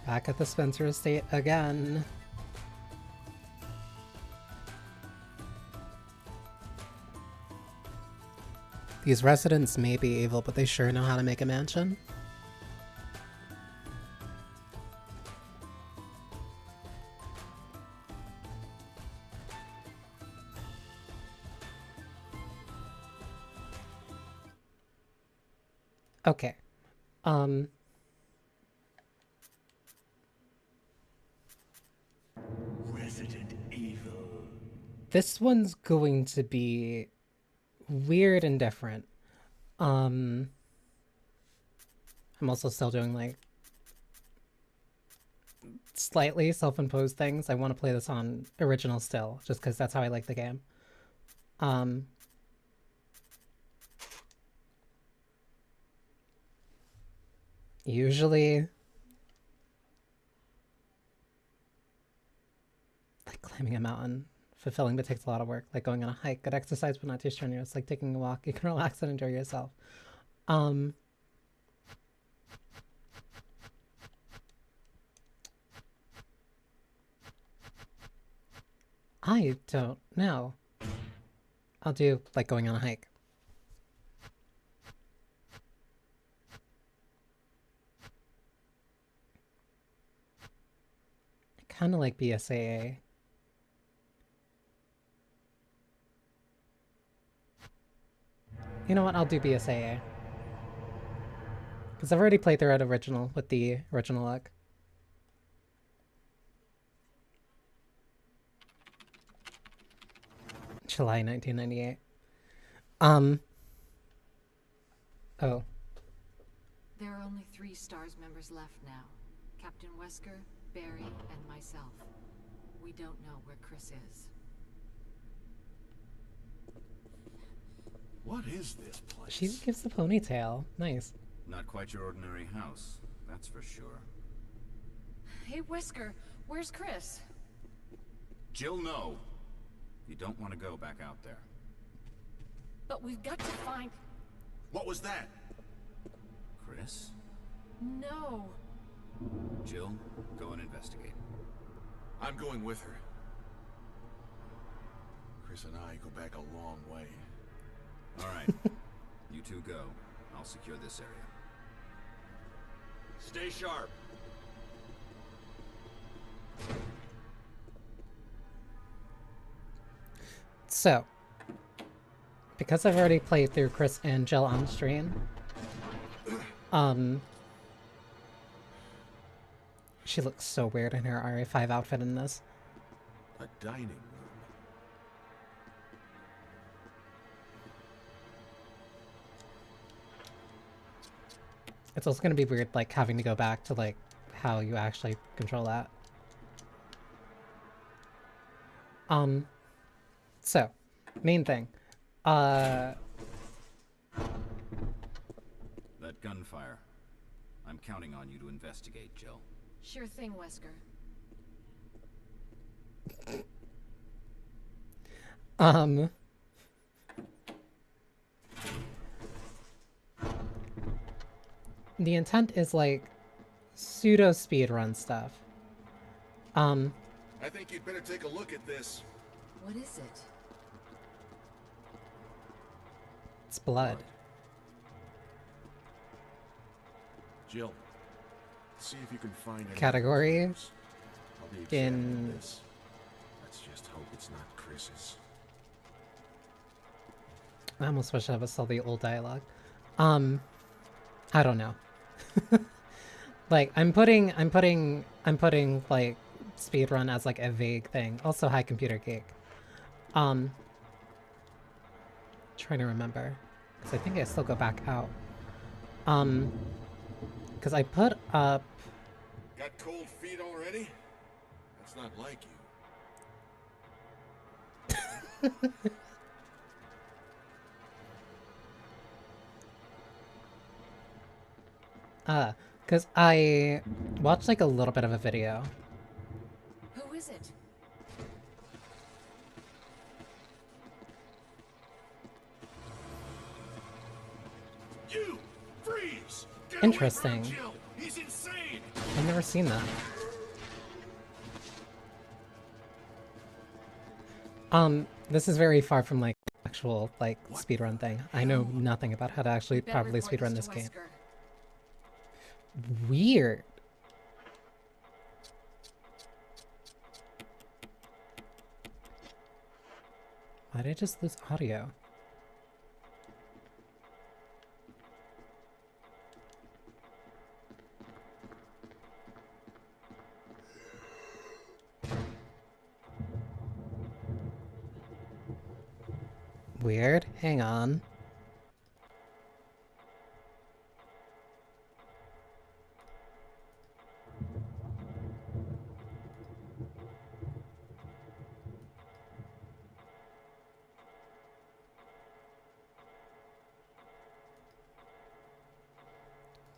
Back at the Spencer estate again. These residents may be evil, but they sure know how to make a mansion. Okay. Resident Evil. This one's going to be weird and different. I'm also still doing like slightly self-imposed things. I want to play this on original still, just because that's how I like the game. Usually, like climbing a mountain, fulfilling but takes a lot of work. Like going on a hike, good exercise but not too strenuous. Like taking a walk, you can relax and enjoy yourself. I don't know. I'll do like going on a hike. I kind of like BSAA. You know what? I'll do BSAA. Because I've already played through it original with the original look. July 1998. Oh. There are only 3 STARS members left now. Captain Wesker, Barry, and myself. We don't know where Chris is. What is this place? She gives the ponytail. Nice. Not quite your ordinary house, that's for sure. Hey, Wesker, where's Chris? Jill, no. You don't want to go back out there. But we've got to find... What was that? Chris? No. Jill, go and investigate. I'm going with her. Chris and I go back a long way. All right. You two go. I'll secure this area. Stay sharp. So, because I've already played through Chris and Jill on stream, she looks so weird in her RA5 outfit in this. A dining room. It's also gonna be weird, like, having to go back to, like, how you actually control that. So, main thing. That gunfire. I'm counting on you to investigate, Jill. Sure thing, Wesker. The intent is, like, pseudo speedrun stuff. I think you'd better take a look at this. What is it? It's blood. Jill, see if you can find any Category I'll be examining in... this. Let's just hope it's not Chris's. I almost wish I saw the old dialogue. I don't know. Like, I'm putting, like, speedrun as, like, a vague thing. Also, high computer geek. Trying to remember. Because I think I still go back out. Because I put up... Got cold feet already? That's not like you. Because I watched, like, a little bit of a video. Who is it? You! Freeze! Get Interesting. away from him, Jill! He's insane! I've never seen that. This is very far from like actual like speedrun thing. I know nothing about how to actually Better properly report speedrun this this to game. Wesker. Weird. Why did I just lose audio? Weird. Hang on.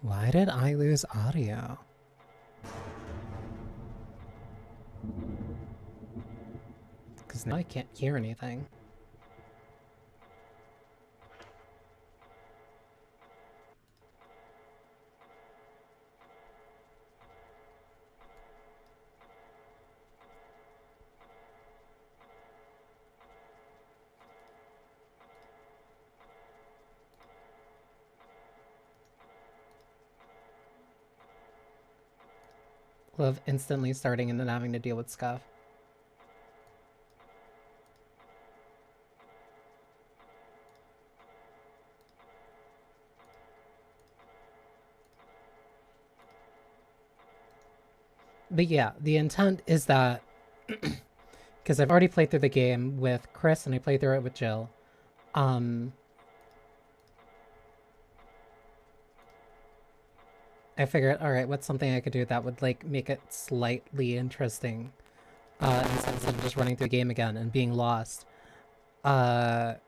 Why did I lose audio? Because now I can't hear anything. Love instantly starting and then having to deal with scuff. But yeah, the intent is that because I've already played through the game with Chris and I played through it with Jill. I figured, all right, what's something I could do that would like make it slightly interesting, instead of just running through the game again and being lost. And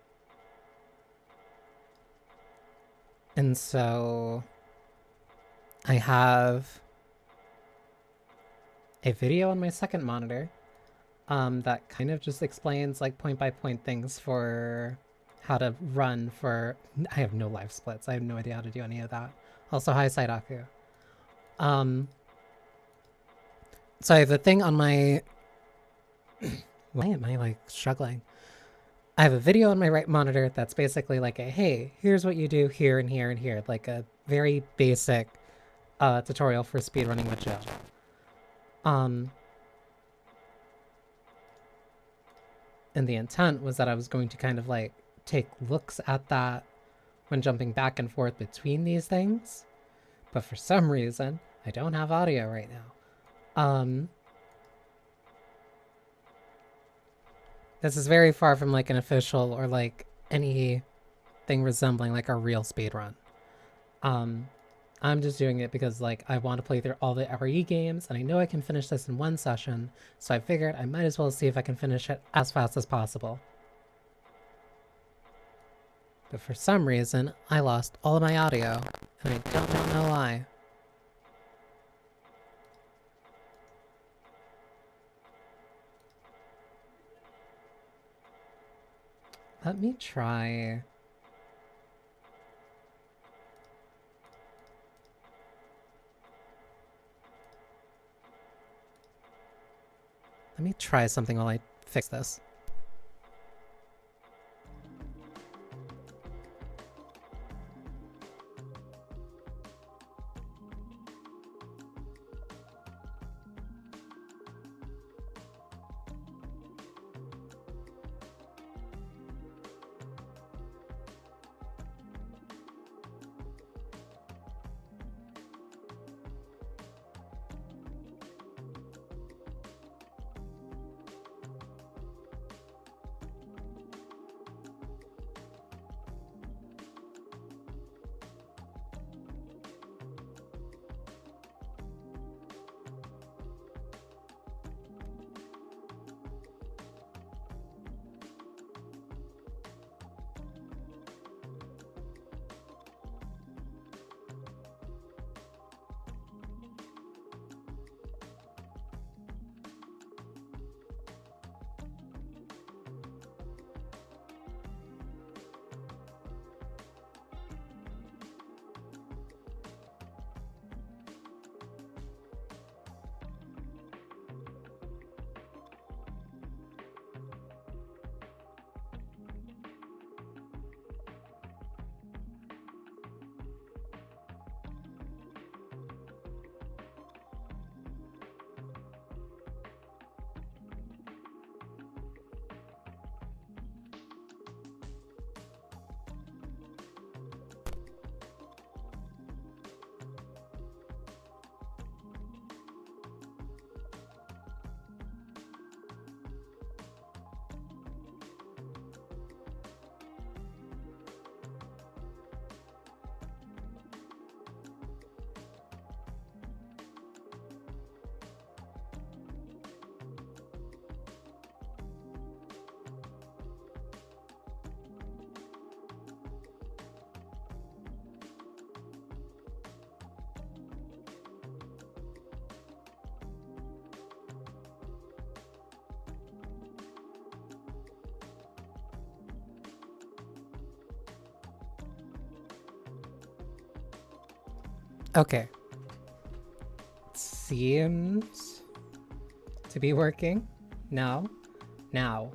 so I have a video on my second monitor, that kind of just explains like point by point things for how to run for. I have no live splits. I have no idea how to do any of that. Also, hi Saidaku. So I have a thing on my. Why am I like struggling? I have a video on my right monitor that's basically like a hey, here's what you do here and here and here, like a very basic tutorial for speedrunning with Jill. And the intent was that I was going to kind of like take looks at that when jumping back and forth between these things. But for some reason, I don't have audio right now. This is very far from like an official or like anything resembling like a real speedrun. I'm just doing it because like I want to play through all the RE games and I know I can finish this in one session, so I figured I might as well see if I can finish it as fast as possible. But for some reason, I lost all of my audio, and I don't know why. Let me try. Let me try something while I fix this. Okay. Seems to be working. Now. Now.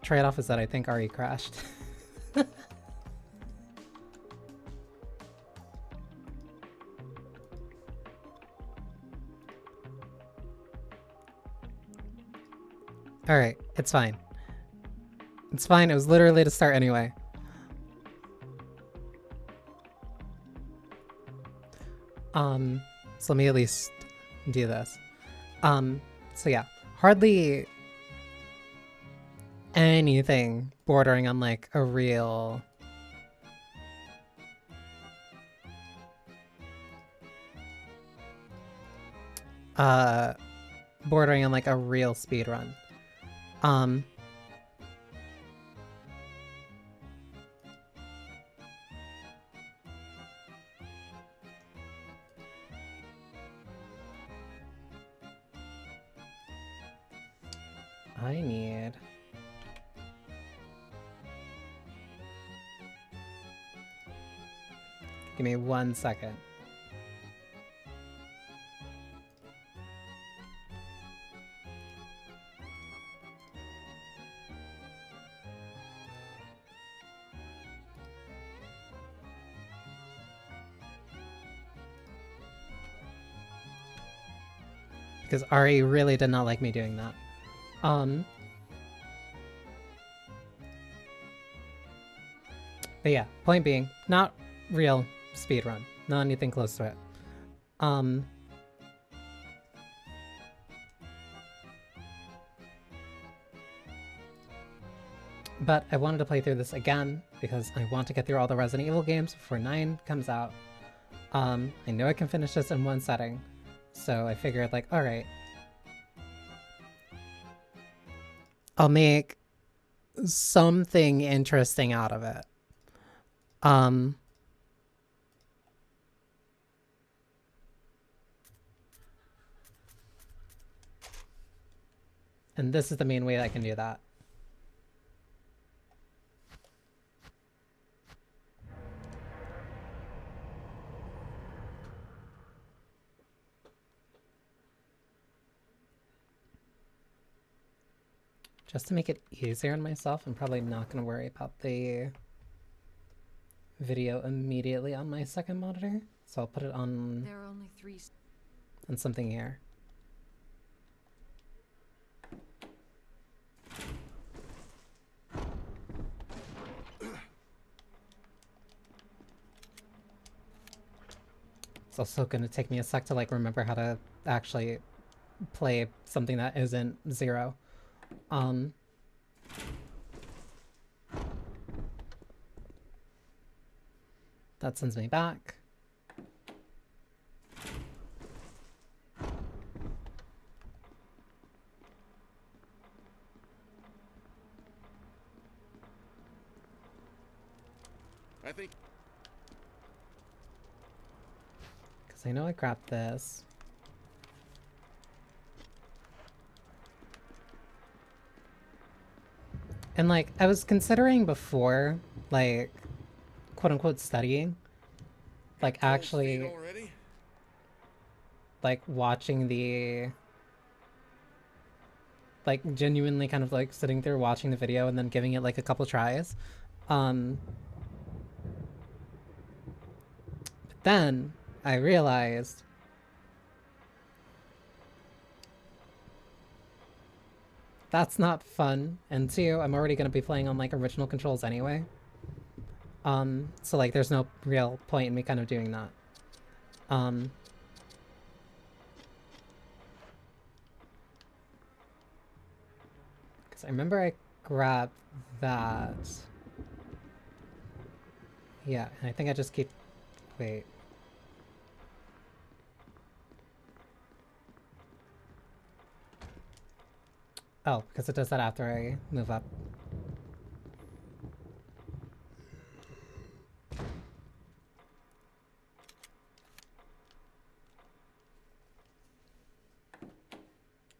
Trade-off is that I think RE crashed. Alright, it's fine. It's fine, it was literally to start anyway. So let me at least do this. So yeah, hardly anything bordering on like a real bordering on like a real speedrun. I need give me 1 second. Because Ari really did not like me doing that. But yeah, point being, not real speedrun. Not anything close to it. But I wanted to play through this again because I want to get through all the Resident Evil games before 9 comes out. I know I can finish this in one setting, so I figured like, alright. I'll make something interesting out of it. And this is the main way I can do that. Just to make it easier on myself, I'm probably not going to worry about the video immediately on my second monitor. So I'll put it on, There are only 3. on something here. It's also going to take me a sec to like remember how to actually play something that isn't 0. That sends me back. I think. Because I know I grabbed this. And like, I was considering before, like, quote unquote studying, like actually, Already? like watching the, like genuinely kind of like sitting there watching the video and then giving it like a couple tries. But then I realized that's not fun, and 2, I'm already going to be playing on like original controls anyway. So like there's no real point in me kind of doing that. Because I remember I grabbed that. Yeah, and I think I just keep... Wait. Oh, because it does that after I move up.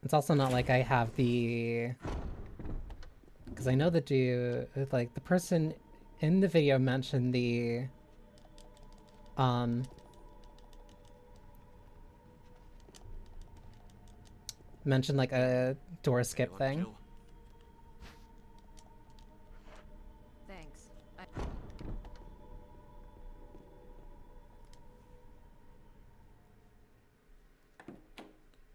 It's also not like I have the Because I know the dude, like, the person in the video mentioned the, mentioned, like, a door skip Good luck, thing. Jill. Thanks.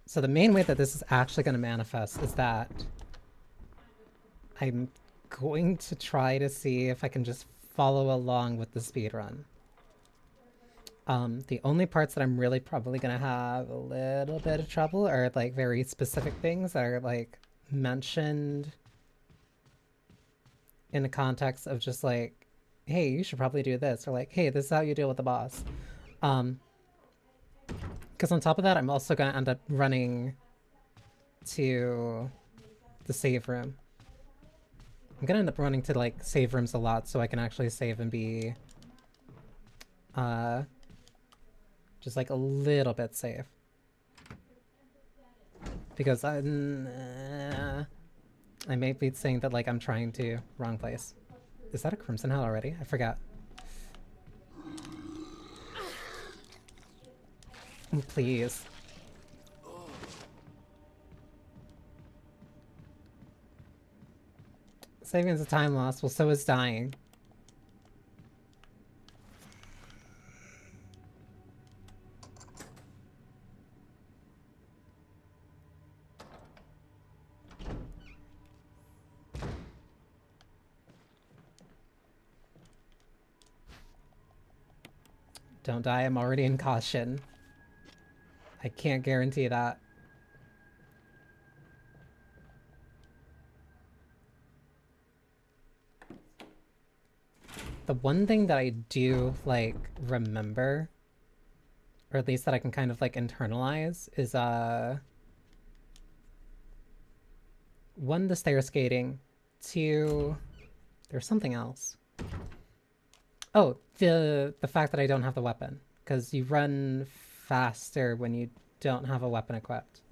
So the main way that this is actually going to manifest is that I'm going to try to see if I can just follow along with the speedrun. The only parts that I'm really probably gonna have a little bit of trouble are like very specific things that are like mentioned in the context of just like, hey, you should probably do this, or like, hey, this is how you deal with the boss. Because on top of that, I'm also gonna end up running to the save room. I'm gonna end up running to like save rooms a lot so I can actually save and be just like a little bit safe. Because I may be saying that like I'm trying to wrong place. Is that a Crimson Hell already? I forgot. Please. Saving is a time loss. Well, so is dying. Don't die, I'm already in caution. I can't guarantee that. The one thing that I do, like, remember, or at least that I can kind of, like, internalize, is, one, the stair skating, two, there's something else. Oh, the fact that I don't have the weapon, because you run faster when you don't have a weapon equipped.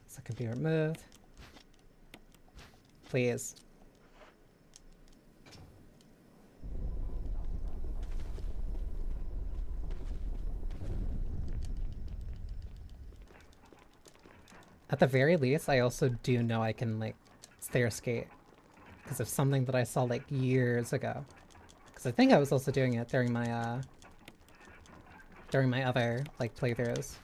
So it can be removed. Please. At the very least, I also do know I can, like, stair skate. Because of something that I saw, like, years ago. Because I think I was also doing it during my other, like, playthroughs.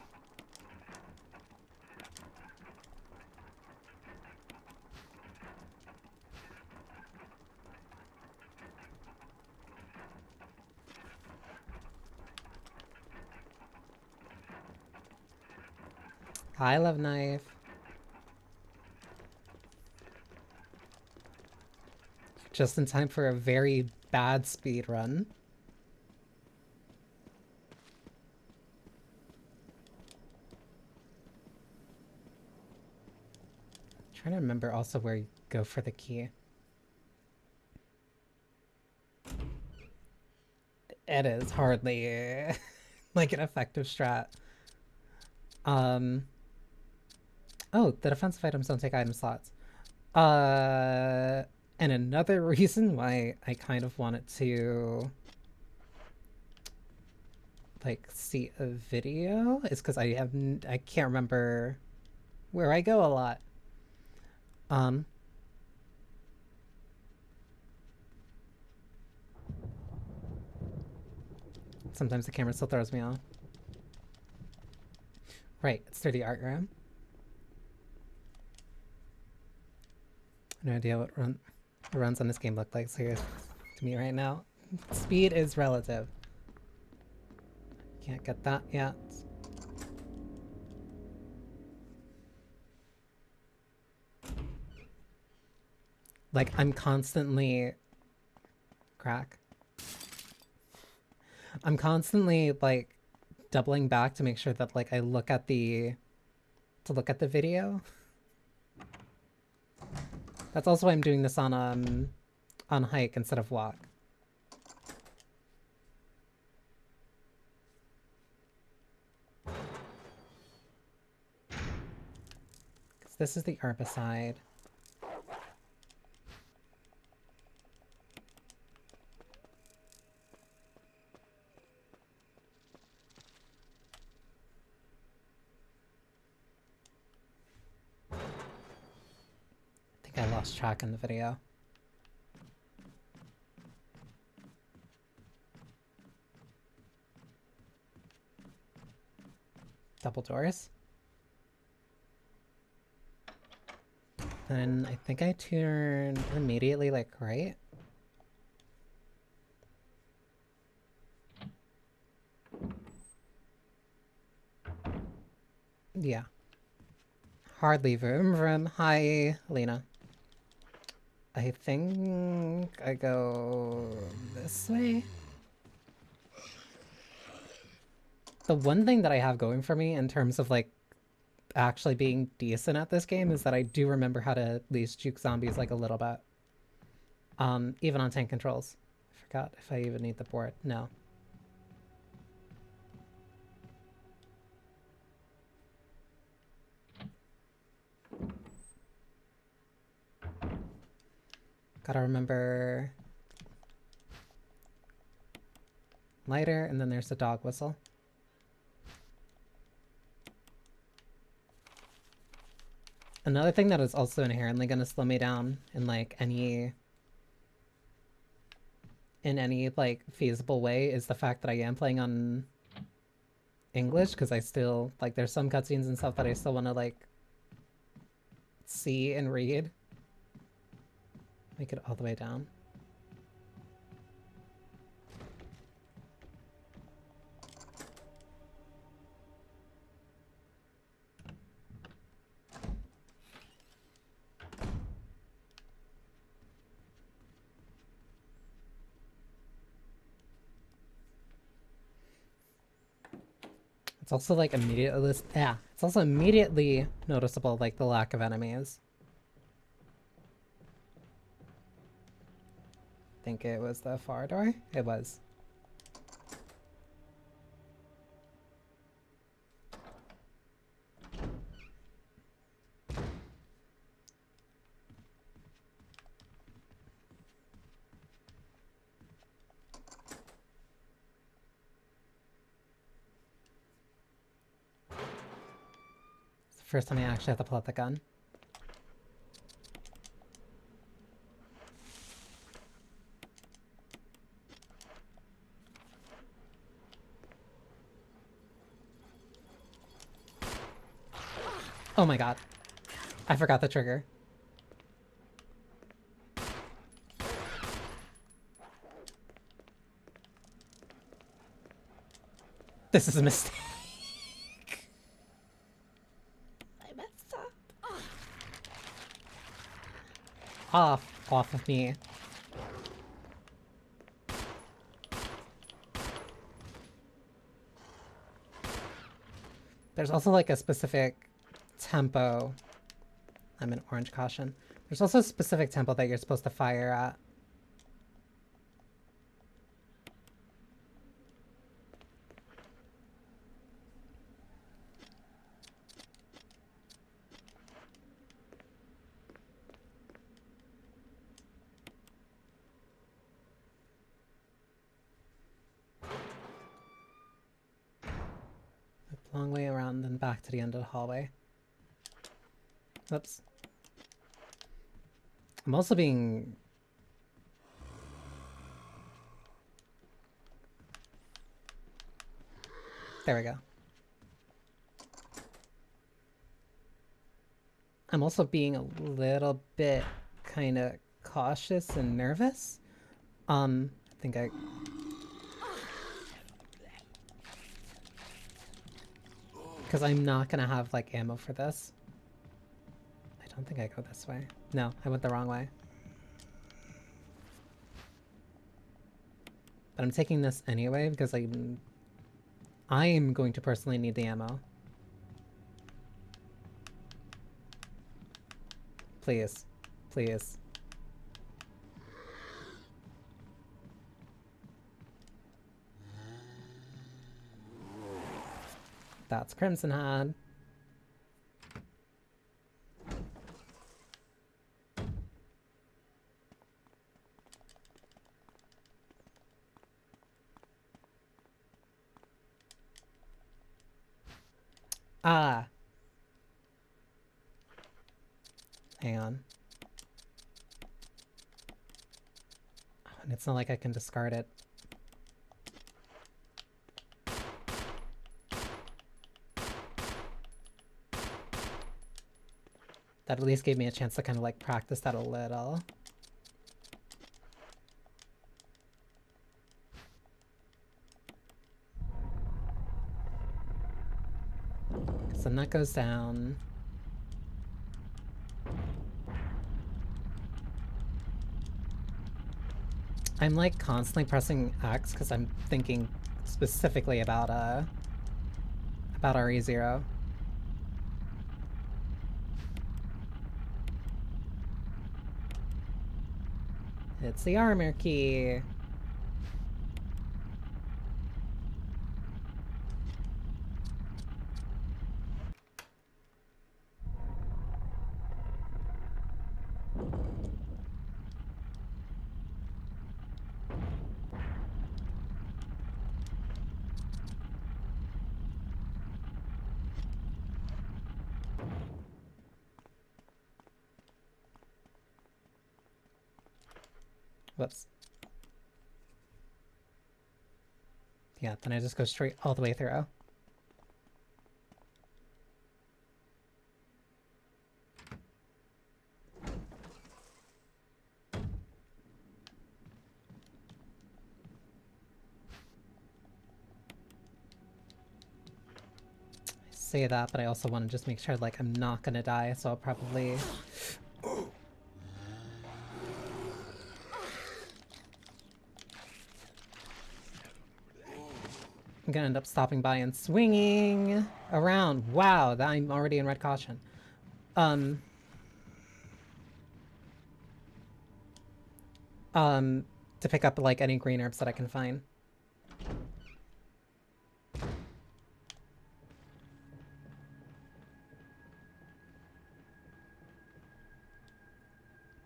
Hi, Love Knife. Just in time for a very bad speed run. Trying to remember also where you go for the key. It is hardly like an effective strat. Oh, the defensive items don't take item slots. And another reason why I kind of wanted to like see a video is because I can't remember where I go a lot. Sometimes the camera still throws me off. Right, it's through the art room. No idea what runs on this game look like serious to me right now. Speed is relative. Can't get that yet. Like, I'm constantly... Crack. I'm constantly, like, doubling back to make sure that, like, I look at the... to look at the video. That's also why I'm doing this on hike instead of walk. This is the herbicide. I think I lost track in the video. Double doors. Then I think I turn immediately, like, right? Yeah. Hardly vroom vroom. Hi, Lena. I think I go this way. The one thing that I have going for me in terms of, like, actually being decent at this game is that I do remember how to at least juke zombies, like, a little bit. Even on tank controls. I forgot if I even need the board. No. Gotta remember lighter, and then there's the dog whistle. Another thing that is also inherently going to slow me down in like any like feasible way is the fact that I am playing on English, because I still like there's some cutscenes and stuff that I still want to like see and read. Make it all the way down. It's also like immediately, yeah, it's also immediately noticeable, like the lack of enemies. I think it was the far door? It was. It's the first time I actually have to pull out the gun. Oh my god. I forgot the trigger. This is a mistake. I messed up. Off of me. There's also like a specific tempo. I'm in orange caution. There's also a specific tempo that you're supposed to fire at. A long way around, then back to the end of the hallway. Oops. I'm also being... There we go. I'm also being a little bit kind of cautious and nervous. I think I... Because I'm not gonna have like ammo for this. I don't think I go this way. No, I went the wrong way. But I'm taking this anyway because I'm going to personally need the ammo. Please. Please. That's Crimson Head. Ah. Hang on. Oh, and it's not like I can discard it. That at least gave me a chance to kind of like practice that a little. Because then that goes down. I'm like constantly pressing X because I'm thinking specifically about RE0. It's the armor key. Whoops. Yeah, then I just go straight all the way through. Say that, but I also want to just make sure like I'm not gonna die, so I'll probably... I'm gonna end up stopping by and swinging around. Wow, that I'm already in red caution. To pick up like any green herbs that I can find.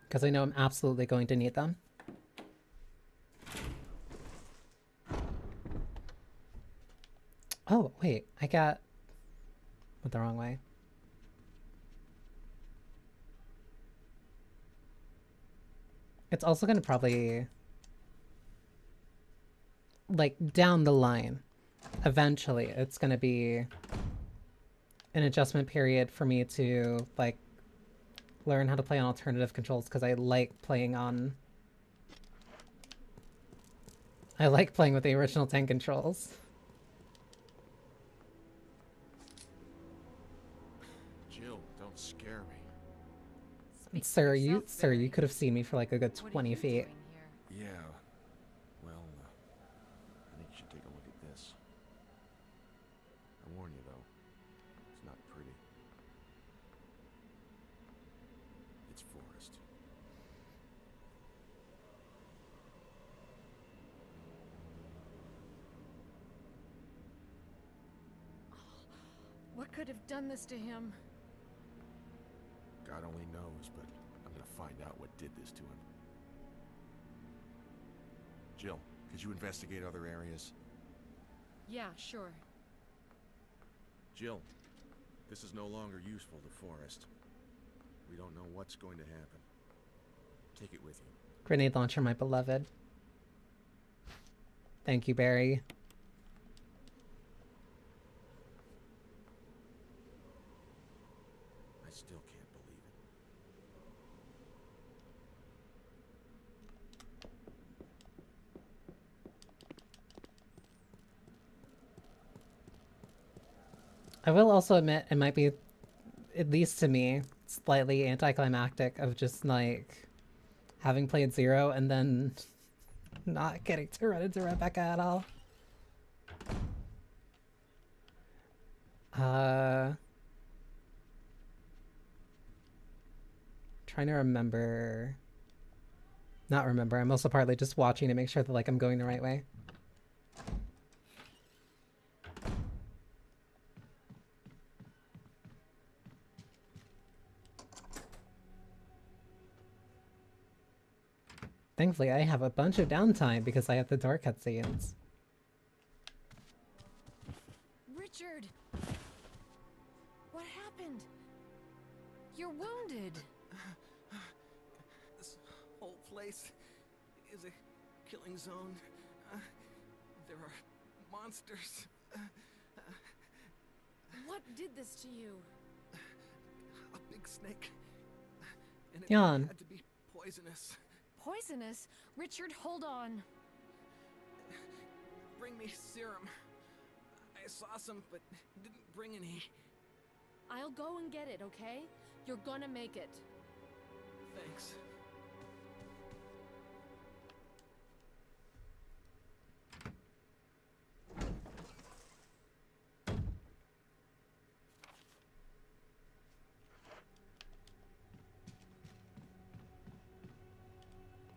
Because I know I'm absolutely going to need them. Oh, wait, I got... went the wrong way. It's also gonna probably... like, down the line, eventually, it's gonna be an adjustment period for me to, like, learn how to play on alternative controls, because I like playing on... I like playing with the original 10 controls. Jill, don't scare me. Sir, you could have seen me for like a good 20 feet. Yeah. Well, I think you should take a look at this. I warn you, though. It's not pretty. It's forest. What could have done this to him? God only knows, but I'm gonna find out what did this to him. Jill, could you investigate other areas? Yeah, sure. Jill, this is no longer useful to Forrest. We don't know what's going to happen. Take it with you. Grenade launcher, my beloved. Thank you, Barry. I still can't believe it. I will also admit it might be, at least to me, slightly anticlimactic of just like having played Zero and then not getting to run into Rebecca at all. Trying to remember. Not remember. I'm also partly just watching to make sure that like I'm going the right way. Thankfully, I have a bunch of downtime because I have the door cutscenes. Richard! What happened? You're wounded. This whole place is a killing zone. There are monsters. What did this to you? A big snake. And it Jan. had to be poisonous. Poisonous? Richard, hold on. Bring me serum. I saw some, but didn't bring any. I'll go and get it, okay? You're gonna make it. Thanks.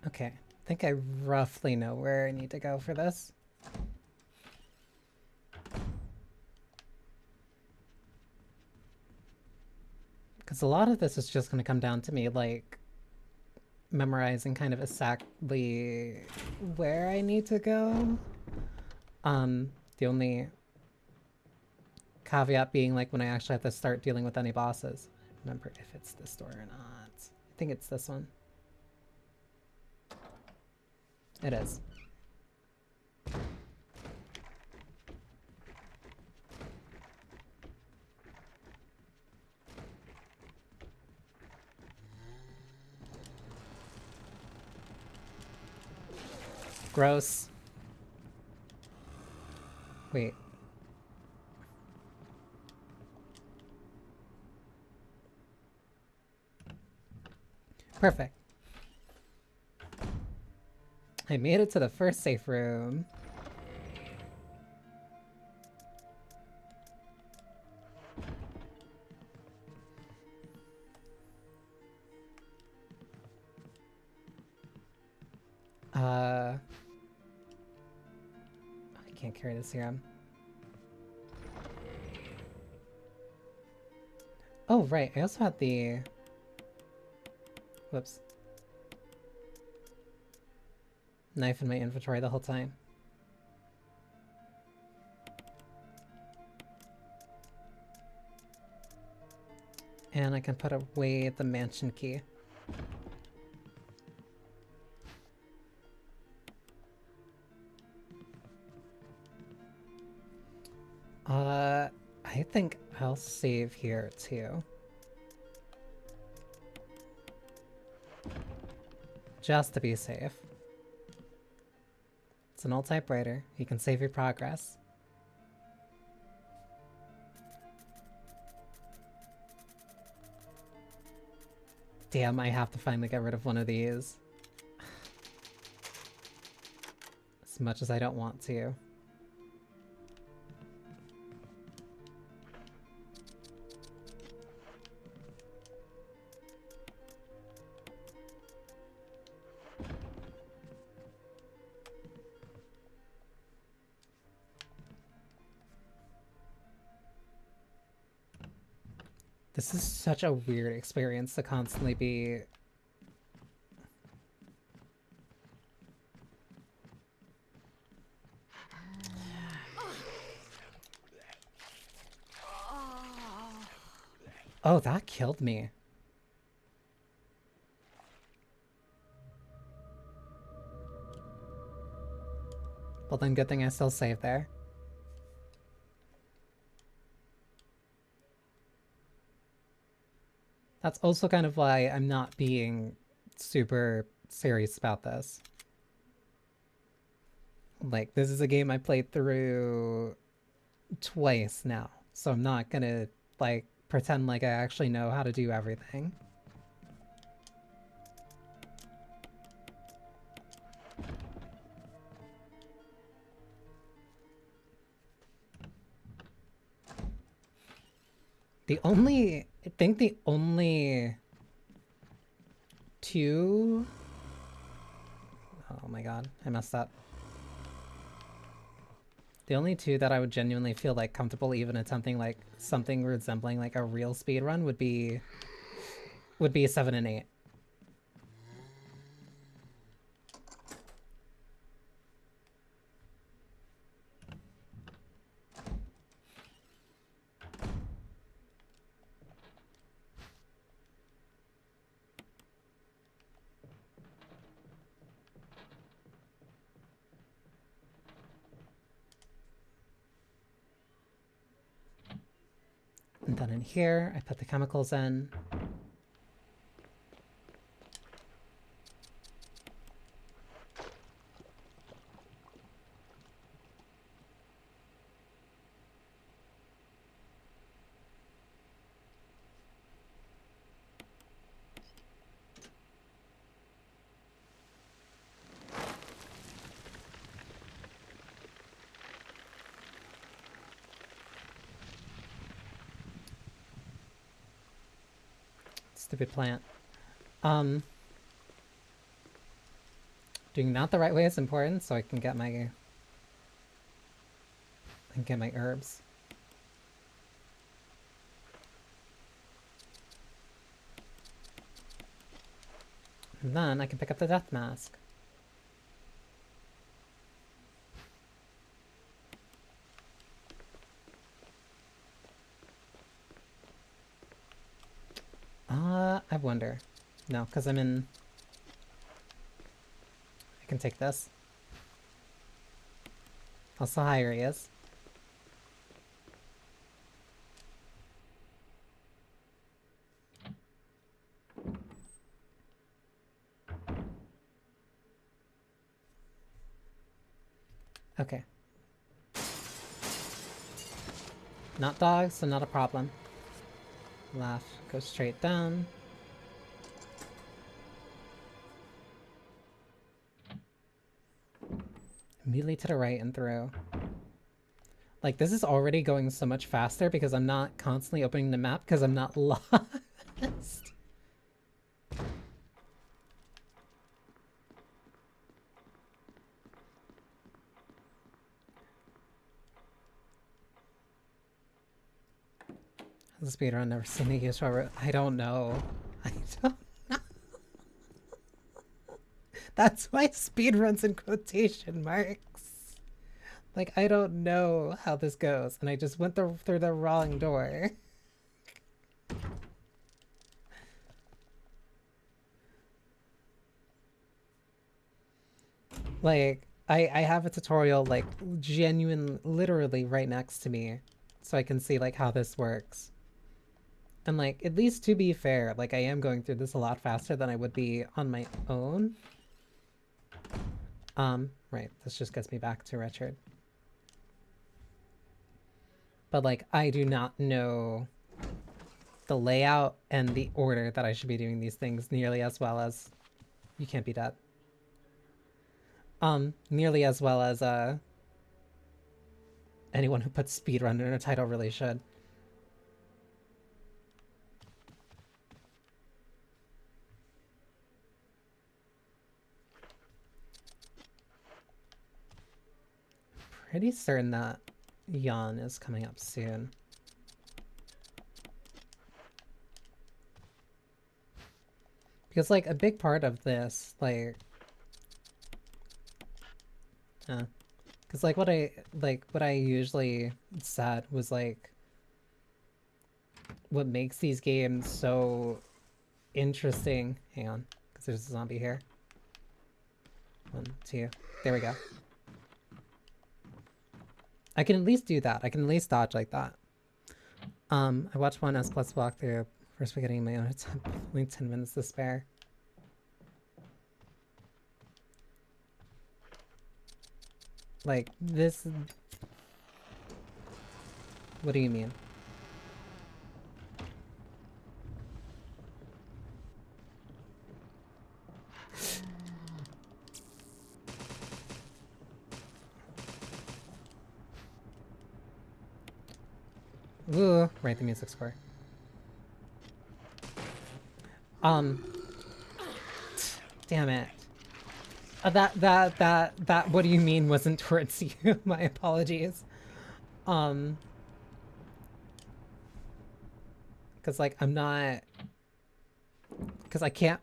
Okay, I think I roughly know where I need to go for this. Because a lot of this is just going to come down to me, like, memorizing kind of exactly where I need to go. The only caveat being, like, when I actually have to start dealing with any bosses. Remember if it's this door or not. I think it's this one. It is. Gross. Wait. Perfect. I made it to the first safe room. I can't carry the serum. Oh, right. I also had the... Whoops. Knife in my inventory the whole time. And I can put away the mansion key. I think I'll save here too. Just to be safe. It's an old typewriter. You can save your progress. Damn, I have to finally get rid of one of these. As much as I don't want to. This is such a weird experience to constantly be... Oh, that killed me. Well then, good thing I still saved there. That's also kind of why I'm not being super serious about this. Like, this is a game I played through twice now, so I'm not gonna, like, pretend like I actually know how to do everything. I think the only two... Oh my god, I messed up. The only two that I would genuinely feel like comfortable even attempting like something resembling like a real speedrun would be 7 and 8. And then in here, I put the chemicals in. Stupid plant. Doing not the right way is important, so I can get my herbs. And then I can pick up the death mask. I wonder. No, because I'm in... I can take this. Also, higher he is. Okay. Not dogs, so not a problem. Left, go straight down. Immediately to the right and through. Like, this is already going so much faster because I'm not constantly opening the map because I'm not lost. The speedrun never seen a usual route. I don't know. I don't know. That's why speedruns in quotation marks. Like, I don't know how this goes, and I just went through the wrong door. Like, I have a tutorial, like, literally right next to me, so I can see, like, how this works. And, like, at least to be fair, like, I am going through this a lot faster than I would be on my own. Right, this just gets me back to Richard. But, like, I do not know the layout and the order that I should be doing these things nearly as well as... You can't be dead. Nearly as well as, anyone who puts speedrun in a title really should. Pretty certain that Yawn is coming up soon. Because, like, a big part of this, like... because, like, what I usually said was, like... What makes these games so interesting... Hang on, because there's a zombie here. 1, 2... There we go. I can at least do that. I can at least dodge like that. I watched one S+ walkthrough. First beginning my own attempt. Only 10 minutes to spare. Like, this... What do you mean? Ooh, right, the music score. Damn it. That, what do you mean wasn't towards you? My apologies. Because, like, I'm not... Because I can't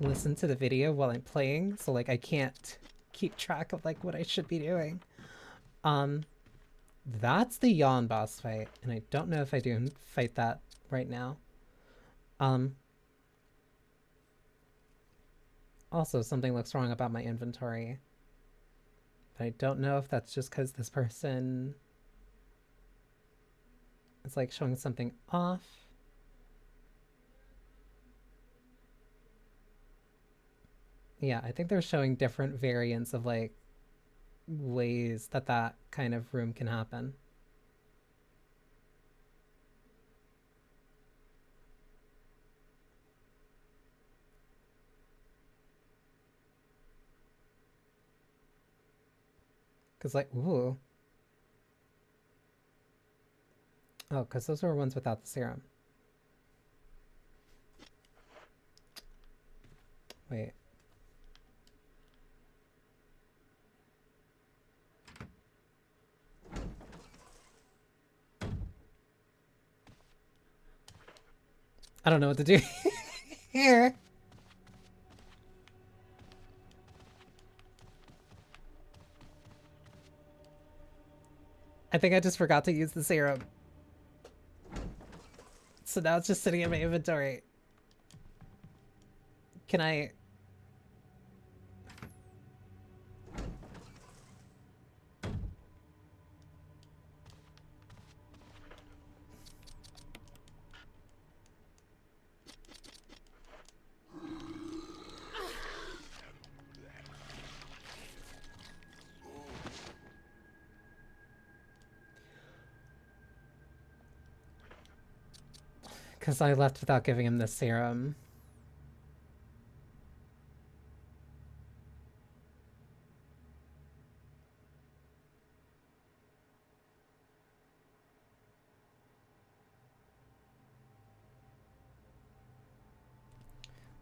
listen to the video while I'm playing, so, like, I can't keep track of, like, what I should be doing. That's the Yawn boss fight, and I don't know if I do fight that right now. Also, something looks wrong about my inventory. But I don't know if that's just because this person... It's like showing something off. Yeah, I think they're showing different variants of like ways that that kind of room can happen. Because like, ooh. Oh, because those were ones without the serum. Wait. I don't know what to do here. I think I just forgot to use the serum. So now it's just sitting in my inventory. Can I... Because I left without giving him the serum.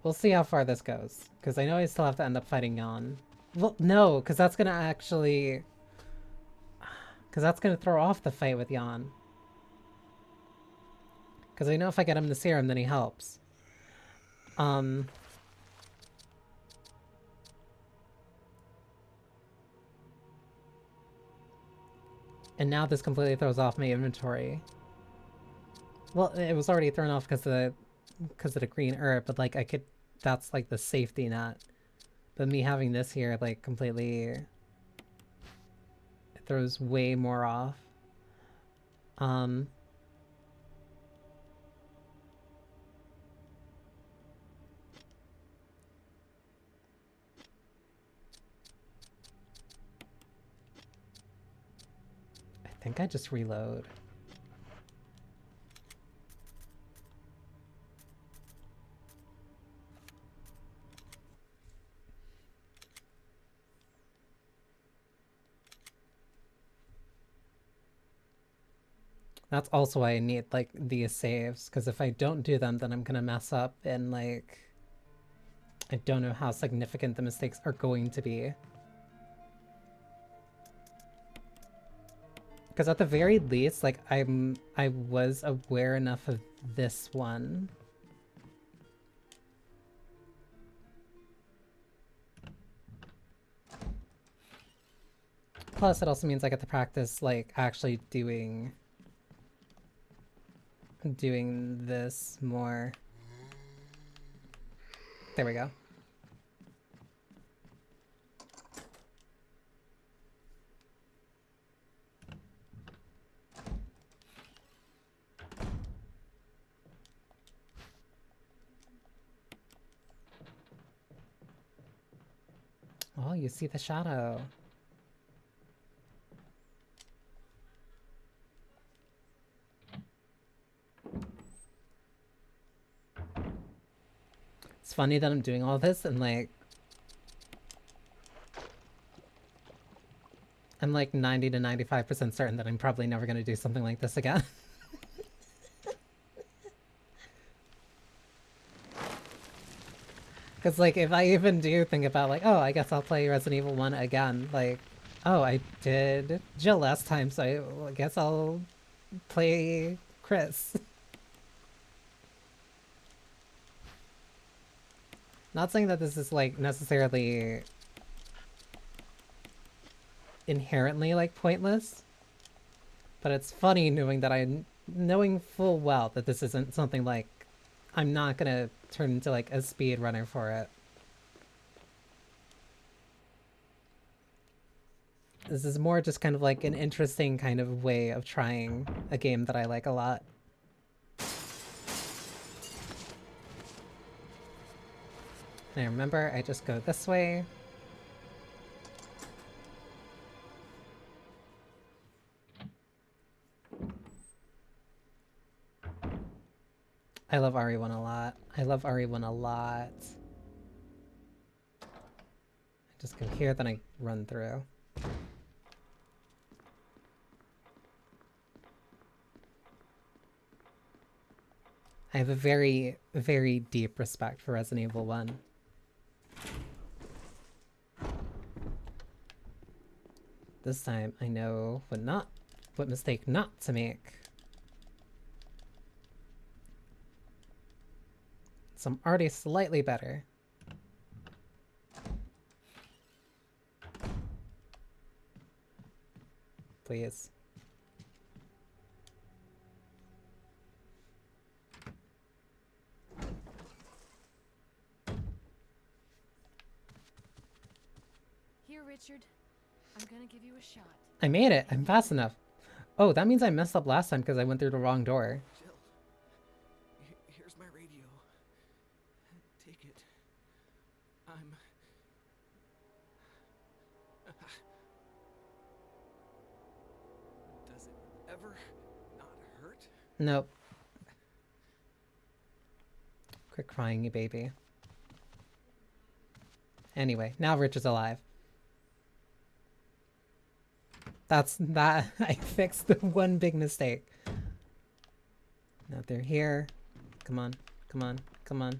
We'll see how far this goes. Because I know I still have to end up fighting Jan. Well, no, because that's going to actually... Because that's going to throw off the fight with Jan. Because I know if I get him the serum, then he helps. And now this completely throws off my inventory. Well, it was already thrown off because of the green herb, but like I could... That's like the safety net. But me having this here, like, completely... It throws way more off. I think I just reload. That's also why I need, like, these saves, because if I don't do them, then I'm gonna mess up, and, like... I don't know how significant the mistakes are going to be. Because at the very least, like, I was aware enough of this one. Plus, it also means I get to practice, like, actually doing this more. There we go. Oh, you see the shadow. It's funny that I'm doing all this and like... I'm like 90 to 95% certain that I'm probably never gonna do something like this again. Because like if I even do think about like, oh, I guess I'll play Resident Evil 1 again, like, oh, I did Jill last time, so I guess I'll play Chris. Not saying that this is like necessarily inherently like pointless, but it's funny knowing that knowing full well that this isn't something like I'm not gonna turn into like a speedrunner for it. This is more just kind of like an interesting kind of way of trying a game that I like a lot. And I remember I just go this way. I love RE1 a lot. I love RE1 a lot. I just go here, then I run through. I have a very, very deep respect for Resident Evil 1. This time I know what mistake not to make. So I'm already slightly better. Please. Here, Richard. I'm gonna give you a shot. I made it. I'm fast enough. Oh, that means I messed up last time because I went through the wrong door. Jill, here's my radio. Take it. I'm... Does it ever not hurt? Nope. Quit crying, you baby. Anyway, now Rich is alive. That's that. I fixed the one big mistake. Now they're here. Come on, come on, come on.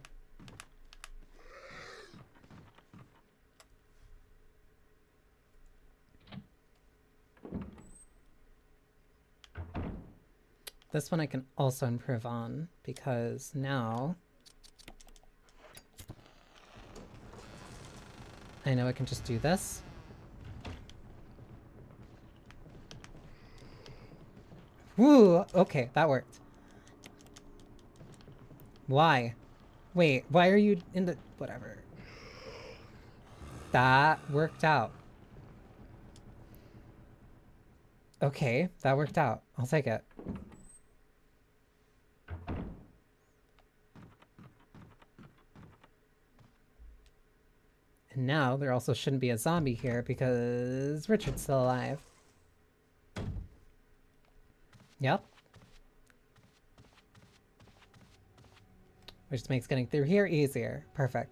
This one I can also improve on because now I know I can just do this. Woo! Okay, that worked. Why? Wait, why are you in the... whatever. That worked out. Okay, that worked out. I'll take it. And now there also shouldn't be a zombie here because Richard's still alive. Yep. Which makes getting through here easier. Perfect.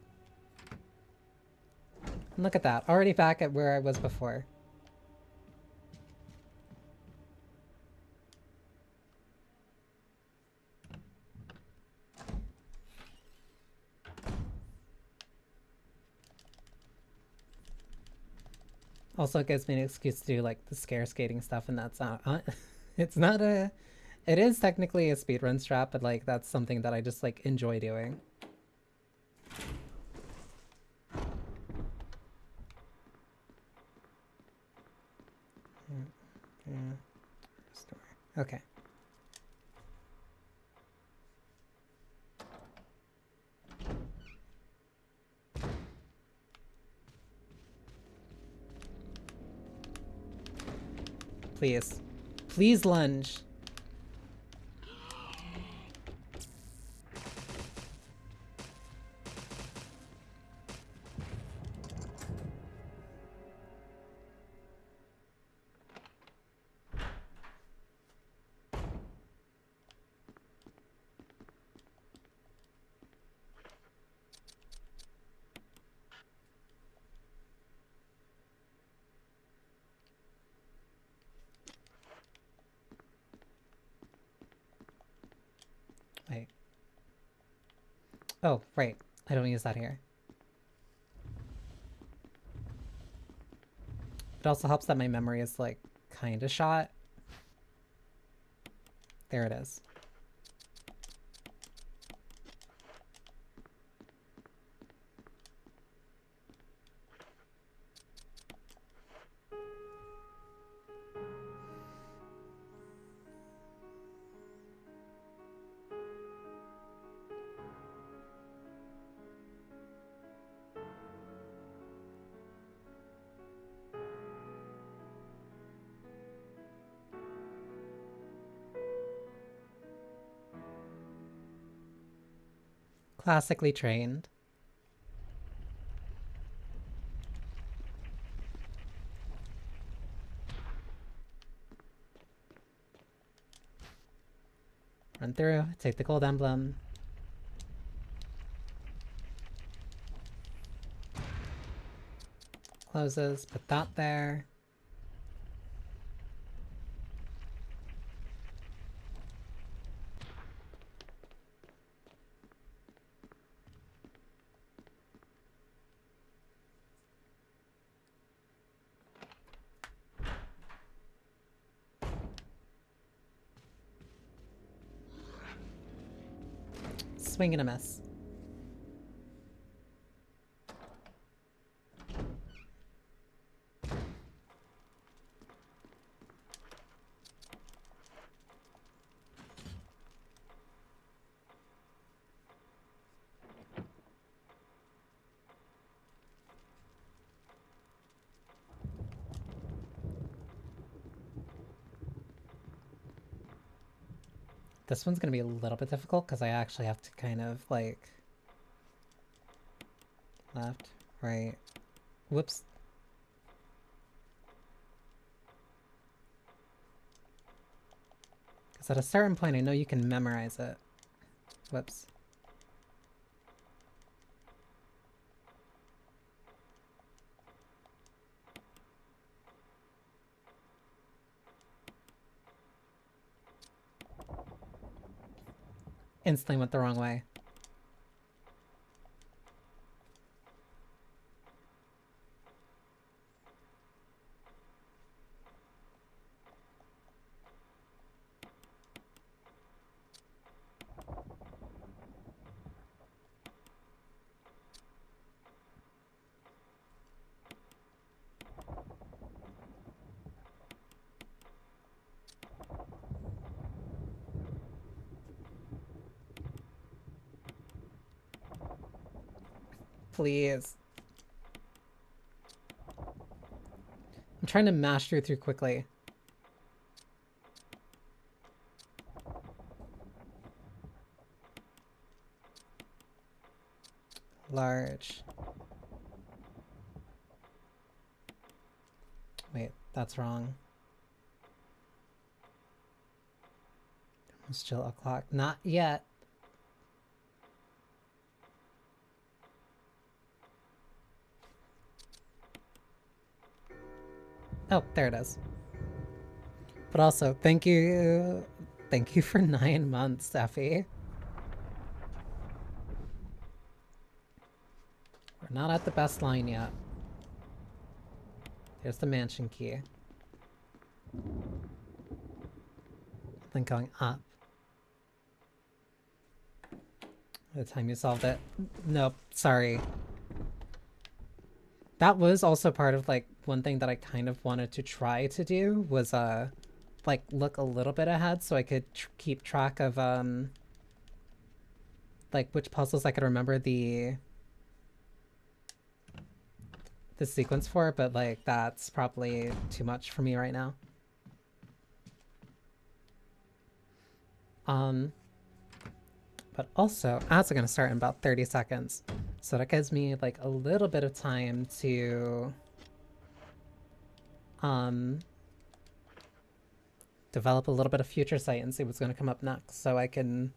And look at that. Already back at where I was before. Also, it gives me an excuse to do like the scare skating stuff, and that's not... it's not a... It is technically a speedrun strat, but like that's something that I just like enjoy doing. Yeah. Restore. Okay. Please. Please lunge. Wait. Oh, right. I don't use that here. It also helps that my memory is like kind of shot. There it is. Classically trained. Run through, take the gold emblem. Closes, put that there. Swing and a miss. This one's gonna be a little bit difficult because I actually have to kind of like left, right, whoops. Because at a certain point I know you can memorize it. Whoops. Instantly went the wrong way. Please. I'm trying to mash through quickly. Large. Wait, that's wrong. Still o'clock. Not yet. Oh, there it is. But also, thank you for 9 months, Effie. We're not at the best line yet. Here's the mansion key. Then going up. By the time you solved it. Nope, sorry. That was also part of like one thing that I kind of wanted to try to do was like look a little bit ahead so I could keep track of like which puzzles I could remember the sequence for, but like that's probably too much for me right now. But also, ads are gonna start in about 30 seconds. So that gives me like a little bit of time to develop a little bit of future sight and see what's gonna come up next so I'm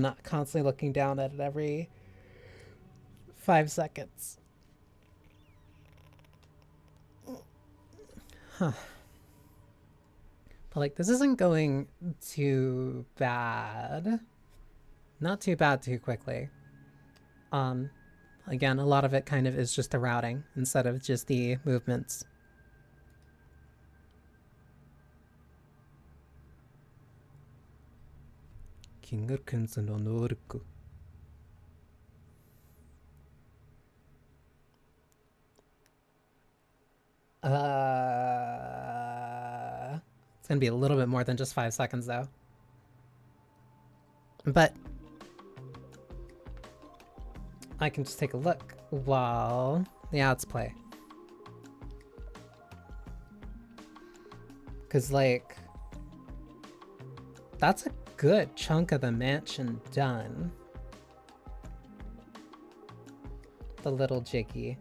not constantly looking down at it every 5 seconds. Huh. But like this isn't going too bad. Not too bad too quickly. Again, a lot of it kind of is just the routing instead of just the movements. It's gonna be a little bit more than just 5 seconds though. But I can just take a look while the ads play. Cause like, that's a good chunk of the mansion done. the little jiggy.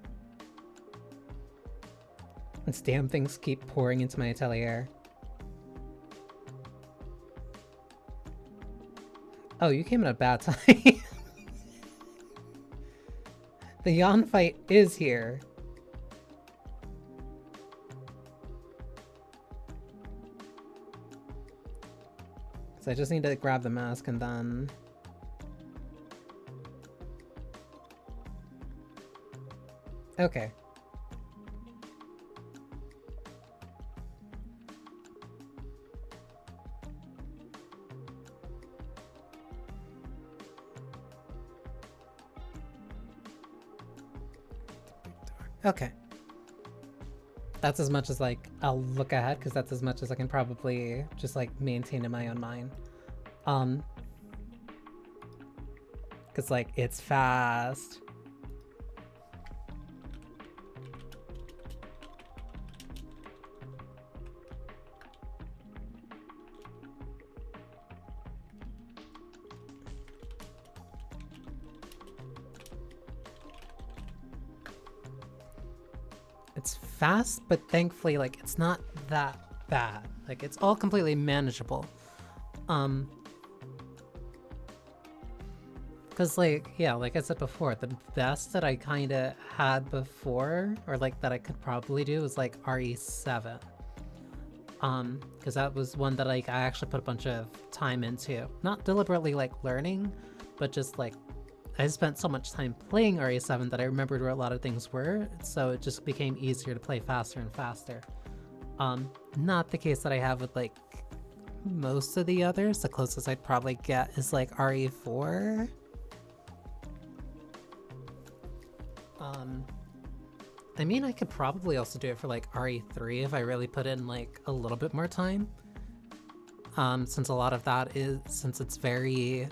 These damn things keep pouring into my atelier. Oh, you came at a bad time. The yawn fight is here. So I just need to grab the mask and then... Okay. Okay. That's as much as, like, I'll look ahead, because that's as much as I can probably just, like, maintain in my own mind. Because, like, it's fast. It's fast, but thankfully, like, it's not that bad. Like, it's all completely manageable. Because, like, yeah, like I said before, the best that I kind of had before, or, like, that I could probably do was, like, RE7. Because that was one that, like, I actually put a bunch of time into. Not deliberately, like, learning, but just, like, I spent so much time playing RE7 that I remembered where a lot of things were, so it just became easier to play faster and faster. Not the case that I have with, like, most of the others. The closest I'd probably get is, like, RE4. I mean, I could probably also do it for, like, RE3 if I really put in, like, a little bit more time. Since a lot of that is, since it's very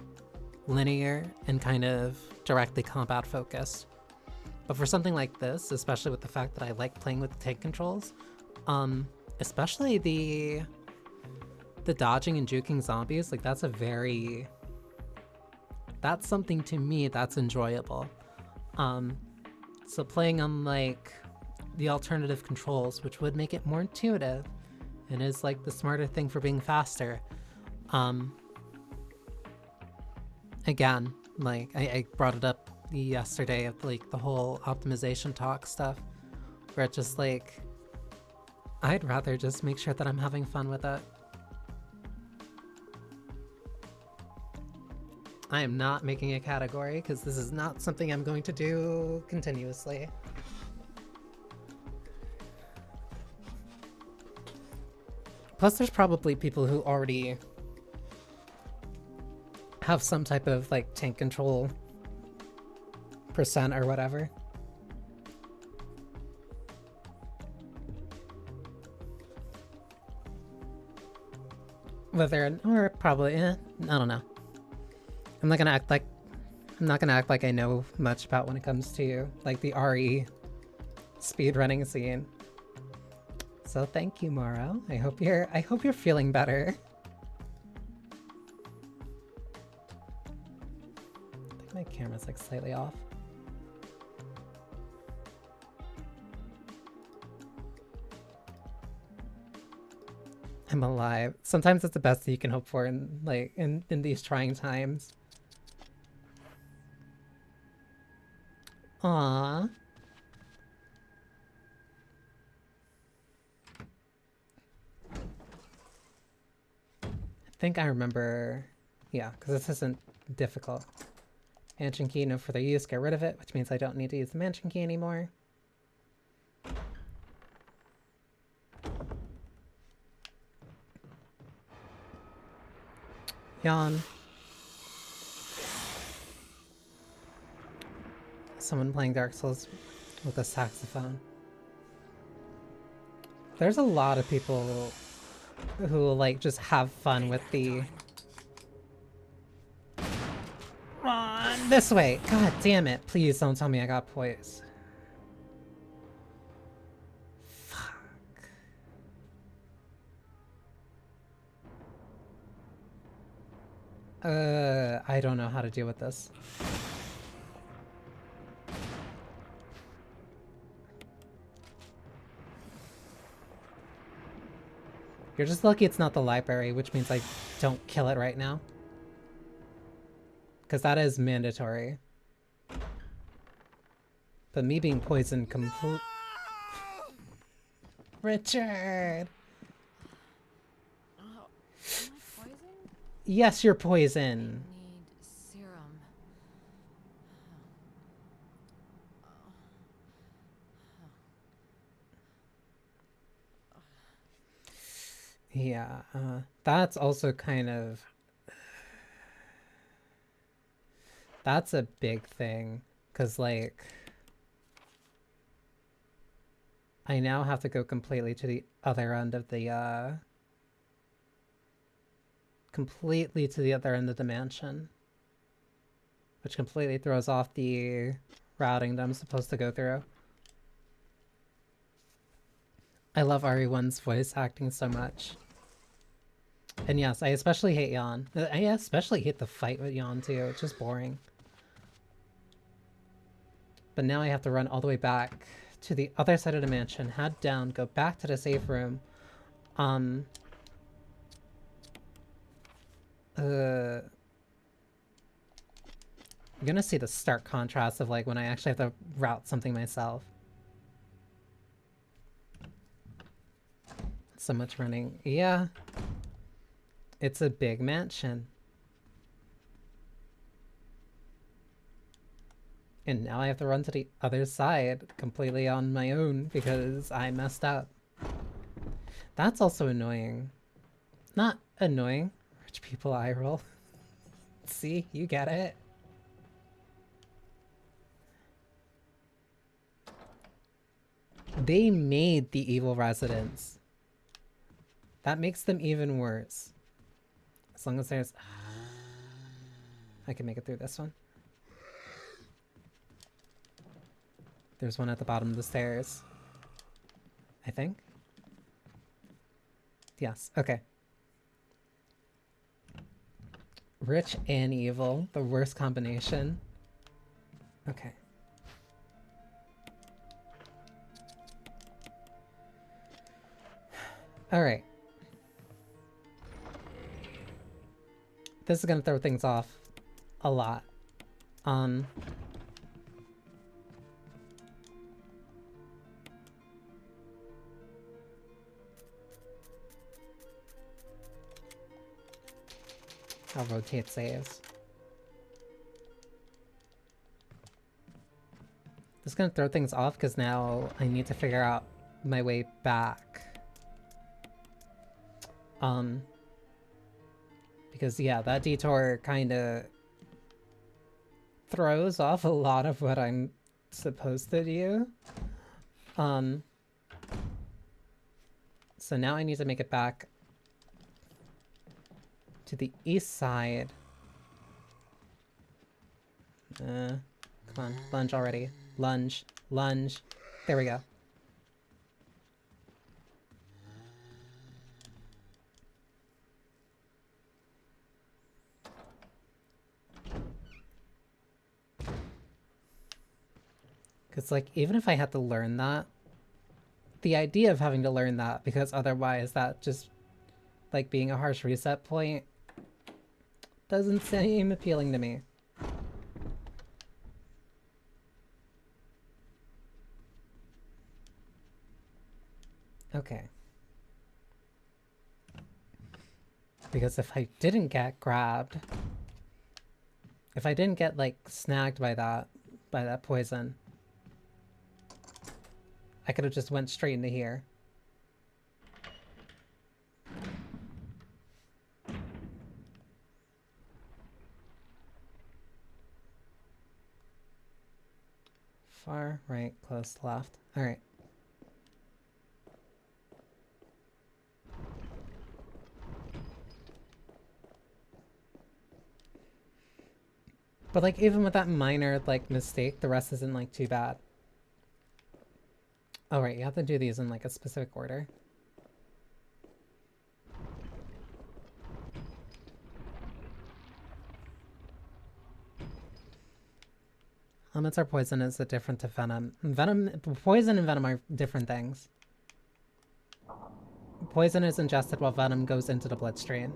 linear and kind of directly combat focused. But for something like this, especially with the fact that I like playing with tank controls, especially the dodging and juking zombies, like that's something to me that's enjoyable. So playing on like the alternative controls, which would make it more intuitive and is like the smarter thing for being faster. Again, like I brought it up yesterday of like the whole optimization talk stuff, where it's just like, I'd rather just make sure that I'm having fun with it. I am not making a category because this is not something I'm going to do continuously. Plus there's probably people who already have some type of like tank control percent or whatever. Whether, or probably, I don't know. I'm not gonna act like I know much about when it comes to like the RE speedrunning scene. So thank you, Morrow. I hope you're feeling better. I think my camera's like slightly off. I'm alive. Sometimes it's the best that you can hope for in like in these trying times. Aww. I think I remember, yeah, because this isn't difficult. Mansion key, no further use, get rid of it, which means I don't need to use the mansion key anymore. Yawn. Someone playing Dark Souls with a saxophone. There's a lot of people who like just have fun with the... Run this way! God damn it! Please don't tell me I got poised. Fuck. I don't know how to deal with this. You're just lucky it's not the library, which means I don't kill it right now. Because that is mandatory. But me being poisoned complete... Richard! Oh, am I poisoned? Yes, you're poison. Need serum. Yeah, that's also kind of... That's a big thing. Because, like... I now have to go completely to the other end of the, completely to the other end of the mansion. Which completely throws off the routing that I'm supposed to go through. I love RE1's voice acting so much. And yes, I especially hate Jan. I especially hate the fight with Jan too. It's just boring. But now I have to run all the way back to the other side of the mansion, head down, go back to the safe room. I'm gonna see the stark contrast of like when I actually have to route something myself. So much running. Yeah. It's a big mansion. And now I have to run to the other side completely on my own because I messed up. That's also annoying. Not annoying. Rich people eye roll. See, you get it. They made the evil residents. That makes them even worse. As long as there's... I can make it through this one. There's one at the bottom of the stairs. I think. Yes, okay. Rich and evil, the worst combination. Okay. Alright. This is gonna throw things off a lot. I'll rotate saves. This is gonna throw things off because now I need to figure out my way back. Because yeah, that detour kind of throws off a lot of what I'm supposed to do. So now I need to make it back to the east side. Come on, lunge already. Lunge, lunge. There we go. Because, like, even if I had to learn that, the idea of having to learn that, because otherwise that just, like, being a harsh reset point, doesn't seem appealing to me. Okay. Because if I didn't get grabbed, if I didn't get, like, snagged by that poison, I could have just went straight into here. Far right, close left. Alright. But like even with that minor like mistake, the rest isn't like too bad. Oh right, you have to do these in like a specific order. Elements are poison is different to venom. Poison and venom are different things. Poison is ingested while venom goes into the bloodstream.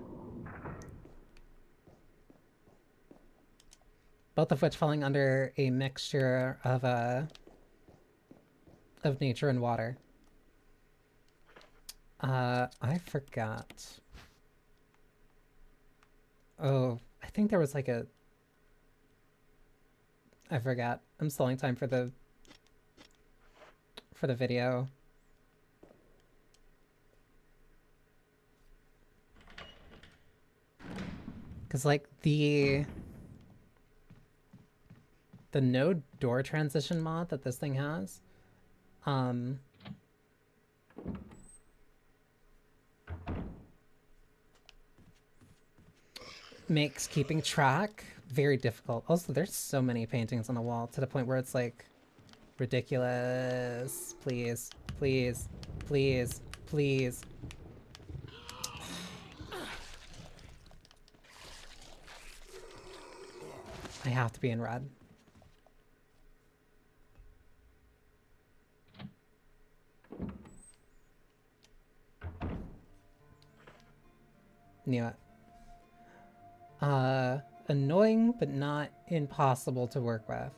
Both of which falling under a mixture of nature and water. I forgot. Oh, I think there was like a... I forgot. I'm stalling time for the video. Cause like the node door transition mod that this thing has, makes keeping track very difficult. Also, there's so many paintings on the wall to the point where it's like ridiculous. Please, please, please, please. I have to be in red. Knew it. Annoying, but not impossible to work with.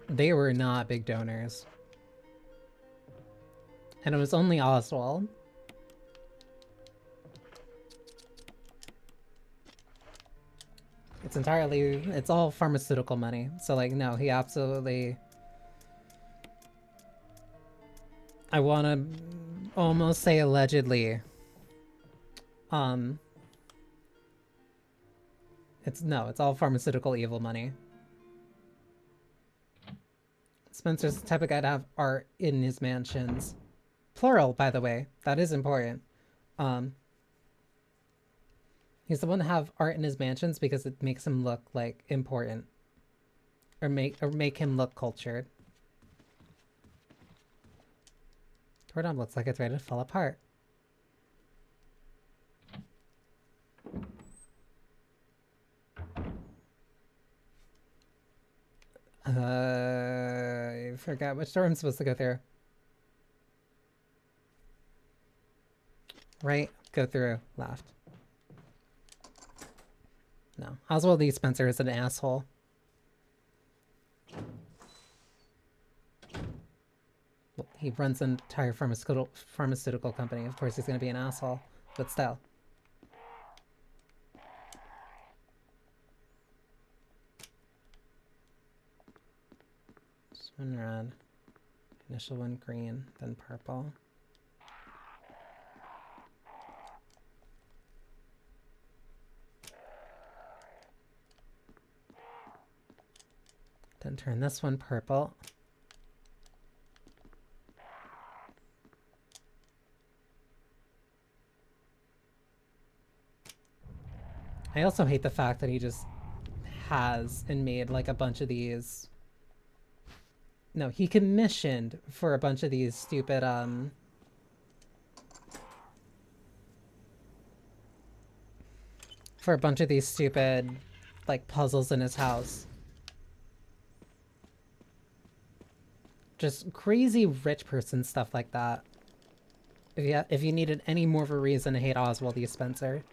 They were not big donors. And it was only Oswald. It's all pharmaceutical money. So like, no, he absolutely... I want to almost say allegedly. It's all pharmaceutical evil money. Spencer's the type of guy to have art in his mansions. Plural, by the way. That is important. He's the one to have art in his mansions because it makes him look like important. Or make him look cultured. Doorknob looks like it's ready to fall apart. I forgot which door I'm supposed to go through. Right? Go through. Left. No. Oswald E. Spencer is an asshole. Well, he runs an entire pharmaceutical company. Of course he's going to be an asshole. But still. This one red. Initial one green, then purple. Then turn this one purple. I also hate the fact that he just has and made like a bunch of these. No, he commissioned for a bunch of these stupid like puzzles in his house. Just crazy rich person stuff like that. If you needed any more of a reason to hate Oswald E. Spencer.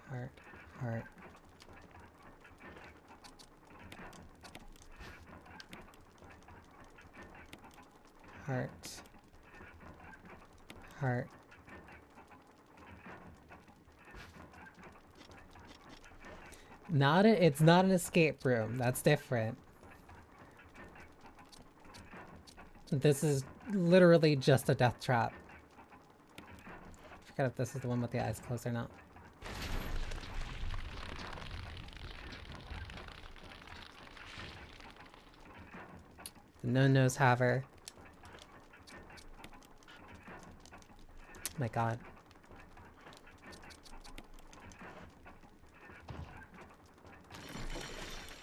Heart, heart. Heart. Heart. It's not an escape room. That's different. This is literally just a death trap. I forget if this is the one with the eyes closed or not. The no-nose haver. My god.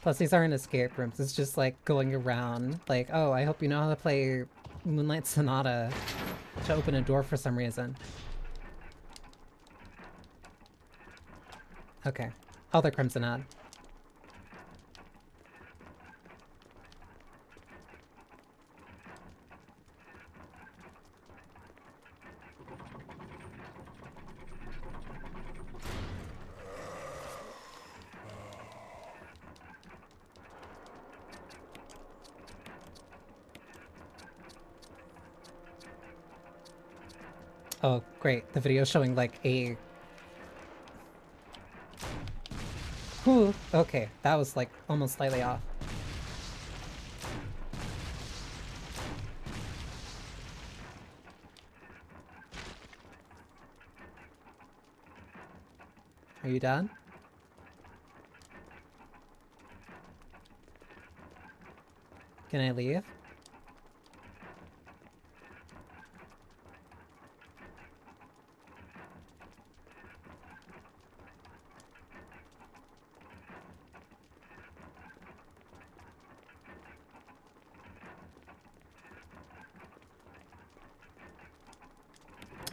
Plus, these aren't escape rooms. It's just like going around, like, oh, I hope you know how to play Moonlight Sonata to open a door for some reason. Okay. Other Crimson ad. Oh, great. The video's showing like a... Whew. Okay, that was like almost slightly off. Are you done? Can I leave?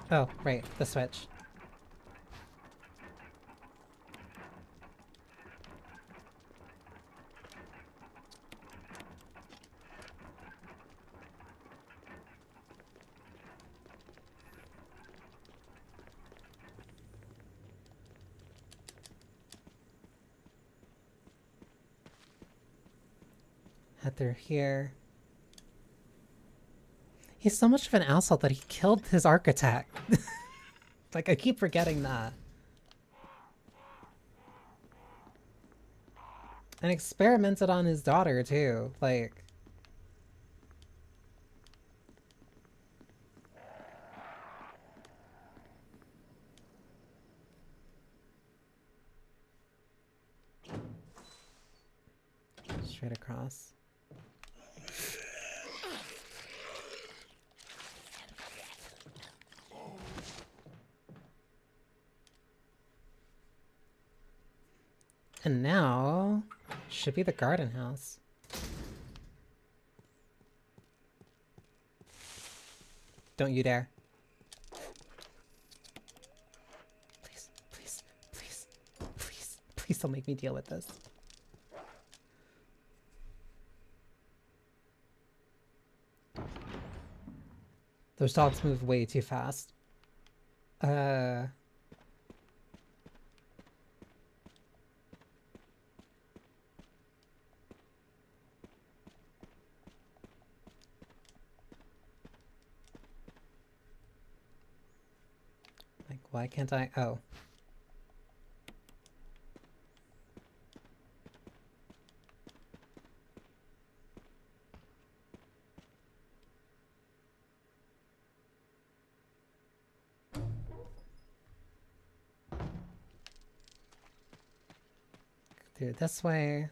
Oh, right, the switch. Head through here. He's so much of an asshole that he killed his architect. Like, I keep forgetting that. And experimented on his daughter, too. Like... Straight across. And now, should be the garden house. Don't you dare. Please, please, please, please, please don't make me deal with this. Those dogs move way too fast. Like, why can't I? Oh. Through this way.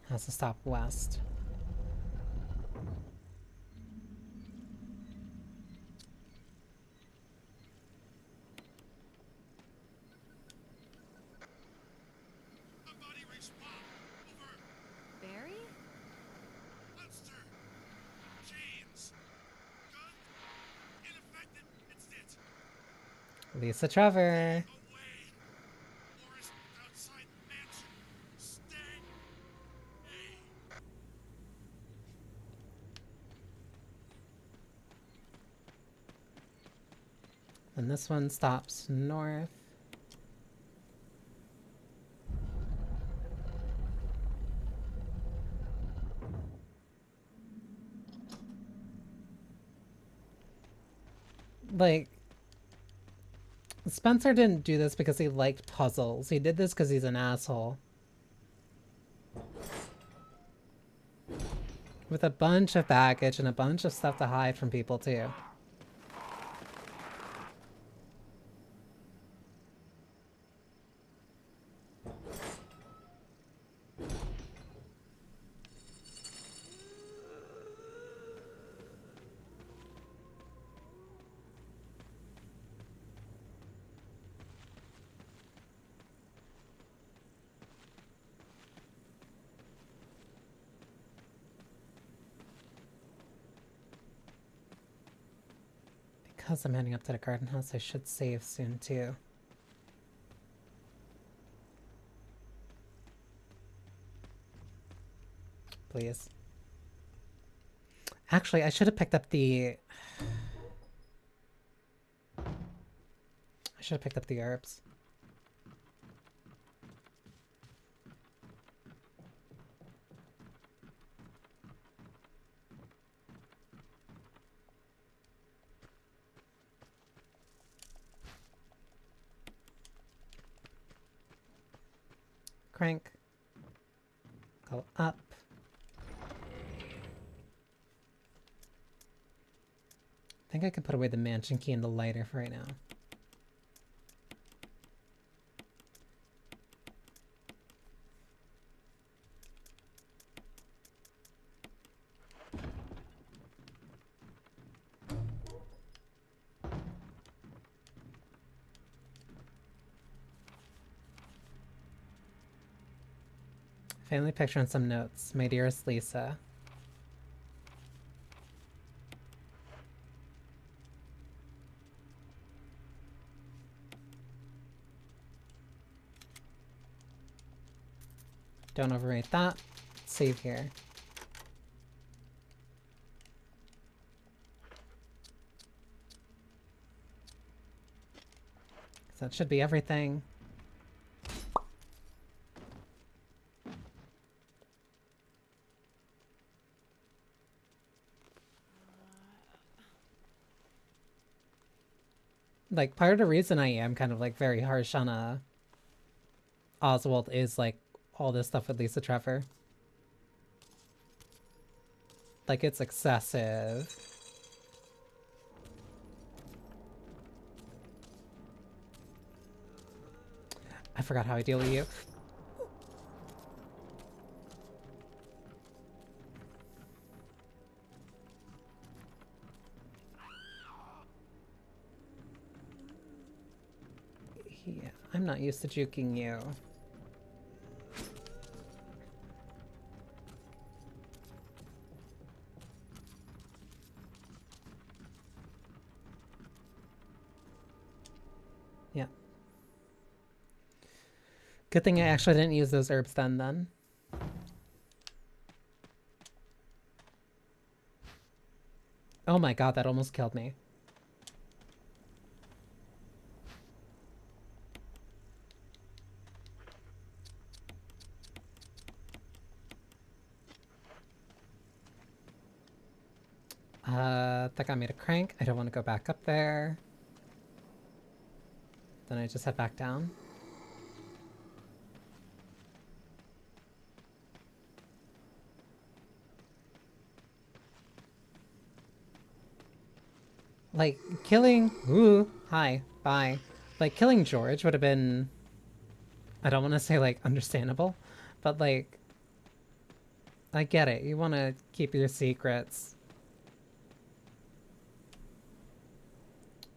Has to stop west. Body respawn. Over. Barry? Monster. James. Gun. Ineffective. It's it. Lisa Trevor. Away. Forest outside mansion. Stay. Hey. And this one stops north. Like, Spencer didn't do this because he liked puzzles. He did this because he's an asshole. With a bunch of baggage and a bunch of stuff to hide from people, too. Because I'm heading up to the garden house, I should save soon too. Please. Actually, I should have picked up the... I should have picked up the herbs. Crank. Go up. I think I could put away the mansion key in the lighter for right now. Family picture and some notes. My dearest Lisa. Don't overwrite that. Save here. So that should be everything. Like, part of the reason I am kind of like very harsh on Oswald is like all this stuff with Lisa Trevor. Like, it's excessive. I forgot how I deal with you. Yeah, I'm not used to juking you. Yeah. Good thing I actually didn't use those herbs then. Oh my god, that almost killed me. That got me to crank. I don't want to go back up there. Then I just head back down. Like, killing... Ooh, hi, bye. Like, killing George would have been... I don't want to say, like, understandable, but, like... I get it. You want to keep your secrets.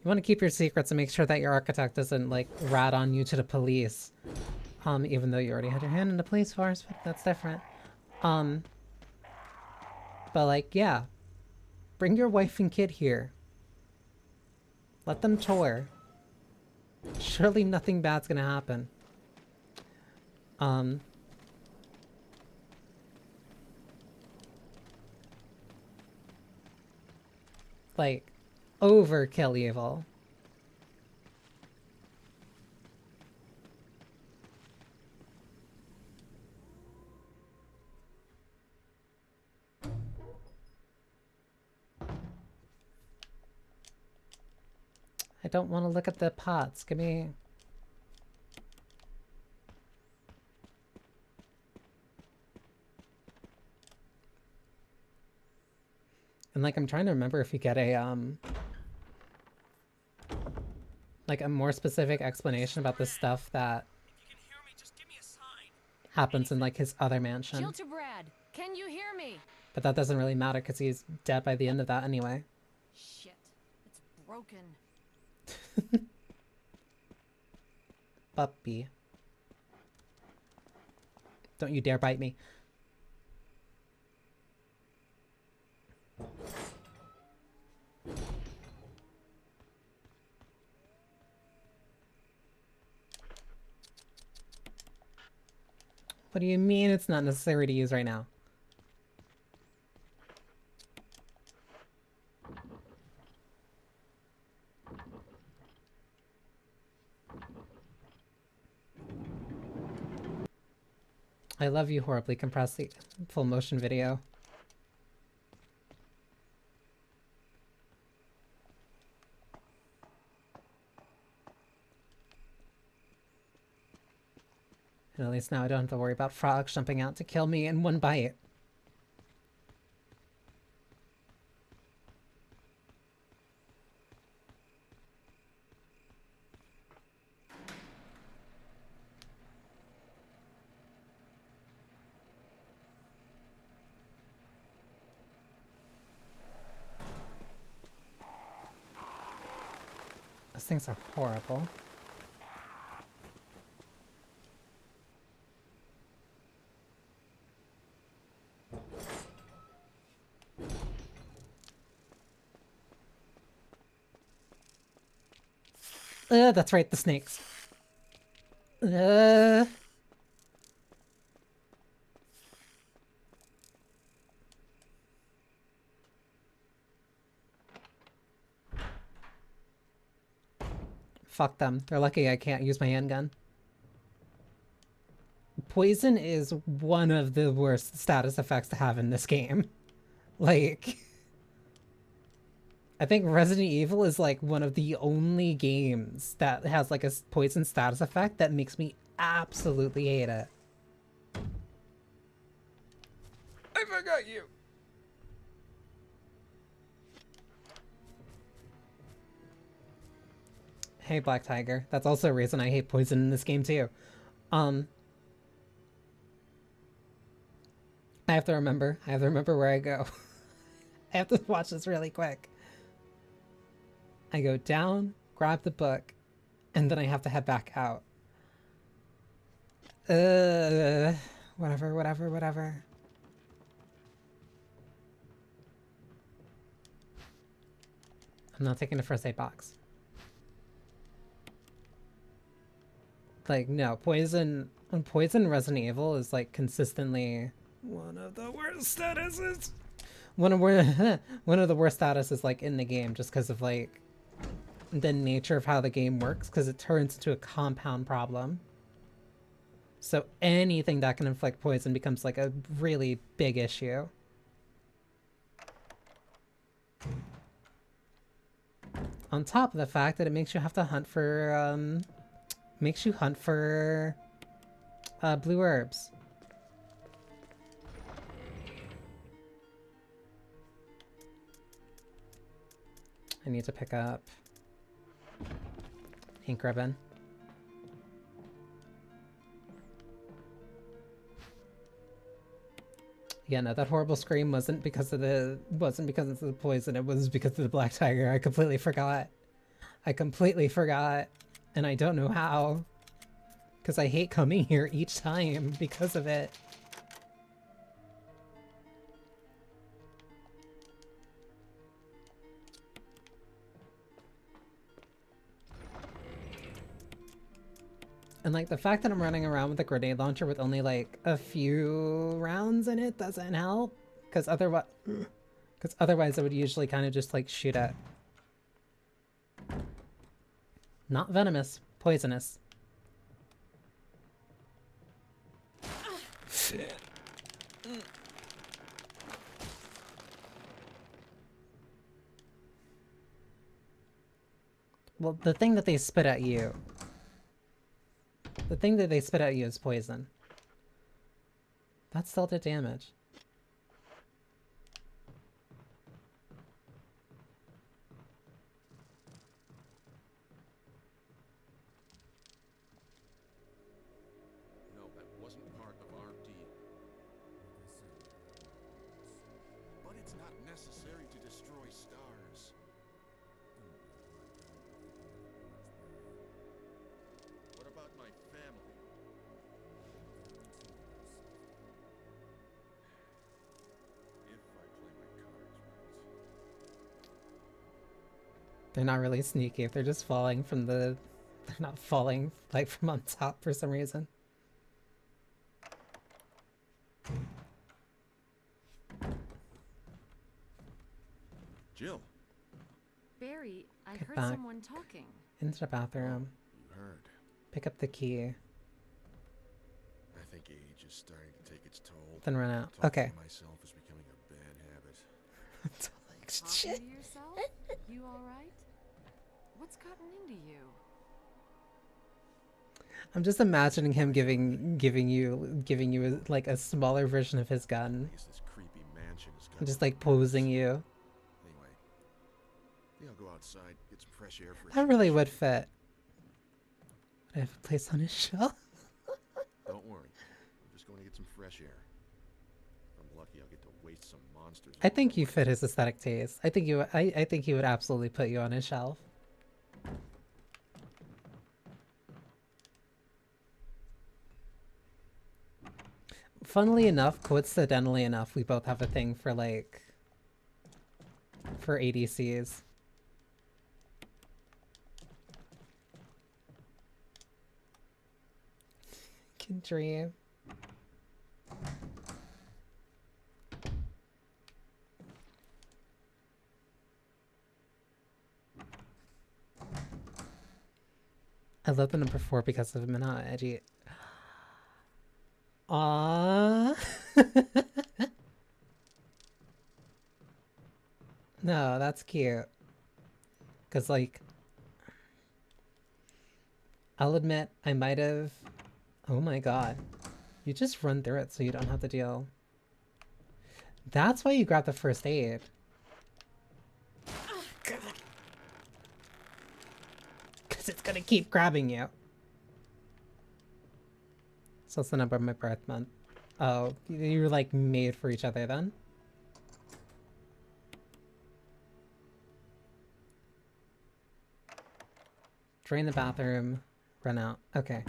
You want to keep your secrets and make sure that your architect doesn't, like, rat on you to the police. Even though you already had your hand in the police force, but that's different. But, like, yeah. Bring your wife and kid here. Let them tour. Surely nothing bad's gonna happen. Like, overkill evil. I don't want to look at the pots. Give me... And, like, I'm trying to remember if you get a, like, a more specific explanation about the stuff that happens in, like, his other mansion. Jill to Brad, can you hear me? But that doesn't really matter because he's dead by the end of that anyway. Shit, it's broken. Puppy. Don't you dare bite me. What do you mean it's not necessary to use right now? I love you, horribly compressed the full motion video. And at least now I don't have to worry about frogs jumping out to kill me in one bite. Those things are horrible. That's right, the snakes. Fuck them. They're lucky I can't use my handgun. Poison is one of the worst status effects to have in this game. Like, I think Resident Evil is like one of the only games that has like a poison status effect that makes me absolutely hate it. I forgot you. Hey, Black Tiger. That's also a reason I hate poison in this game too. I have to remember where I go. I have to watch this really quick. I go down, grab the book, and then I have to head back out. Whatever. I'm not taking the first aid box. Like, no, poison in Resident Evil is like consistently one of the worst statuses. One of the worst statuses like in the game, just because of like the nature of how the game works, because it turns into a compound problem. So anything that can inflict poison becomes like a really big issue. On top of the fact that it makes you have to hunt for blue herbs. I need to pick up ink ribbon. Yeah, no, that horrible scream wasn't because of the poison, it was because of the black tiger. I completely forgot. And I don't know how. Because I hate coming here each time because of it. And like the fact that I'm running around with a grenade launcher with only like a few rounds in it doesn't help. Because otherwise I would usually kind of just like shoot at. Not venomous, poisonous. Well, the thing that they spit at you. The thing that they spit at you is poison. That still did damage. No, that wasn't part of our deal. But it's not necessary to destroy stars. What about my family? If I play my cards right. They're not really sneaky if they're just falling from the... They're not falling like from on top for some reason. Jill, Barry, I Get heard back. someone talking. Into the bathroom. you heard. Pick up the key. I think age is starting to take its toll. Then run out. Talking Okay. to myself is becoming a bad habit. Talking to yourself? You alright? What's gotten into you? I'm just imagining him giving you like a smaller version of his gun. I guess this creepy mansion is And just like posing you. Anyway, I think I'll go outside, get some fresh air for a That really change. would fit. Would I have a place on his shelf? Don't worry. I'm just going to get some fresh air. If I'm lucky, I'll get to waste some monsters. I think you fit his aesthetic taste. I think he would absolutely put you on his shelf. Funnily enough, coincidentally enough, we both have a thing for like for ADCs. Can dream. I love the number 4 because of Mana Edgy. Aww. No, that's cute. Cause like, I'll admit I might have. Oh my god, you just run through it so you don't have to deal. That's why you grab the first aid. Cause it's gonna keep grabbing you. So it's the number of my birth month. Oh, you were like made for each other then? Drain the bathroom, run out. Okay.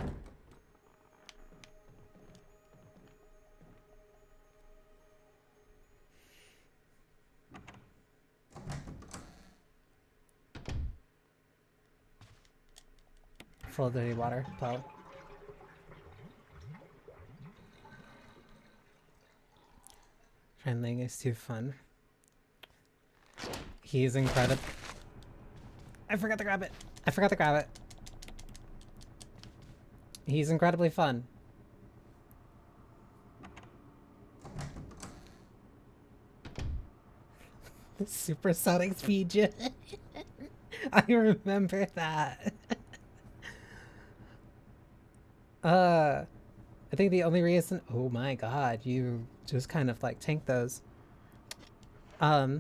Full of dirty water, Paul. Trending is too fun. He's incredible. I forgot to grab it. I forgot to grab it. He's incredibly fun. The supersonic speed jet. I remember that. I think the only reason— oh my god, you just kind of like tank those. I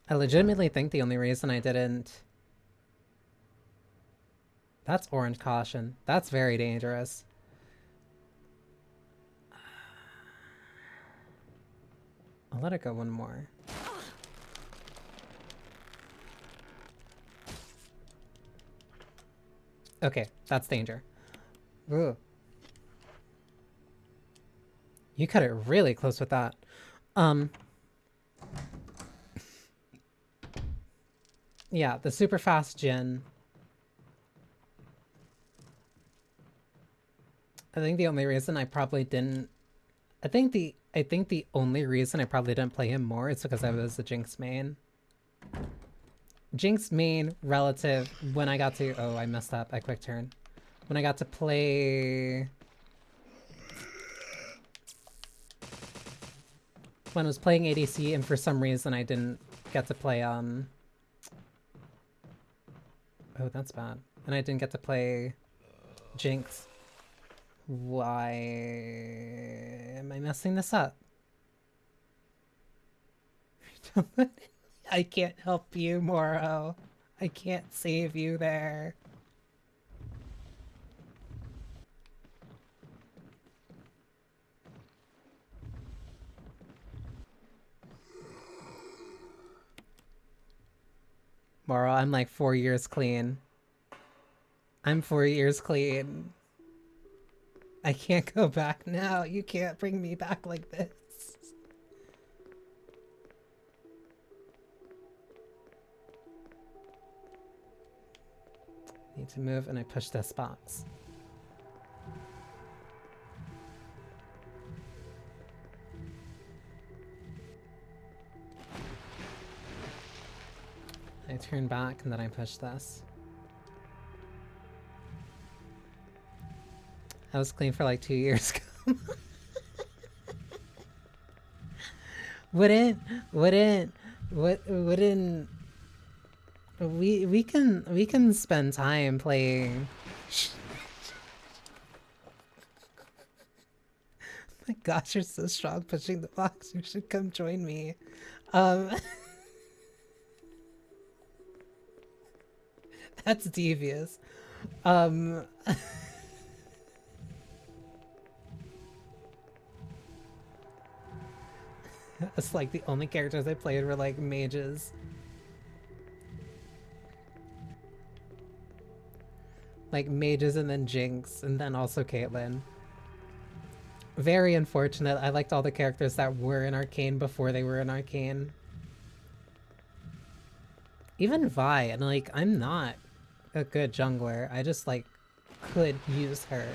legitimately think the only reason I didn't— that's orange caution. That's very dangerous. I'll let it go one more. Okay, that's danger. Ooh. You cut it really close with that. Yeah, the super fast Jin. I think the only reason I probably didn't— I think the only reason I probably didn't play him more is because I was a Jinx main. Jinx main relative when I got to— oh, I messed up. I quick turn. When I got to play— when I was playing ADC and for some reason I didn't get to play oh, that's bad. And I didn't get to play Jinx. Why am I messing this up? I can't help you, Moro. I can't save you there. Moro, I'm like 4 years clean. I'm 4 years clean. I can't go back now. You can't bring me back like this. Need to move and I push this box. I turn back and then I push this. I was clean for like 2 years ago. wouldn't wouldn't wouldn't we can spend time playing. My gosh, you're so strong pushing the box. You should come join me. That's devious. It's like the only characters I played were like mages. Like mages and then Jinx and then also Caitlyn. Very unfortunate. I liked all the characters that were in Arcane before they were in Arcane. Even Vi, and like I'm not a good jungler. I just like could use her.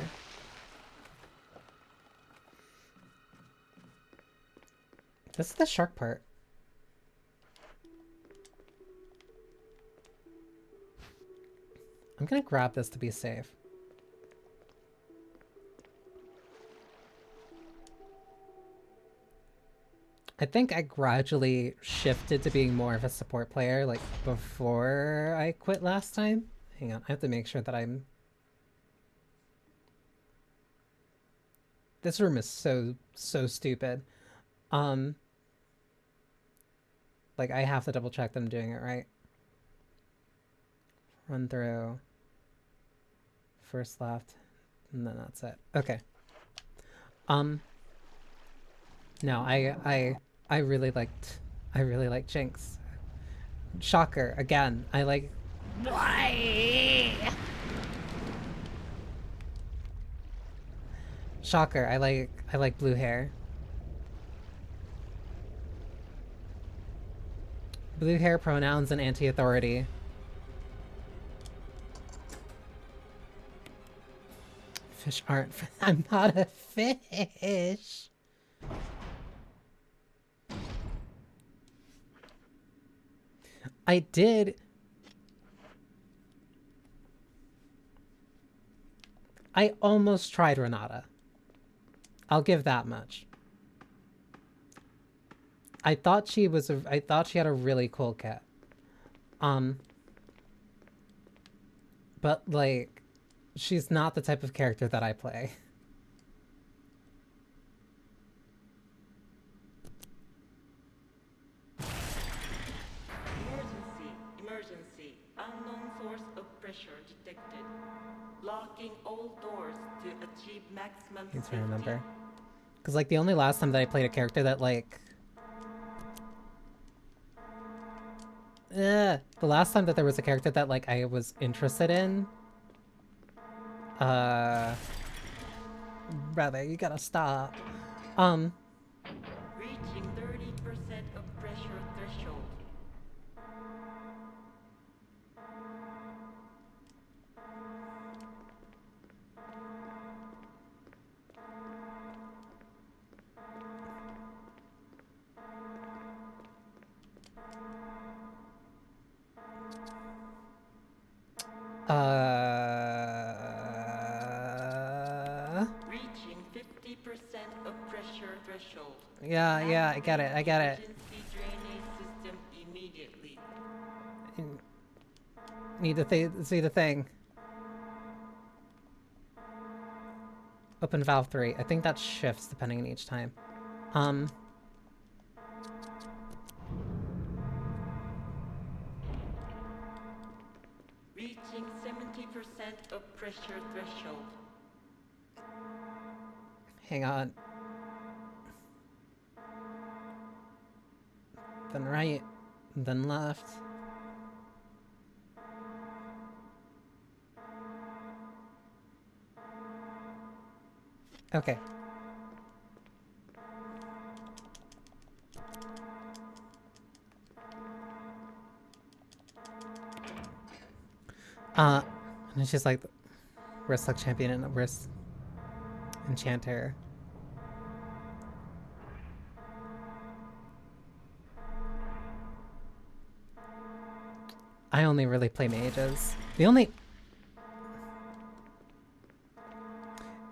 This is the shark part. I'm gonna grab this to be safe. I think I gradually shifted to being more of a support player, like, before I quit last time. Hang on, I have to make sure that I'm... This room is so stupid. Like, I have to double check that I'm doing it right. Run through. First left. And then that's it. Okay. No, I really liked Jinx. Shocker, again. I like... Why? Shocker, I like blue hair. Blue hair, pronouns, and anti-authority. Fish aren't... I'm not a fish! I did... I almost tried Renata. I'll give that much. I thought she had a really cool kit. But like, she's not the type of character that I play. Emergency. Unknown source of pressure detected. Locking all doors to achieve maximum Need to safety. remember. Because like the only last time that I played a character that like... the last time that there was a character that like I was interested in... Brother, you gotta stop. Reaching 30% of pressure threshold. Reaching 50% of pressure threshold. Yeah, I get it. Emergency drainage system immediately. Need to see the thing. Open valve 3. I think that shifts depending on each time. Reaching 70% of pressure threshold. Hang on. Then right, then left. Okay. And it's just like, where's Luck Champion and where's Enchanter? I only really play mages. The only...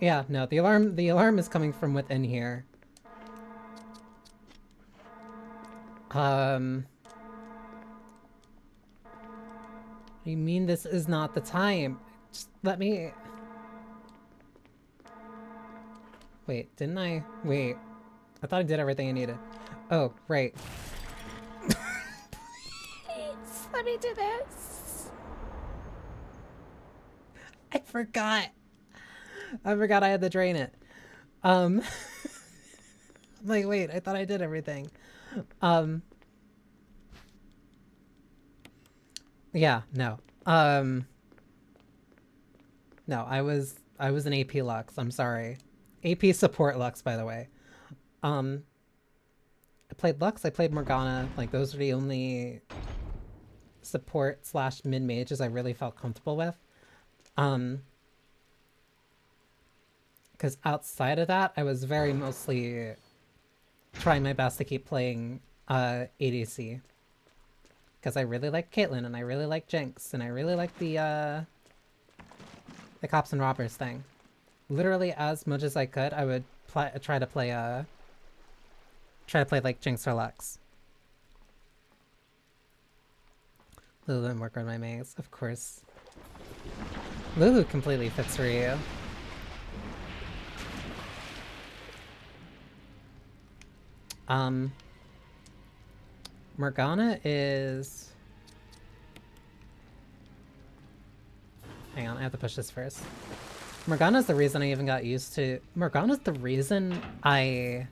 Yeah, no, the alarm is coming from within here. You mean this is not the time? Just let me... Wait, didn't I? Wait. I thought I did everything I needed. Oh, right. Please, let me do this. I forgot. I forgot I had to drain it. I'm like, wait, I thought I did everything. Yeah, no. No, I was an AP Lux. I'm sorry. AP support Lux, by the way. I played Lux, I played Morgana. Like, those are the only support slash mid mages I really felt comfortable with. Because outside of that, I was very mostly trying my best to keep playing ADC. Because I really like Caitlyn, and I really like Jinx, and I really like the Cops and Robbers thing. Literally, as much as I could, I would try to play like Jinx or Lux. Lulu and work on my maze, of course. Lulu completely fits for you. Morgana is... Hang on, I have to push this first. Morgana's the reason I even got used to... Morgana's the reason I...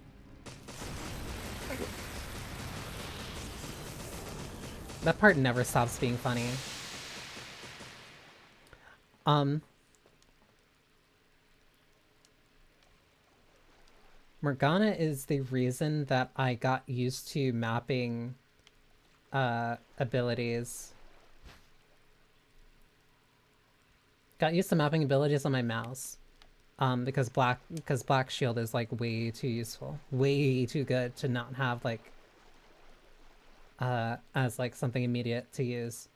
That part never stops being funny. Morgana is the reason that I got used to mapping abilities. Got used to mapping abilities on my mouse. Because Black Shield is like way too useful. Way too good to not have like as like something immediate to use.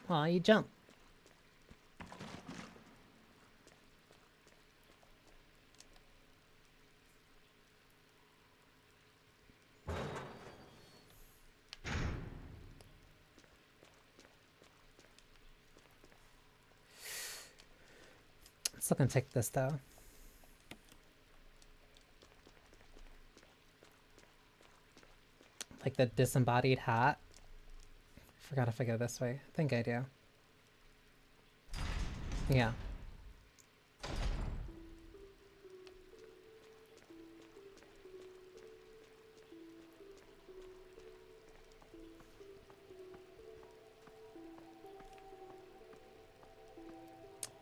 Aw, you jump. Still gonna take this though. Like the disembodied hat. Forgot if I go this way. I think I do. Yeah.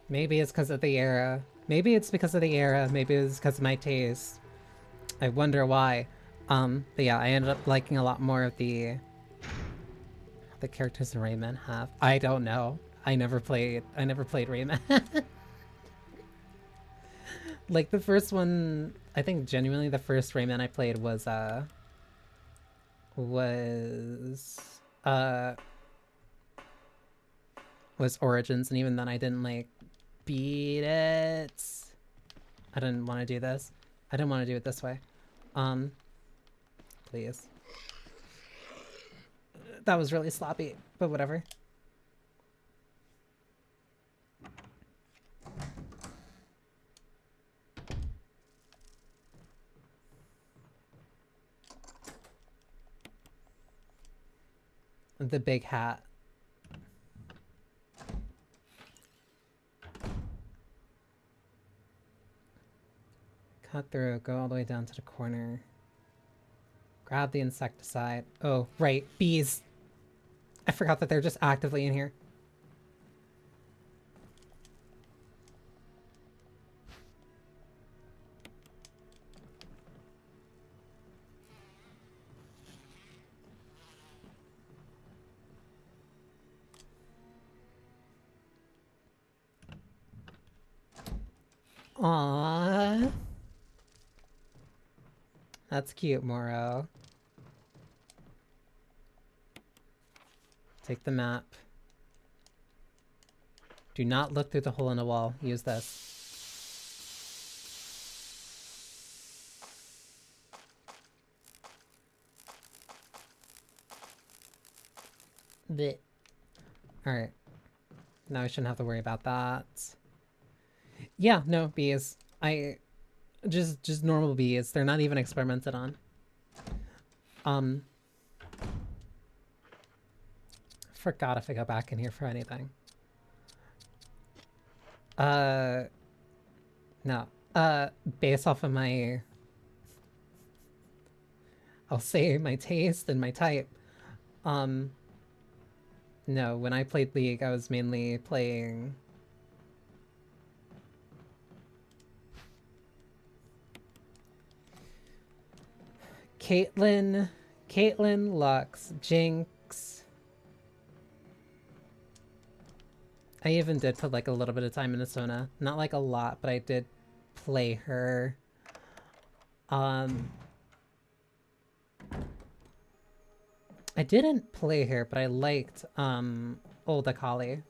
Maybe it's because of the era. Maybe it's because of the era. Maybe it's because of my taste. I wonder why. But yeah, I ended up liking a lot more of the characters in Rayman have. I don't know. I never played Rayman. Like the first one, I think genuinely the first Rayman I played was Origins, and even then I didn't like beat it. I didn't want to do this. I didn't want to do it this way. Please. That was really sloppy, but whatever. The big hat. Cut through, go all the way down to the corner. Grab the insecticide. Oh, right, bees. I forgot that they're just actively in here. Aww. That's cute, Moro. Take the map. Do not look through the hole in the wall. Use this. Blech. Alright. Now I shouldn't have to worry about that. Yeah, no, bees. Just normal bees. They're not even experimented on. Forgot if I go back in here for anything. No. Based off of my... I'll say my taste and my type. No, when I played League, I was mainly playing... Caitlyn, Lux, Jinx. I even did put like a little bit of time into Sona. Not like a lot, but I did play her. I didn't play her, but I liked Old Akali.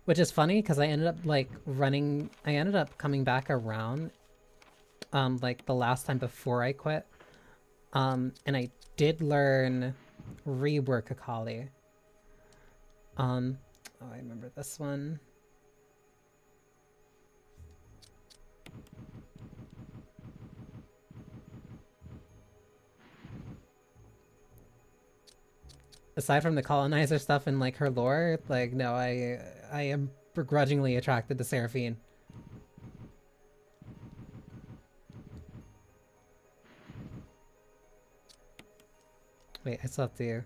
Which is funny because I ended up like coming back around like the last time before I quit. And I did learn rework Akali. Oh, I remember this one. Aside from the colonizer stuff and like her lore, like no, I am begrudgingly attracted to Seraphine. Wait, I still have to...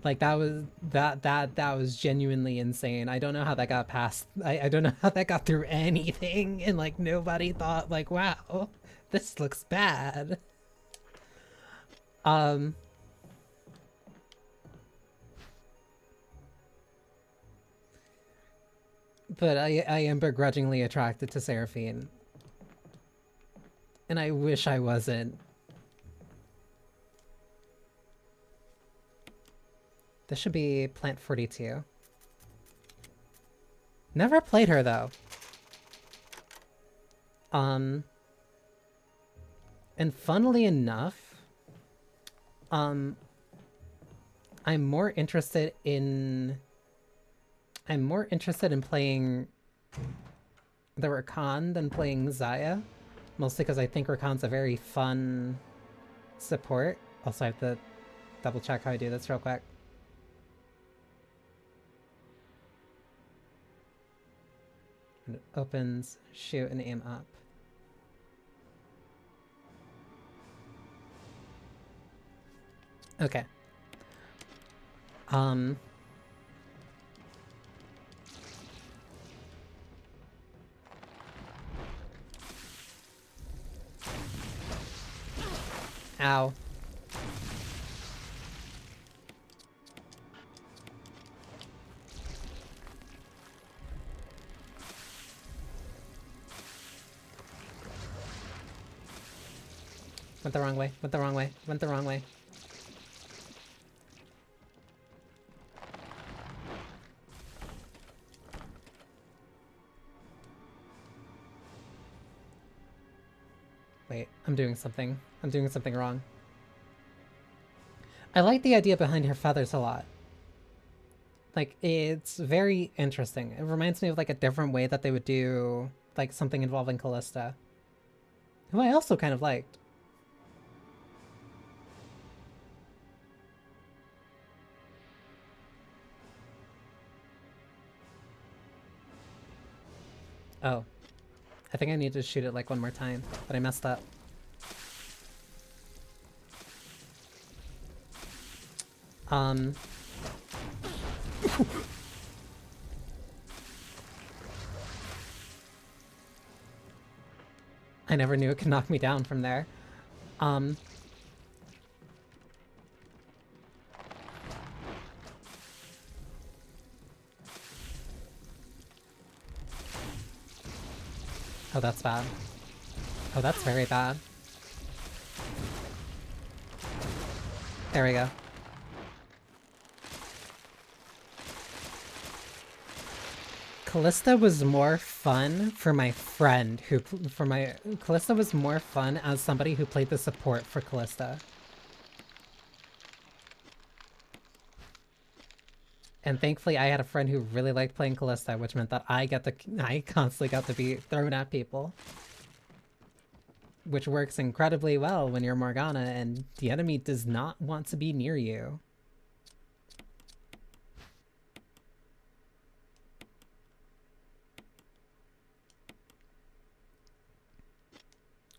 Like that was genuinely insane. I don't know how that got past. I don't know how that got through anything, and like nobody thought like, wow, this looks bad. But I am begrudgingly attracted to Seraphine. And I wish I wasn't. This should be Plant 42. Never played her though. And funnily enough, I'm more interested in playing the Rakan than playing Xayah. Mostly because I think Rakan's a very fun support. Also, I have to double check how I do this real quick. And it opens, shoot, and aim up. Okay. Ow. Went the wrong way, went the wrong way, went the wrong way. Wait, I'm doing something. I'm doing something wrong. I like the idea behind her feathers a lot. Like, it's very interesting. It reminds me of like a different way that they would do like something involving Callista, who I also kind of liked. Oh. I think I need to shoot it like one more time, but I messed up. I never knew it could knock me down from there. Oh, that's bad. Oh, that's very bad. There we go. Callista was more fun for my friend who, Callista was more fun as somebody who played the support for Callista. And thankfully I had a friend who really liked playing Callista, which meant that I constantly got to be thrown at people. Which works incredibly well when you're Morgana and the enemy does not want to be near you.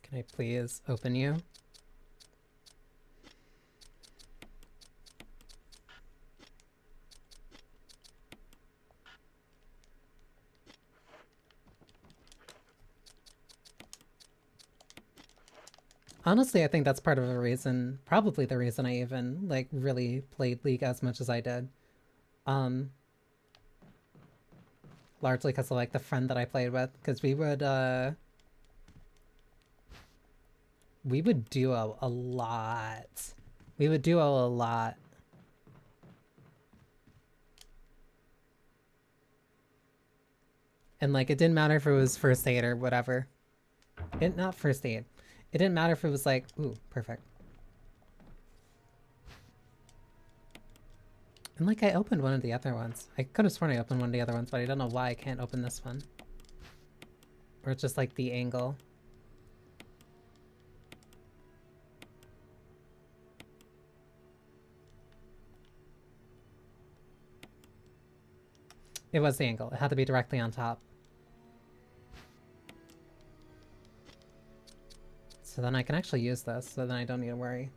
Can I please open you? Honestly, I think that's part of the reason, probably the reason I even, like, really played League as much as I did. Largely because of, like, the friend that I played with, because we would duo a lot. We would duo a lot. And, like, it didn't matter if it was first aid or whatever. Not first aid. It didn't matter if it was like, ooh, perfect. And like I opened one of the other ones. I could have sworn I opened one of the other ones, but I don't know why I can't open this one. Or it's just like the angle. It was the angle. It had to be directly on top. So then I can actually use this, so then I don't need to worry.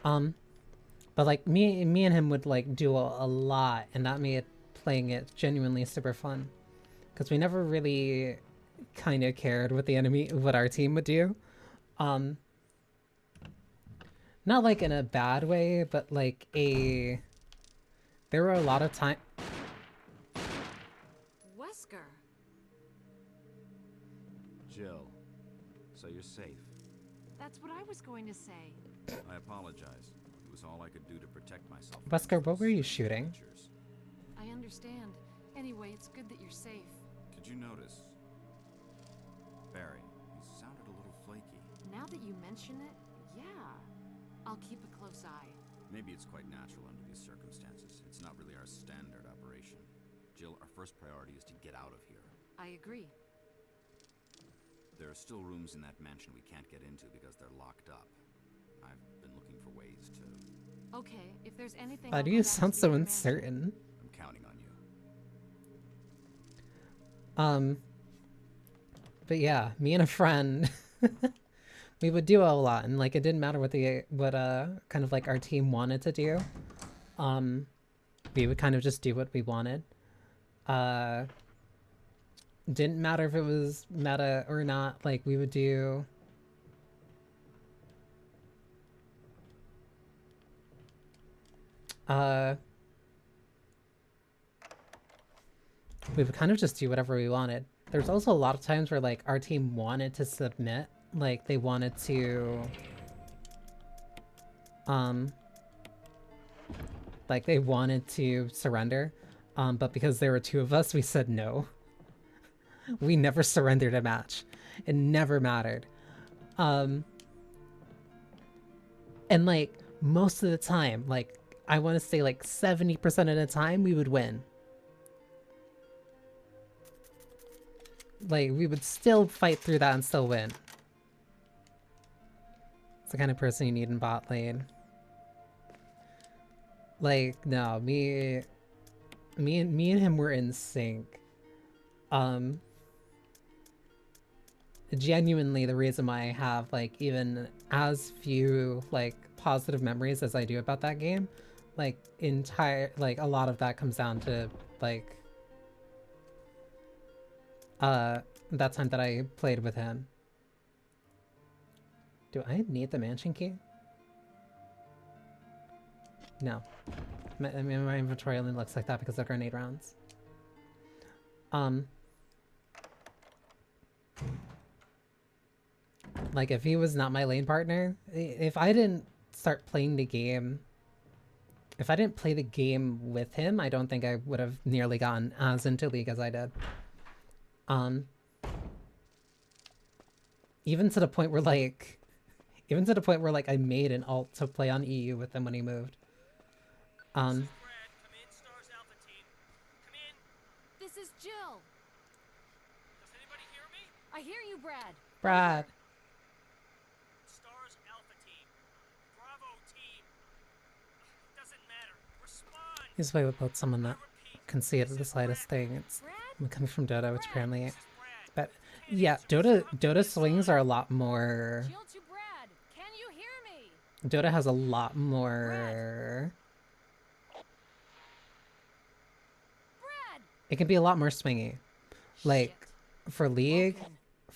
But like me and him would like duo a lot, and that made playing it genuinely super fun. Because we never really kind of cared what our team would do. Not like in a bad way, but like there were a lot of time. Wesker. Jill, so you're safe. That's what I was going to say. I apologize. It was all I could do to protect myself. Wesker, what were you shooting? I understand. Anyway, it's good that you're safe. Did you notice? Barry, he sounded a little flaky. Now that you mention it, yeah. I'll keep a close eye. Maybe it's quite natural under these circumstances. It's not really our standard operation. Jill, our first priority is to get out of here. I agree. There are still rooms in that mansion we can't get into because they're locked up. I've been looking for ways to... Okay, if there's anything... Why I'll do go you back to sound the so other mansion. uncertain? I'm counting on you. But yeah, me and a friend, we would do a lot, and like it didn't matter what kind of like our team wanted to do. We would kind of just do what we wanted. Didn't matter if it was meta or not. Like we would do. We would kind of just do whatever we wanted. There's also a lot of times where like our team wanted to submit, like they wanted to like they wanted to surrender, but because there were two of us, we said no. We never surrendered a match. It never mattered. And like most of the time, like I want to say like 70% of the time we would win. Like, we would still fight through that and still win. It's the kind of person you need in bot lane. Like, no, me and him were in sync. Genuinely, the reason why I have, like, even as few, like, positive memories as I do about that game, like, a lot of that comes down to, like, that time that I played with him. Do I need the mansion key? No. I mean, my inventory only looks like that because of grenade rounds. Like, if he was not my lane partner, if I didn't start playing the game, if I didn't play the game with him, I don't think I would have nearly gotten as into League as I did. Even to the point where like I made an alt to play on EU with him when he moved. This is Jill. Does anybody hear me? I hear you, Brad. Brad. Stars Alpha Team. Bravo Team. Doesn't matter. Respond. He's way about someone that can see it at the slightest thing. It's coming from Dota, which apparently, but yeah, Dota swings are a lot more. Jill to Brad. Can you hear me? Dota has a lot more. Brad. It can be a lot more swingy. Like for League,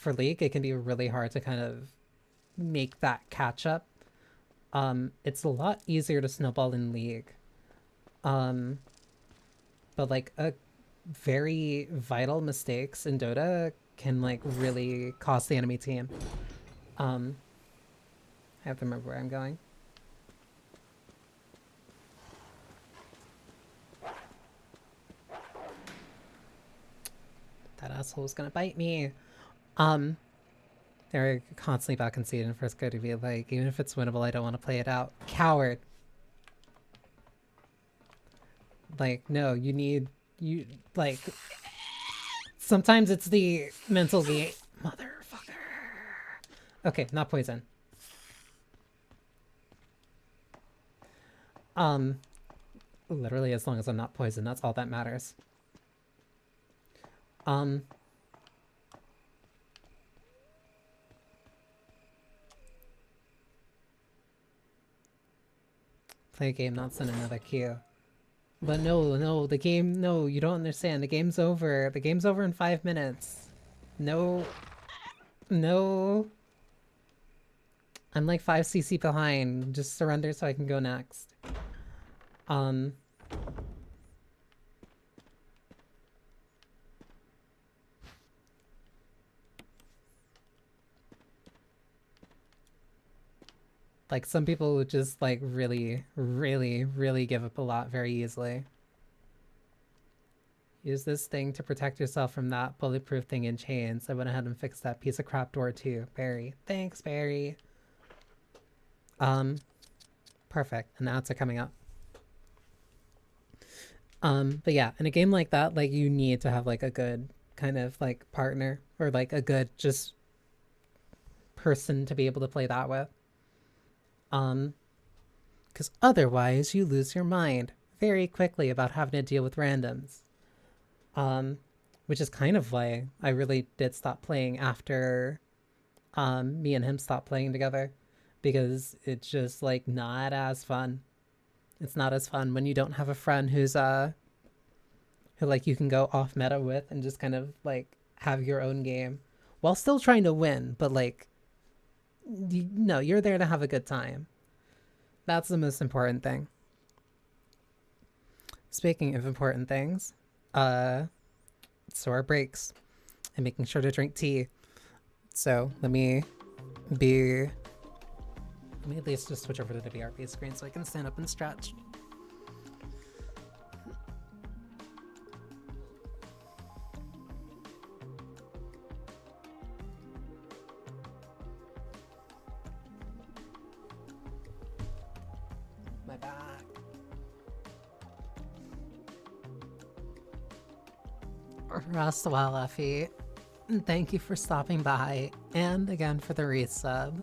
Okay. it can be really hard to kind of make that catch up. It's a lot easier to snowball in League. But like a very vital mistakes in Dota can like really cost the enemy team. I have to remember where I'm going. That asshole was gonna bite me. They're constantly back conceding for Frisco to be like, even if it's winnable, I don't want to play it out. Coward. Like, no, you like, sometimes it's the mental game. Motherfucker. Okay, not poison. Literally, as long as I'm not poisoned, that's all that matters. Play a game, not send another queue. But no, the game, no, you don't understand. The game's over. The game's over in 5 minutes. No. I'm like 5 CC behind. Just surrender so I can go next. Like, some people would just, like, really give up a lot very easily. Use this thing to protect yourself from that bulletproof thing in chains. I went ahead and fixed that piece of crap door too. Barry. Thanks, Barry. Perfect. And the ads are coming up. But yeah, in a game like that, like, you need to have, like, a good kind of, like, partner. Or, like, a good just person to be able to play that with. Because otherwise you lose your mind very quickly about having to deal with randoms. Which is kind of why I really did stop playing after me and him stopped playing together, because it's just like not as fun. It's not as fun when you don't have a friend who's who like you can go off meta with and just kind of like have your own game while still trying to win, but like no, you're there to have a good time. That's the most important thing. Speaking of important things, so are breaks and making sure to drink tea. So let me at least just switch over to the BRB screen so I can stand up and stretch. My back. Rest well, Effie. And thank you for stopping by, and again for the resub.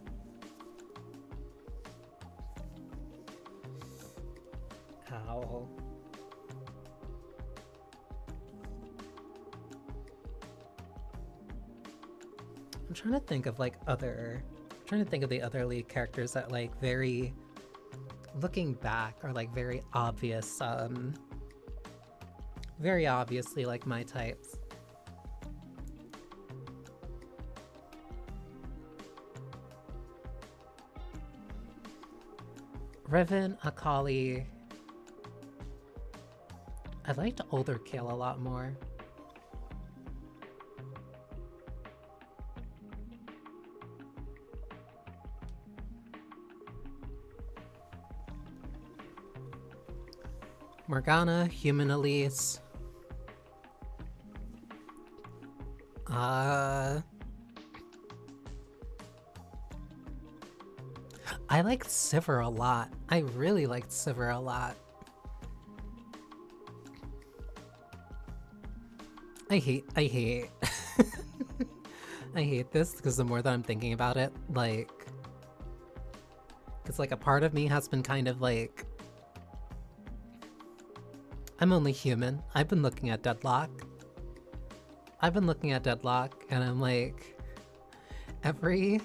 Ow. I'm trying to think of like other... I'm trying to think of the other lead characters that like very... Looking back are like very obvious, very obviously like my types. Riven, Akali. I liked older Kale a lot more. Morgana, human Elise. I liked Sivir a lot. I really liked Sivir a lot. I hate I hate this because the more that I'm thinking about it, like, it's like a part of me has been kind of like, I'm only human. I've been looking at Deadlock. And I'm like, every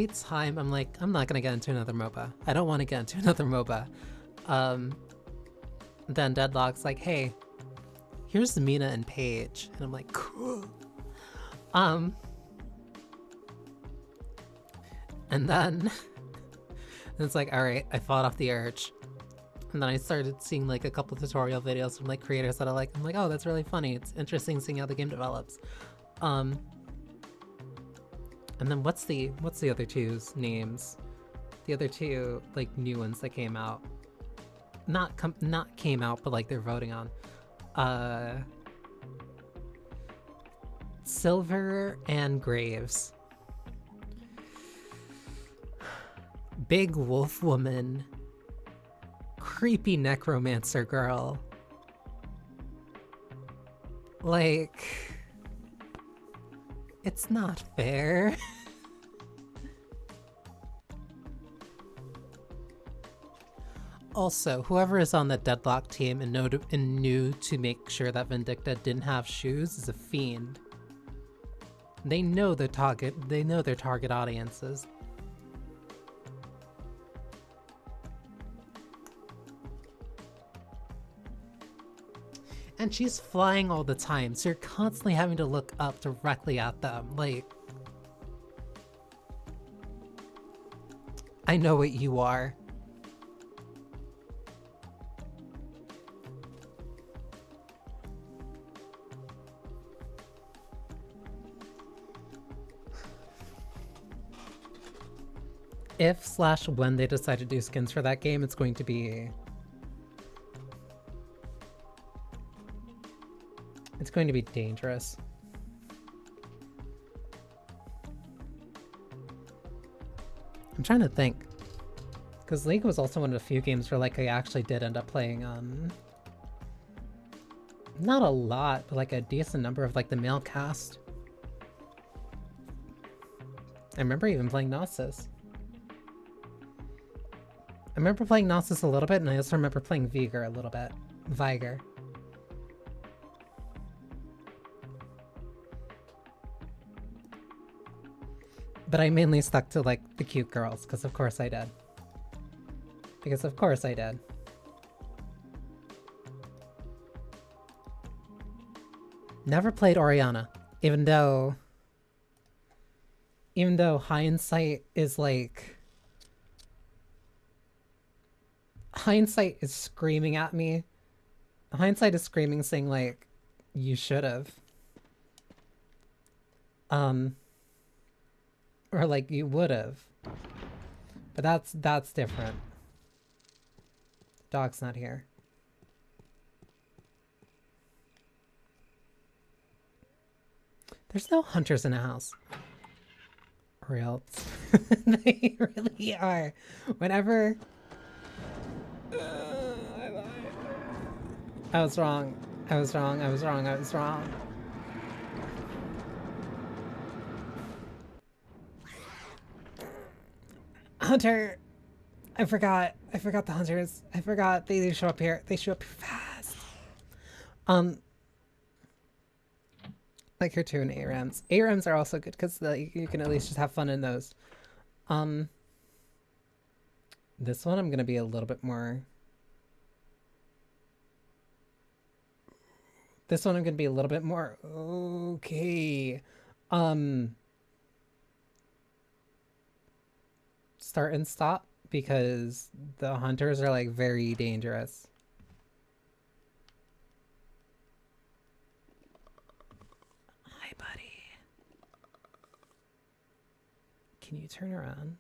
time I'm like, I'm not gonna get into another MOBA. I don't want to get into another MOBA. Then Deadlock's like, hey, here's Mina and Paige. And I'm like, cool. And then it's like, all right, I fought off the urge. And then I started seeing like a couple tutorial videos from like creators that I like. I'm like, oh, that's really funny. It's interesting seeing how the game develops. And then what's the other two's names? The other two like new ones that came out. Not came out, but like they're voting on. Silver and Graves. Big wolf woman. Creepy necromancer girl. Like, it's not fair. Also, whoever is on the Deadlock team and knew to make sure that Vindicta didn't have shoes is a fiend. They know their target audiences. And she's flying all the time, so you're constantly having to look up directly at them. Like, I know what you are. If/when they decide to do skins for that game, it's going to be... It's going to be dangerous. I'm trying to think. Because League was also one of the few games where like I actually did end up playing, not a lot, but like a decent number of like the male cast. I remember even playing Gnosis. I remember playing Gnosis a little bit, and I also remember playing Viger a little bit. Viger. But I mainly stuck to like the cute girls, because of course I did. Because of course I did. Never played Oriana, even though hindsight is like... Hindsight is screaming at me. Hindsight is screaming, saying like, you should have. Or like, you would have. But that's different. Dog's not here. There's no hunters in the house. Or else. They really are. Whenever... I was wrong. I was wrong. I was wrong. I was wrong. Hunter! I forgot the hunters. I forgot they show up here. They show up fast. Like here too in ARAMs. ARAMs are also good because you can at least just have fun in those. This one I'm gonna be a little bit more... This one I'm gonna be a little bit more... Okay. Start and stop, because the hunters are like very dangerous. Hi, buddy. Can you turn around?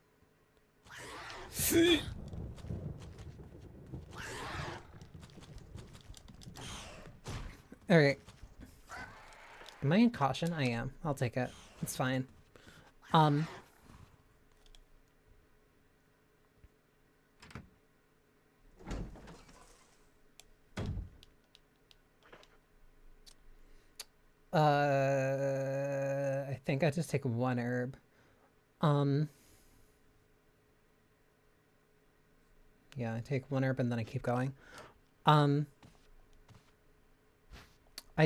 Alright. Am I in caution? I am. I'll take it. It's fine. Um... I think I just take one herb. Yeah, I take one herb and then I keep going. I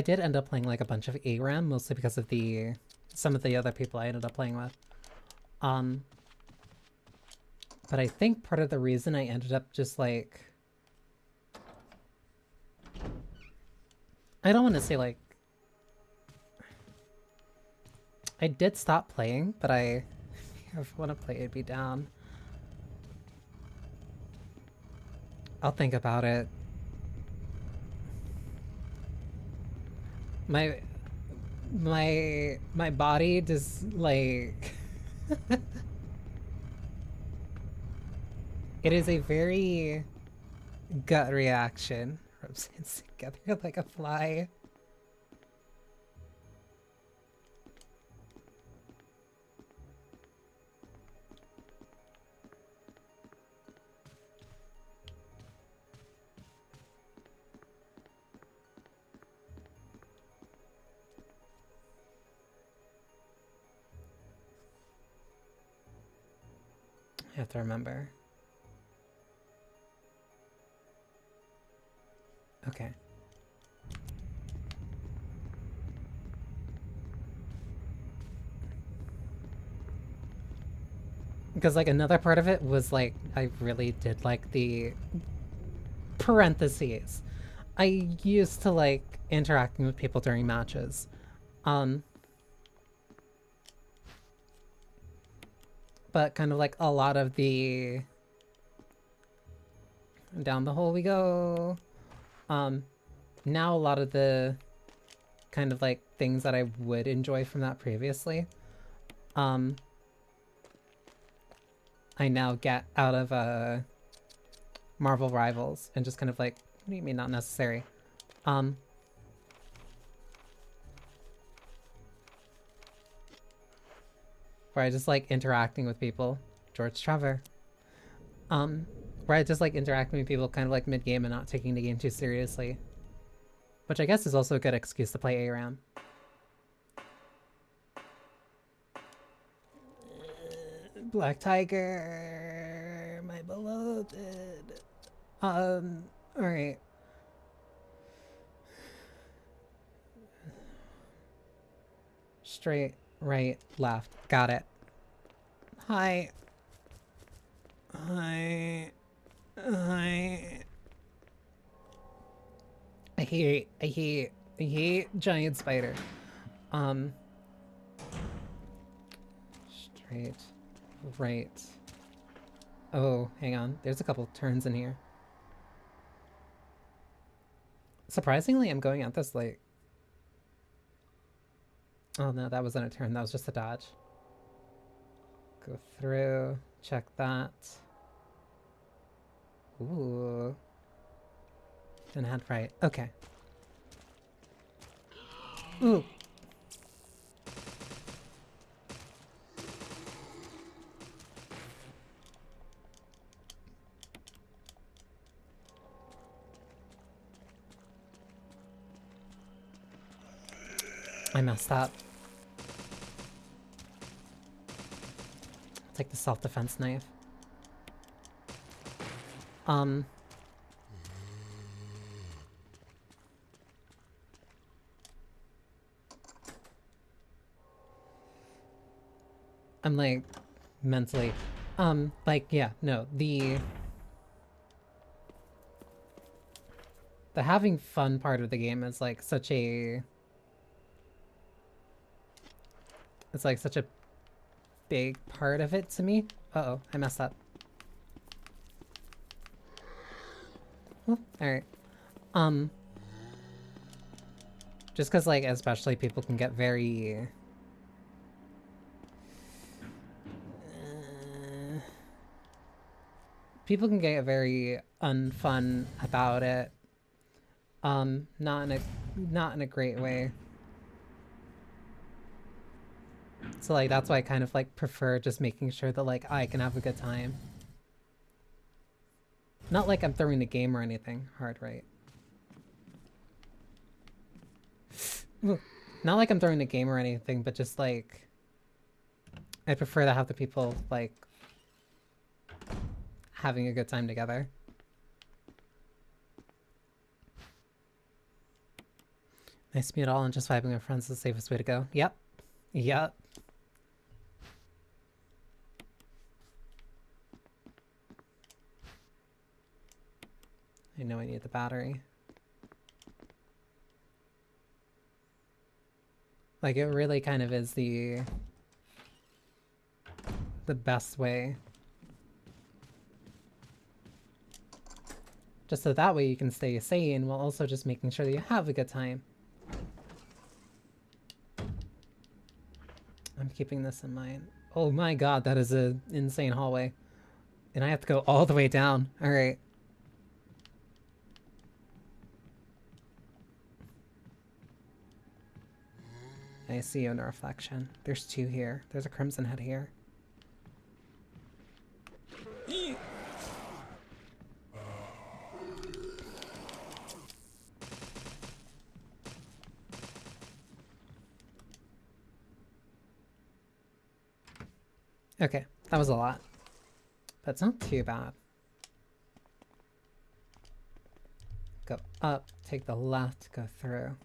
did end up playing like a bunch of ARAM, mostly because of some of the other people I ended up playing with. But I think part of the reason I ended up just like... I don't want to say like... I did stop playing, but if I want to play, it'd be down. I'll think about it. My body just like... It is a very gut reaction. Rubs hands together like a fly. I have to remember. Okay. Because like another part of it was like I really did like the parentheses. I used to like interacting with people during matches. But kind of like a lot of the down the hole we go. Now a lot of the kind of like things that I would enjoy from that previously, I now get out of Marvel Rivals and just kind of like, what do you mean not necessary? Where I just like interacting with people. George Trevor. Where I just like interacting with people kind of like mid-game and not taking the game too seriously. Which I guess is also a good excuse to play ARAM. Black Tiger, my beloved. Alright. Straight, right, left. Got it. Hi. Hi. Hi. I hate giant spider. Straight, right. Oh, hang on. There's a couple turns in here. Surprisingly, I'm going at this like... Oh no, that wasn't a turn. That was just a dodge. Go through. Check that. Ooh. Didn't head right. Okay. Ooh. I messed up. I'll take the self-defense knife. I'm like mentally like yeah, no, the having fun part of the game is like such a it's like such a big part of it to me. Uh-oh, I messed up. Oh, alright. Just because like especially people can get very people can get very unfun about it. Not in a not in a great way. So like that's why I kind of like prefer just making sure that like I can have a good time. Not like I'm throwing the game or anything. Hard right. Not like I'm throwing the game or anything, but just like I prefer to have the people like having a good time together. Nice to meet all and just vibing with friends is the safest way to go. Yep. Yep. I know I need the battery. Like it really kind of is the best way. Just so that way you can stay sane while also just making sure that you have a good time. I'm keeping this in mind. Oh my god, that is an insane hallway. And I have to go all the way down. Alright. I see you in the reflection. There's two here. There's a crimson head here. Okay, that was a lot. But it's not too bad. Go up, take the left, go through.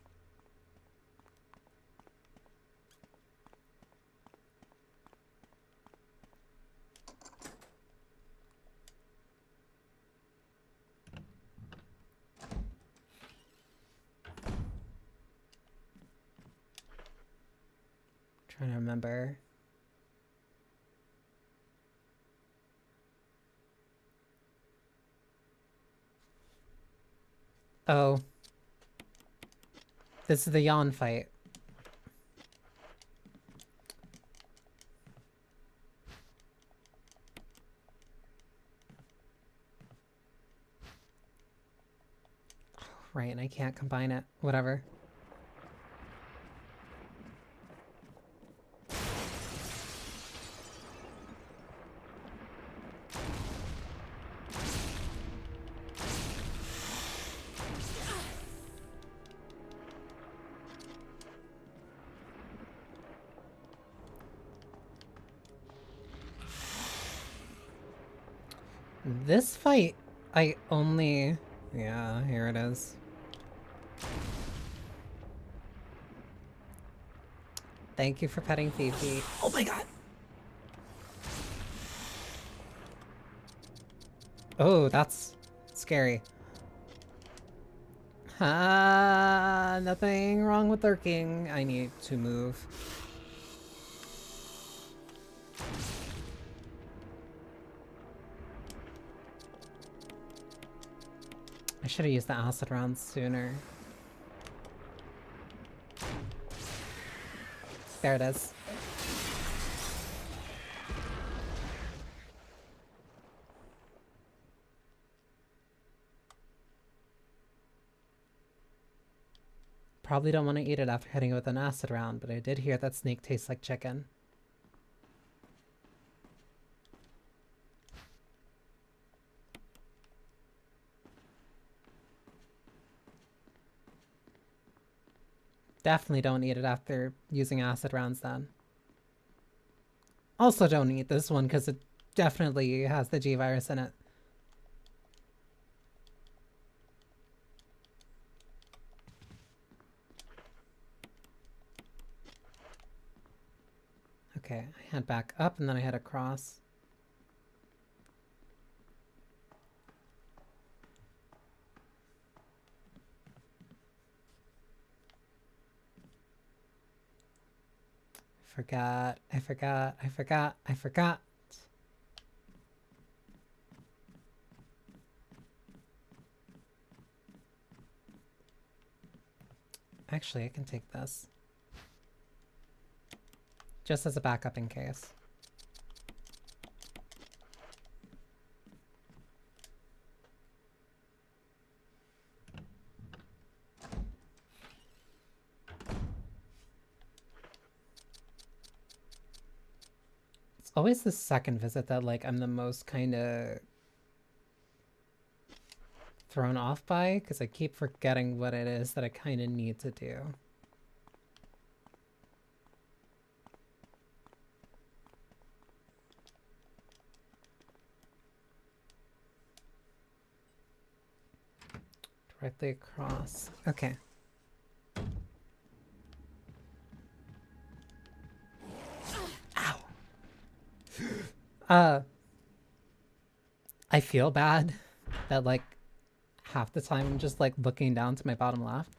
Trying to remember. Oh. This is the yawn fight. Right, and I can't combine it. Whatever. This fight, I only... Yeah, here it is. Thank you for petting Fifi. Oh my god! Oh, that's scary. Ah, nothing wrong with lurking. I need to move. I should have used the acid rounds sooner. There it is. Probably don't want to eat it after hitting it with an acid round, but I did hear that snake tastes like chicken. Definitely don't eat it after using acid rounds then. Also don't eat this one because it definitely has the G virus in it. Okay, I head back up and then I head across. I forgot. Actually, I can take this. Just as a backup in case. always the second visit that like I'm the most kind of thrown off by, because I keep forgetting what it is that I kind of need to do. Directly across. Okay. Ow. I feel bad that like half the time I'm just like looking down to my bottom left.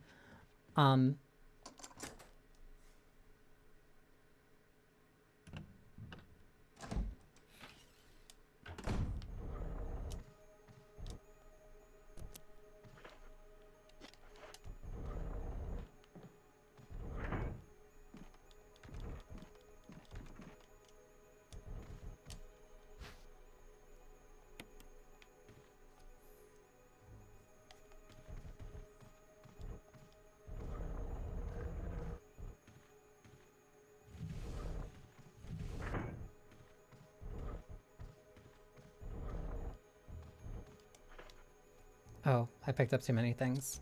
Oh, I picked up too many things.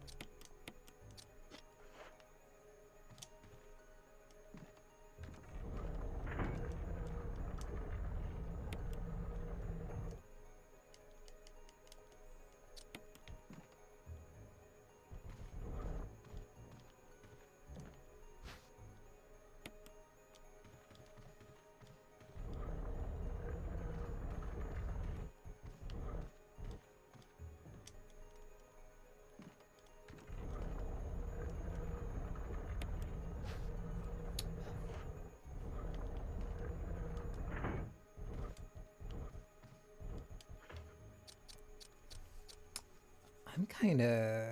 I'm kind of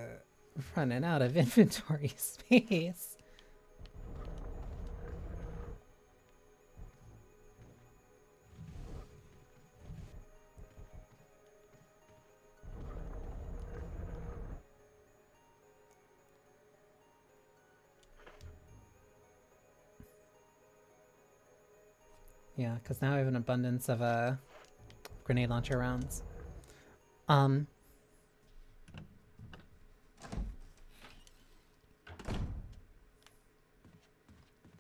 running out of inventory space. Yeah, because now I have an abundance of grenade launcher rounds.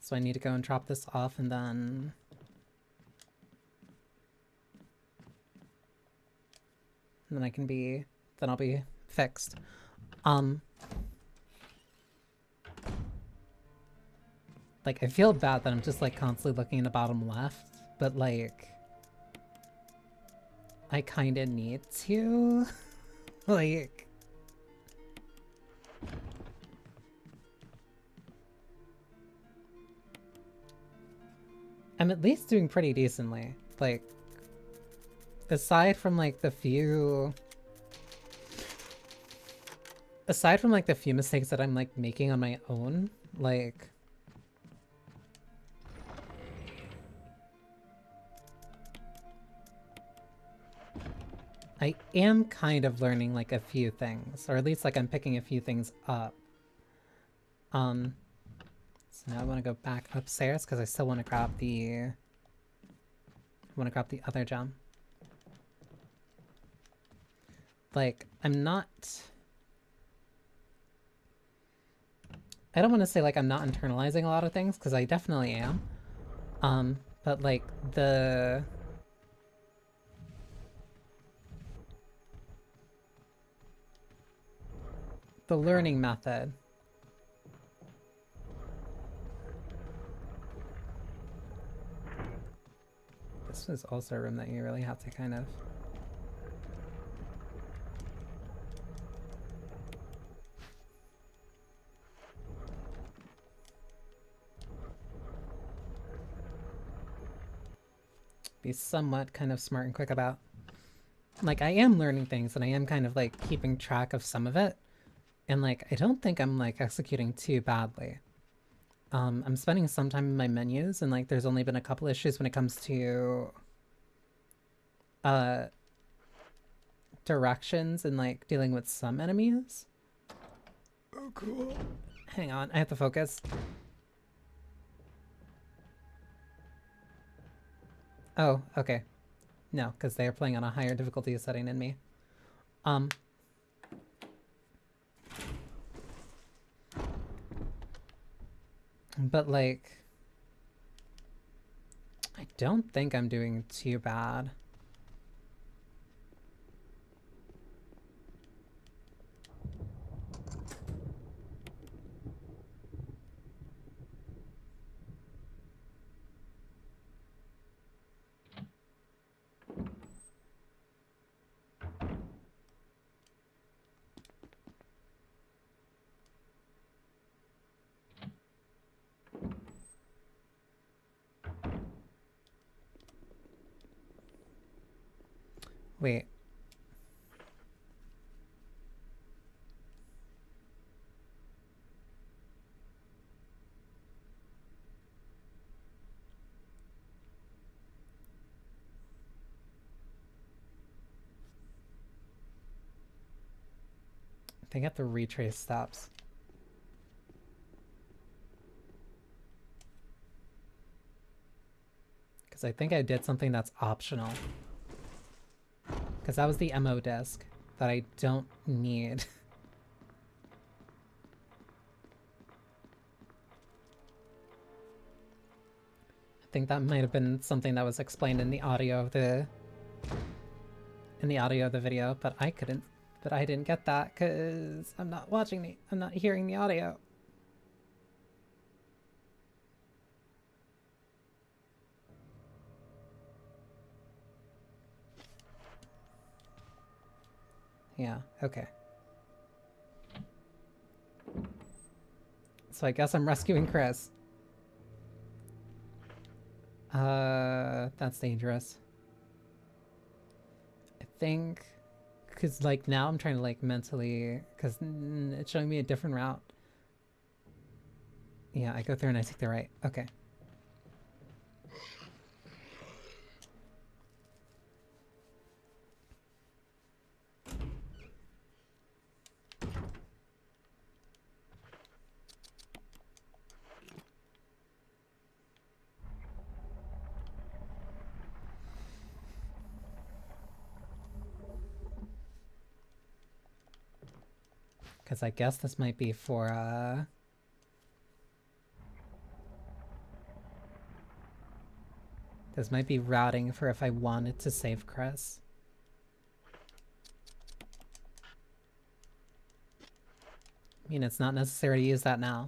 So I need to go and drop this off and then I can be, then I'll be fixed. Like I feel bad that I'm just like constantly looking in the bottom left, but like I kind of need to. Like I'm at least doing pretty decently. Like aside from like the few mistakes that I'm like making on my own, like I am kind of learning like a few things, or at least like I'm picking a few things up. So now I want to go back upstairs because I still want to grab the other gem. Like I'm not, I don't want to say like I'm not internalizing a lot of things because I definitely am. But like the learning method. This was also a room that you really have to kind of be somewhat kind of smart and quick about. Like I am learning things and I am kind of like keeping track of some of it. And like I don't think I'm like executing too badly. I'm spending some time in my menus and like there's only been a couple issues when it comes to directions and like dealing with some enemies. Oh cool. Hang on, I have to focus. Oh, okay. No, because they are playing on a higher difficulty setting than me. Um. But like, I don't think I'm doing too bad. Wait. I think I have to retrace steps. Because I think I did something that's optional. Because that was the MO disk that I don't need. I think that might have been something that was explained in the audio of the video, but I didn't get that because I'm not hearing the audio. Yeah, okay. So I guess I'm rescuing Chris. That's dangerous. I think, because like now I'm trying to like mentally, because it's showing me a different route. Yeah, I go through and I take the right. Okay. Because I guess this might be for, this might be routing for if I wanted to save Chris. I mean, it's not necessary to use that now.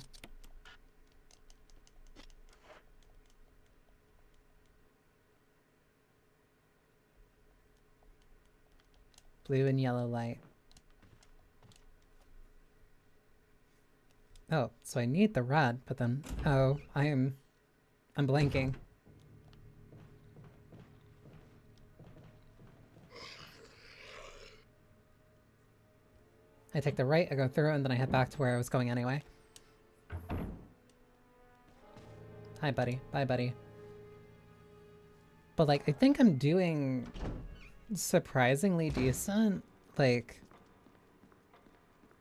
Blue and yellow light. Oh, so I need the red, but then, oh, I'm blanking. I take the right, I go through, and then I head back to where I was going anyway. Hi, buddy. Bye, buddy. But, like, I think I'm doing surprisingly decent. Like,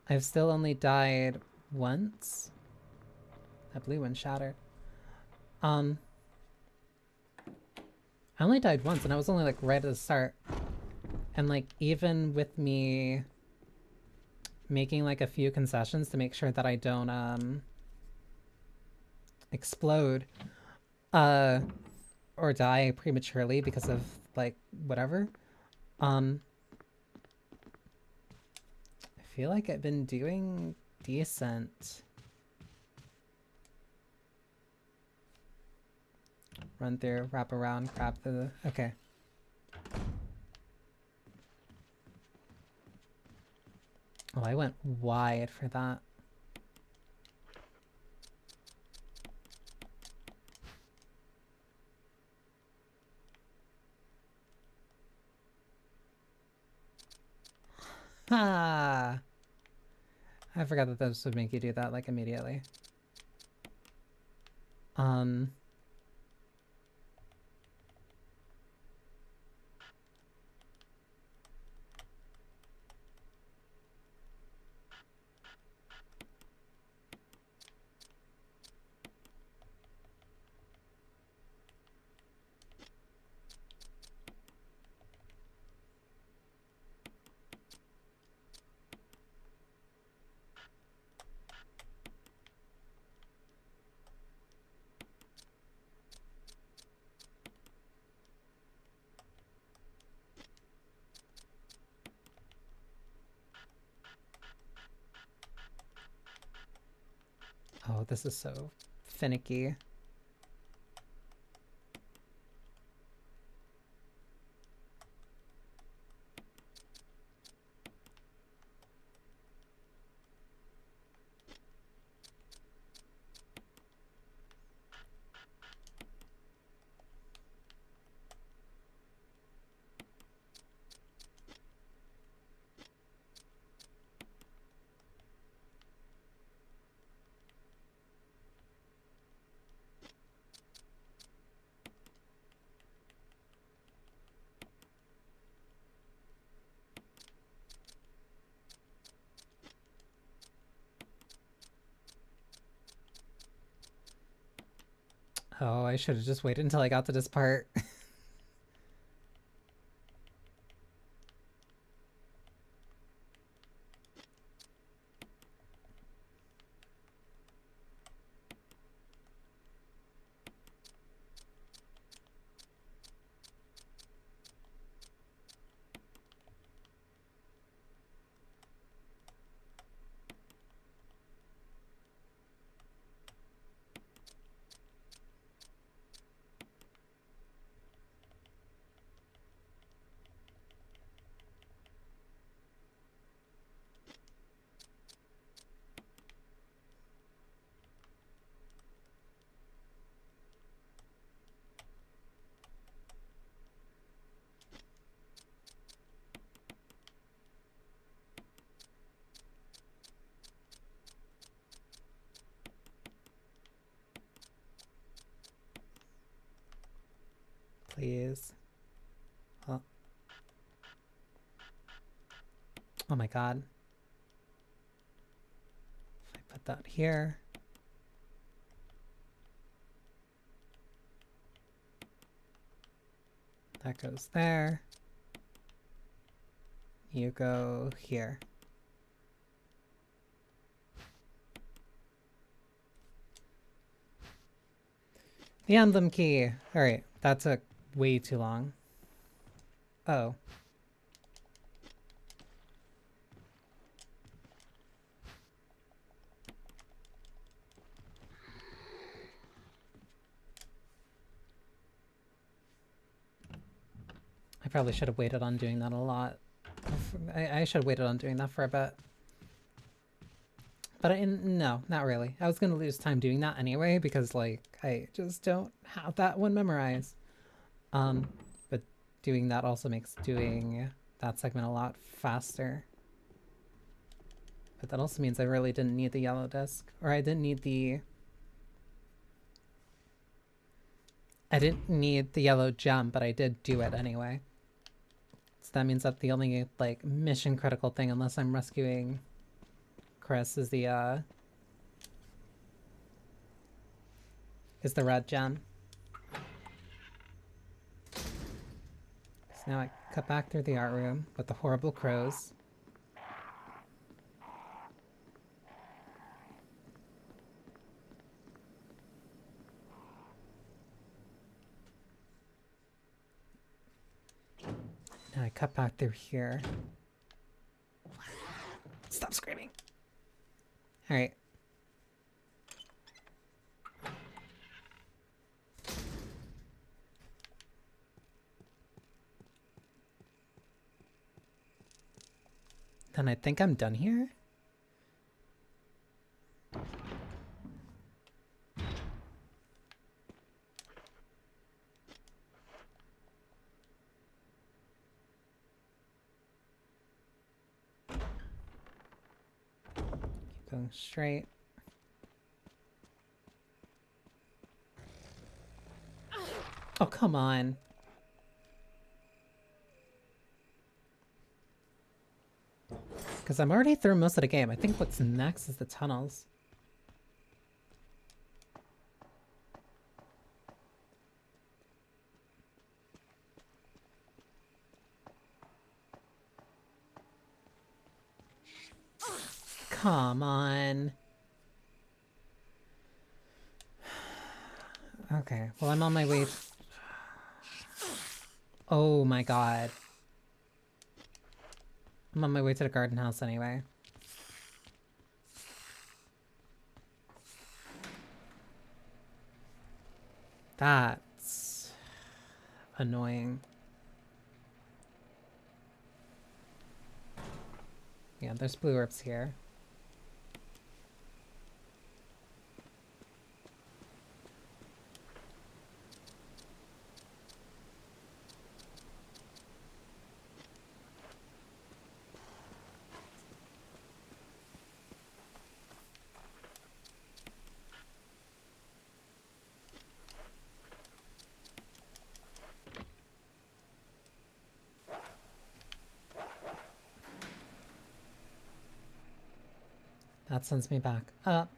I've still only died once. That blue one shattered. I only died once, and I was only, like, right at the start. And, like, even with me making, like, a few concessions to make sure that I don't, explode, or die prematurely because of, like, whatever, I feel like I've been doing decent. Run through, wrap around, grab the... Okay. Oh, I went wide for that. Ah! I forgot that this would make you do that, like, immediately. Oh, this is so finicky. Oh, I should have just waited until I got to this part. Please. Oh. Oh my god. If I put that here. That goes there. You go here. The emblem key. Alright, that took way too long. Oh. I probably should have waited on doing that a lot. I should have waited on doing that for a bit. But no, not really. I was going to lose time doing that anyway because, like, I just don't have that one memorized. But doing that also makes doing that segment a lot faster. But that also means I really didn't need the yellow disc. Or I didn't need the... I didn't need the yellow gem, but I did do it anyway. So that means that the only, like, mission critical thing, unless I'm rescuing Chris, is the red gem. So now I cut back through the art room with the horrible crows. Now I cut back through here. Stop screaming. All right. Then I think I'm done here. Keep going straight. Oh, come on. Because I'm already through most of the game. I think what's next is the tunnels. Come on. Okay, well, I'm on my way. Oh my god. I'm on my way to the garden house anyway. That's annoying. Yeah, there's blue orbs here. That sends me back up.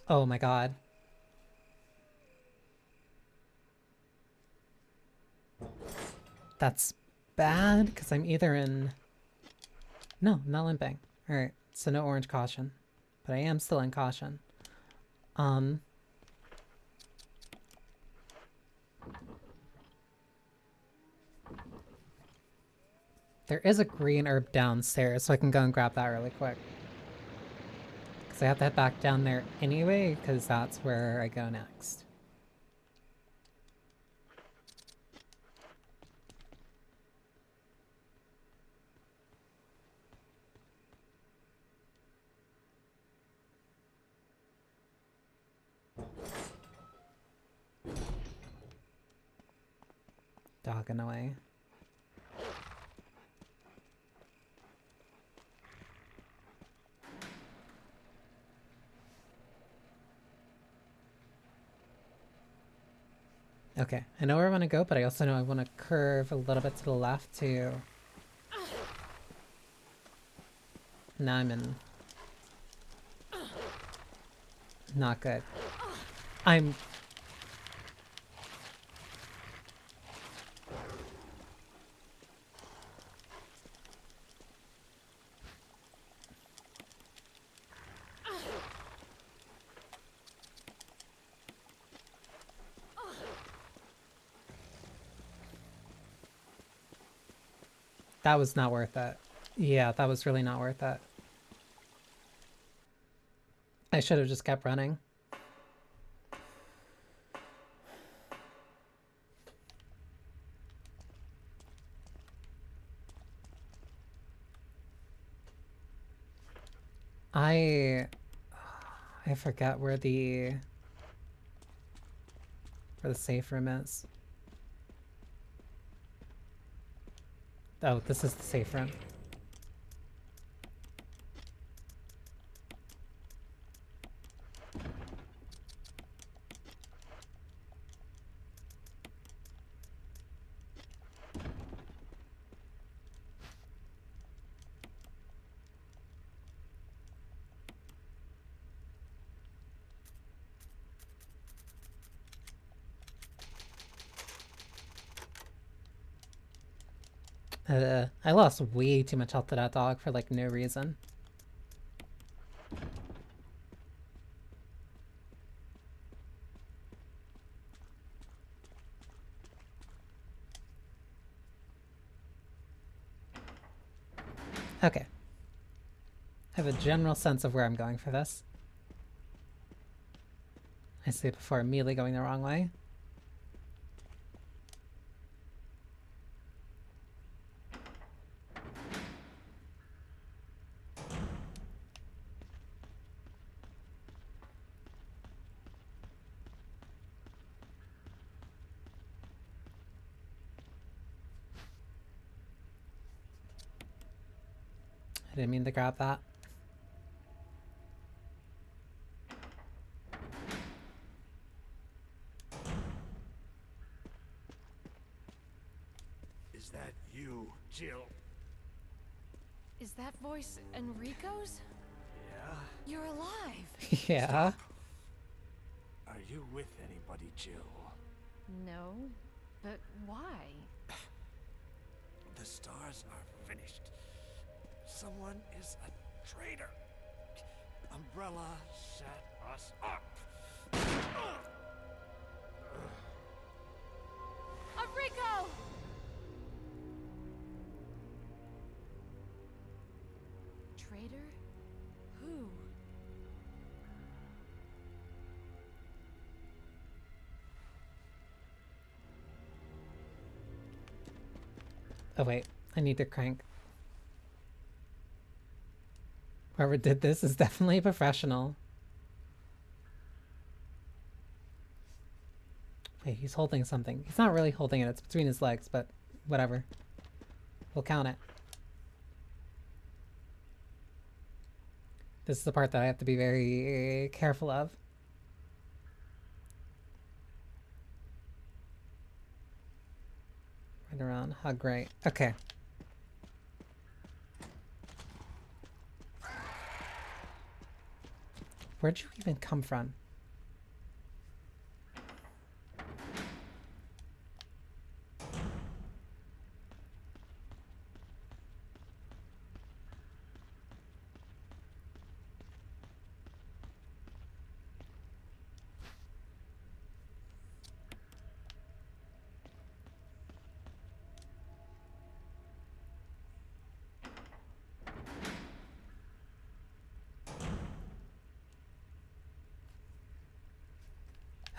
Oh my god. That's bad, because I'm either in... No, I'm not limping. Alright, so no orange caution. But I am still in caution. There is a green herb downstairs, so I can go and grab that really quick. Because I have to head back down there anyway, because that's where I go next. Dogging away. Okay, I know where I want to go, but I also know I want to curve a little bit to the left too. Now I'm in... Not good. I'm... That was not worth it. Yeah, that was really not worth it. I should have just kept running. I forget where the safe room is. Oh, this is the safe room. I lost way too much health to that dog for like no reason. Okay. I have a general sense of where I'm going for this. I see it before immediately going the wrong way. I didn't mean to grab that. Is that you, Jill? Is that voice Enrico's? Yeah? You're alive! Yeah. Are you with anybody, Jill? No, but why? The stars are finished. Someone is a traitor. Umbrella set us up. traitor? Who? Oh wait, I need to crank. Whoever did this is definitely a professional. Wait, he's holding something. He's not really holding it, it's between his legs, but whatever. We'll count it. This is the part that I have to be very careful of. Right around. How great. Okay. Where'd you even come from?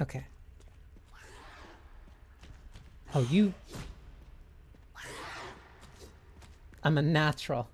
Okay. Oh, you... I'm a natural.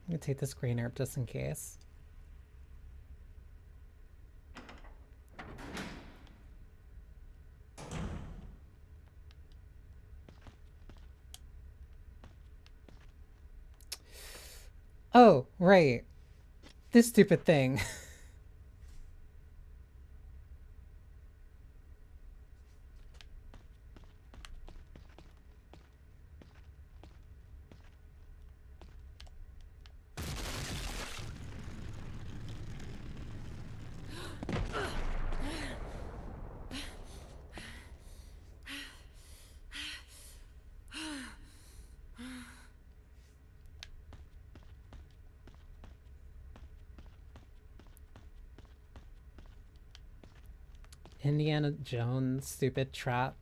I'm gonna take this green herb just in case. Oh, right. This stupid thing. Indiana Jones, stupid trap.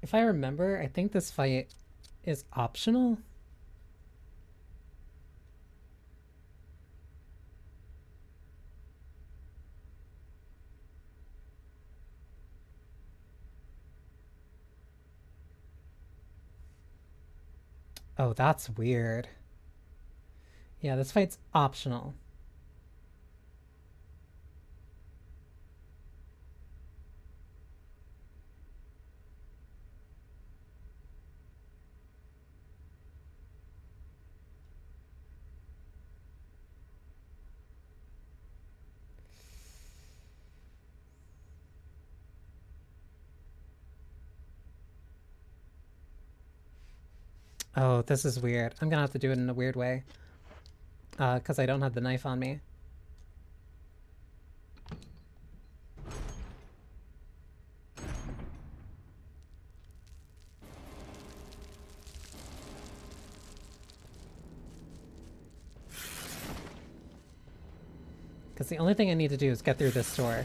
If I remember, I think this fight is optional. Oh, that's weird. Yeah, this fight's optional. Oh, this is weird. I'm gonna have to do it in a weird way. Because I don't have the knife on me. Because the only thing I need to do is get through this door.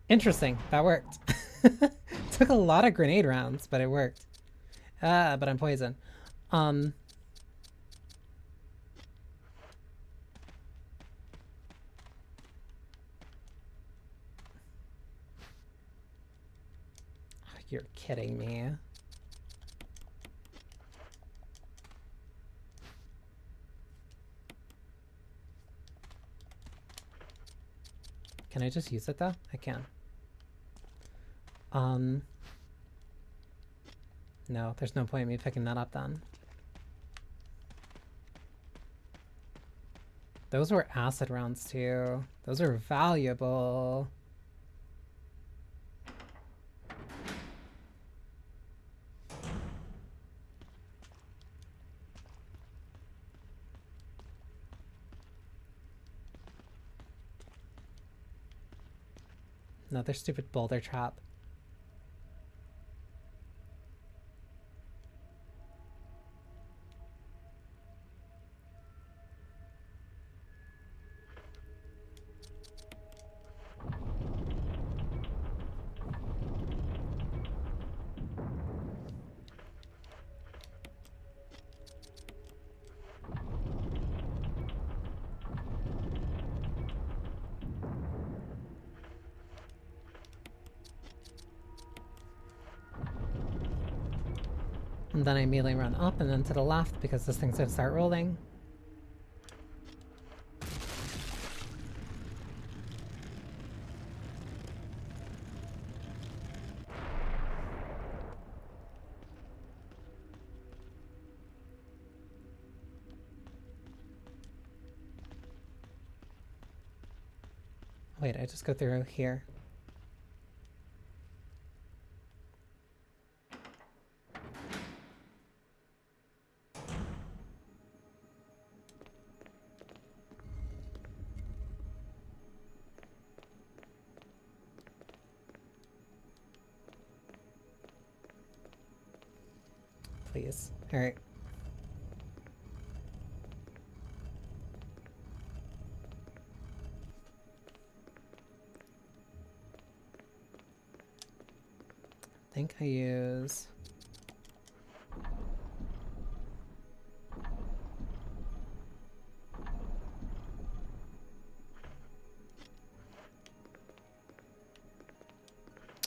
Interesting. That worked. Took a lot of grenade rounds, but it worked. But I'm poisoned. You're kidding me. Can I just use it though? I can. No, there's no point in me picking that up then. Those were acid rounds too. Those are valuable. Another stupid boulder trap. And then I immediately run up and then to the left because this thing's gonna start rolling. Wait, I just go through here. Please. Alright. I think I use...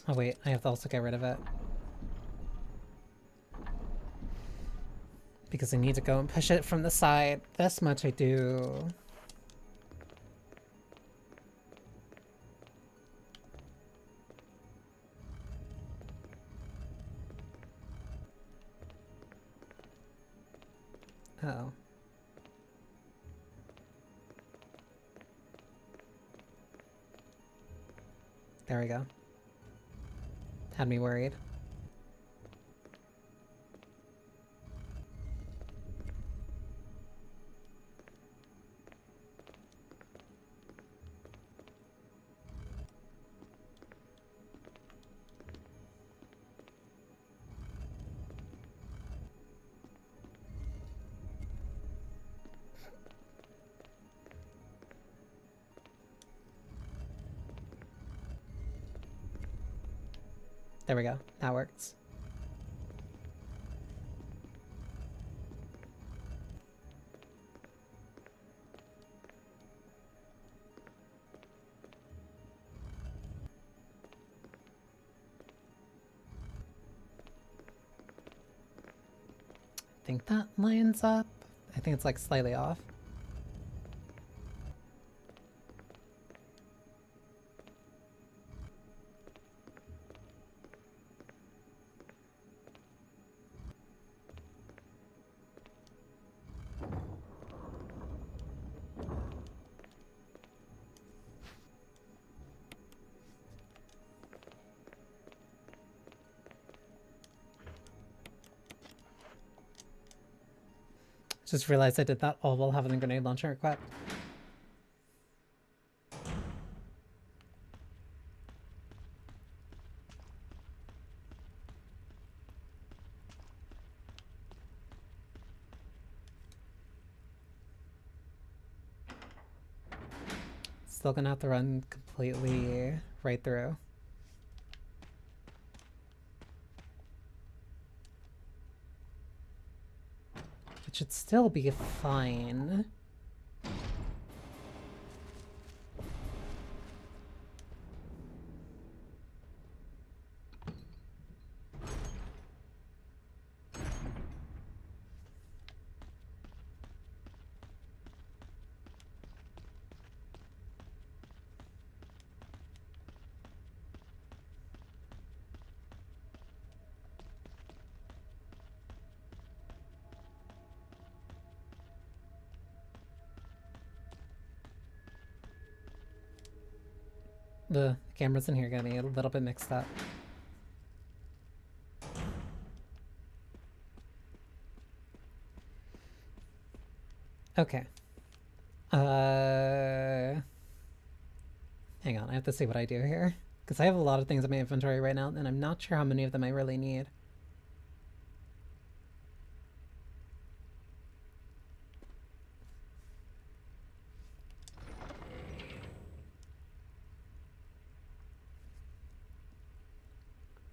Oh wait, I have to also get rid of it. Because I need to go and push it from the side. This much I do. Uh-oh. There we go. Had me worried. There we go. That works. I think that lines up. I think it's like slightly off. Just realized I did that all while having a grenade launcher equipped. Still gonna have to run completely right through. It should still be fine. The cameras in here got me a little bit mixed up. Okay. Hang on, I have to see what I do here. Because I have a lot of things in my inventory right now, and I'm not sure how many of them I really need.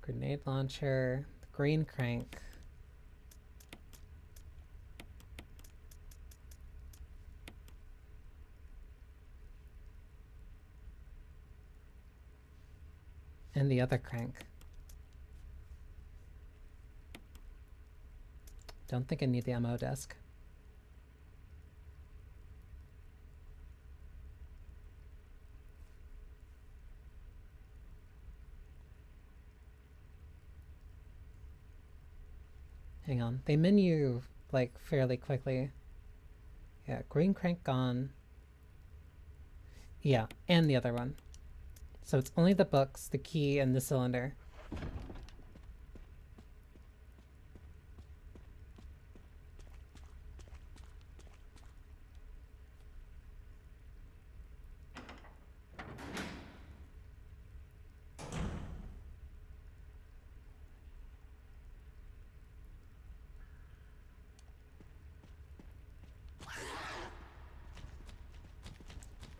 Grenade launcher, the green crank. And the other crank. Don't think I need the ammo disc. Hang on. They menu, like, fairly quickly. Yeah, green crank gone. Yeah, and the other one. So it's only the books, the key, and the cylinder.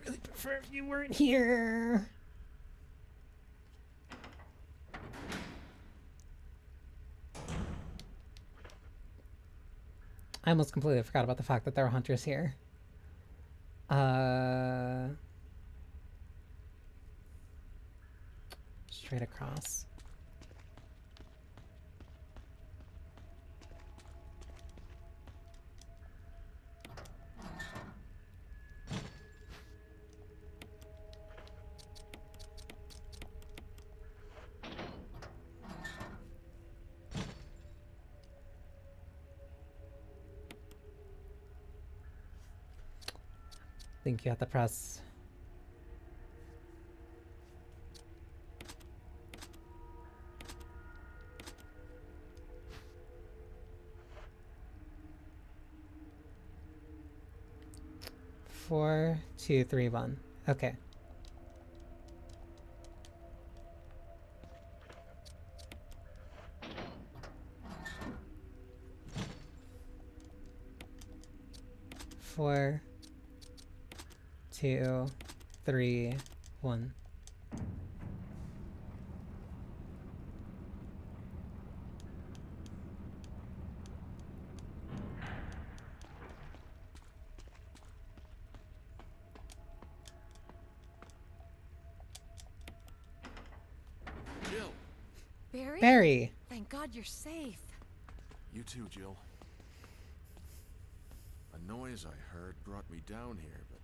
Really prefer if you weren't here. I almost completely forgot about the fact that there are hunters here. Straight across. I think you have to press. Four, two, three, one. Okay. Four, two, three, one. Jill! Barry? Barry! Thank God you're safe. You too, Jill. A noise I heard brought me down here, but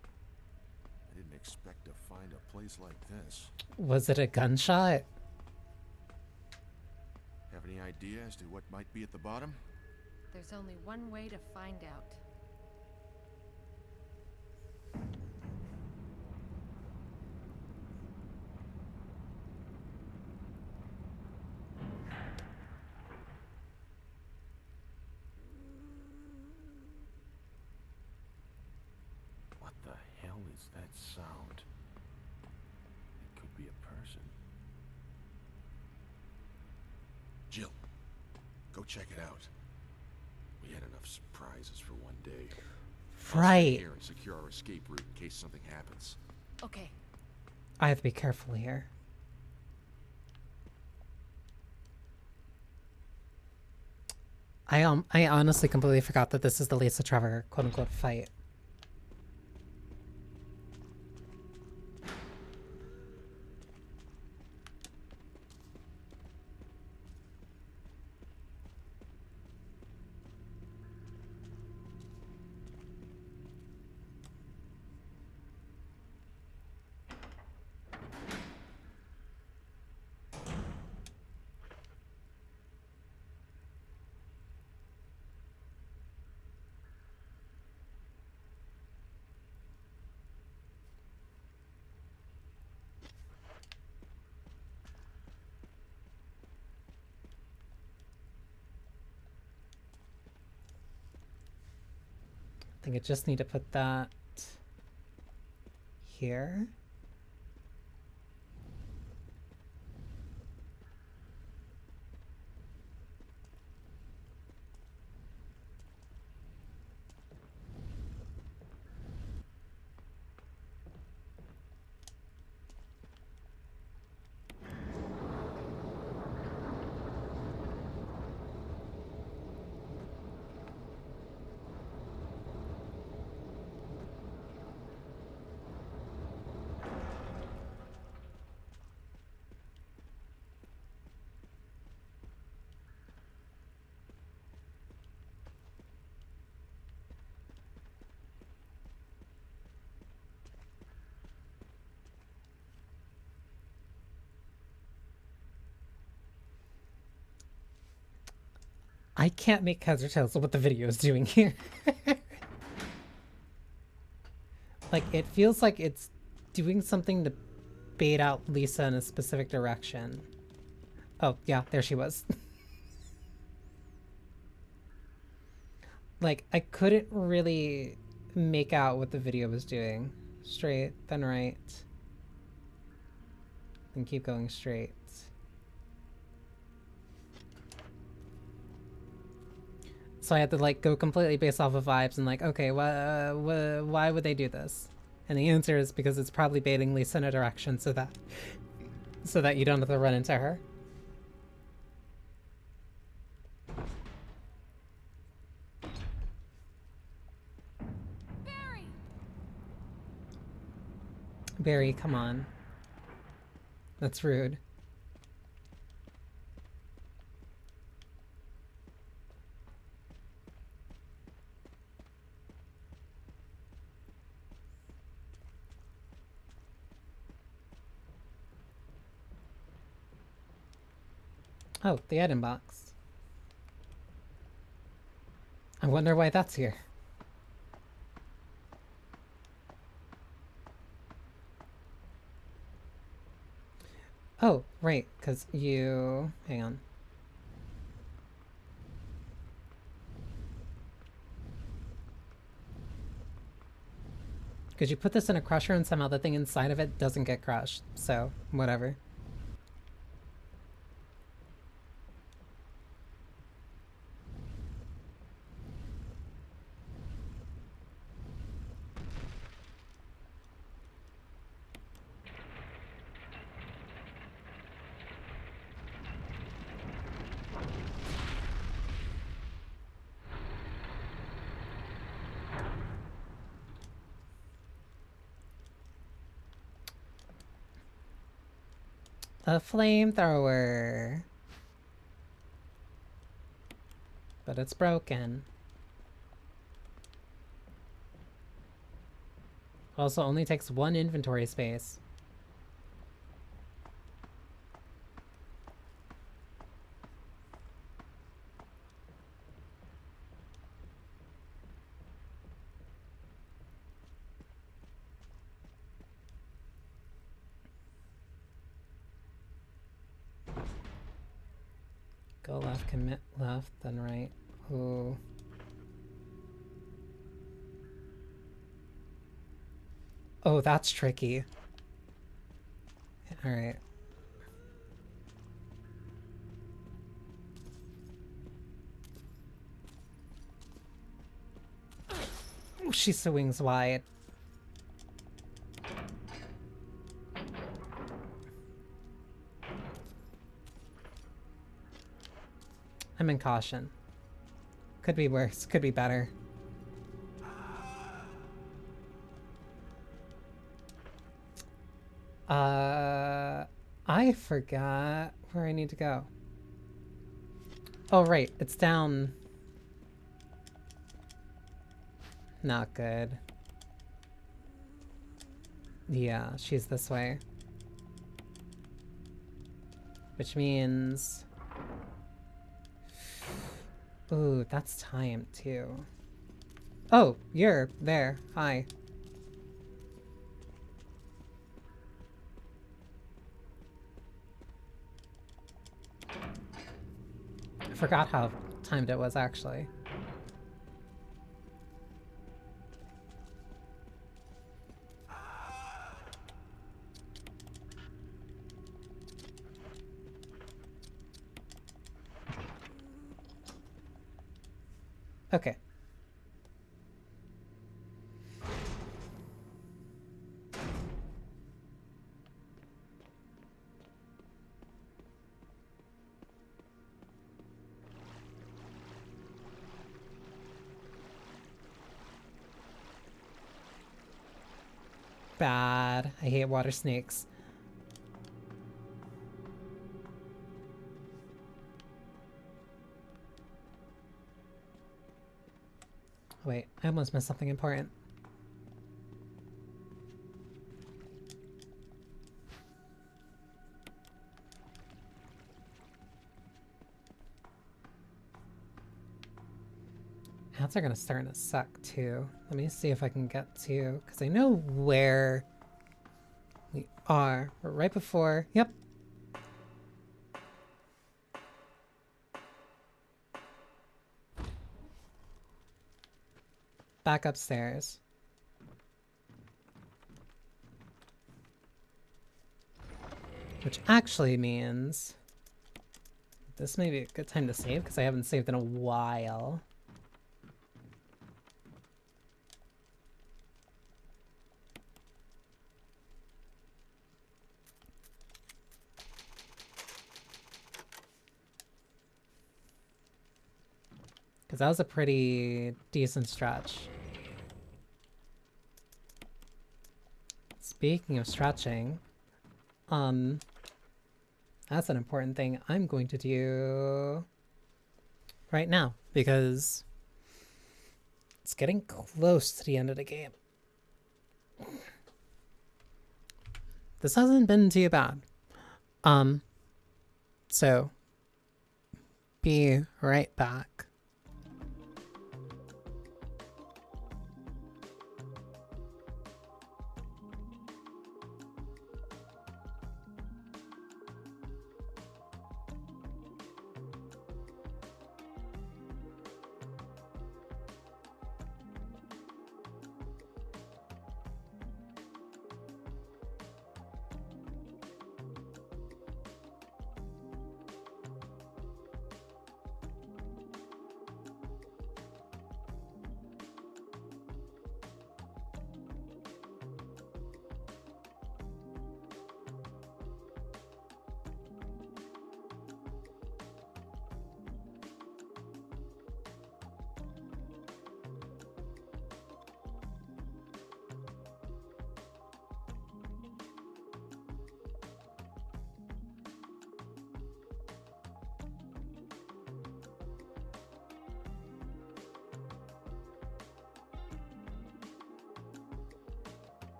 I didn't expect to find a place like this. Was it a gunshot? Have any idea as to what might be at the bottom? There's only one way to find out. What the hell is that sound? It could be a person. Jill, go check it out. We had enough surprises for one day. I'll stay Right. here and secure our escape route in case something happens. Okay. I have to be careful here. I honestly completely forgot that this is the Lisa Trevor quote unquote fight. I think I just need to put that here. I can't make heads or tails of what the video is doing here. Like, it feels like it's doing something to bait out Lisa in a specific direction. Oh, yeah, there she was. Like, I couldn't really make out what the video was doing. Straight, then right. Then keep going straight. So I had to like go completely based off of vibes and like, okay, why would they do this? And the answer is because it's probably baiting Lisa in a direction so that you don't have to run into her. Barry! Barry, come on. That's rude. Oh, the item box. I wonder why that's here. Oh, right, because you... Hang on. Because you put this in a crusher and somehow the thing inside of it doesn't get crushed. So, whatever. A flamethrower. But it's broken. Also only takes 1 inventory space. Go left, commit left, then right. Ooh. Oh, that's tricky. Alright. Oh, she swings wide. I'm in caution. Could be worse. Could be better. I forgot where I need to go. Oh, right. It's down. Not good. Yeah, she's this way. Which means... Ooh, that's time, too. Oh, you're there. Hi. I forgot how timed it was, actually. Okay. Bad. I hate water snakes. Wait, I almost missed something important. Ads are gonna start in a sec too. Let me see if I can get to, because I know where we are. We're right before. Yep. Back upstairs. Which actually means this may be a good time to save because I haven't saved in a while. Because that was a pretty decent stretch. Speaking of stretching, that's an important thing I'm going to do right now because it's getting close to the end of the game. This hasn't been too bad. So be right back.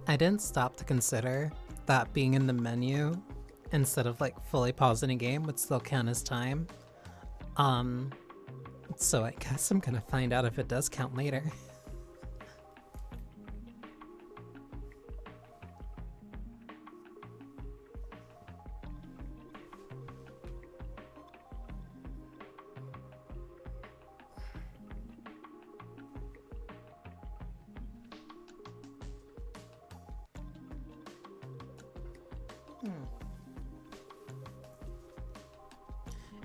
I didn't stop to consider that being in the menu instead of like fully pausing a game would still count as time. So I guess I'm gonna find out if it does count later.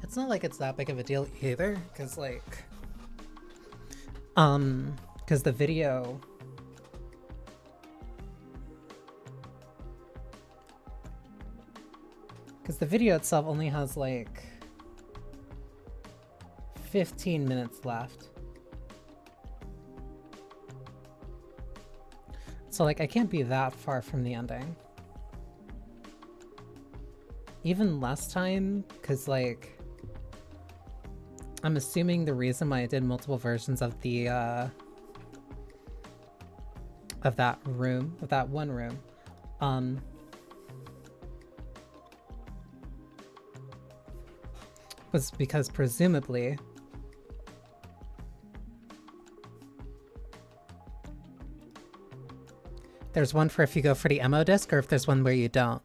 It's not like it's that big of a deal either, because like, because the video, itself only has like 15 minutes left. So like I can't be that far from the ending. Even less time, because like I'm assuming the reason why I did multiple versions of the of that one room, was because presumably there's one for if you go for the MO disc or if there's one where you don't.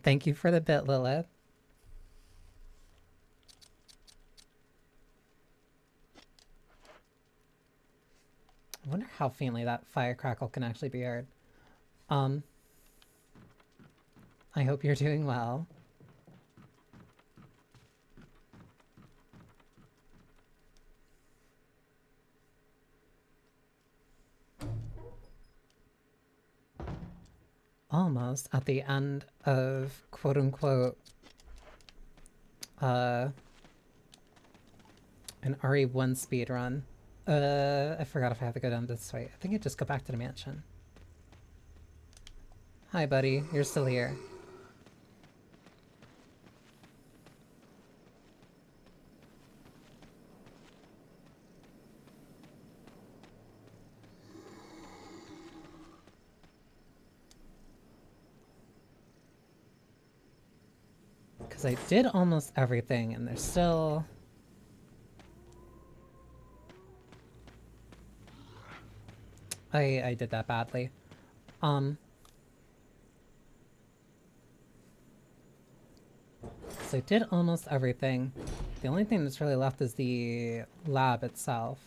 Thank you for the bit, Lilith. I wonder how faintly that fire crackle can actually be heard. I hope you're doing well. Almost at the end of quote-unquote an RE1 speedrun. I forgot if I have to go down this way. I think I just go back to the mansion. Hi, buddy. You're still here. Because I did almost everything, and there's still... I did that badly. So I did almost everything. The only thing that's really left is the lab itself.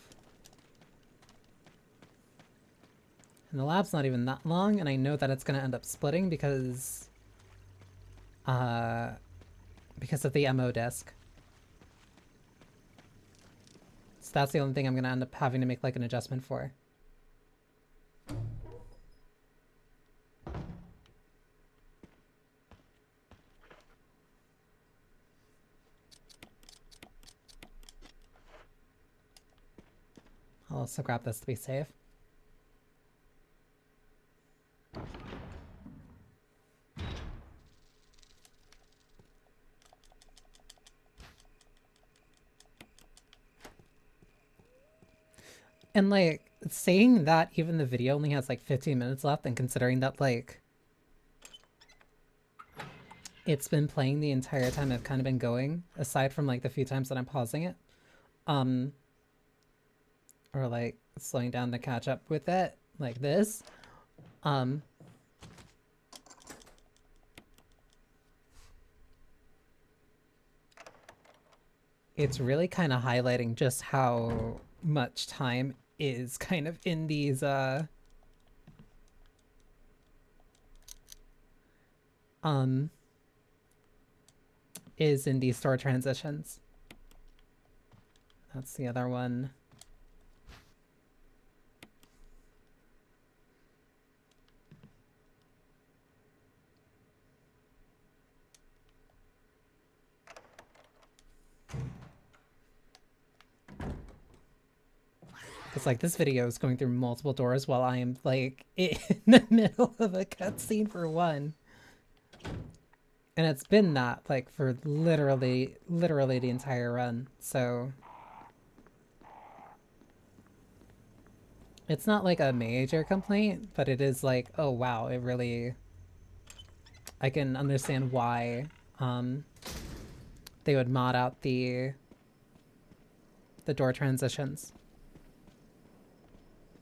And the lab's not even that long, and I know that it's gonna end up splitting because of the MO disc. So that's the only thing I'm gonna end up having to make like an adjustment for. I'll also grab this to be safe. And like, saying that even the video only has like 15 minutes left, and considering that like it's been playing the entire time I've kind of been going, aside from like the few times that I'm pausing it, or like slowing down to catch up with it, like this, it's really kind of highlighting just how much time is kind of in these is in these store transitions. That's the other one. It's like this video is going through multiple doors while I am like in the middle of a cutscene for one. And it's been that like for literally the entire run, so It's not like a major complaint, but it is like, oh wow, it really... I can understand why they would mod out the door transitions.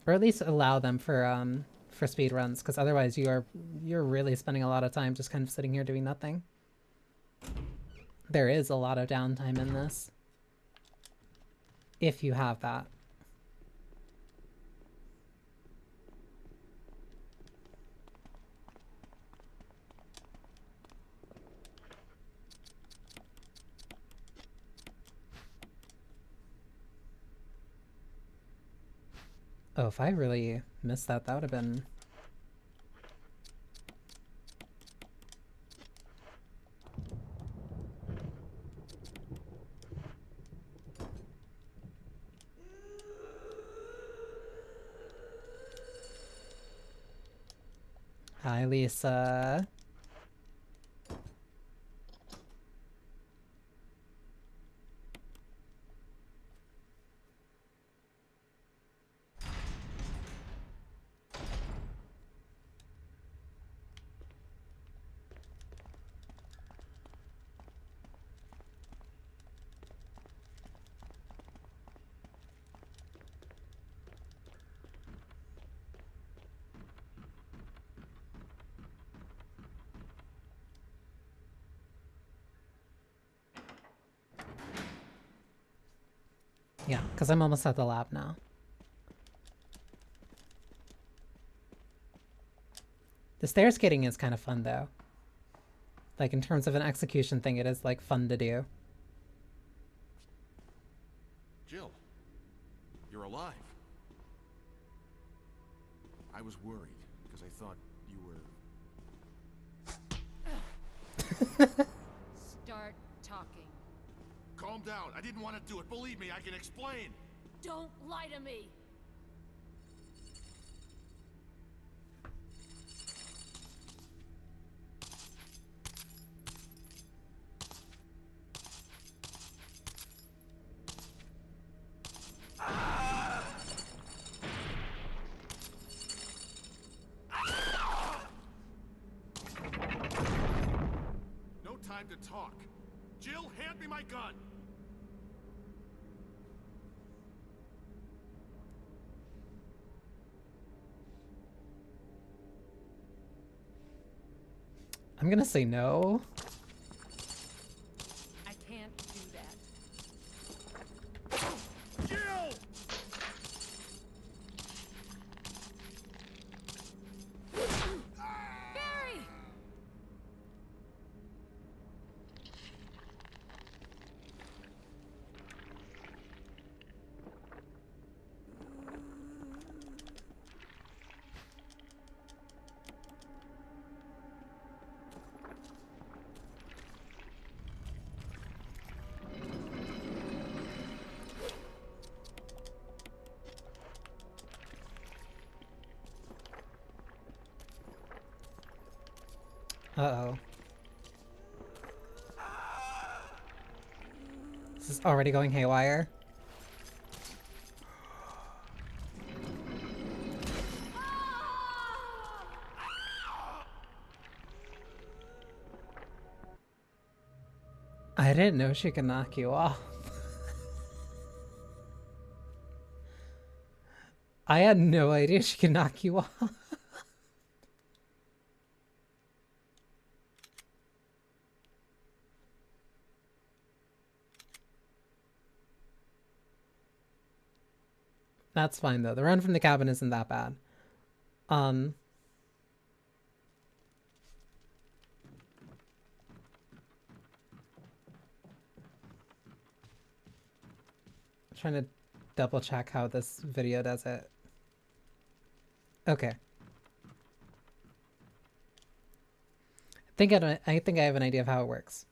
Or at least allow them for speed runs, because otherwise you're really spending a lot of time just kind of sitting here doing nothing. There is a lot of downtime in this. If you have that. Oh, if I really missed that, that would have been... Hi, Lisa. Yeah, because I'm almost at the lab now. The stair skating is kind of fun, though. Like, in terms of an execution thing, it is, like, fun to do. Jill, you're alive. I was worried, because I thought you were... Start talking. Calm down. I didn't want to do it. Believe me, I can explain. Don't lie to me! No time to talk. Jill, hand me my gun. I'm gonna say no. I can't do that. Jill! Barry! Uh-oh. This is already going haywire. I didn't know she could knock you off. I had no idea she could knock you off. That's fine though. The run from the cabin isn't that bad. Trying to double check how this video does it. Okay. I think I have an idea of how it works.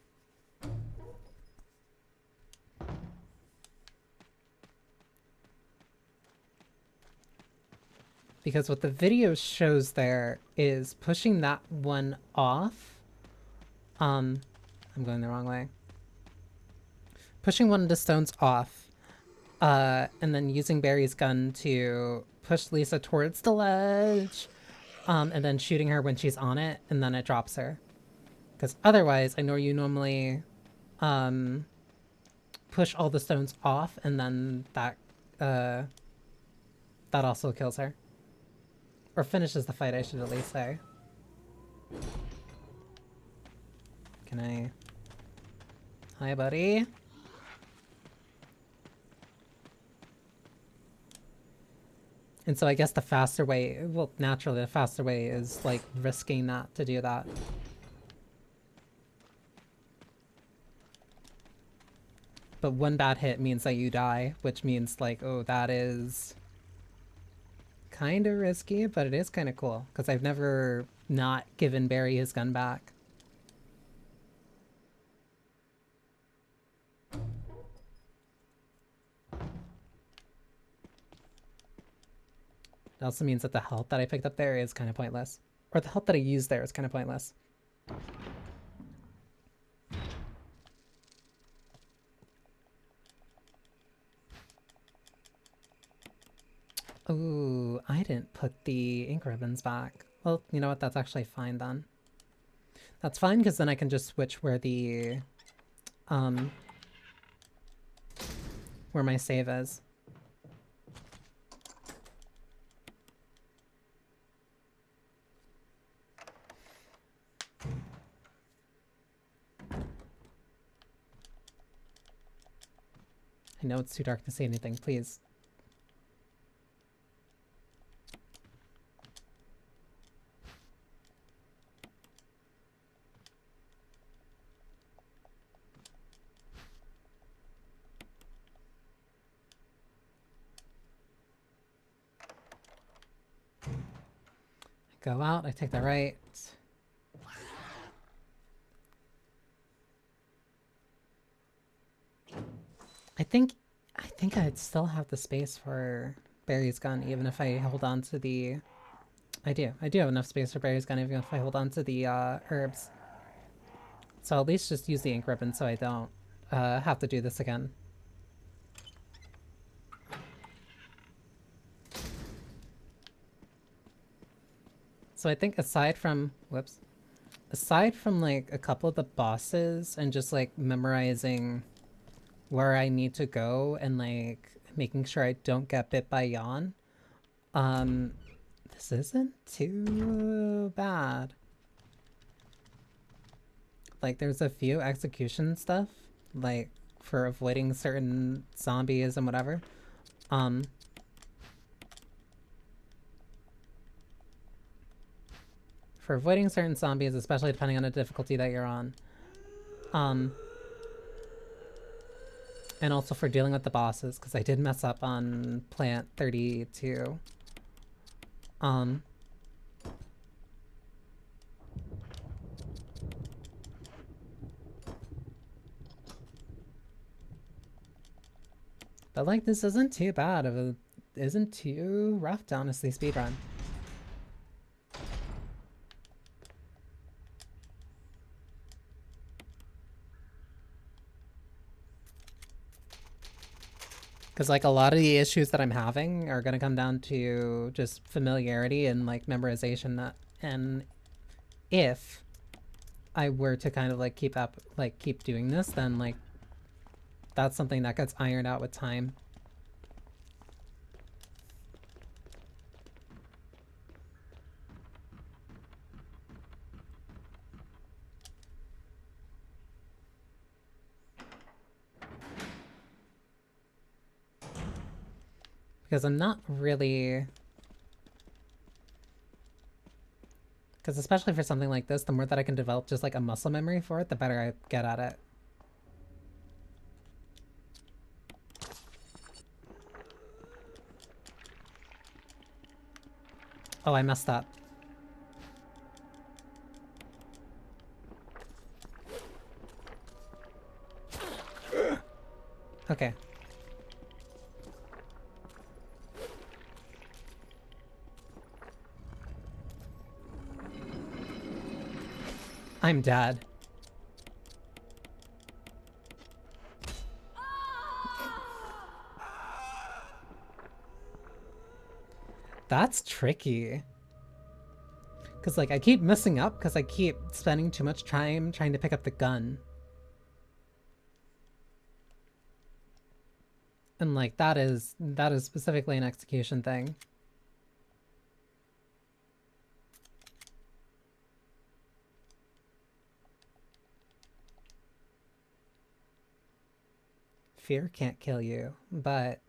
Because what the video shows there is pushing that one off. I'm going the wrong way. Pushing one of the stones off, and then using Barry's gun to push Lisa towards the ledge, and then shooting her when she's on it, and then it drops her. Because otherwise, I know you normally push all the stones off, and then that also kills her. Or finishes the fight, I should at least say. Can I... Hi, buddy. And so I guess the faster way, well, naturally the faster way is like risking that to do that. But one bad hit means that you die, which means like, oh, that is kind of risky, but it is kind of cool because I've never not given Barry his gun back. It also means that the health that I picked up there is kind of pointless. Or the health that I used there is kind of pointless. Ooh, I didn't put the ink ribbons back. Well, you know what? That's actually fine then. That's fine because then I can just switch where the... where my save is. I know it's too dark to see anything, please. Go out, I take the right. I think I'd still have the space for Barry's gun even if I hold on to the... I do have enough space for Barry's gun even if I hold on to the herbs. So I'll at least just use the ink ribbon so I don't have to do this again. So I think aside from... Whoops. Aside from like a couple of the bosses and just like memorizing where I need to go and like making sure I don't get bit by yawn, this isn't too bad. Like there's a few execution stuff, like for avoiding certain zombies and whatever. For avoiding certain zombies, especially depending on the difficulty that you're on. And also for dealing with the bosses, because I did mess up on plant 32. But like this isn't too bad of a... isn't too rough to honestly speedrun. Because like a lot of the issues that I'm having are going to come down to just familiarity and like memorization. And if I were to kind of like keep doing this, then like that's something that gets ironed out with time. Because I'm not really... Because especially for something like this, the more that I can develop just like a muscle memory for it, the better I get at it. Oh, I messed up. Okay. I'm dead. That's tricky. Because, like, I keep messing up because I keep spending too much time trying to pick up the gun. And, like, that is specifically an execution thing. Fear can't kill you, but...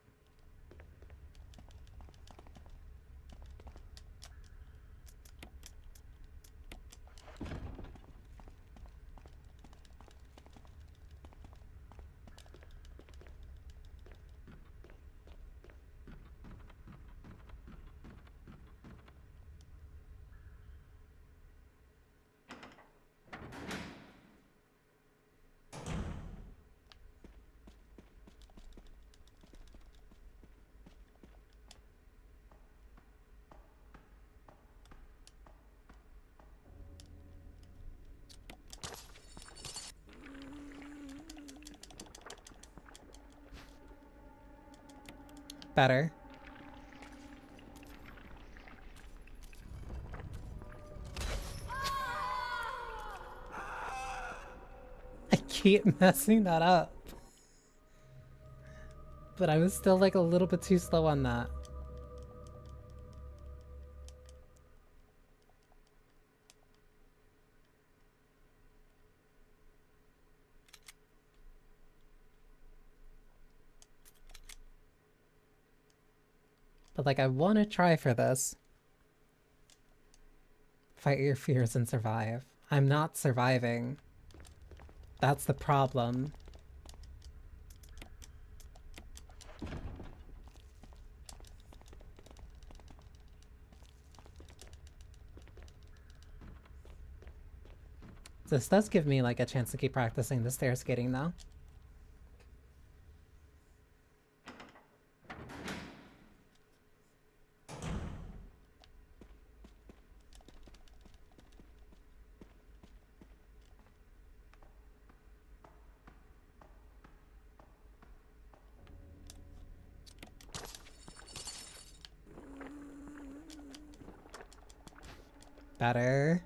Better. I keep messing that up. But I was still like a little bit too slow on that. But like I want to try for this. Fight your fears and survive. I'm not surviving. That's the problem. This does give me like a chance to keep practicing the stair skating though. Better.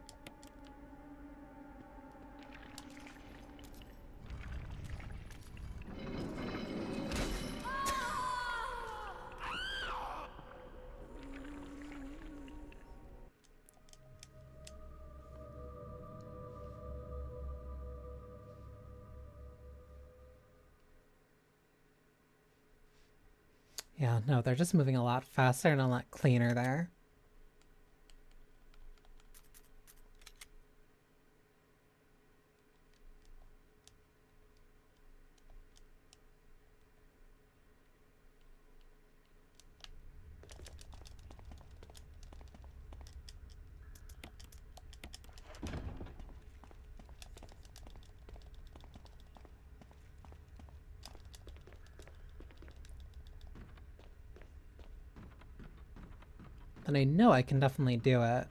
Yeah, no, they're just moving a lot faster and a lot cleaner there. And I know I can definitely do it.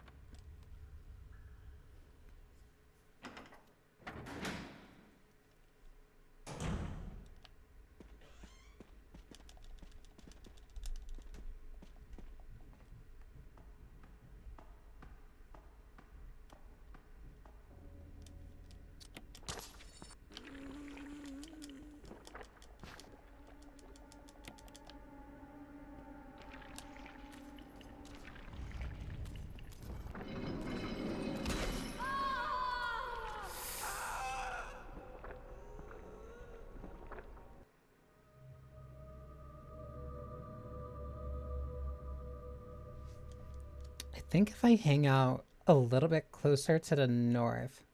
I think if I hang out a little bit closer to the north,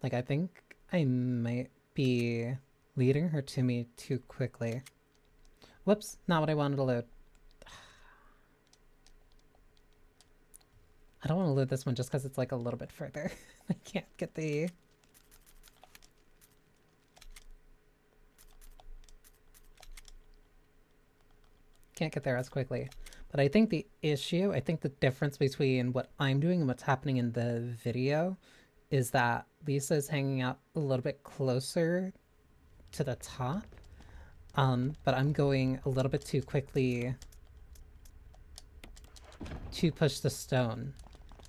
like I think I might be leading her to me too quickly. Whoops, not what I wanted to load. I don't want to load this one just because it's like a little bit further. I can't get the... Can't get there as quickly. But I think the issue, I think the difference between what I'm doing and what's happening in the video is that Lisa is hanging out a little bit closer to the top. But I'm going a little bit too quickly to push the stone.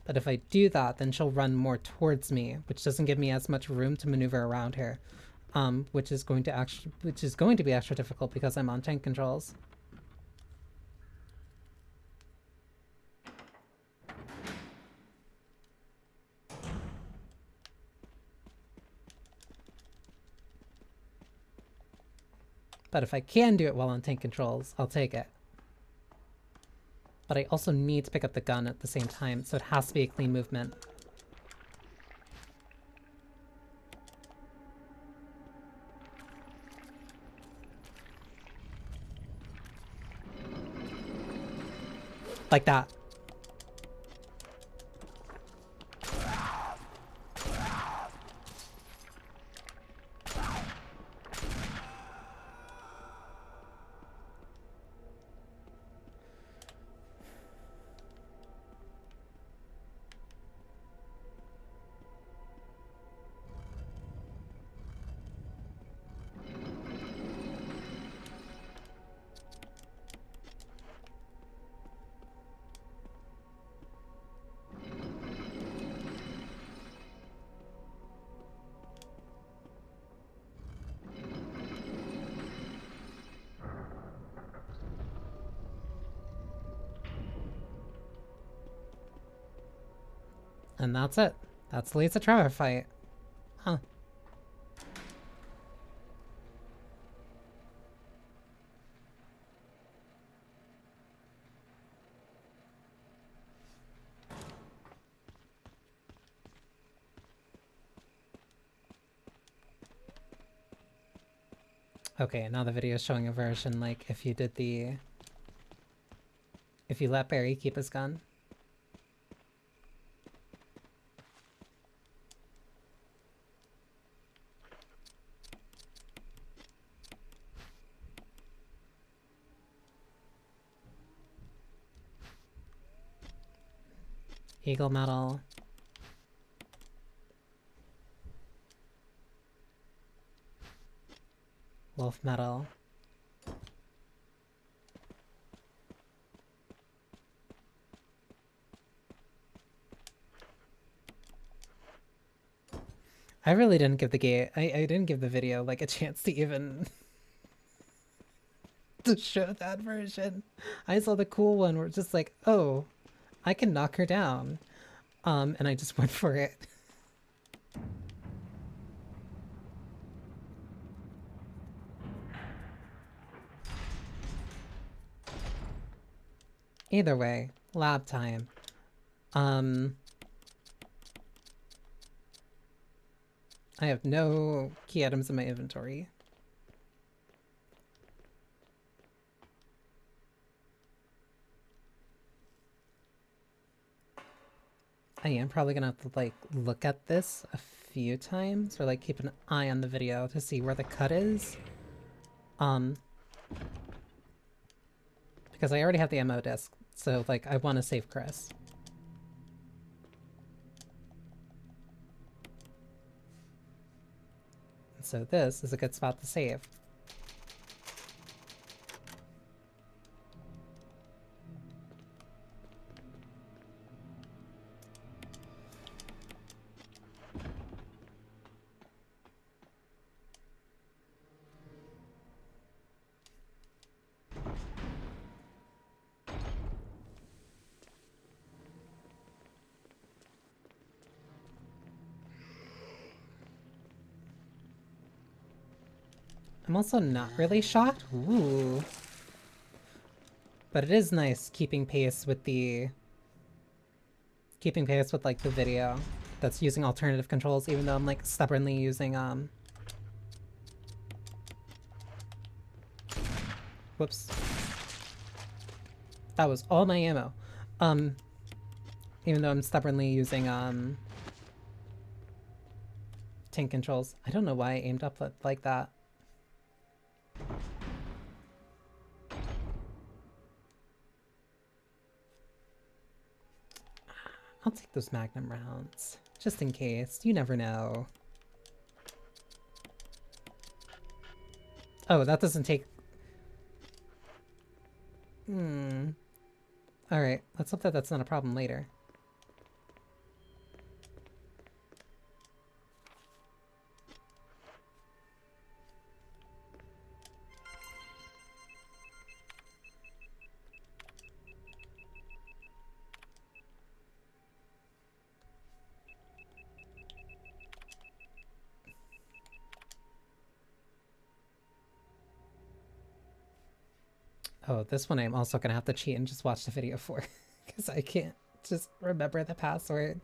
But if I do that, then she'll run more towards me, which doesn't give me as much room to maneuver around her. Which is going to be extra difficult because I'm on tank controls. But if I can do it while on tank controls, I'll take it. But I also need to pick up the gun at the same time, so it has to be a clean movement. Like that. And that's it. That's Lisa Trevor fight. Huh. Okay, now the video is showing a version like if you let Barry keep his gun. Eagle medal. Wolf medal. I really didn't give I didn't give the video like a chance to even to show that version. I saw the cool one where it's just like, oh, I can knock her down. And I just went for it. Either way, lab time. I have no key items in my inventory. I am probably gonna have to like look at this a few times or like keep an eye on the video to see where the cut is. Because I already have the ammo disc, so like I want to save Chris. So this is a good spot to save. I'm also not really shocked. Ooh. But it is nice keeping pace with like the video that's using alternative controls, even though I'm like stubbornly using whoops. That was all my ammo. Even though I'm stubbornly using tank controls. I don't know why I aimed up like that. I'll take those magnum rounds, just in case. You never know. Oh, that doesn't take... Alright, let's hope that that's not a problem later. Oh, this one I'm also gonna have to cheat and just watch the video for, because I can't just remember the password.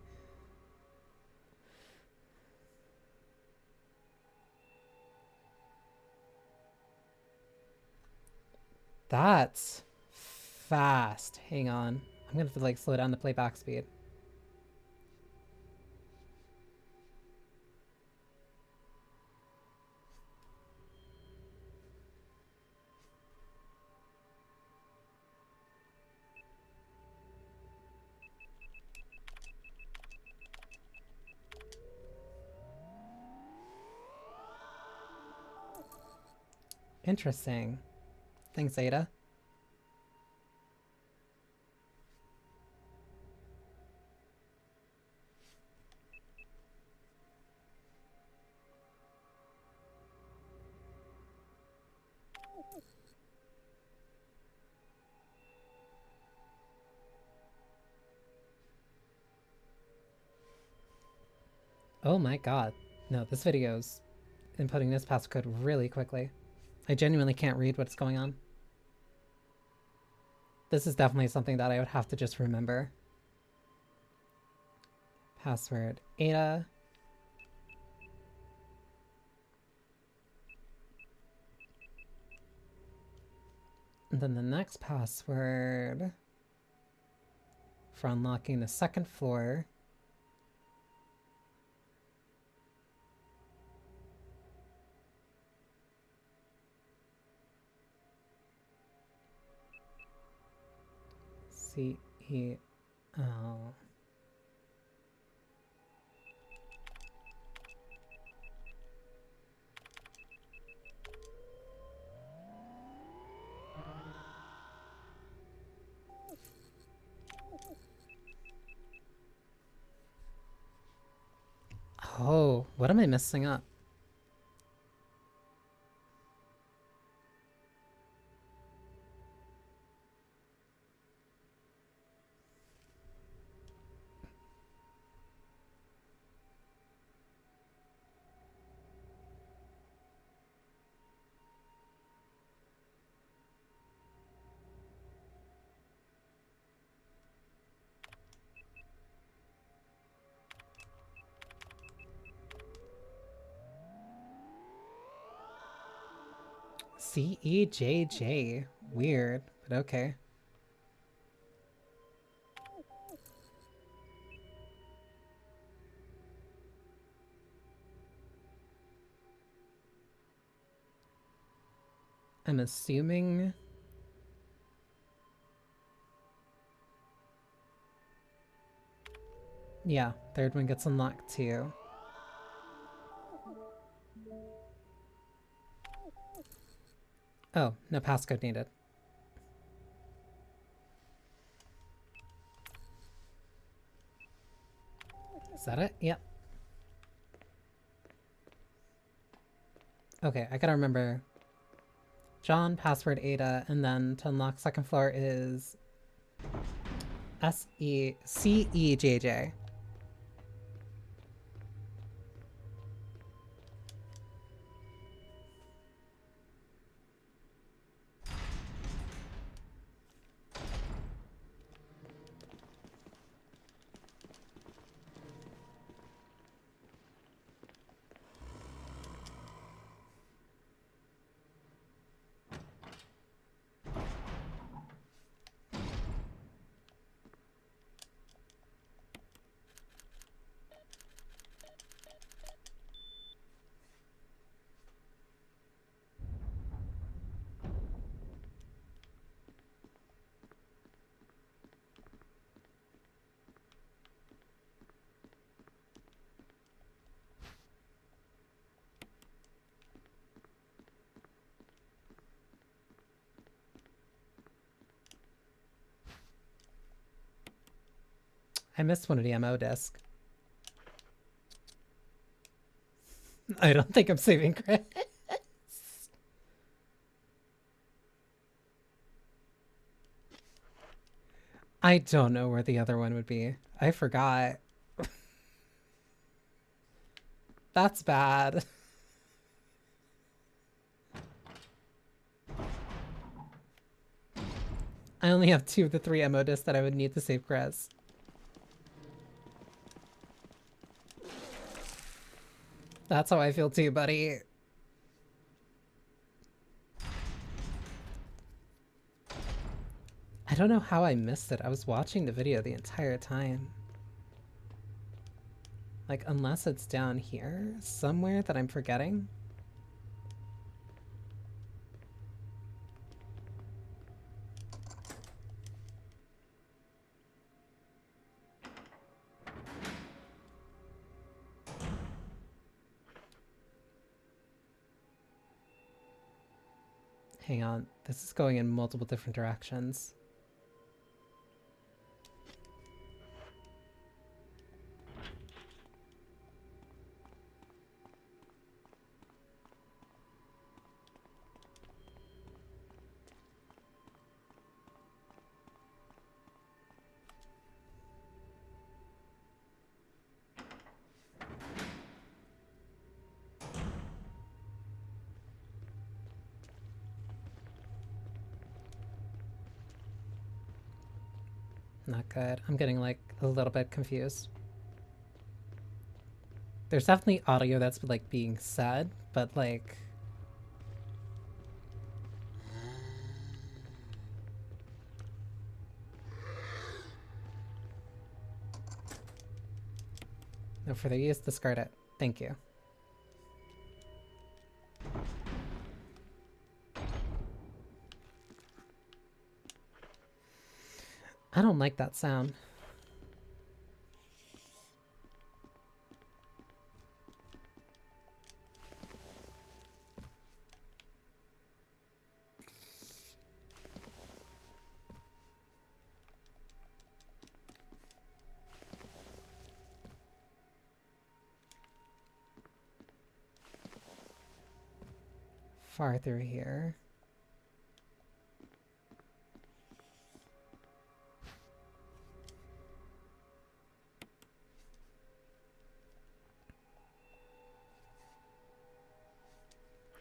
That's fast. Hang on. I'm gonna have to like slow down the playback speed. Interesting. Thanks, Ada. Oh my god. No, this video's inputting this passcode really quickly. I genuinely can't read what's going on. This is definitely something that I would have to just remember. Password Ada. And then the next password for unlocking the second floor. C-E-L. Oh, what am I messing up? C-E-J-J. Weird, but okay. I'm assuming... Yeah, third one gets unlocked too. Oh, no passcode needed. Is that it? Yep. Okay, I gotta remember John, password Ada, and then to unlock second floor is S-E-C-E-J-J. I missed one of the MO disc. I don't think I'm saving Chris. I don't know where the other one would be. I forgot. That's bad. I only have 2 of the 3 MO discs that I would need to save Chris. That's how I feel too, buddy. I don't know how I missed it. I was watching the video the entire time. Like, unless it's down here somewhere that I'm forgetting. Hang on. This is going in multiple different directions. Not good. I'm getting like a little bit confused. There's definitely audio that's like being said, but like no further use, discard it. Thank you. I don't like that sound. Far through here.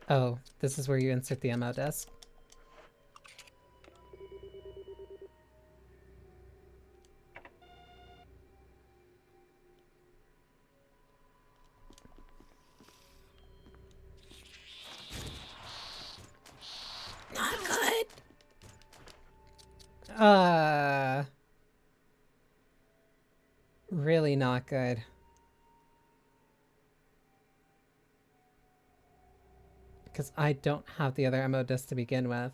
Oh, this is where you insert the MO disc. Not good. Really not good. Because I don't have the other MO disc to begin with.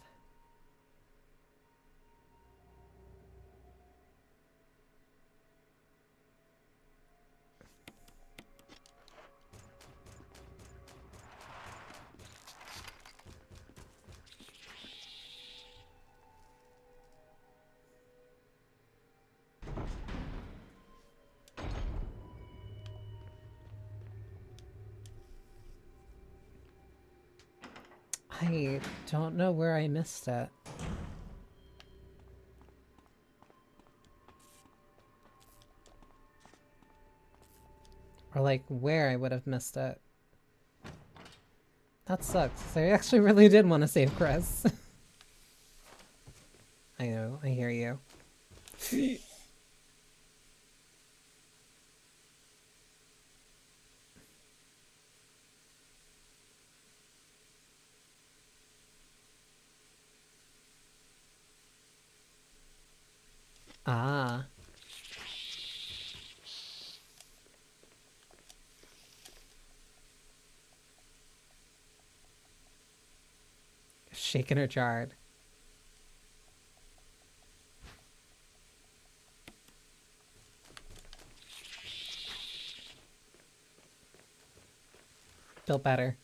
I don't know where I missed it. Or like where I would have missed it. That sucks. I actually really did want to save Chris. I know, I hear you. Ah. Shaken or jarred. Feel better.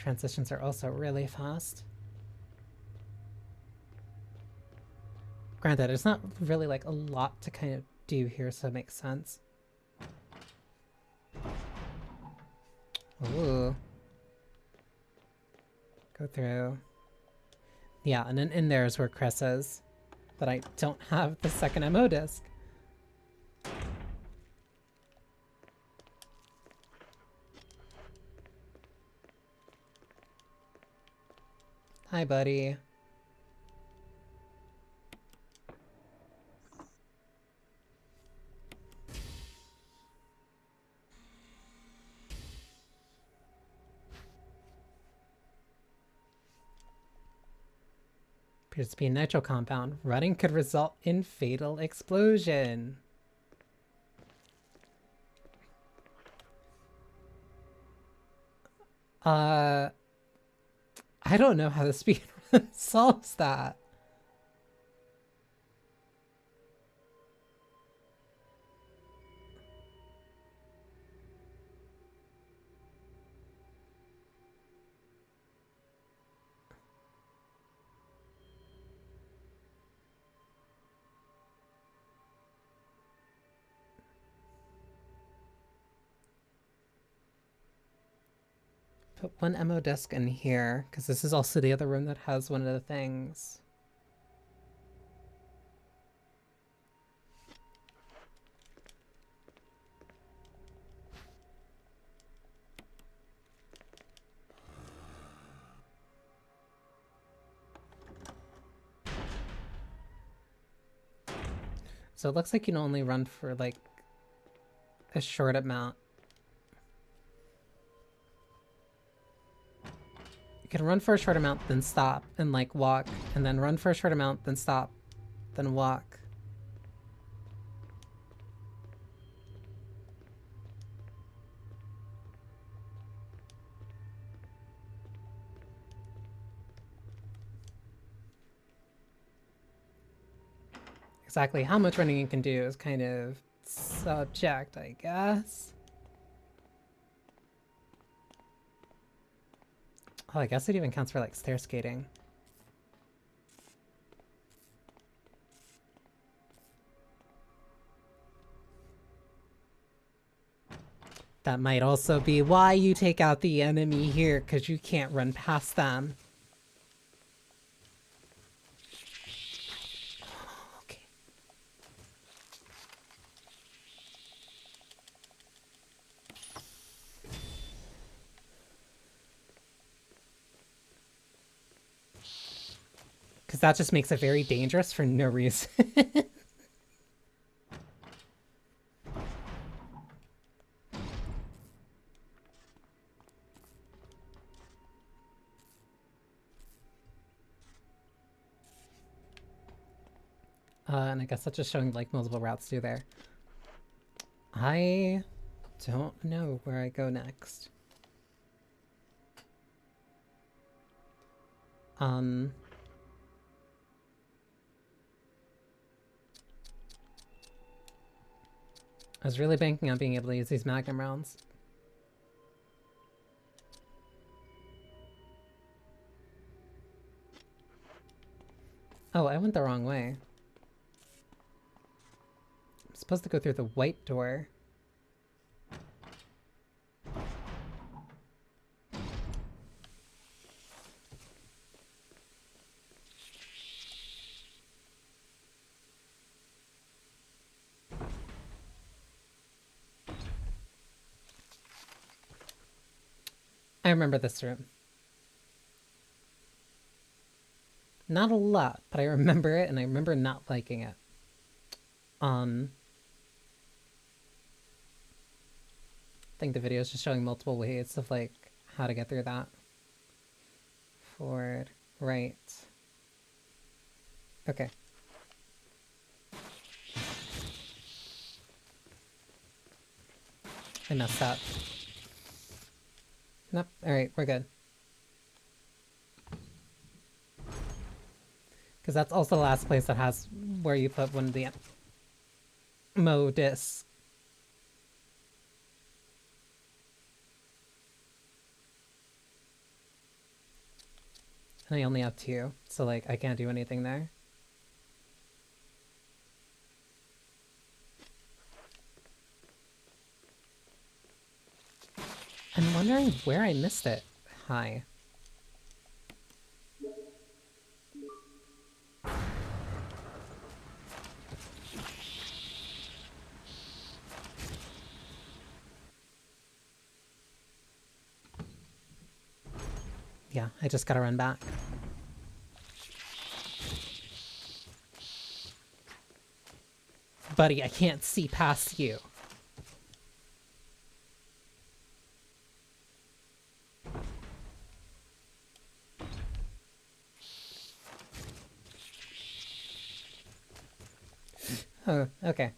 Transitions are also really fast. Granted, there's not really like a lot to kind of do here, so it makes sense. Ooh. Go through. Yeah, and then in there is where Chris is. But I don't have the second MO disc. Hi, buddy. Appears to be a nitro compound. Running could result in fatal explosion. I don't know how the speedrun solves that. Put one MO disc in here, because this is also the other room that has one of the things. So it looks like you can only run for like a short amount. You can run for a short amount, then stop, and like walk, and then run for a short amount, then stop, then walk. Exactly how much running you can do is kind of subject, I guess. Oh, I guess it even counts for like stair skating. That might also be why you take out the enemy here, because you can't run past them. Okay. Because that just makes it very dangerous for no reason. And I guess that's just showing like multiple routes through there. I don't know where I go next. I was really banking on being able to use these Magnum rounds. Oh, I went the wrong way. I'm supposed to go through the white door. I remember this room. Not a lot, but I remember it, and I remember not liking it. I think the video is just showing multiple ways of like how to get through that. Forward, right. Okay. I messed up. Nope. Alright, we're good. Because that's also the last place that has where you put one of the MO discs. And I only have 2, so like I can't do anything there. I'm wondering where I missed it. Hi. Yeah, I just gotta run back. Buddy, I can't see past you. Oh, okay.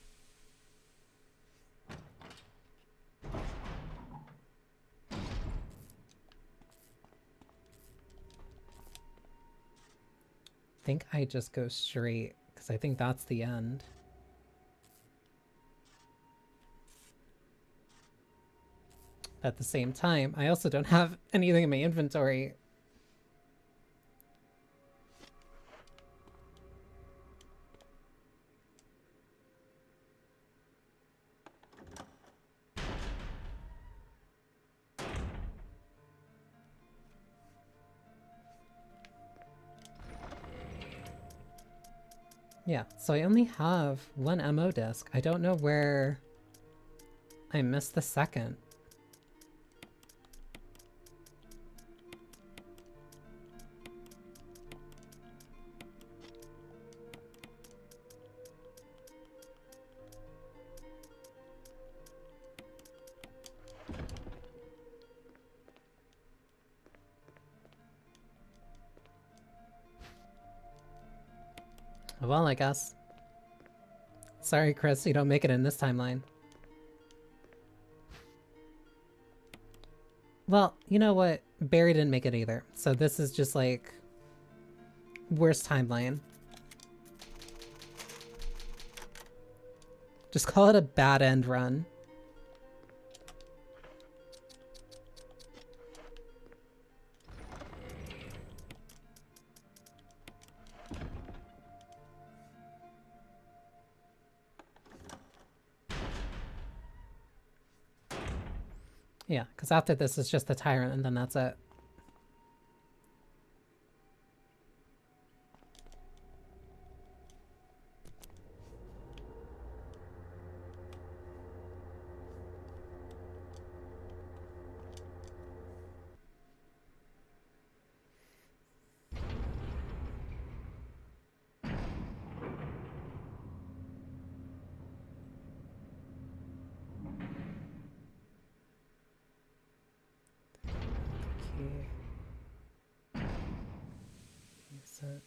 I think I just go straight, because I think that's the end. At the same time, I also don't have anything in my inventory. Yeah, so I only have 1 ammo disc. I don't know where I missed the second. Well, I guess. Sorry, Chris, you don't make it in this timeline. Well, you know what? Barry didn't make it either. So this is just like worst timeline. Just call it a bad end run. Yeah, because after this is just the tyrant and then that's it. Okay. Use it.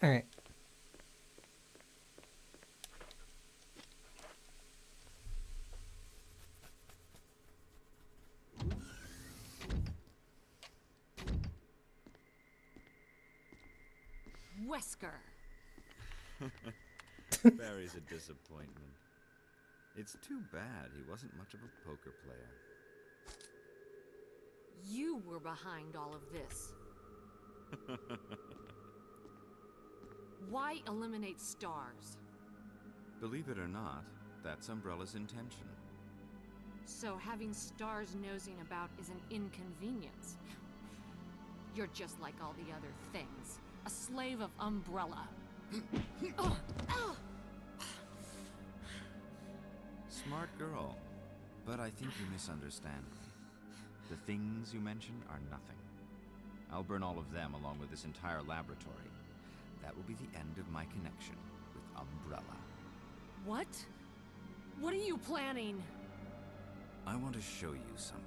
All right. Wesker! Barry's a disappointment. It's too bad he wasn't much of a poker player. You were behind all of this. Why eliminate stars? Believe it or not, that's Umbrella's intention. So having stars nosing about is an inconvenience. You're just like all the other things. A slave of Umbrella. Smart girl. But I think you misunderstand me. The things you mention are nothing. I'll burn all of them along with this entire laboratory. That will be the end of my connection with Umbrella. What? What are you planning? I want to show you something.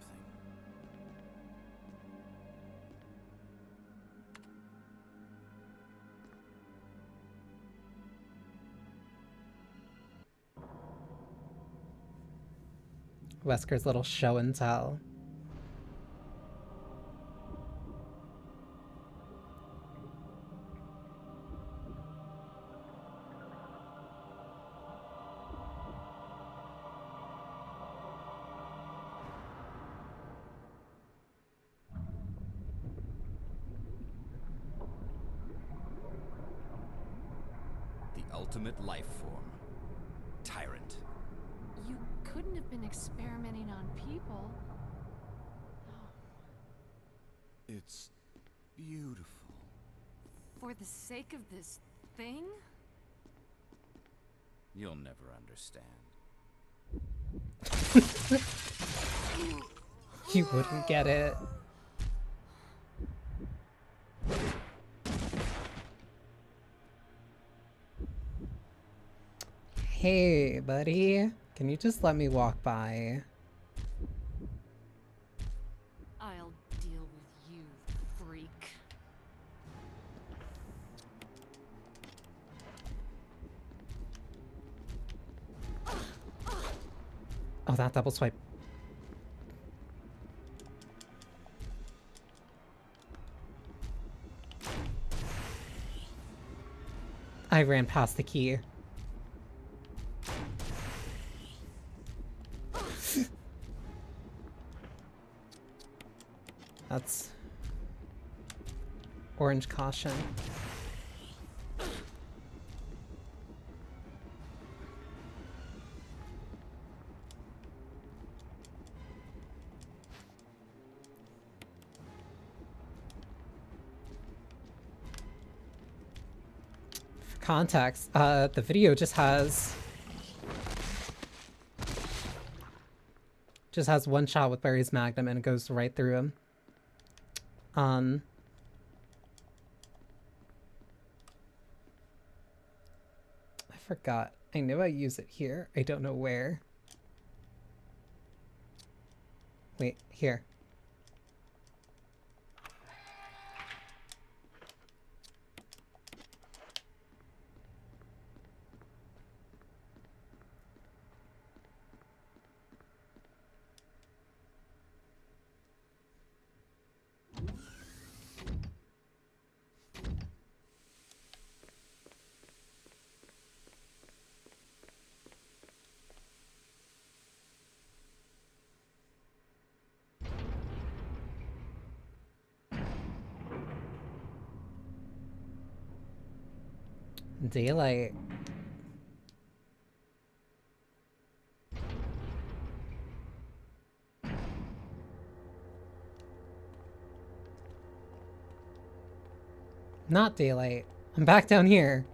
Wesker's little show and tell. ultimate life form. Tyrant. You couldn't have been experimenting on people. It's beautiful. For the sake of this thing? You'll never understand. You wouldn't get it. Hey, buddy. Can you just let me walk by? I'll deal with you, freak. Oh, that double swipe. I ran past the key. That's orange caution. For context, the video just has one shot with Barry's Magnum and it goes right through him. I forgot. I knew I use it here. I don't know where. Wait, here. Daylight. Not daylight. I'm back down here.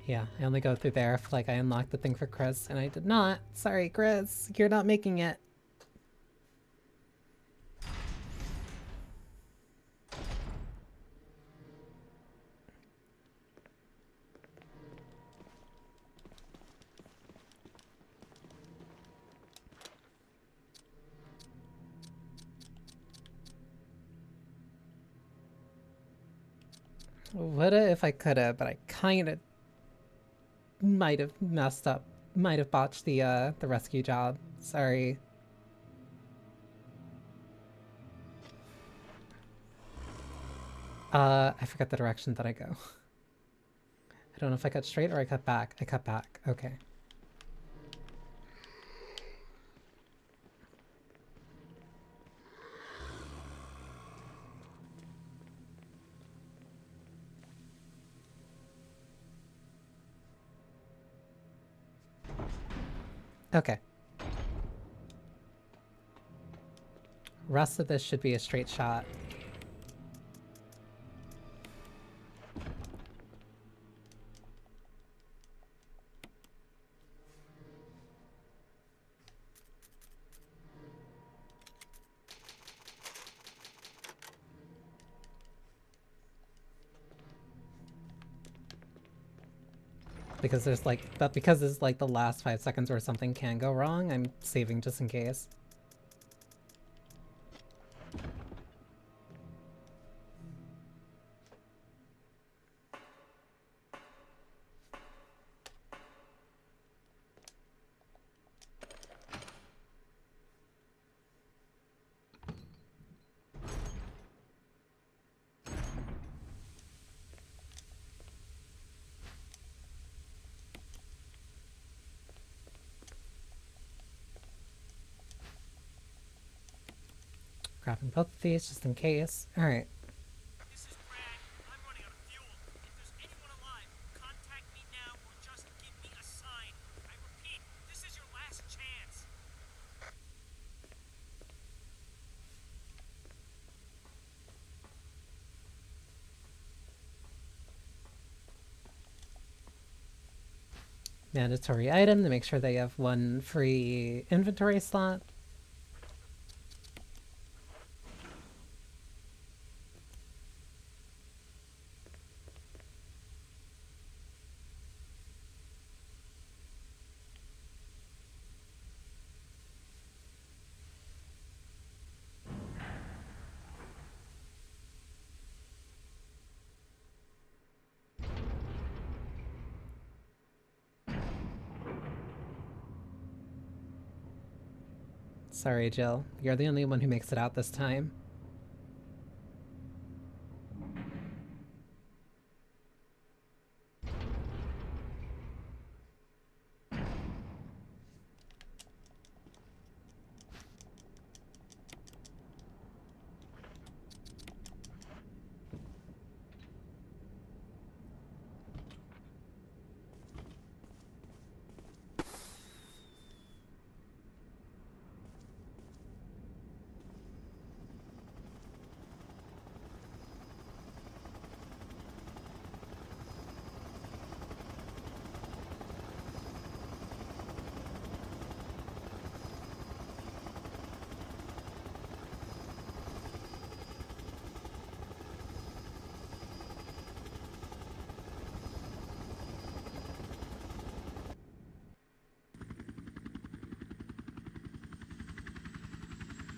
Yeah, I only go through there if like I unlocked the thing for Chris, and I did not. Sorry, Chris, you're not making it. Woulda if I coulda, but I kind of might have messed up. Might have botched the rescue job. Sorry. I forgot the direction that I go. I don't know if I cut straight or I cut back. I cut back. Okay. Okay. Rest of this should be a straight shot. Because there's like, but because it's like the last 5 seconds where something can go wrong, I'm saving just in case. Grabbing both of these just in case. Alright. This is Brad. I'm running out of fuel. If there's anyone alive, contact me now or just give me a sign. I repeat, this is your last chance. Mandatory item to make sure they have one free inventory slot. Sorry, Jill. You're the only one who makes it out this time.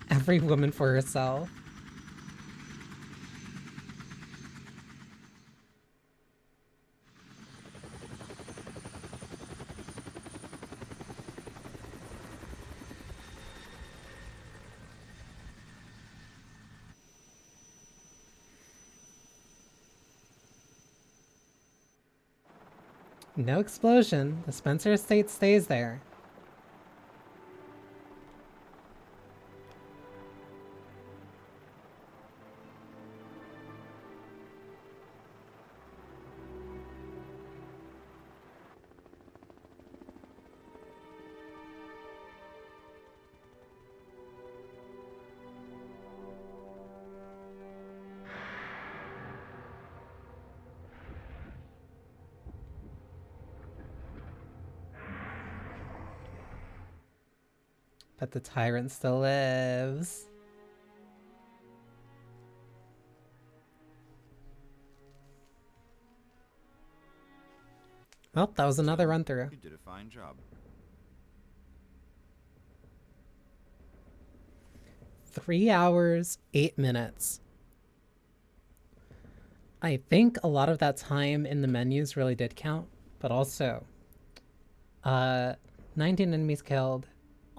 Every woman for herself. No explosion. The Spencer estate stays there. But the tyrant still lives. Well, that was another run through. You did a fine job. 3 hours, 8 minutes. I think a lot of that time in the menus really did count, but also 19 enemies killed,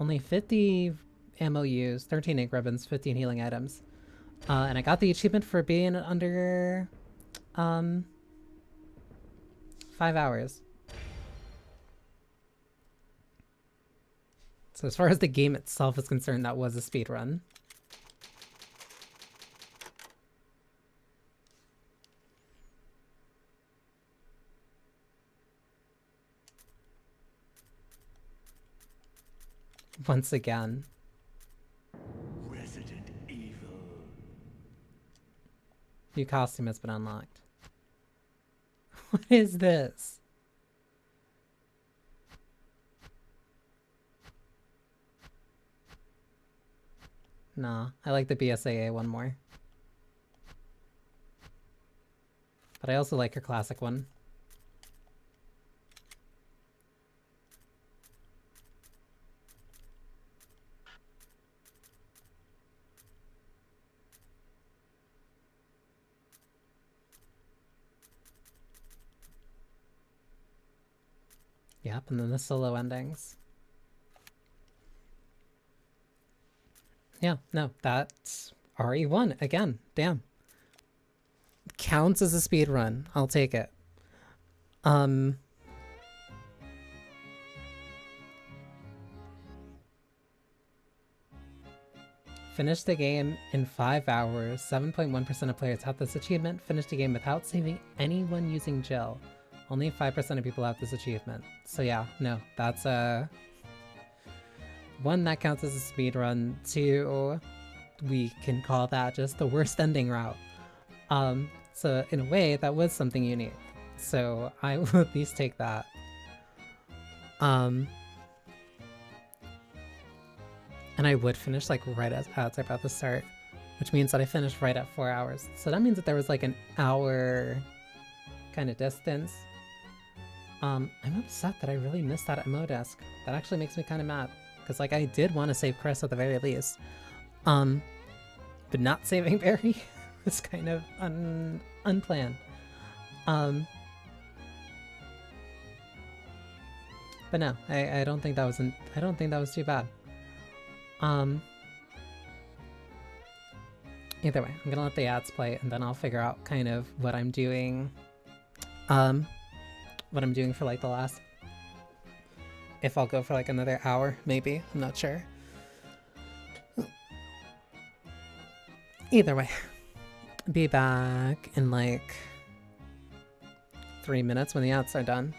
only 50 ammo used, 13 ink ribbons, 15 healing items. And I got the achievement for being under 5 hours. So as far as the game itself is concerned, that was a speed run. Once again. Resident Evil. New costume has been unlocked. What is this? Nah, I like the BSAA one more. But I also like her classic one. Yep, and then the solo endings. Yeah, no, that's RE1 again. Damn. Counts as a speed run. I'll take it. Finished the game in 5 hours. 7.1% of players have this achievement. Finished the game without saving anyone using Jill. Only 5% of people have this achievement. So yeah, no, that's one, that counts as a speed run. Two, we can call that just the worst ending route. So in a way, that was something unique. So I will at least take that. And I would finish like right as ads are about to start, which means that I finished right at 4 hours. So that means that there was like an hour kind of distance. I'm upset that I really missed that MO desk. That actually makes me kind of mad, because like I did want to save Chris at the very least. But not saving Barry was kind of unplanned. But no, I don't think that was I don't think that was too bad. Either way, I'm gonna let the ads play, and then I'll figure out kind of what I'm doing. What I'm doing for like the last. If I'll go for like another hour, maybe. I'm not sure. Either way, be back in like 3 minutes when the ads are done.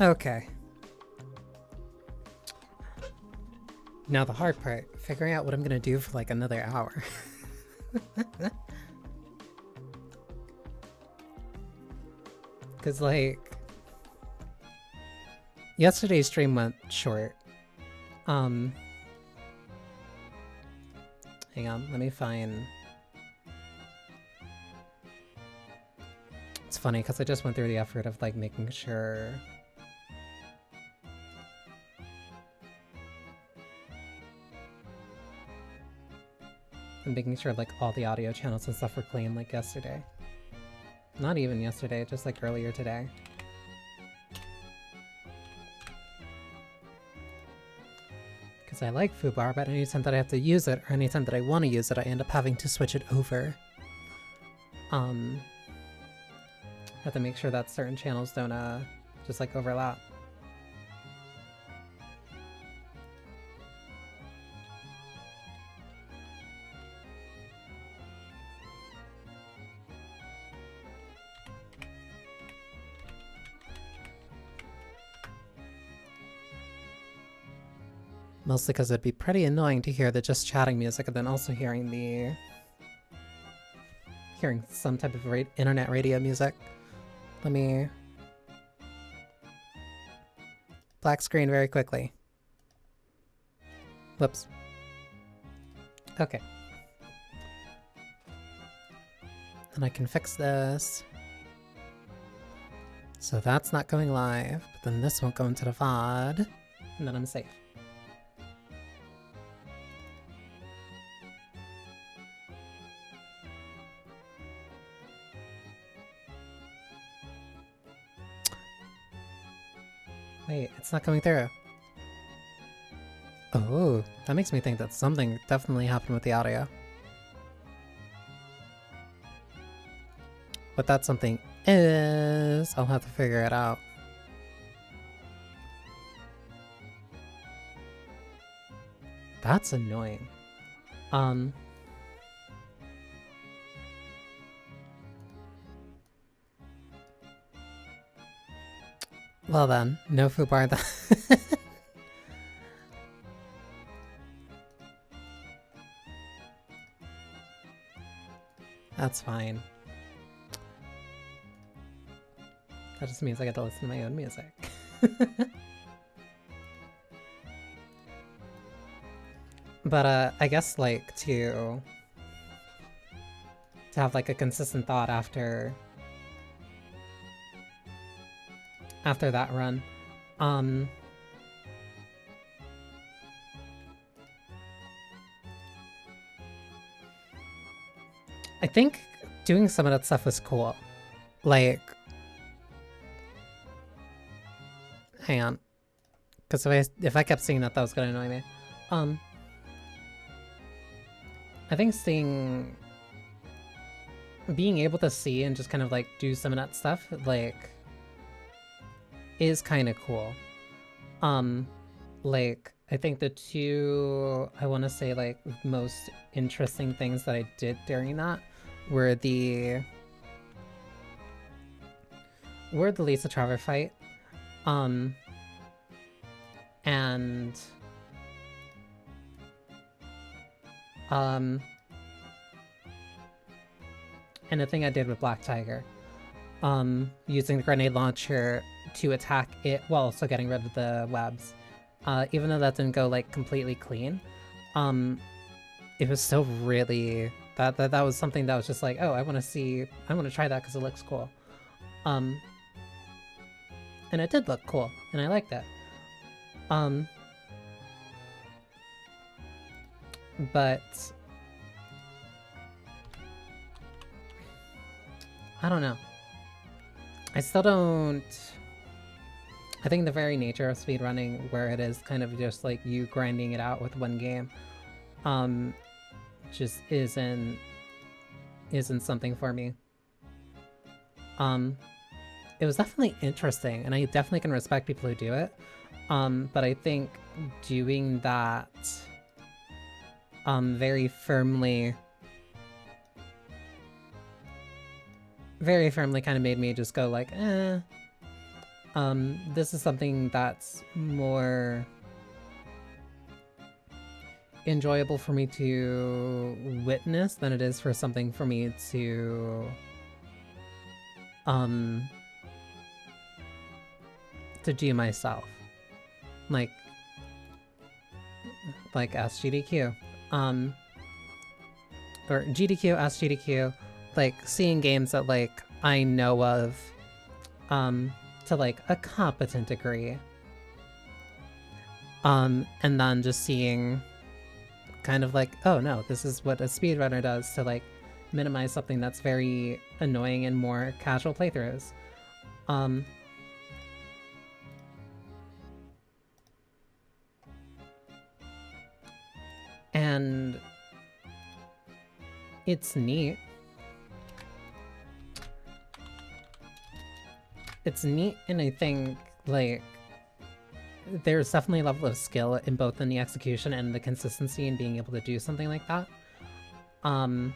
Okay. Now the hard part, figuring out what I'm gonna do for like another hour. Cause like yesterday's stream went short. Hang on, let me find. It's funny because I just went through the effort of like making sure like all the audio channels and stuff were clean like yesterday. Not even yesterday, just like earlier today. Because I like foobar, but anytime that I have to use it, or anytime that I want to use it, I end up having to switch it over. Have to make sure that certain channels don't just like overlap. Mostly because it'd be pretty annoying to hear the just chatting music and then also hearing some type of internet radio music. Let me black screen very quickly. Whoops. Okay. And I can fix this. So that's not going live, but then this won't go into the VOD, and then I'm safe. Wait, it's not coming through. Oh, that makes me think that something definitely happened with the audio. What that something is, I'll have to figure it out. That's annoying. Well then, no foobar then. That's fine. That just means I get to listen to my own music. But I guess like to have like a consistent thought after that run. I think doing some of that stuff was cool. Like, hang on, because if I kept seeing that, that was gonna annoy me. I think being able to see and just kind of like do some of that stuff, like, is kind of cool. Like, I think the two, I want to say, like, most interesting things that I did during that were the Lisa Trevor fight, and the thing I did with Black Tiger, using the grenade launcher to attack it while also getting rid of the webs. Even though that didn't go like completely clean, it was still really that was something that was just like, oh, I want to try that because it looks cool. And it did look cool, and I liked it. But I don't know. I still don't. I think the very nature of speedrunning, where it is kind of just like you grinding it out with one game, just isn't something for me. It was definitely interesting, and I definitely can respect people who do it. But I think doing that very firmly kind of made me just go like, This is something that's more enjoyable for me to witness than it is for something for me to do myself. Like SGDQ. Or GDQ, SGDQ, like seeing games that like I know of to like a competent degree. And then just seeing kind of like, oh no, this is what a speedrunner does to like minimize something that's very annoying in more casual playthroughs. And it's neat. It's neat, and I think like there's definitely a level of skill in both in the execution and the consistency in being able to do something like that. But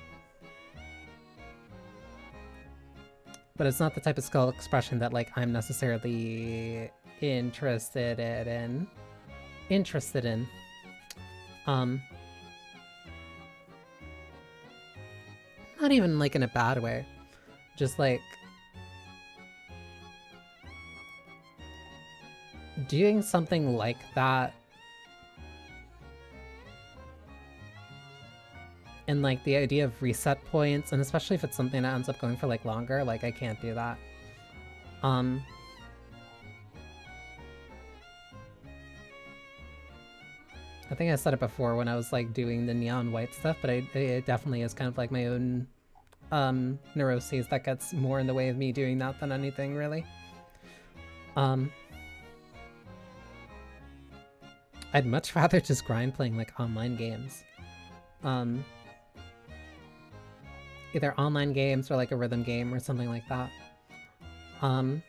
it's not the type of skill expression that like I'm necessarily interested in. Not even like in a bad way. Just like doing something like that and like the idea of reset points, and especially if it's something that ends up going for like longer, like I can't do that. I think I said it before when I was like doing the neon white stuff, but it definitely is kind of like my own neuroses that gets more in the way of me doing that than anything really. I'd much rather just grind playing like online games. Either online games or like a rhythm game or something like that. And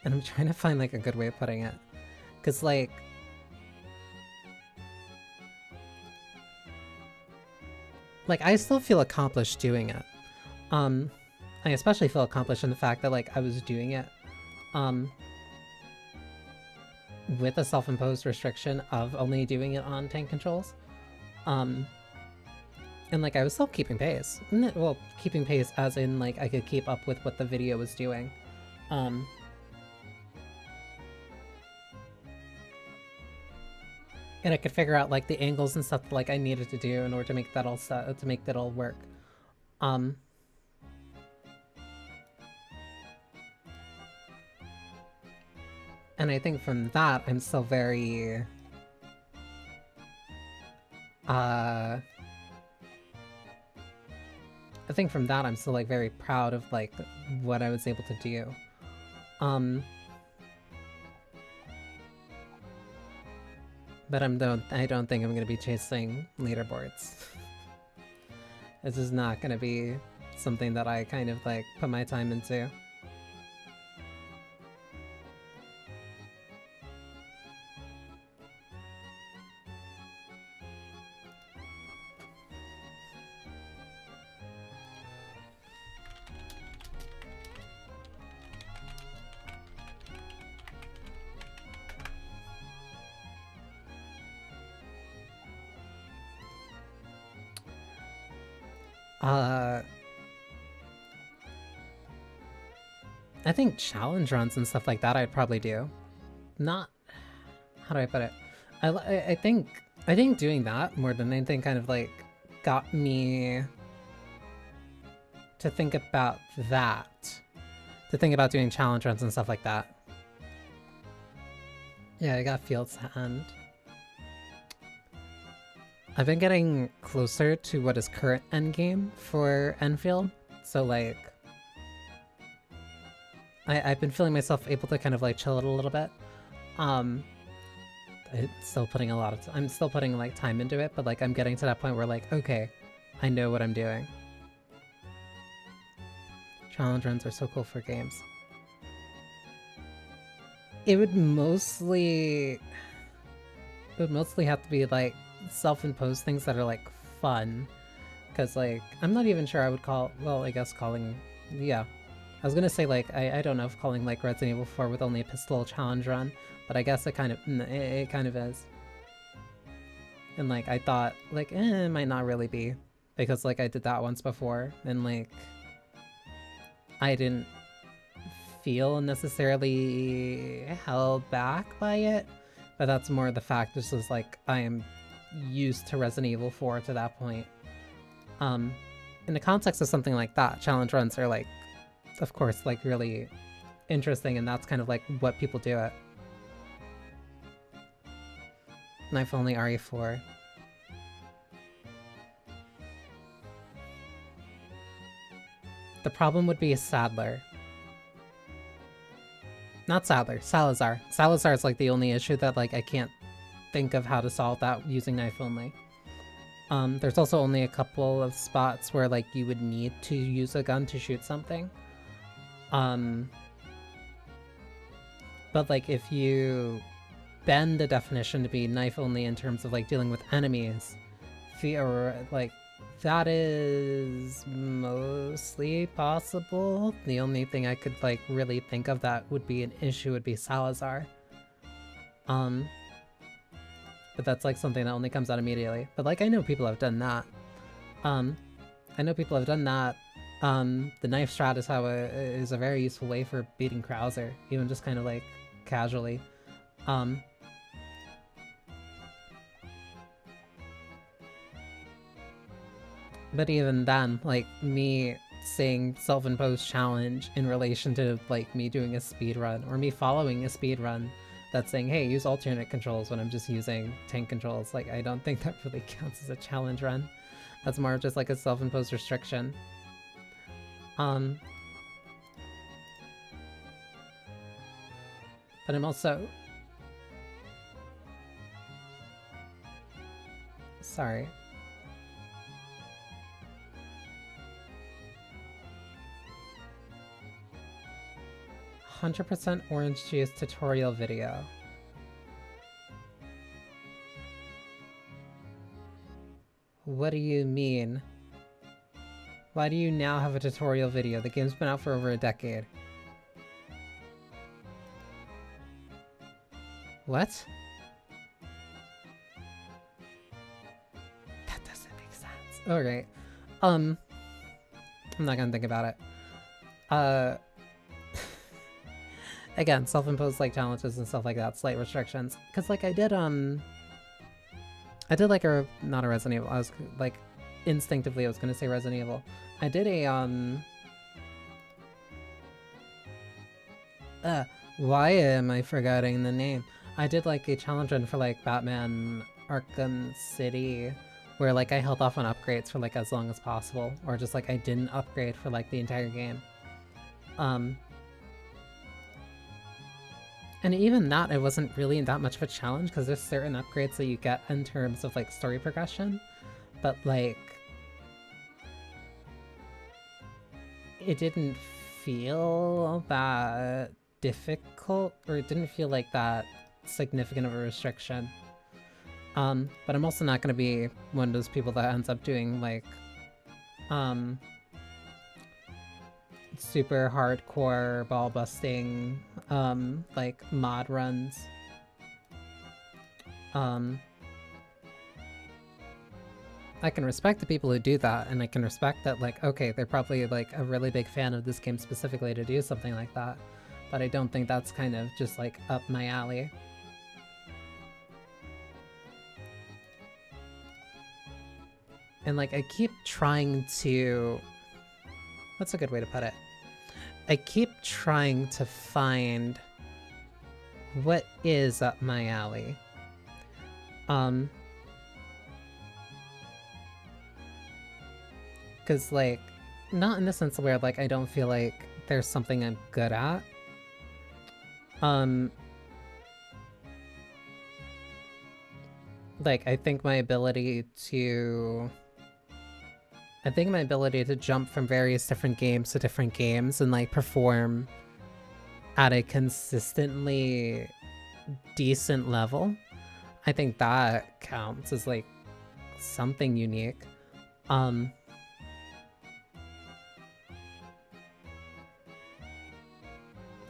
I'm trying to find like a good way of putting it. Cause like I still feel accomplished doing it. I especially feel accomplished in the fact that like I was doing it with a self-imposed restriction of only doing it on tank controls. And like I was still keeping pace. Well, keeping pace as in like I could keep up with what the video was doing. And I could figure out like the angles and stuff like I needed to do in order to make that all work. And I think from that, I'm still very... I think from that, I'm still, like, very proud of, like, what I was able to do. But I don't think I'm gonna be chasing leaderboards. This is not gonna be something that I kind of, like, put my time into. I think challenge runs and stuff like that I'd probably do. Not... How do I put it? I think doing that more than anything kind of like got me to think about that. To think about doing challenge runs and stuff like that. Yeah, I got Field's Hand. I've been getting closer to what is current endgame for Enfield, so like... I've been feeling myself able to kind of like chill it a little bit. It's still putting I'm still putting like time into it, but like I'm getting to that point where like, okay, I know what I'm doing. Challenge runs are so cool for games. It would mostly have to be like self-imposed things that are like fun Because, like, I'm not even sure I would call, well, I guess calling, yeah. I was gonna say, like, I don't know if calling, like, Resident Evil 4 with only a pistol challenge run, but I guess it kind of, it kind of is. And, like, I thought, like, it might not really be. Because, like, I did that once before, and, like, I didn't feel necessarily held back by it. But that's more the fact, just as, like, I am used to Resident Evil 4 to that point. In the context of something like that, challenge runs are, like, of course, like, really interesting, and that's kind of, like, what people do it. Knife only RE4. The problem would be Sadler. Not Sadler, Salazar. Salazar is, like, the only issue that, like, I can't think of how to solve that using knife only. There's also only a couple of spots where, like, you would need to use a gun to shoot something. But, like, if you bend the definition to be knife only in terms of, like, dealing with enemies, or, like, that is mostly possible. The only thing I could, like, really think of that would be an issue would be Salazar. But that's, like, something that only comes out immediately. But, like, I know people have done that. I know people have done that. The knife strat is a very useful way for beating Krauser, even just kind of, like, casually. But even then, like, me saying self-imposed challenge in relation to, like, me doing a speed run, or me following a speed run that's saying, hey, use alternate controls when I'm just using tank controls, like, I don't think that really counts as a challenge run. That's more just, like, a self-imposed restriction. But I'm also... Sorry. "100% orange juice tutorial video." What do you mean? Why do you now have a tutorial video? The game's been out for over a decade. What? That doesn't make sense. Alright. I'm not gonna think about it. Again, self-imposed, like, challenges and stuff like that, slight restrictions. Cause, like, I did, like, not a Resident Evil, I was, like, instinctively I was gonna say Resident Evil. I did a, why am I forgetting the name? I did, like, a challenge run for, like, Batman Arkham City, where, like, I held off on upgrades for, like, as long as possible, or just, like, I didn't upgrade for, like, the entire game. And even that, it wasn't really that much of a challenge, because there's certain upgrades that you get in terms of, like, story progression, but, like, it didn't feel that difficult, or it didn't feel like that significant of a restriction. But I'm also not gonna be one of those people that ends up doing, like, super hardcore ball busting, like, mod runs. I can respect the people who do that, and I can respect that, like, okay, they're probably, like, a really big fan of this game specifically to do something like that, but I don't think that's kind of just, like, up my alley. And, like, I keep trying to... What's a good way to put it? I keep trying to find what is up my alley. Because, like, not in the sense where, like, I don't feel like there's something I'm good at. Like, I think my ability to jump from various different games to different games and, like, perform at a consistently decent level, I think that counts as, like, something unique.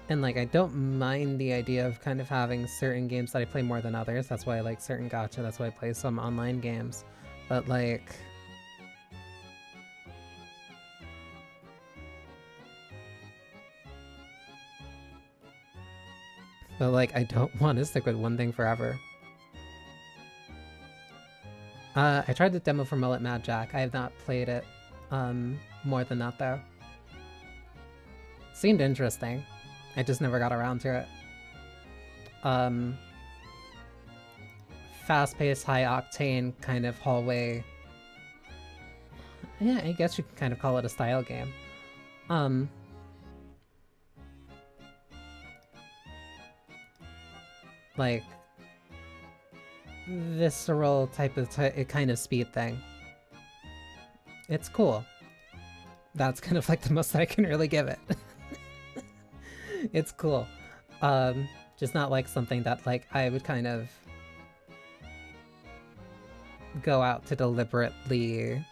And like, I don't mind the idea of kind of having certain games that I play more than others. That's why I like certain gacha. That's why I play some online games. But like, I don't want to stick with one thing forever. I tried the demo for Mullet Mad Jack. I have not played it more than that though. Seemed interesting. I just never got around to it. Fast-paced, high-octane kind of hallway. Yeah, I guess you can kind of call it a style game. Like visceral type of kind of speed thing. It's cool. That's kind of like the most that I can really give it. It's cool. Just not like something that like I would kind of go out to deliberately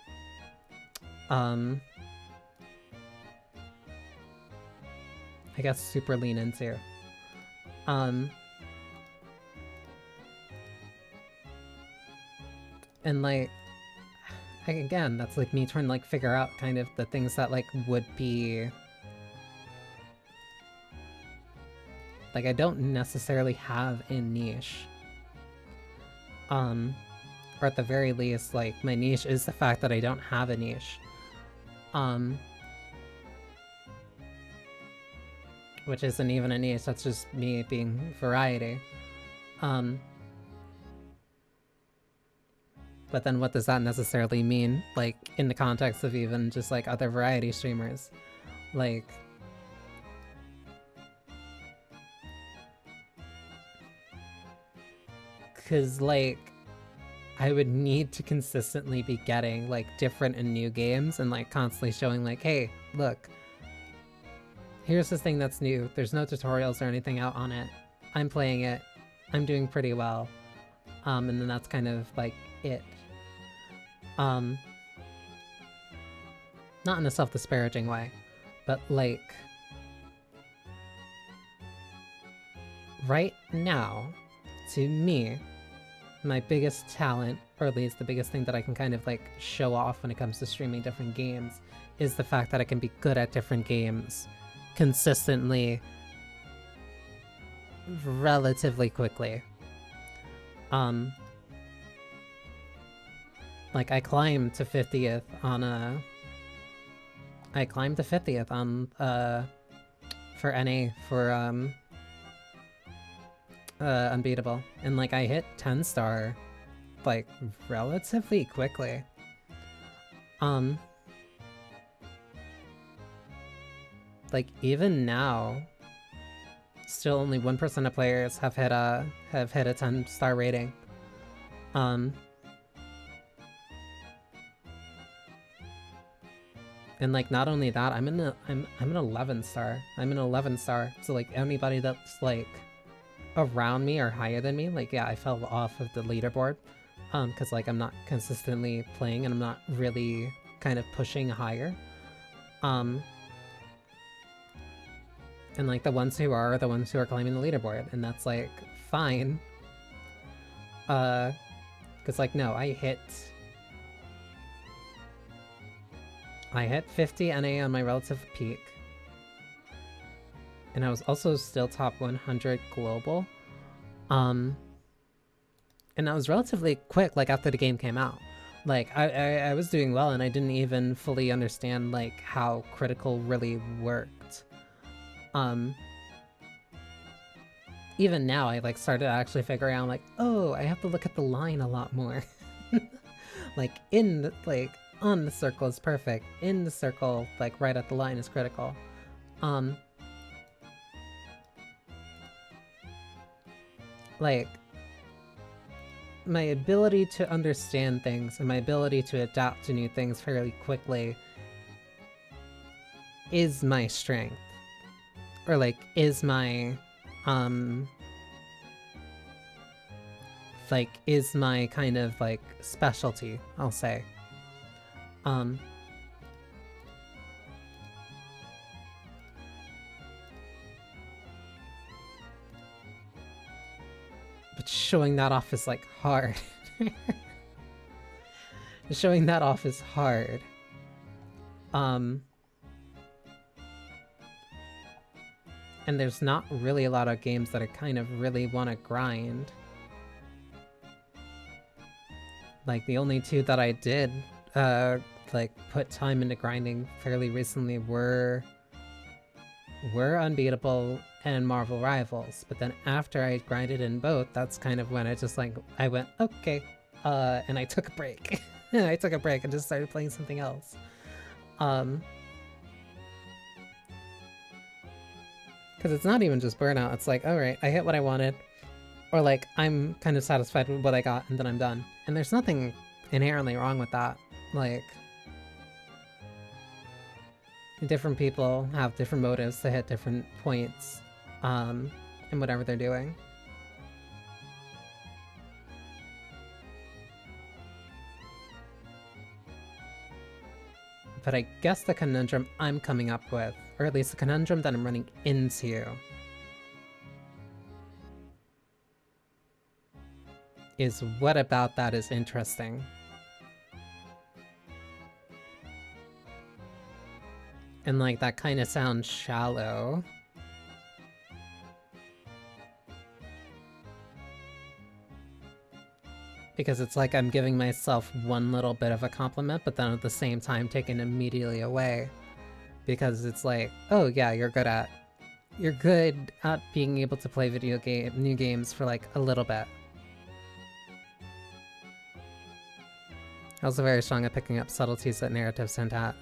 I guess super lean into. And like again, that's like me trying to like figure out kind of the things that like would be like I don't necessarily have a niche. Or at the very least, like my niche is the fact that I don't have a niche. Which isn't even a niche, that's just me being variety. But then what does that necessarily mean, like, in the context of even just, like, other variety streamers? Like... Cause, like, I would need to consistently be getting, like, different and new games and, like, constantly showing, like, hey, look, here's this thing that's new, there's no tutorials or anything out on it, I'm playing it, I'm doing pretty well, and then that's kind of, like, it. Not in a self-disparaging way, but like, right now, to me, my biggest talent, or at least the biggest thing that I can kind of like show off when it comes to streaming different games, is the fact that I can be good at different games consistently, relatively quickly. Like I climbed to 50th on for NA for Unbeatable, and like I hit 10 star like relatively quickly. Like even now, still only 1% of players have hit a 10 star rating. And like not only that, I'm an 11 star. I'm an 11 star. So like anybody that's like around me or higher than me, like yeah, I fell off of the leaderboard. Cause like I'm not consistently playing and I'm not really kind of pushing higher. And like the ones who are the ones who are climbing the leaderboard, and that's like fine. Cause like no, I hit 50 NA on my relative peak. And I was also still top 100 global. And that was relatively quick, like after the game came out. Like I was doing well and I didn't even fully understand like how critical really worked. Even now I like started actually figuring out like, oh, I have to look at the line a lot more. Like in the, like on the circle is perfect, in the circle like right at the line is critical. Like my ability to understand things and my ability to adapt to new things fairly quickly is my strength, or like is my like is my kind of like specialty, I'll say. But showing that off is like hard. Showing that off is hard. And there's not really a lot of games that I kind of really want to grind. Like, the only two that I did, like, put time into grinding fairly recently were Unbeatable and Marvel Rivals. But then after I grinded in both, that's kind of when I just, like, I went, okay, and I took a break. I took a break and just started playing something else. Because it's not even just burnout, it's like, alright, I hit what I wanted. Or like, I'm kind of satisfied with what I got and then I'm done. And there's nothing inherently wrong with that. Like, different people have different motives to hit different points in whatever they're doing. But I guess the conundrum I'm coming up with, or at least the conundrum that I'm running into, is what about that is interesting? And like, that kind of sounds shallow. Because it's like I'm giving myself one little bit of a compliment, but then at the same time taking immediately away. Because it's like, oh yeah, you're good at being able to play new games for like a little bit. Also very strong at picking up subtleties that narratives hint at.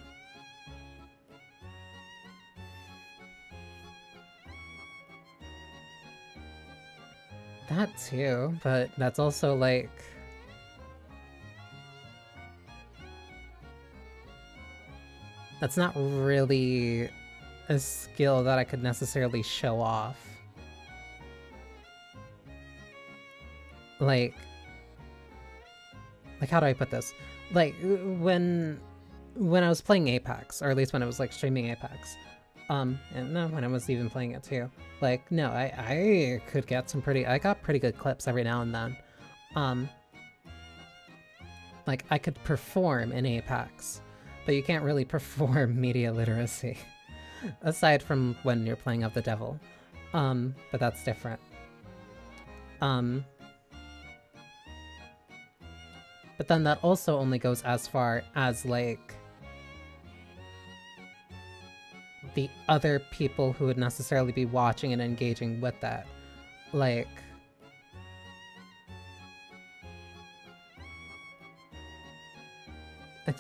That too, but that's also like... That's not really a skill that I could necessarily show off. Like, how do I put this? Like, when I was playing Apex, or at least when I was like streaming Apex, and no, when I was even playing it too, like, no, I could get I got pretty good clips every now and then. Like, I could perform in Apex, but you can't really perform media literacy, aside from when you're playing of the devil. But that's different. But then that also only goes as far as, like, the other people who would necessarily be watching and engaging with that. Like...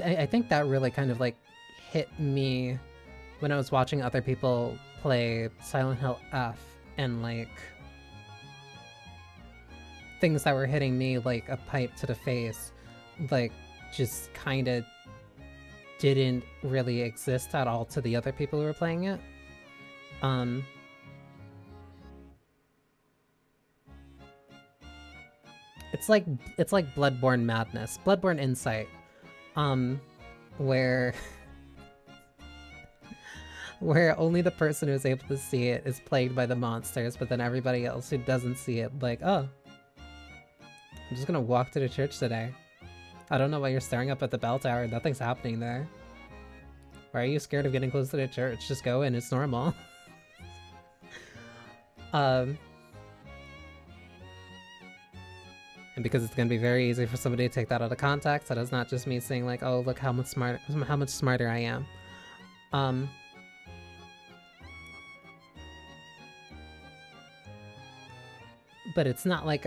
I think that really kind of, like, hit me when I was watching other people play Silent Hill F, and, like, things that were hitting me like a pipe to the face, like, just kind of didn't really exist at all to the other people who were playing it. It's like Bloodborne madness, Bloodborne insight, where where only the person who's able to see it is plagued by the monsters, but then everybody else who doesn't see it, like, oh, I'm just gonna walk to the church today. I don't know why you're staring up at the bell tower. Nothing's happening there. Why are you scared of getting close to the church? Just go in, it's normal. And because it's gonna be very easy for somebody to take that out of context, that is not just me saying like, oh, look how much smarter I am. But it's not like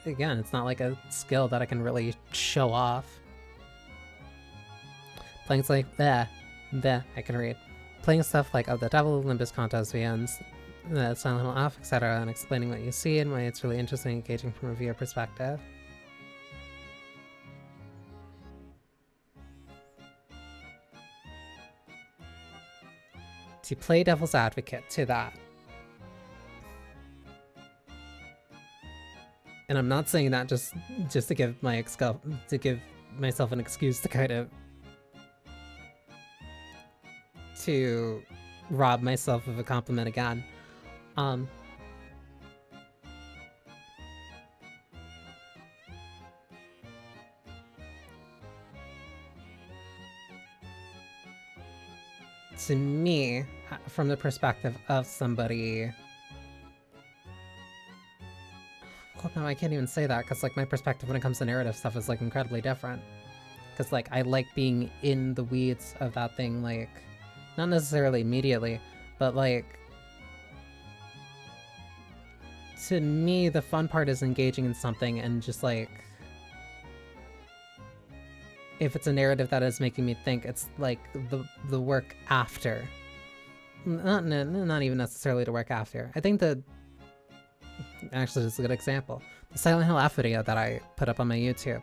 again, it's not like a skill that I can really show off. Playing it's like, I can read. Playing stuff like the Devil, Olympus Contest VNs, Silent Hill Off, etc., and explaining what you see and why it's really interesting and engaging from a viewer perspective. To play devil's advocate to that. And I'm not saying that just to give myself an excuse to kind of to rob myself of a compliment again. to me, from the perspective of somebody... Well, no, I can't even say that, because, like, my perspective when it comes to narrative stuff is, like, incredibly different. Because, like, I like being in the weeds of that thing, like, not necessarily immediately, but, like, to me, the fun part is engaging in something and just, like, if it's a narrative that is making me think, it's, like, the work after. Not even necessarily the work after. I think actually, this is a good example. The Silent Hill F video that I put up on my YouTube.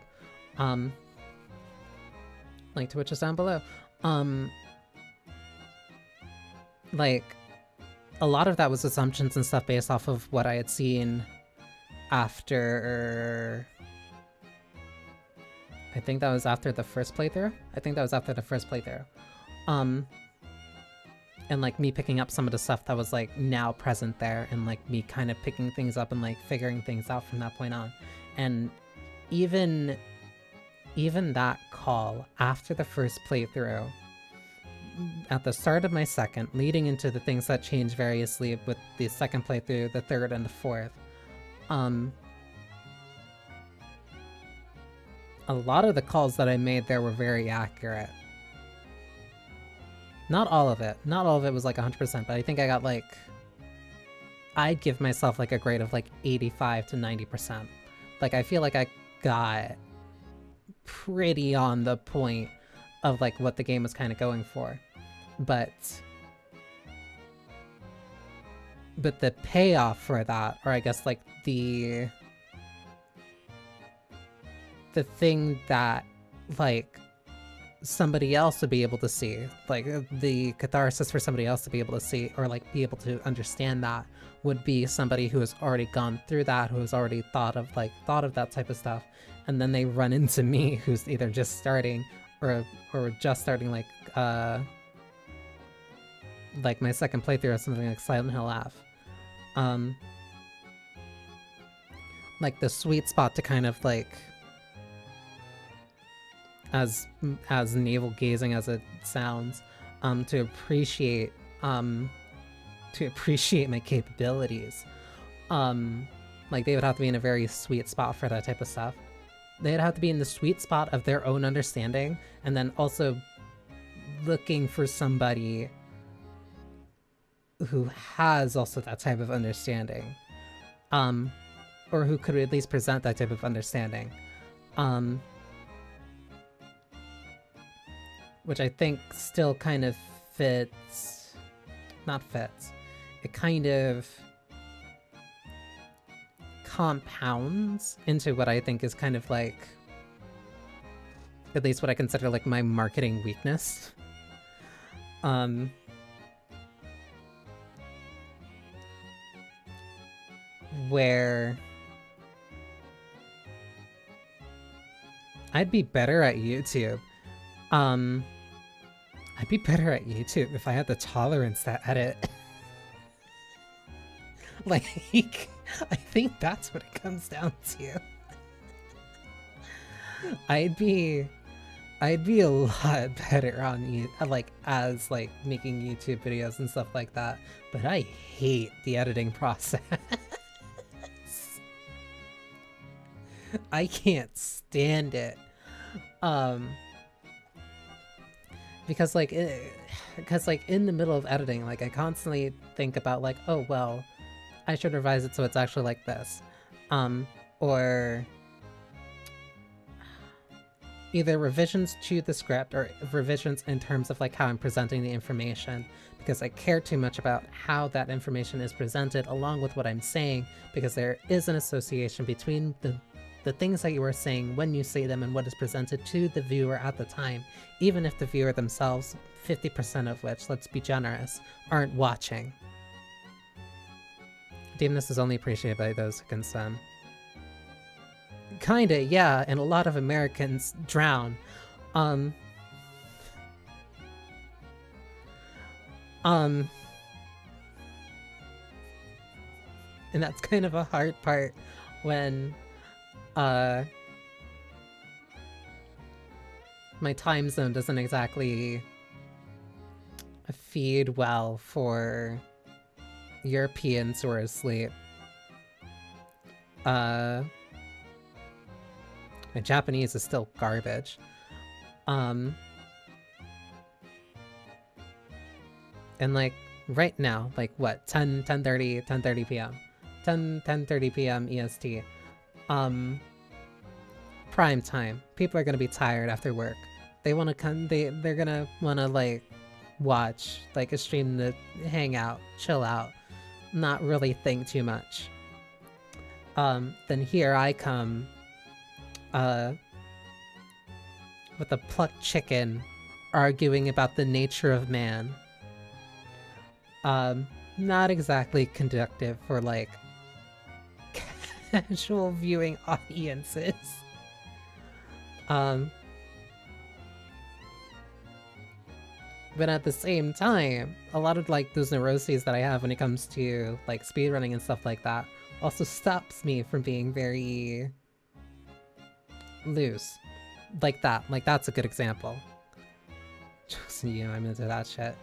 Link to which is down below. Like, a lot of that was assumptions and stuff based off of what I had seen after... I think that was after the first playthrough? And, like, me picking up some of the stuff that was, like, now present there, and, like, me kind of picking things up and, like, figuring things out from that point on. And even that call after the first playthrough, at the start of my second, leading into the things that change variously with the second playthrough, the third, and the fourth, a lot of the calls that I made there were very accurate. Not all of it. Not all of it was like 100%, but I think I got like... I'd give myself like a grade of like 85 to 90%. Like, I feel like I got pretty on the point of like what the game was kind of going for. But the payoff for that, or I guess like the thing that like somebody else would be able to see, like the catharsis for somebody else to be able to see or like be able to understand, that would be somebody who has already gone through that, who has already thought of that type of stuff, and then they run into me who's either just starting or just starting like my second playthrough of something like Silent Hill F. Like the sweet spot to kind of like, as navel gazing as it sounds, to appreciate my capabilities. Like they would have to be in a very sweet spot for that type of stuff. They'd have to be in the sweet spot of their own understanding, and then also looking for somebody who has also that type of understanding, or who could at least present that type of understanding. Which I think still kind of fits, not fits, it kind of compounds into what I think is kind of like, at least what I consider like my marketing weakness. Where I'd be better at YouTube. I'd be better at YouTube if I had the tolerance to edit. Like, I think that's what it comes down to. I'd be a lot better on as making YouTube videos and stuff like that, but I hate the editing process. I can't stand it. Because in the middle of editing, like I constantly think about like, oh well, I should revise it so it's actually like this, or either revisions to the script or revisions in terms of like how I'm presenting the information, because I care too much about how that information is presented along with what I'm saying, because there is an association between the things that you are saying when you say them and what is presented to the viewer at the time, even if the viewer themselves, 50% of which, let's be generous, aren't watching. Deemness is only appreciated by those who can swim. Kinda, yeah, and a lot of Americans drown. And that's kind of a hard part when my time zone doesn't exactly feed well for Europeans who are asleep. My Japanese is still garbage. And like right now, like what, 10:30 p.m. 10:30 p.m. EST. Prime time. People are gonna be tired after work. They wanna come, they're gonna wanna like watch like a stream to hang out, chill out, not really think too much. Then here I come with a plucked chicken arguing about the nature of man. Not exactly conductive for like casual viewing audiences. But at the same time, a lot of like those neuroses that I have when it comes to like speedrunning and stuff like that also stops me from being very loose. Like that. Like that's a good example. Just you, I'm into that shit.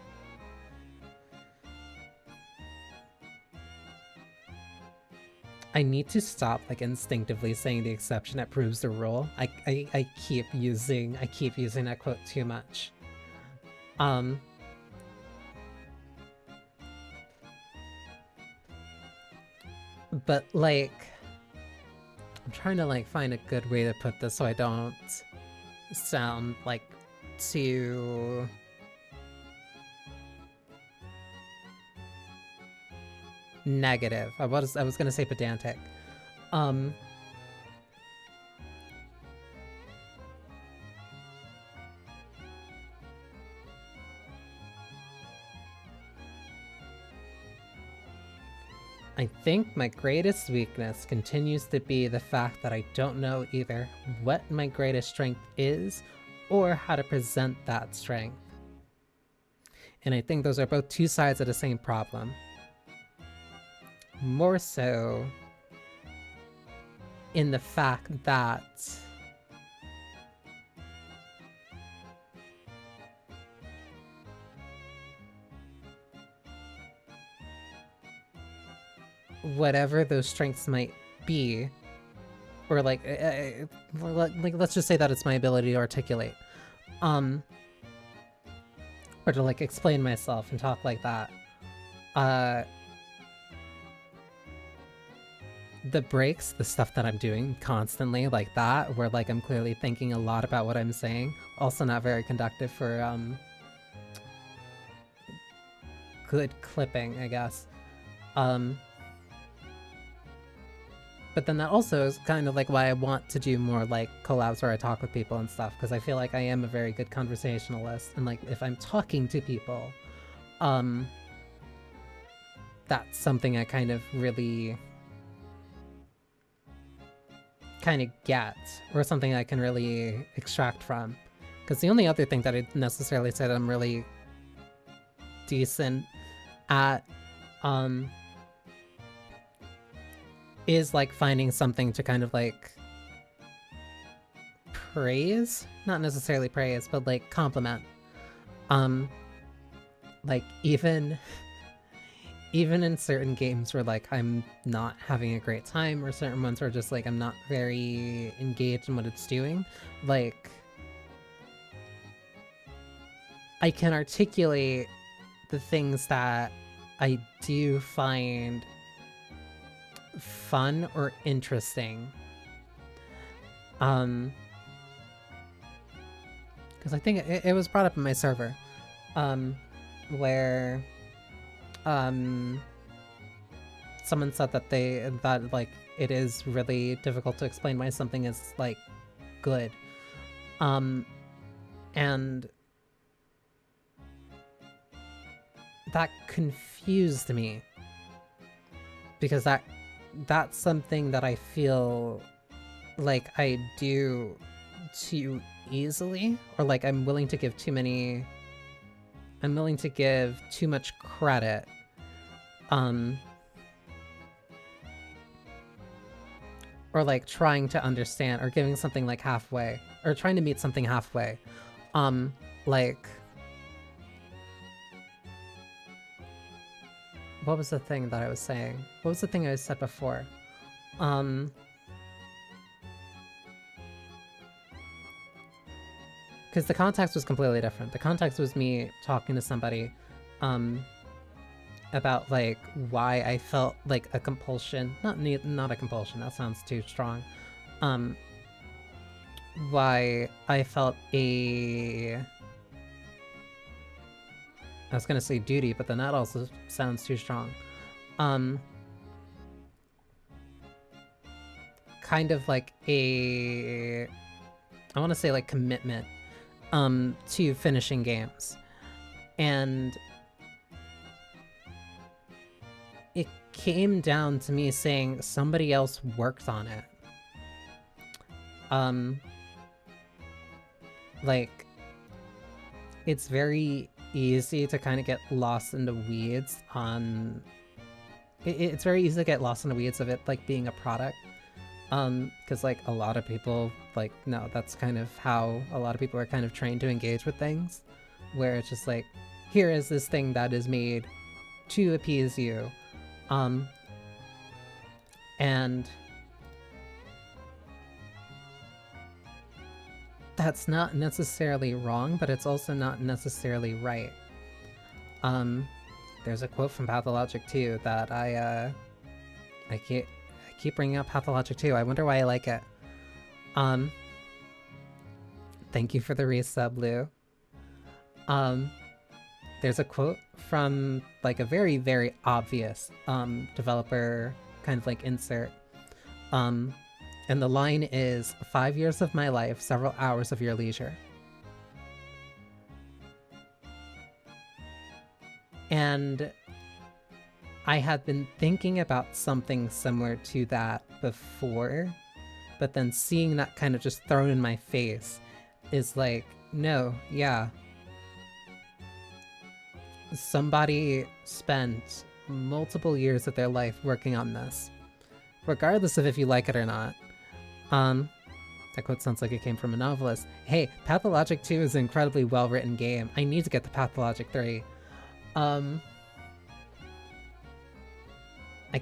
I need to stop like instinctively saying the exception that proves the rule. I keep using that quote too much. But like I'm trying to like find a good way to put this so I don't sound like too negative. I was gonna say pedantic. I think my greatest weakness continues to be the fact that I don't know either what my greatest strength is or how to present that strength. And I think those are both two sides of the same problem. More so in the fact that whatever those strengths might be, or like let's just say that it's my ability to articulate, or to like explain myself and talk like that. The breaks, the stuff that I'm doing constantly like that, where like I'm clearly thinking a lot about what I'm saying, also not very conductive for good clipping, I guess. But then that also is kind of like why I want to do more like collabs where I talk with people and stuff, because I feel like I am a very good conversationalist, and like if I'm talking to people, that's something I kind of really kind of get, or something I can really extract from. Because the only other thing that I necessarily said I'm really decent at is like finding something to kind of like praise, not necessarily praise, but like compliment. Like even in certain games where like I'm not having a great time, or certain ones where just like I'm not very engaged in what it's doing, like I can articulate the things that I do find fun or interesting. Because I think it was brought up in my server, where someone said that like it is really difficult to explain why something is like good, and that confused me, because that's something that I feel like I do too easily, or like I'm willing to give too much credit, or like trying to understand, or giving something like halfway, or trying to meet something halfway. Like what was the thing that I was saying? What was the thing I said before? Because the context was completely different. The context was me talking to somebody about like why I felt like a compulsion, not a compulsion, that sounds too strong. Why I felt I was gonna say duty, but then that also sounds too strong. Kind of like I want to say like commitment to finishing games. And it came down to me saying somebody else worked on it. Like, it's very easy to kind of get lost in the weeds on... It's very easy to get lost in the weeds of it, like, being a product. Because, like, a lot of people, like, no, that's kind of how a lot of people are kind of trained to engage with things. Where it's just like, here is this thing that is made to appease you. And that's not necessarily wrong, but it's also not necessarily right. There's a quote from Pathologic 2 that I keep bringing up Pathologic 2. I wonder why I like it. Thank you for the resub, Lou. There's a quote from like a very, very obvious developer kind of like insert. And the line is, 5 years of my life, several hours of your leisure. And I had been thinking about something similar to that before, but then seeing that kind of just thrown in my face is like, no, yeah. Somebody spent multiple years of their life working on this, regardless of if you like it or not. That quote sounds like it came from a novelist. Hey, Pathologic 2 is an incredibly well-written game. I need to get to Pathologic 3. I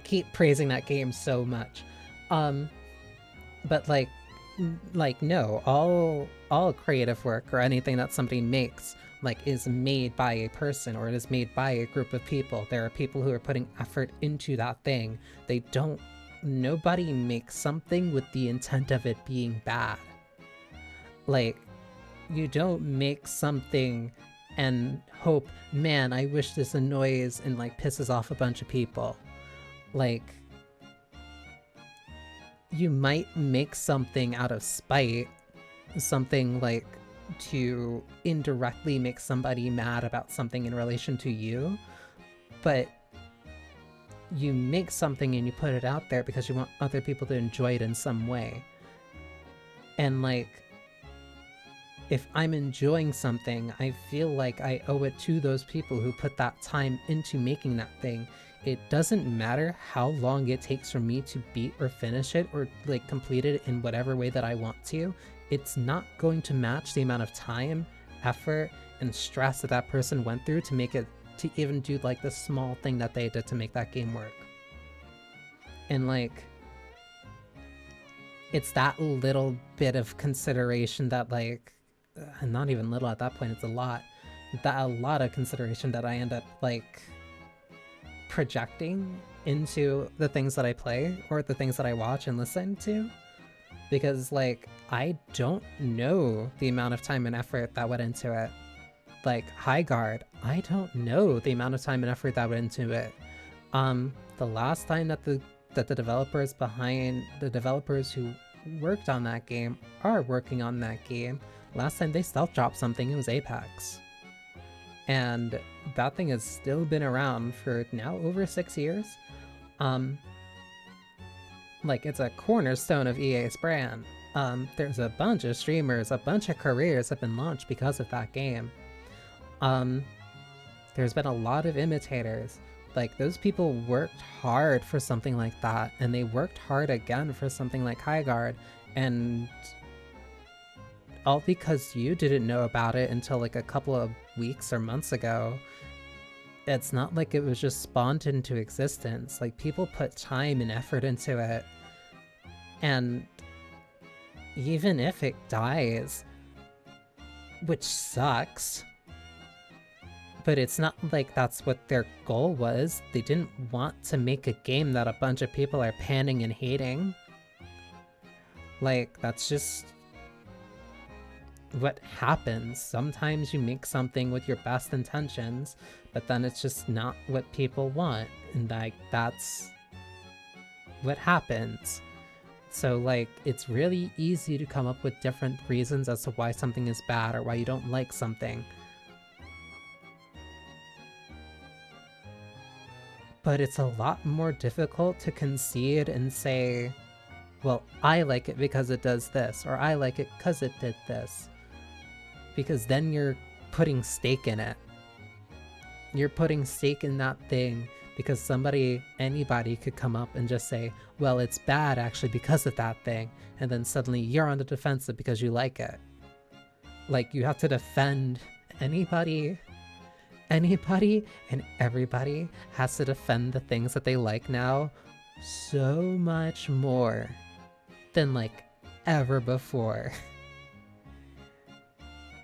keep praising that game so much. But like no, all creative work or anything that somebody makes like is made by a person, or it is made by a group of people. There are people who are putting effort into that thing. Nobody makes something with the intent of it being bad. Like, you don't make something and hope, man, I wish this annoys and like pisses off a bunch of people. Like, you might make something out of spite, something like to indirectly make somebody mad about something in relation to you, but you make something and you put it out there because you want other people to enjoy it in some way. And like, if I'm enjoying something, I feel like I owe it to those people who put that time into making that thing. It doesn't matter how long it takes for me to beat or finish it or like complete it in whatever way that I want to. It's not going to match the amount of time, effort, and stress that that person went through to make it, to even do like the small thing that they did to make that game work. And like, it's that little bit of consideration that like, not even little at that point, it's a lot of consideration that I end up like projecting into the things that I play or the things that I watch and listen to. Because like, I don't know the amount of time and effort that went into it. Like High Guard, I don't know the amount of time and effort that went into it. The last time that the developers who worked on that game are working on that game, last time they stealth-dropped something, it was Apex. And that thing has still been around for now over 6 years. Like, it's a cornerstone of EA's brand. There's a bunch of streamers, a bunch of careers have been launched because of that game. There's been a lot of imitators. Like, those people worked hard for something like that, and they worked hard again for something like High Guard, and all because you didn't know about it until like a couple of weeks or months ago, it's not like it was just spawned into existence. Like, people put time and effort into it. And even if it dies, which sucks, but it's not like that's what their goal was. They didn't want to make a game that a bunch of people are panning and hating. Like, that's just what happens. Sometimes you make something with your best intentions, but then it's just not what people want, and like, that's what happens. So like, it's really easy to come up with different reasons as to why something is bad or why you don't like something. But it's a lot more difficult to concede and say, well, I like it because it does this, or I like it because it did this. Because then you're putting stake in it. You're putting stake in that thing because anybody could come up and just say, well, it's bad actually because of that thing. And then suddenly you're on the defensive because you like it. Like, you have to defend anybody and everybody has to defend the things that they like now so much more than like ever before.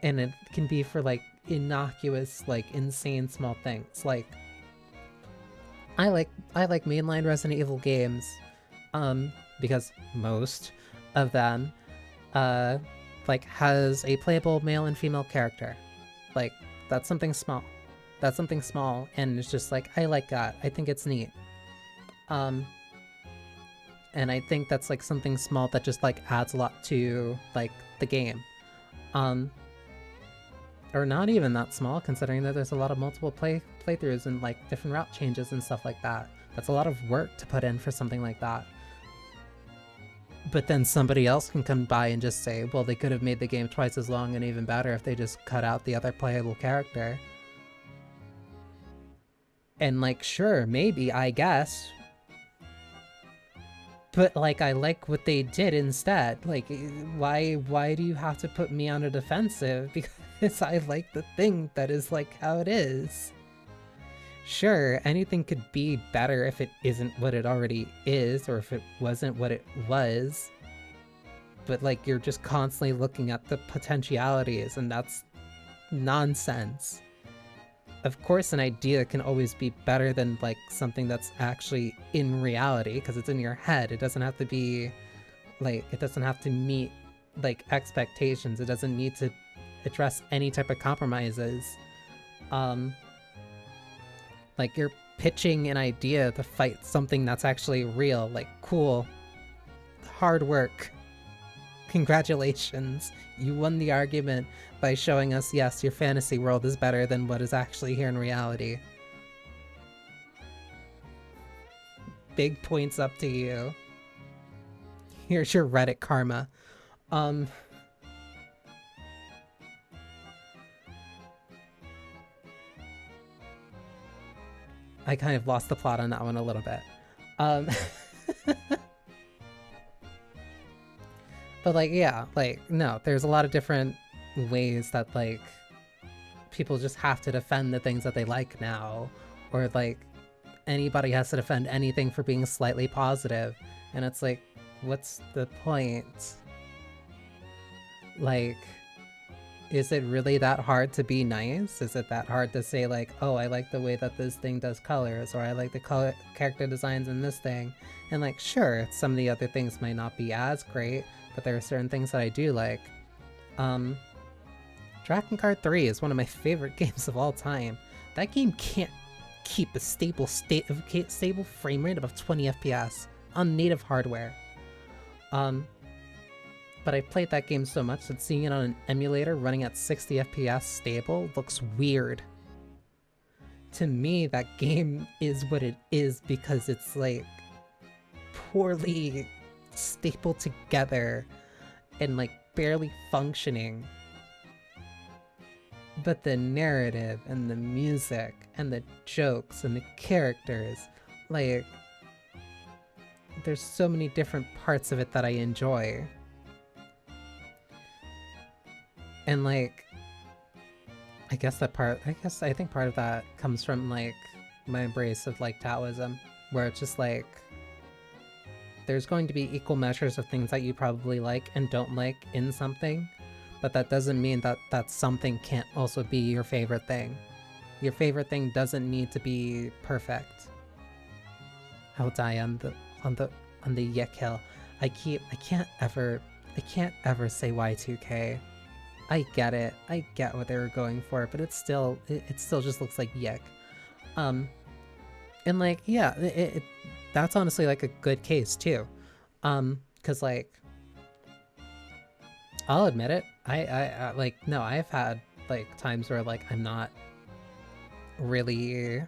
And it can be for like innocuous, like insane small things. Like, I like mainline Resident Evil games, because most of them, like, has a playable male and female character. Like, that's something small. That's something small, and it's just like, I like that. I think it's neat. And I think that's like something small that just like adds a lot to like the game. Or not even that small, considering that there's a lot of multiple playthroughs and like different route changes and stuff like that. That's a lot of work to put in for something like that. But then somebody else can come by and just say, well, they could have made the game twice as long and even better if they just cut out the other playable character. And like, sure, maybe, I guess. But like, I like what they did instead. Like, why do you have to put me on a defensive? Because I like the thing that is like how it is. Sure, anything could be better if it isn't what it already is, or if it wasn't what it was. But like, you're just constantly looking at the potentialities, and that's nonsense. Of course, an idea can always be better than like something that's actually in reality, because it's in your head. It doesn't have to be like, it doesn't have to meet like expectations. It doesn't need to address any type of compromises. Like, you're pitching an idea to fight something that's actually real. Like, cool. Hard work. Congratulations. You won the argument by showing us, yes, your fantasy world is better than what is actually here in reality. Big points up to you. Here's your Reddit karma. I kind of lost the plot on that one a little bit. But like, yeah, like, no, there's a lot of different ways that like people just have to defend the things that they like now, or like anybody has to defend anything for being slightly positive, and it's like, what's the point? Like, is it really that hard to be nice? Is it that hard to say like, oh, I like the way that this thing does colors, or I like the character designs in this thing? And like, sure, some of the other things might not be as great, but there are certain things that I do like. Dragon Card 3 is one of my favorite games of all time. That game can't keep a stable frame rate of 20 FPS on native hardware. But I played that game so much that seeing it on an emulator running at 60 FPS stable looks weird. To me, that game is what it is because it's like poorly stapled together and like barely functioning. But the narrative and the music and the jokes and the characters, like, there's so many different parts of it that I enjoy. And like, I think part of that comes from like my embrace of like Taoism, where it's just like there's going to be equal measures of things that you probably like and don't like in something, but that doesn't mean that that something can't also be your favorite thing. Your favorite thing doesn't need to be perfect. I'll die on the Yek Hill. I can't ever say Y2K. I get it. I get what they were going for, but it still just looks like Yek. And like, yeah, that's honestly like a good case too. Cause like, I'll admit it. I like, no, I've had like times where like I'm not really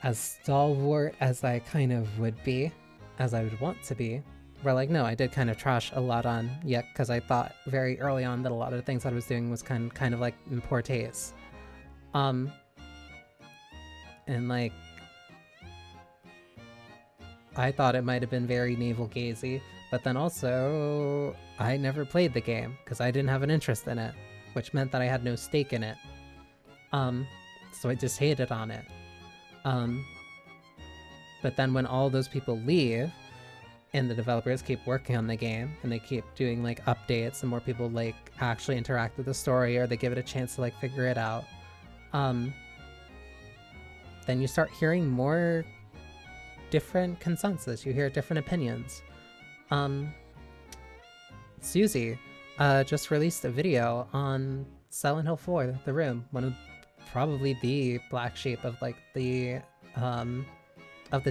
as stalwart as I kind of would be, as I would want to be. Where like, no, I did kind of trash a lot on Yek because I thought very early on that a lot of the things I was doing was kind of like in poor taste. And like, I thought it might have been very navel-gazy, but then also I never played the game because I didn't have an interest in it, which meant that I had no stake in it. So I just hated on it. But then when all those people leave and the developers keep working on the game and they keep doing like updates and more people like actually interact with the story or they give it a chance to like figure it out, then you start hearing more different consensus. You hear different opinions. Susie just released a video on Silent Hill 4, The Room, one of probably the black sheep of like the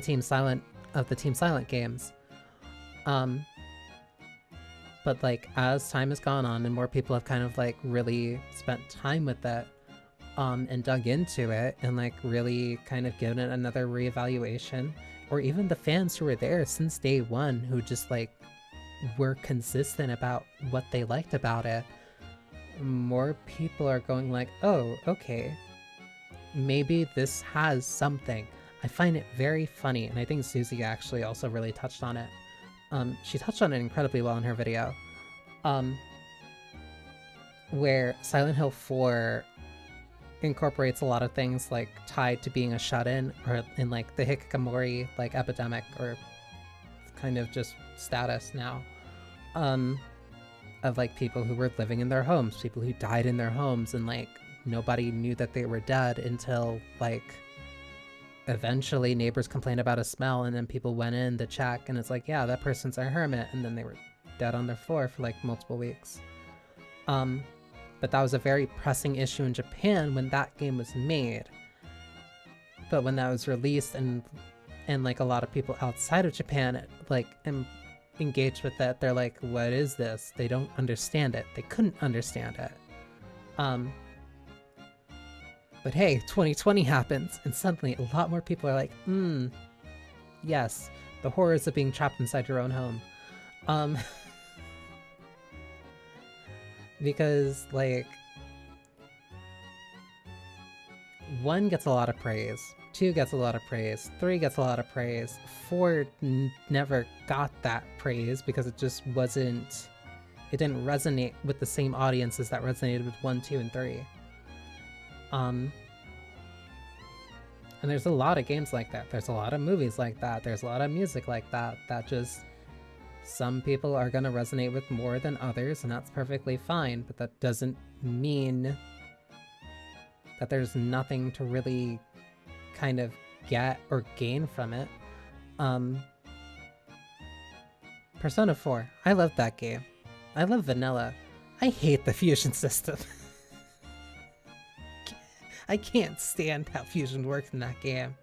Team Silent games. But like as time has gone on and more people have kind of like really spent time with it and dug into it and like really kind of given it another reevaluation, or even the fans who were there since day one who just like were consistent about what they liked about it, more people are going like, oh, okay, maybe this has something. I find it very funny, and I think Susie actually also really touched on it. She touched on it incredibly well in her video, where Silent Hill 4 incorporates a lot of things like tied to being a shut-in, or in like the hikikomori like epidemic or kind of just status now, of like people who were living in their homes, people who died in their homes, and like nobody knew that they were dead until like eventually neighbors complained about a smell and then people went in to check and it's like, yeah, that person's a hermit, and then they were dead on their floor for like multiple weeks. But that was a very pressing issue in Japan when that game was made. But when that was released and like a lot of people outside of Japan like engaged with that, they're like, what is this? They don't understand it. They couldn't understand it. But hey, 2020 happens and suddenly a lot more people are like, yes, the horrors of being trapped inside your own home. Because like 1 gets a lot of praise, 2 gets a lot of praise, 3 gets a lot of praise, 4 never got that praise because it just wasn't, it didn't resonate with the same audiences that resonated with 1, 2, and 3. And there's a lot of games like that, there's a lot of movies like that, there's a lot of music like that, that just some people are gonna resonate with more than others, and that's perfectly fine, but that doesn't mean that there's nothing to really kind of get or gain from it. Persona 4, I love that game. I love vanilla. I hate the fusion system. I can't stand how fusion works in that game.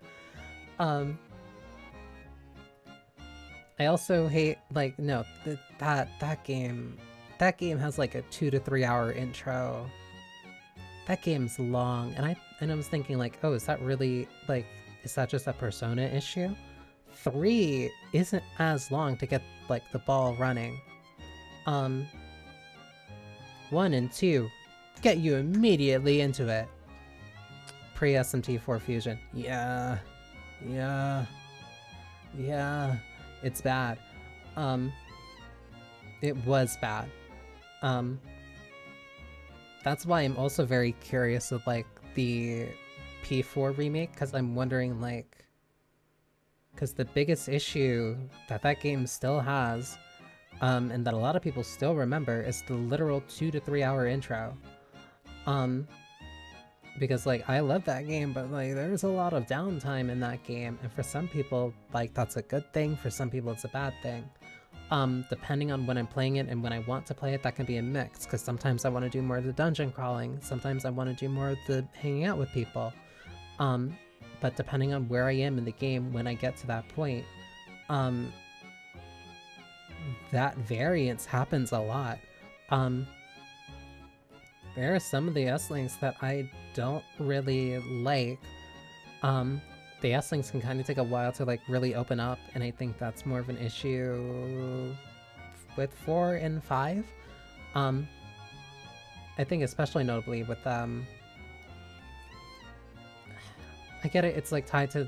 I also hate, like, no, that game has like a 2 to 3 hour intro. That game's long, and I was thinking like, oh, is that really, like, is that just a Persona issue? 3 isn't as long to get like the ball running. 1 and 2 get you immediately into it. Pre-SMT4 fusion. Yeah. It's bad. It was bad. that's why I'm also very curious of like the P4 remake, because I'm wondering like, because the biggest issue that that game still has, and that a lot of people still remember, is the literal 2 to 3 hour intro. Because like I love that game, but like there's a lot of downtime in that game, and for some people like that's a good thing, for some people it's a bad thing. Depending on when I'm playing it and when I want to play it, that can be a mix, because sometimes I want to do more of the dungeon crawling, sometimes I want to do more of the hanging out with people. But depending on where I am in the game when I get to that point, that variance happens a lot. There are some of the S-Links that I don't really like. The S-Links can kind of take a while to like really open up, and I think that's more of an issue with 4 and 5. I think especially notably with I get it, it's like tied to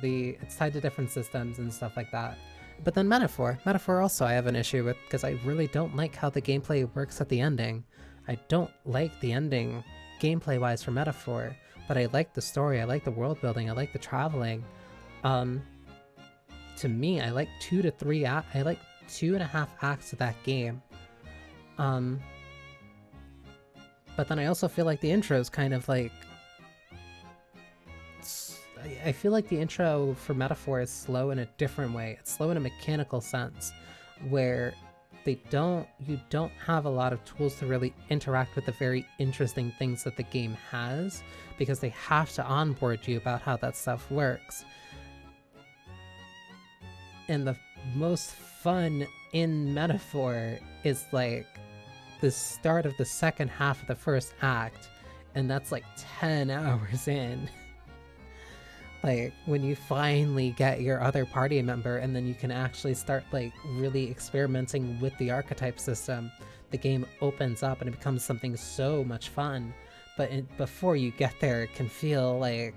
different systems and stuff like that. But then Metaphor also I have an issue with, because I really don't like how the gameplay works at the ending. I don't like the ending gameplay-wise for Metaphor, but I like the story, I like the world building, I like the traveling. To me, I like 2 to 3 I like 2.5 acts of that game. But then I also feel like the intro is kind of like... I feel like the intro for Metaphor is slow in a different way. It's slow in a mechanical sense, where you don't have a lot of tools to really interact with the very interesting things that the game has, because they have to onboard you about how that stuff works. And the most fun in Metaphor is like the start of the second half of the first act, and that's like 10 hours in. Like when you finally get your other party member, and then you can actually start like really experimenting with the archetype system, the game opens up and it becomes something so much fun. But before you get there, it can feel like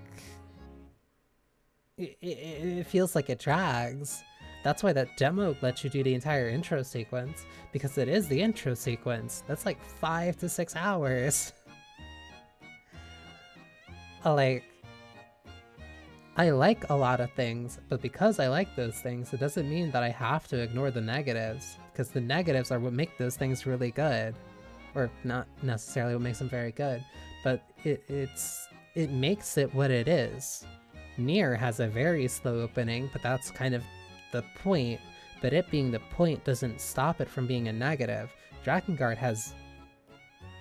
it feels like it drags. That's why that demo lets you do the entire intro sequence, because it is the intro sequence. That's like 5 to 6 hours. I like a lot of things, but because I like those things, it doesn't mean that I have to ignore the negatives, because the negatives are what make those things really good. Or not necessarily what makes them very good, but it makes it what it is. Nier has a very slow opening, but that's kind of the point, but it being the point doesn't stop it from being a negative. Drakengard has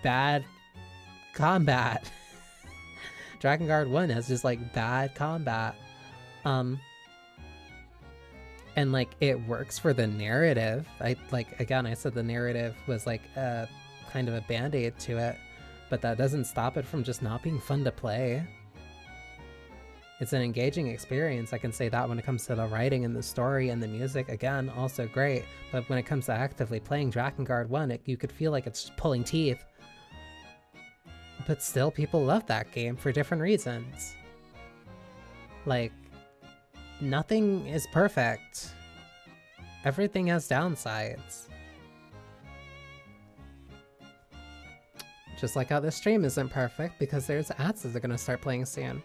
bad combat. Drakengard 1 has just like bad combat. And like it works for the narrative. I said the narrative was like a kind of a band-aid to it, but that doesn't stop it from just not being fun to play. It's an engaging experience, I can say that. When it comes to the writing and the story and the music, again, also great. But when it comes to actively playing Drakengard 1, you could feel like it's just pulling teeth. But still, people love that game for different reasons. Like, nothing is perfect. Everything has downsides. Just like how this stream isn't perfect, because there's ads that are gonna start playing soon.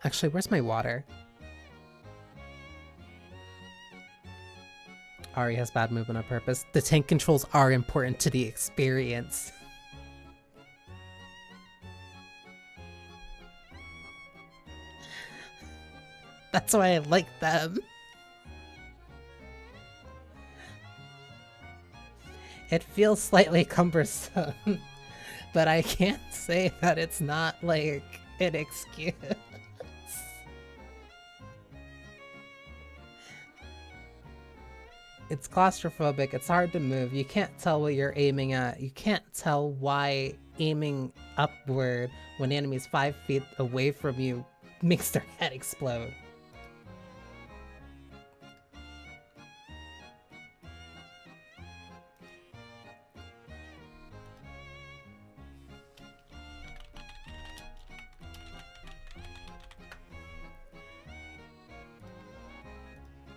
Actually, where's my water? Ari has bad movement on purpose. The tank controls are important to the experience. That's why I like them. It feels slightly cumbersome, but I can't say that it's not like an excuse. It's claustrophobic, it's hard to move, you can't tell what you're aiming at, you can't tell why aiming upward when the enemy's 5 feet away from you makes their head explode.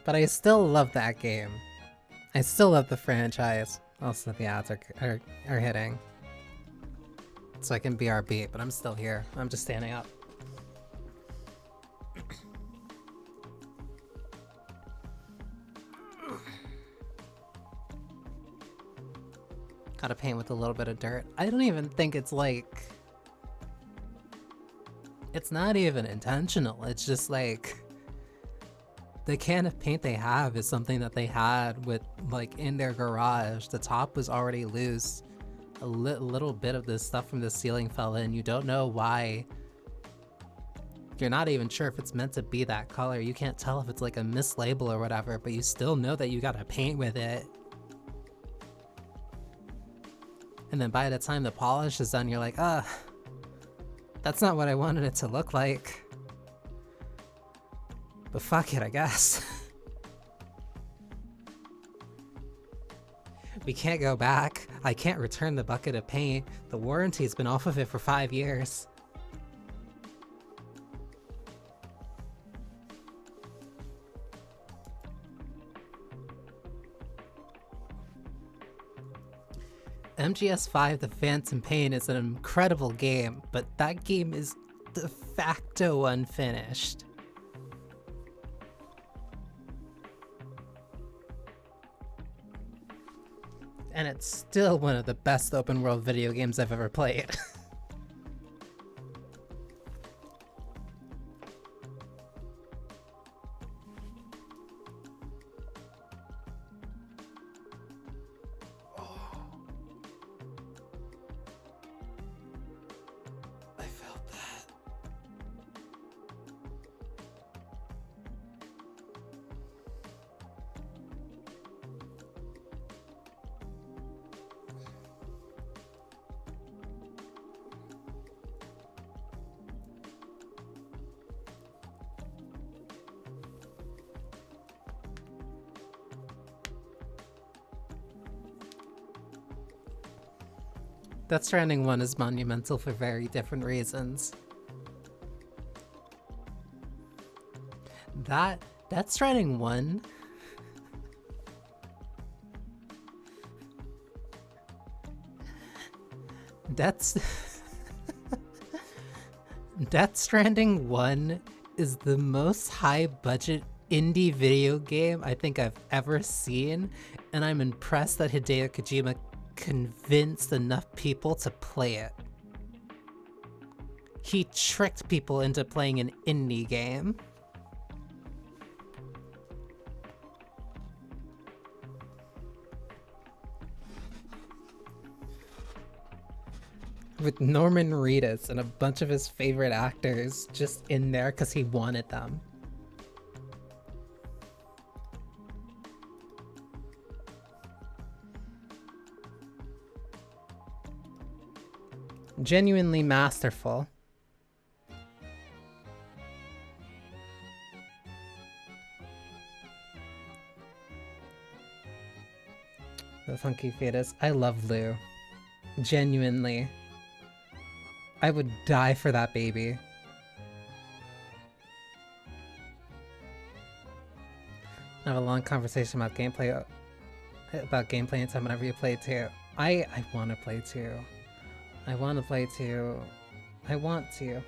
But I still love that game. I still love the franchise. Also, the ads are hitting. So I can BRB, but I'm still here. I'm just standing up. Gotta paint with a little bit of dirt. I don't even think it's like... It's not even intentional. It's just like... The can of paint they have is something that they had with, like, in their garage. The top was already loose. A little bit of this stuff from the ceiling fell in. You don't know why. You're not even sure if it's meant to be that color. You can't tell if it's like a mislabel or whatever, but you still know that you gotta paint with it. And then by the time the polish is done, you're like, that's not what I wanted it to look like. But fuck it, I guess. We can't go back. I can't return the bucket of paint. The warranty's been off of it for 5 years. MGS5 The Phantom Pain is an incredible game, but that game is de facto unfinished. And it's still one of the best open world video games I've ever played. I felt that. Death Stranding 1 is monumental for very different reasons. Death Stranding 1... Death Stranding 1 is the most high-budget indie video game I think I've ever seen, and I'm impressed that Hideo Kojima convinced enough people to play it. He tricked people into playing an indie game. With Norman Reedus and a bunch of his favorite actors just in there because he wanted them. Genuinely masterful. The funky fetus. I love Lou. Genuinely. I would die for that baby. I have a long conversation about gameplay and time whenever you play 2. I want to play 2. I want to play 2. I want to.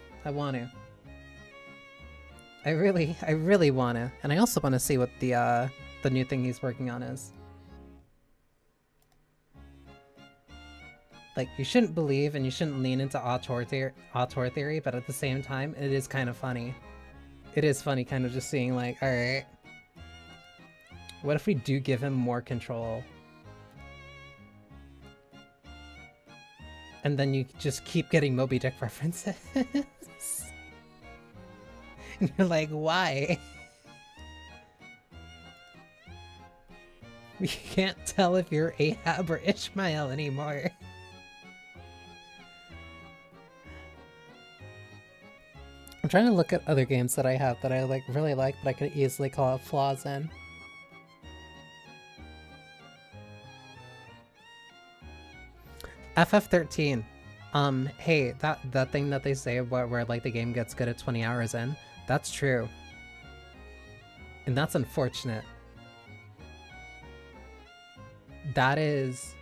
I really want to. And I also want to see what the new thing he's working on is. Like, you shouldn't believe and you shouldn't lean into auteur theory, but at the same time, it is kind of funny. It is funny kind of just seeing like, alright, what if we do give him more control? And then you just keep getting Moby Dick references. And you're like, why? We can't tell if you're Ahab or Ishmael anymore. I'm trying to look at other games that I have that I like really like, but I could easily call out flaws in. FF13. Hey, that thing that they say where like the game gets good at 20 hours in, that's true. And that's unfortunate. that is...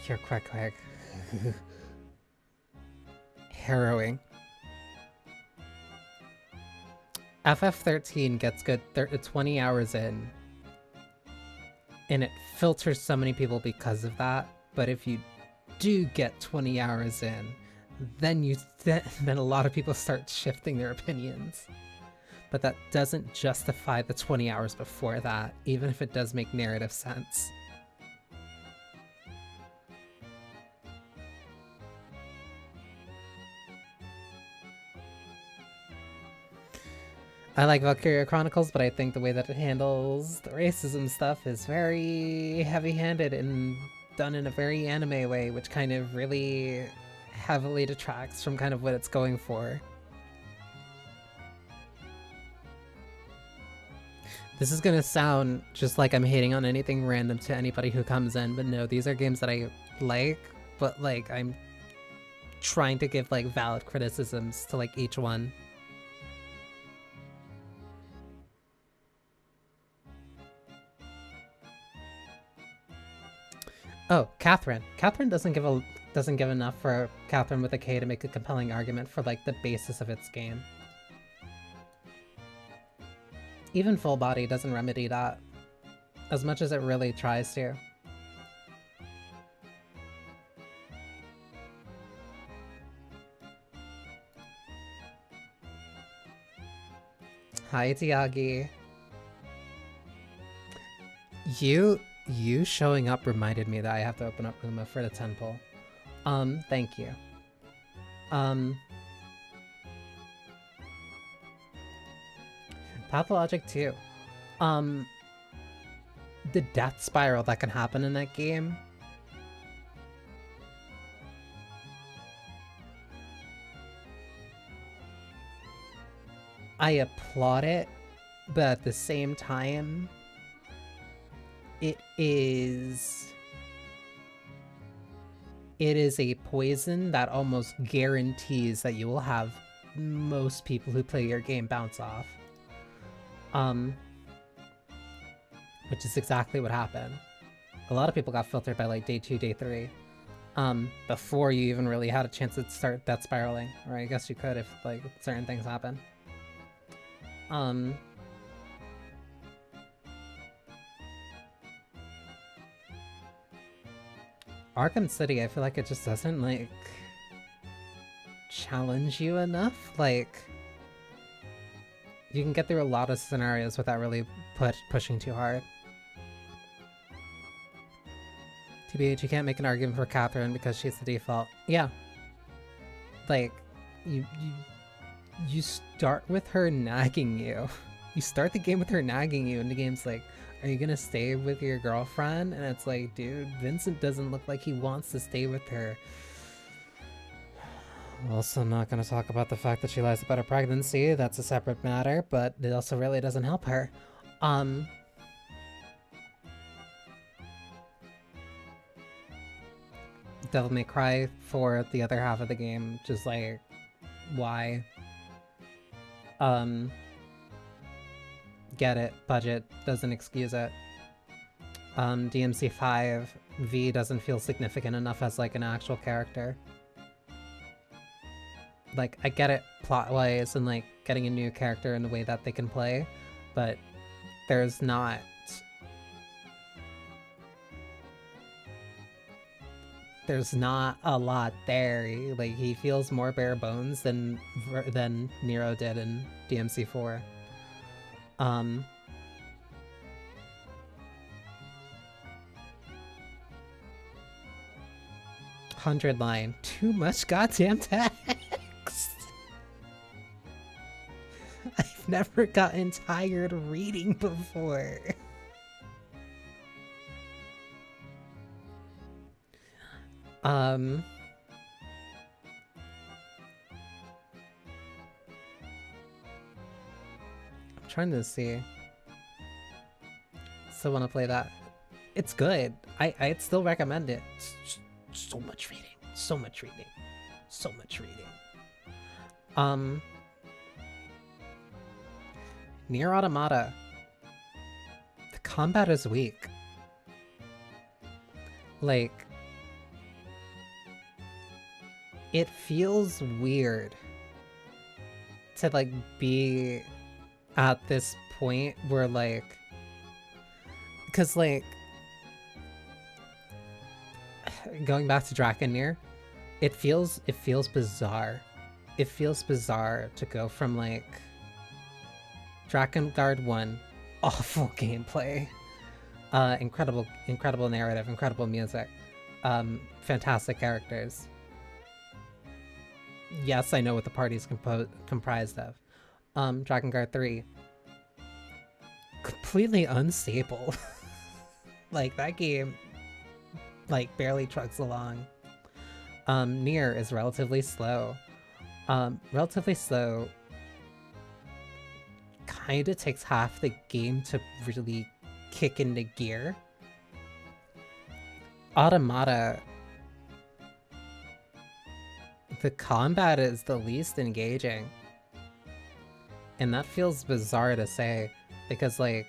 You're quick. Harrowing. FF13 gets good 20 hours in, and it filters so many people because of that. But if you do get 20 hours in, then then a lot of people start shifting their opinions. But that doesn't justify the 20 hours before that, even if it does make narrative sense. I like Valkyria Chronicles, but I think the way that it handles the racism stuff is very heavy-handed and done in a very anime way, which kind of really heavily detracts from kind of what it's going for. This is gonna sound just like I'm hating on anything random to anybody who comes in, but no, these are games that I like, but like I'm trying to give like valid criticisms to like each one. Oh, Catherine. Catherine doesn't give enough for Catherine with a K to make a compelling argument for like the basis of its game. Even Full Body doesn't remedy that, as much as it really tries to. Hi, Tiagi. You showing up reminded me that I have to open up Uma for the temple. Thank you. Pathologic 2. The death spiral that can happen in that game. I applaud it, but at the same time, it is a poison that almost guarantees that you will have most people who play your game bounce off. Which is exactly what happened. A lot of people got filtered by like day 2, day 3. Before you even really had a chance to start death spiraling. Or I guess you could if like certain things happen. Arkham City, I feel like it just doesn't like challenge you enough. Like, you can get through a lot of scenarios without really pushing too hard. TBH, you can't make an argument for Catherine because she's the default. Yeah. Like, you start with her nagging you. You start the game with her nagging you, and the game's like, are you gonna stay with your girlfriend? And it's like, dude, Vincent doesn't look like he wants to stay with her. Also, not gonna talk about the fact that she lies about her pregnancy. That's a separate matter, but it also really doesn't help her. Devil May Cry for the other half of the game, just like, why? Get it, budget, doesn't excuse it. DMC5, V doesn't feel significant enough as like an actual character. Like, I get it plot-wise and like getting a new character in the way that they can play, but there's not a lot there. Like, he feels more bare bones than Nero did in DMC4. 100 line. Too much goddamn text. I've never gotten tired reading before. I'm trying to see. Still want to play that. It's good. I'd still recommend it. So much reading. So much reading. So much reading. Nier Automata. The combat is weak. Like, it feels weird to like be at this point where like, because like going back to Drakenir, it feels bizarre. It feels bizarre to go from like Drakengard 1, awful gameplay, incredible narrative, incredible music, fantastic characters. Yes, I know what the party's comprised of. Drakengard 3, completely unstable. Like, that game, like, barely trucks along. Nier is relatively slow. Kinda takes half the game to really kick into gear. Automata, the combat is the least engaging. And that feels bizarre to say, because like,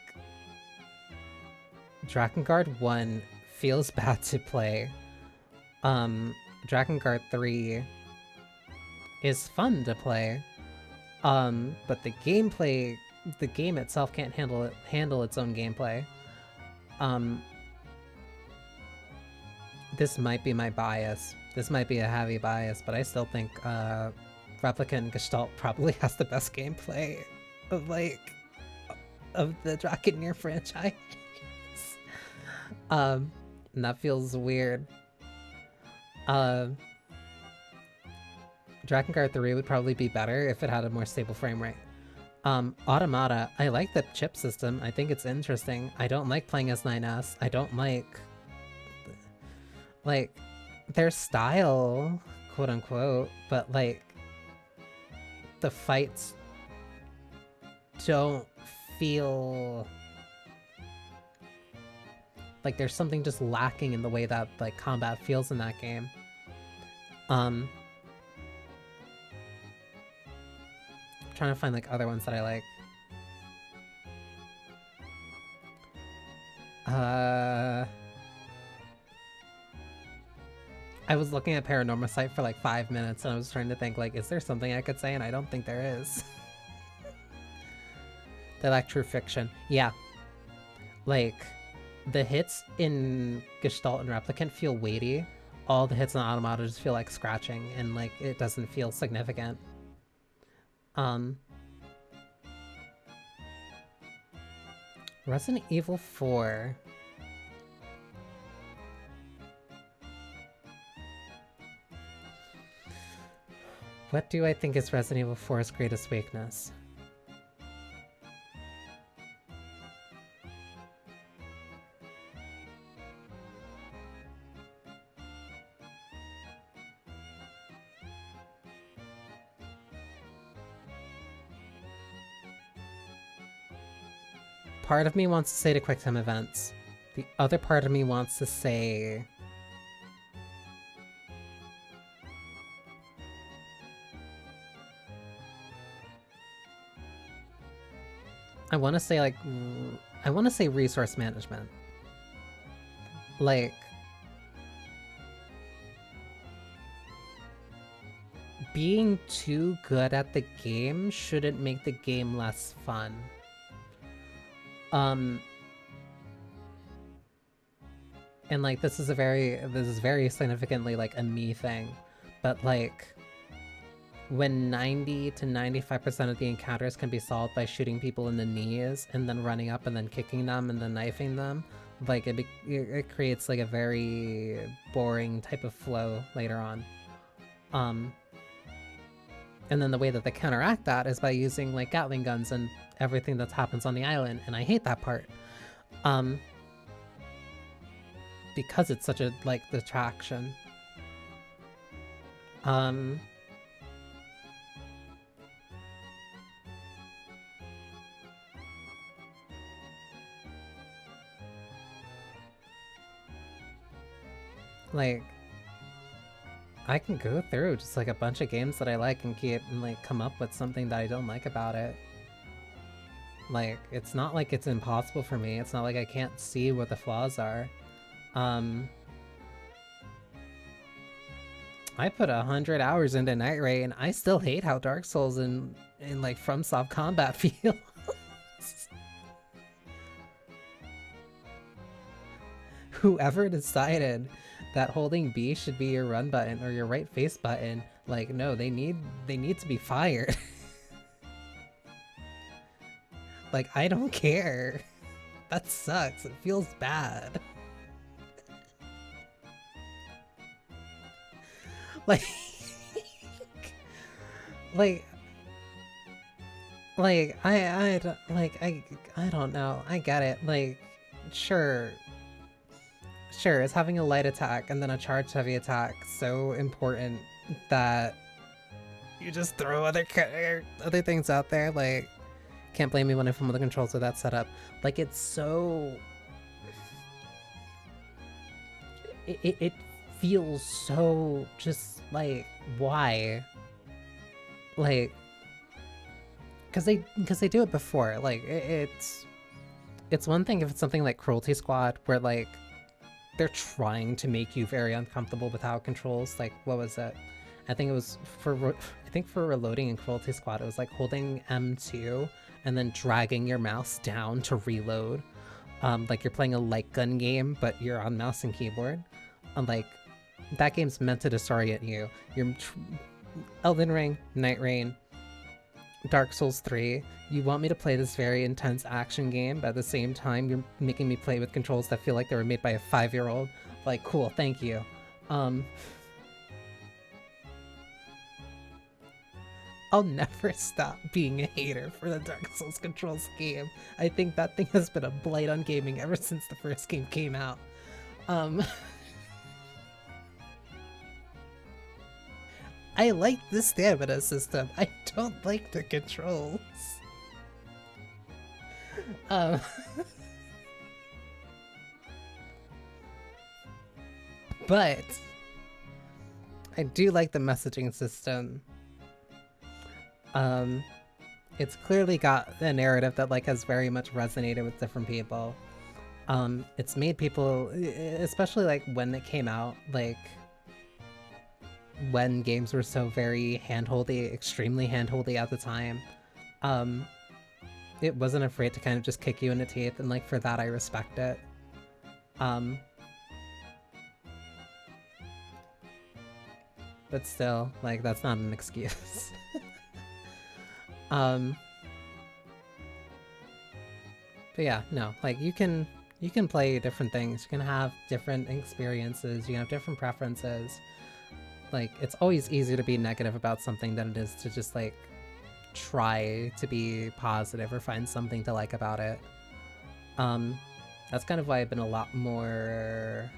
Drakengard 1 feels bad to play. Drakengard 3 is fun to play. But the gameplay, the game itself can't handle its own gameplay. This might be my bias. This might be a heavy bias, but I still think Replicant Gestalt probably has the best gameplay of of the Drakengard franchise. And that feels weird. Drakengard 3 would probably be better if it had a more stable frame rate. Automata, I like the chip system. I think it's interesting. I don't like playing as 9S. I don't like their style, quote unquote, but like the fights don't feel like there's something just lacking in the way that like combat feels in that game. I'm trying to find like other ones that I like. I was looking at Paranormal Site for like 5 minutes and I was trying to think like, is there something I could say? And I don't think there is. They like true fiction. Yeah. Like, the hits in Gestalt and Replicant feel weighty. All the hits in Automata just feel like scratching and like it doesn't feel significant. Resident Evil 4. What do I think is Resident Evil 4's greatest weakness? Part of me wants to say to QuickTime events. The other part of me wants to say... I want to say like... I want to say resource management. Like... being too good at the game shouldn't make the game less fun. And like this is very significantly like a me thing, but like when 90 to 95% of the encounters can be solved by shooting people in the knees and then running up and then kicking them and then knifing them, like it creates like a very boring type of flow later on. And then the way that they counteract that is by using like Gatling guns and everything that happens on the island, and I hate that part. Because it's such a like detraction. Like I can go through just like a bunch of games that I like and keep and like come up with something that I don't like about it. Like, it's not like it's impossible for me. It's not like I can't see what the flaws are. I put 100 hours into Night Rain. I still hate how Dark Souls and like FromSoft combat feels. Whoever decided that holding B should be your run button or your right face button, like, no, they need to be fired. Like, I don't care. That sucks. It feels bad. Like, I don't know. I get it. Like, sure, is having a light attack and then a charged heavy attack so important that you just throw other things out there? Like, can't blame me when I fumble the controls with that setup. Like, it's so... It feels so just like, why? Like, because they do it before. Like, it's one thing if it's something like Cruelty Squad where like they're trying to make you very uncomfortable with how it controls. Like, what was it? I think it was for reloading in Cruelty Squad, it was like holding M2 and then dragging your mouse down to reload. Like you're playing a light gun game, but you're on mouse and keyboard. Like, that game's meant to disorient you. Elden Ring, Night Rain, Dark Souls 3. You want me to play this very intense action game, but at the same time, you're making me play with controls that feel like they were made by a 5-year-old. Like, cool, thank you. I'll never stop being a hater for the Dark Souls control scheme. I think that thing has been a blight on gaming ever since the first game came out. I like the stamina system. I don't like the controls. But I do like the messaging system. It's clearly got a narrative that like has very much resonated with different people. It's made people, especially like when it came out, like when games were so very handholdy, extremely handholdy at the time, it wasn't afraid to kind of just kick you in the teeth, and like for that I respect it. But still, like, that's not an excuse. But yeah, no, like you can play different things, you can have different experiences, you can have different preferences. Like, it's always easier to be negative about something than it is to just like try to be positive or find something to like about it. That's kind of why I've been a lot more,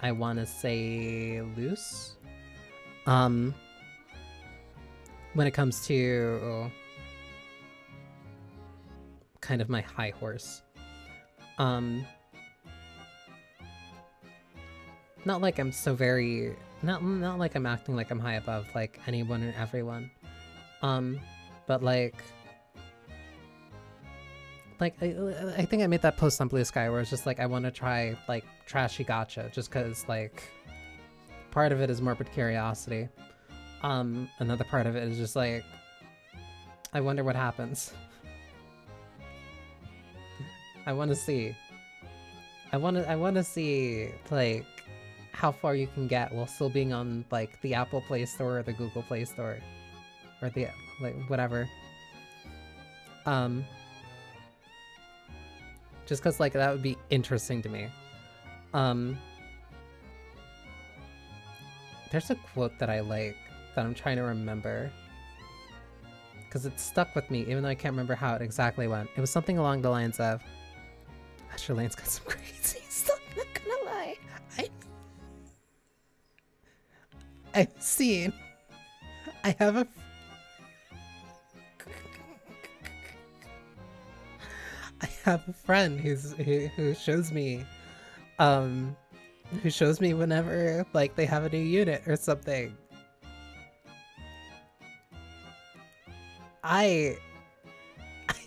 I want to say, loose when it comes to kind of my high horse. Not like I'm so very, not like I'm acting like I'm high above like anyone and everyone. But like I think I made that post on Blue Sky where it's just like I want to try like trashy gacha just because like part of it is morbid curiosity. Another part of it is just like I wonder what happens. I want to see. I want to see like how far you can get while still being on like the Apple Play Store or the Google Play Store or the like whatever. Just cuz like that would be interesting to me. There's a quote that I like that I'm trying to remember cuz it stuck with me even though I can't remember how it exactly went. It was something along the lines of Asher Lane's got some crazy stuff, I'm not gonna lie. I've seen. I have a friend who shows me whenever like they have a new unit or something.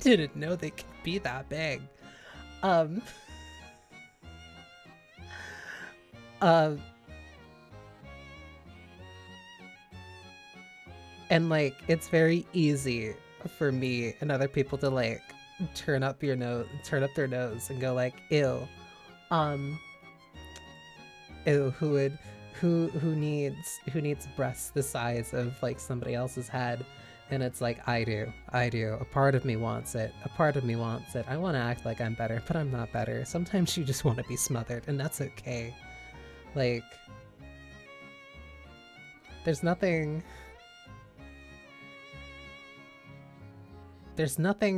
didn't know they could be that big. Um, and like it's very easy for me and other people to like turn up their nose and go like, ew. Ew, who needs breasts the size of like somebody else's head? And it's like, I do. A part of me wants it. I want to act like I'm better, but I'm not better. Sometimes you just want to be smothered, and that's okay. Like, there's nothing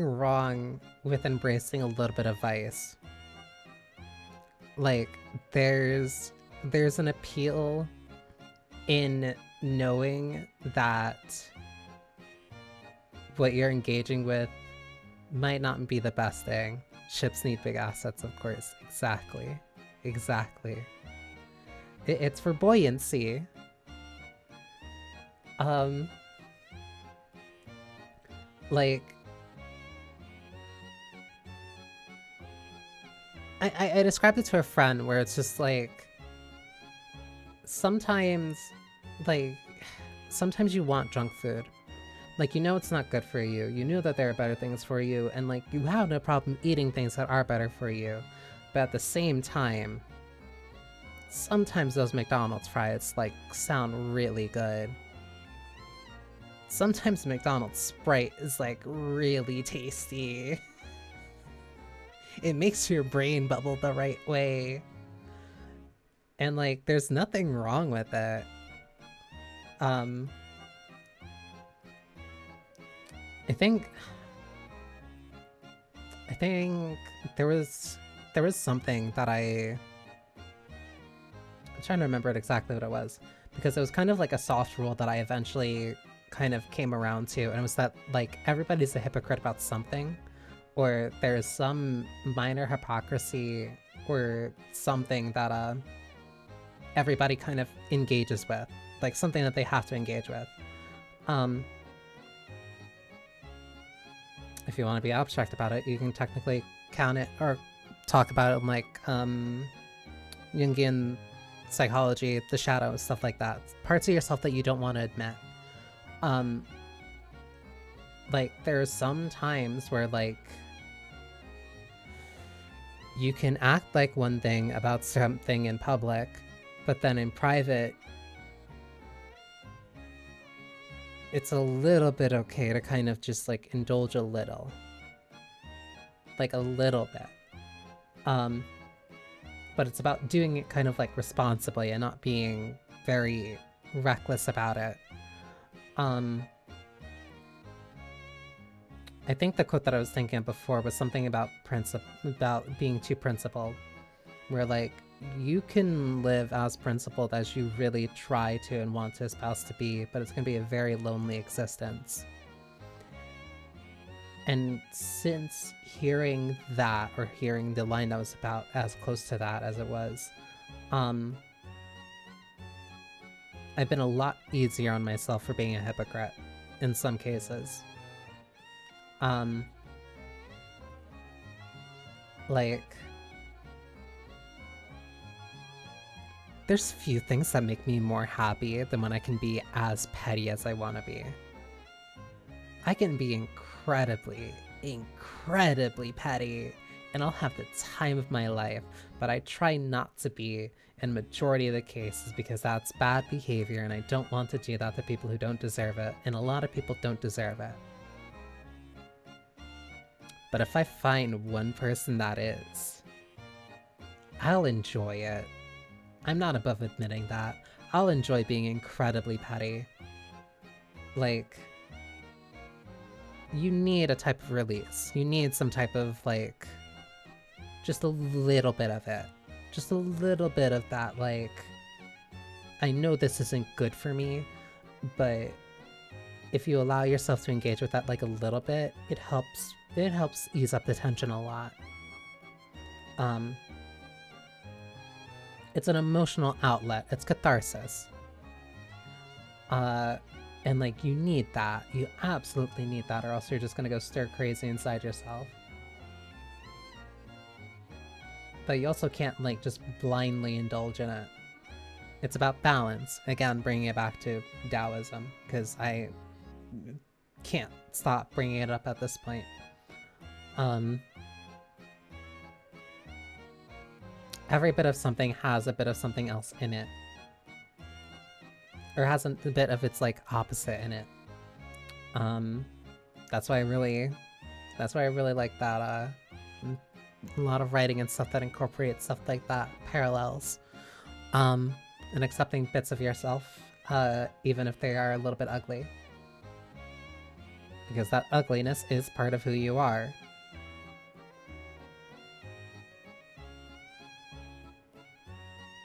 wrong with embracing a little bit of vice. Like, there's an appeal in knowing that what you're engaging with might not be the best thing. Ships need big assets, of course. Exactly. It's for buoyancy. Like, I described it to a friend where it's just like, sometimes you want junk food. Like, you know it's not good for you. You know that there are better things for you, and like, you have no problem eating things that are better for you. But at the same time, sometimes those McDonald's fries like sound really good. Sometimes McDonald's Sprite is like really tasty. It makes your brain bubble the right way. And like, there's nothing wrong with it. I think there was something that I'm trying to remember exactly what it was, because it was kind of like a soft rule that I eventually kind of came around to, and it was that like, everybody's a hypocrite about something, or there's some minor hypocrisy or something that everybody kind of engages with, like something that they have to engage with. If you want to be abstract about it, you can technically count it or talk about it in like Jungian psychology, the shadows, stuff like that. Parts of yourself that you don't want to admit. Like, there are some times where like, you can act like one thing about something in public, but then in private, it's a little bit okay to kind of just like indulge a little. Like a little bit. But it's about doing it kind of like responsibly and not being very reckless about it. I think the quote that I was thinking of before was something about being too principled, where like, you can live as principled as you really try to and want to espouse to be, but it's going to be a very lonely existence. And since hearing that, or hearing the line that was about as close to that as it was, I've been a lot easier on myself for being a hypocrite in some cases. Like, there's few things that make me more happy than when I can be as petty as I want to be. I can be incredibly petty, and I'll have the time of my life, but I try not to be in majority of the cases, because that's bad behavior, and I don't want to do that to people who don't deserve it, and a lot of people don't deserve it. But if I find one person that is, I'll enjoy it. I'm not above admitting that. I'll enjoy being incredibly petty. Like, you need a type of release. You need some type of, like, just a little bit of it. Just a little bit of that, like, I know this isn't good for me, but if you allow yourself to engage with that, like, a little bit, it helps ease up the tension a lot. It's an emotional outlet. It's catharsis. And And like, you need that. You absolutely need that, or else you're just gonna go stir crazy inside yourself. But you also can't like just blindly indulge in it. It's about balance. Again, bringing it back to Taoism, because I can't stop bringing it up at this point. Every bit of something has a bit of something else in it. Or has a bit of its like opposite in it. That's why I really like that a lot of writing and stuff that incorporates stuff like that, parallels. And accepting bits of yourself, even if they are a little bit ugly. Because that ugliness is part of who you are.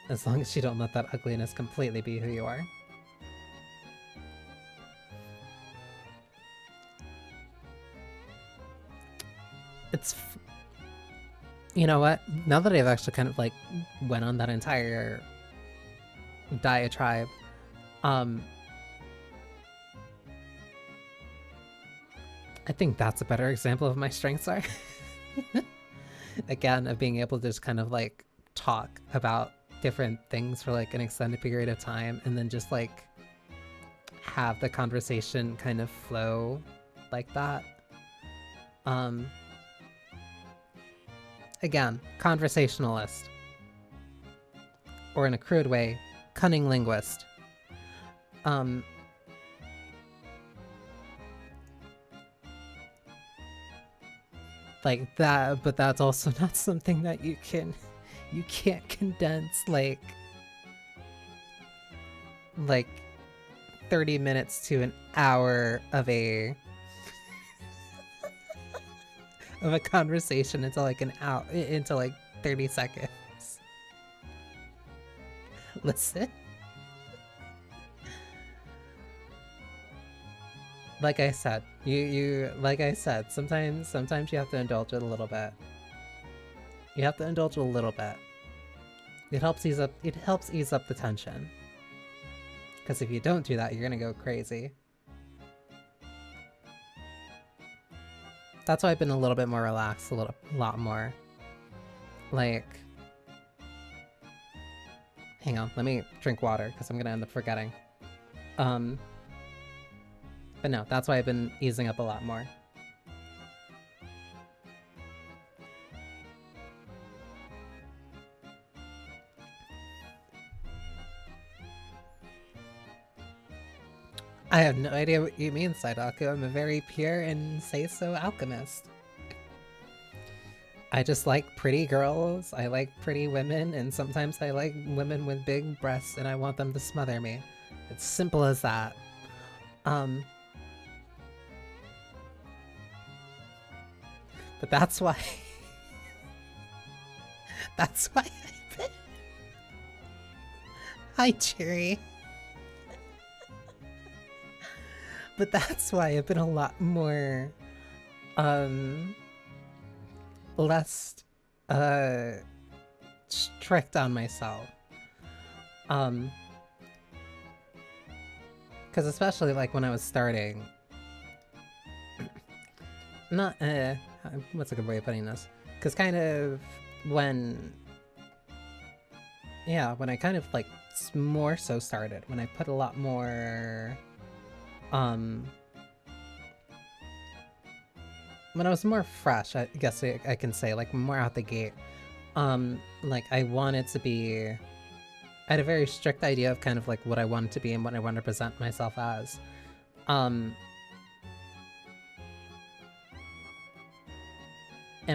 As long as you don't let that ugliness completely be who you are. You know what? Now that I've actually kind of like went on that entire diatribe, I think that's a better example of my strengths are. Again, of being able to just kind of like talk about different things for like an extended period of time and then just like have the conversation kind of flow like that. Again, conversationalist. Or in a crude way, cunning linguist. Like that, but that's also not something that you can't condense like 30 minutes to an hour of a conversation into like an hour, into like 30 seconds. Listen. Like I said, like I said, sometimes you have to indulge it a little bit. You have to indulge a little bit. It helps ease up the tension. Because if you don't do that, you're gonna go crazy. That's why I've been a little bit more relaxed, a lot more. Like, hang on, let me drink water because I'm gonna end up forgetting. But no, that's why I've been easing up a lot more. I have no idea what you mean, Saidaku. I'm a very pure and say-so alchemist. I just like pretty girls, I like pretty women, and sometimes I like women with big breasts and I want them to smother me. It's simple as that. But that's why... that's why I've been... Hi, Cherry. But that's why I've been a lot more... less... strict on myself. Because especially, like, when I was starting... Not, what's a good way of putting this? Because kind of when... Yeah, when I kind of, like, more so started. When I put a lot more... When I was more fresh, I guess I can say, like, more out the gate. Like, I wanted to be... I had a very strict idea of kind of, like, what I wanted to be and what I wanted to present myself as. And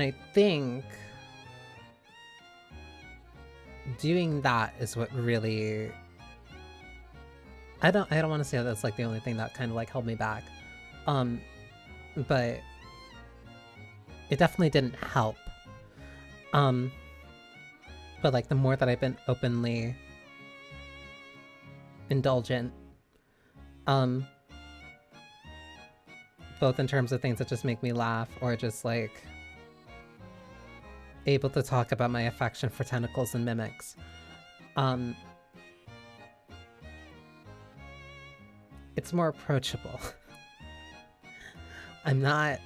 I think doing that is what really... I don't want to say that's like the only thing that kind of like held me back. But it definitely didn't help. But like the more that I've been openly indulgent, both in terms of things that just make me laugh or just like able to talk about my affection for tentacles and it's more approachable. I'm not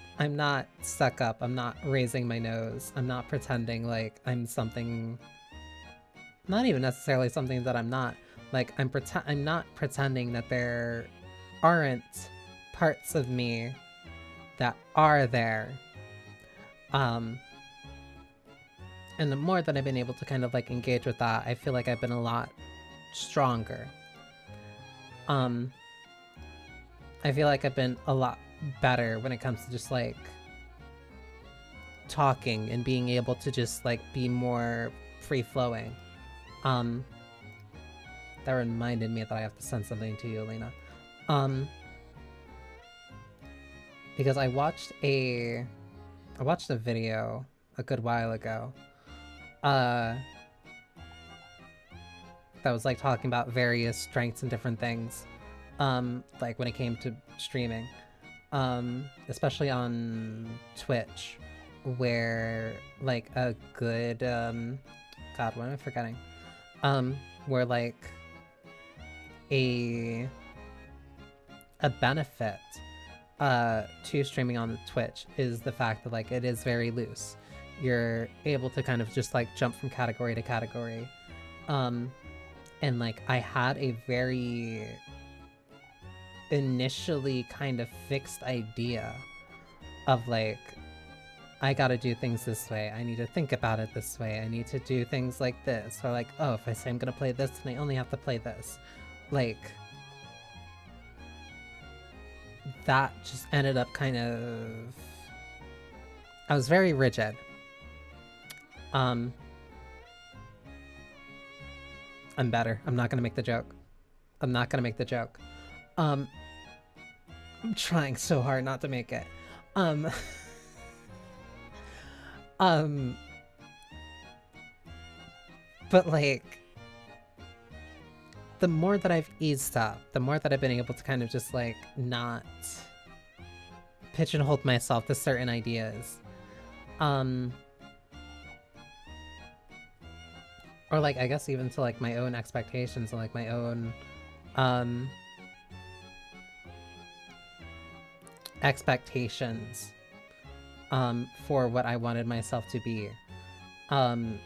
stuck up. I'm not raising my nose. I'm not pretending like I'm something, not even necessarily something that I'm not. Like I'm not pretending that there aren't parts of me that are there. And the more that I've been able to kind of like engage with that, I feel like I've been a lot stronger. I feel like I've been a lot better when it comes to just like talking and being able to just like be more free flowing. That reminded me that I have to send something to you, Lena. Because I watched a video a good while ago. That was like talking about various strengths and different things. Like when it came to streaming. Especially on Twitch, where like a good God, what am I forgetting? Where like a benefit to streaming on Twitch is the fact that like it is very loose. You're able to kind of just like jump from category to category. And like I had a very initially kind of fixed idea of like, I gotta do things this way, I need to think about it this way, I need to do things like this, or like, oh, if I say I'm gonna play this, then I only have to play this. Like, that just ended up kind of... I was very rigid. I'm better. I'm not gonna make the joke. I'm not gonna make the joke. I'm trying so hard not to make it. But like, the more that I've eased up, the more that I've been able to kind of just like not pigeonhole myself to certain ideas. Or like, I guess even to like my own expectations and like my own, expectations, for what I wanted myself to be. I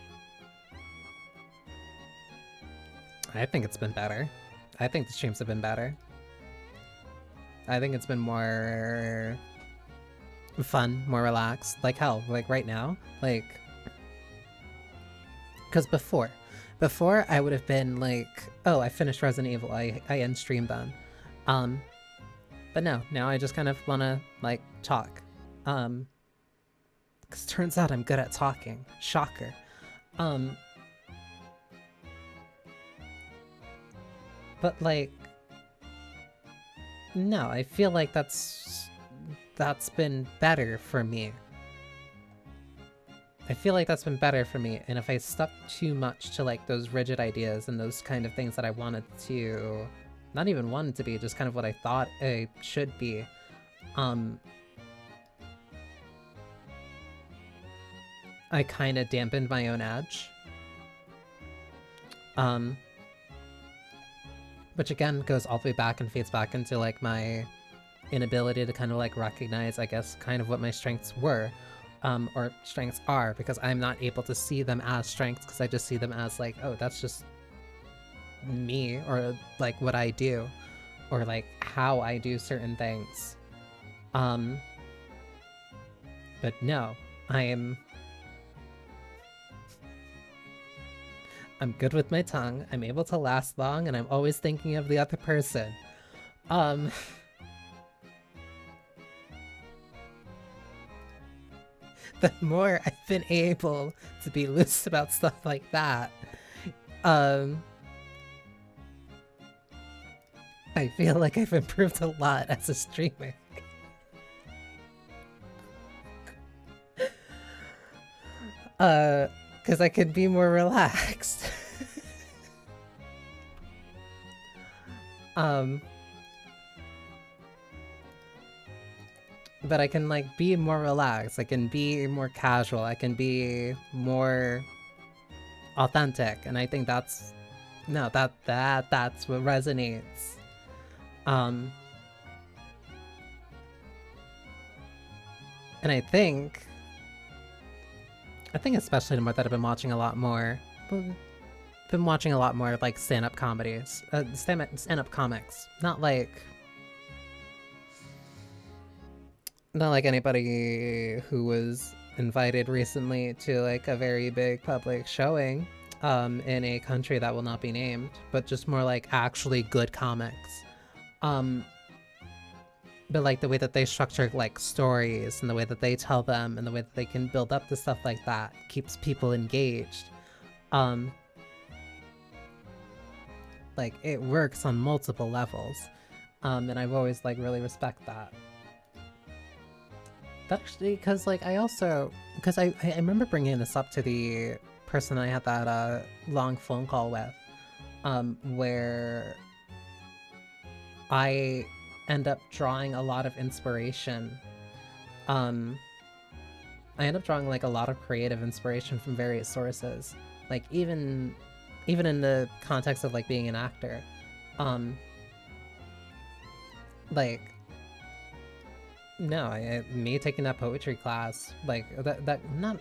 think it's been better. I think the streams have been better. I think it's been more fun, more relaxed. Like hell, like right now, like, because before I would have been like, oh, I finished Resident Evil, I end stream then. But no, now I just kind of wanna like talk. Because turns out I'm good at talking. Shocker. But like, no, I feel like that's been better for me. I feel like that's been better for me, and if I stuck too much to like those rigid ideas and those kind of things that I wanted to, not even wanted to be, just kind of what I thought I should be, I kind of dampened my own edge. Which again goes all the way back and feeds back into like my inability to kind of like recognize, I guess, kind of what my strengths were, or strengths are, because I'm not able to see them as strengths because I just see them as like, oh, that's just me, or like what I do, or like how I do certain things. But no, I'm good with my tongue, I'm able to last long, and I'm always thinking of the other person. The more I've been able to be loose about stuff like that, I feel like I've improved a lot as a streamer. Because I can be more relaxed. But I can like be more relaxed, I can be more casual, I can be more authentic, and I think that's what resonates. Um, and I think especially the more that I've been watching a lot more, like stand-up comedies, stand-up comics. Not like anybody who was invited recently to like a very big public showing in a country that will not be named, but just more like actually good comics. But like the way that they structure like stories and the way that they tell them and the way that they can build up to stuff like that keeps people engaged. Like it works on multiple levels. And I've always like really respect that. That actually, because like I remember bringing this up to the person I had that long phone call with, where I end up drawing a lot of inspiration. I end up drawing like a lot of creative inspiration from various sources, like even in the context of like being an actor. Like no, me taking that poetry class, like that not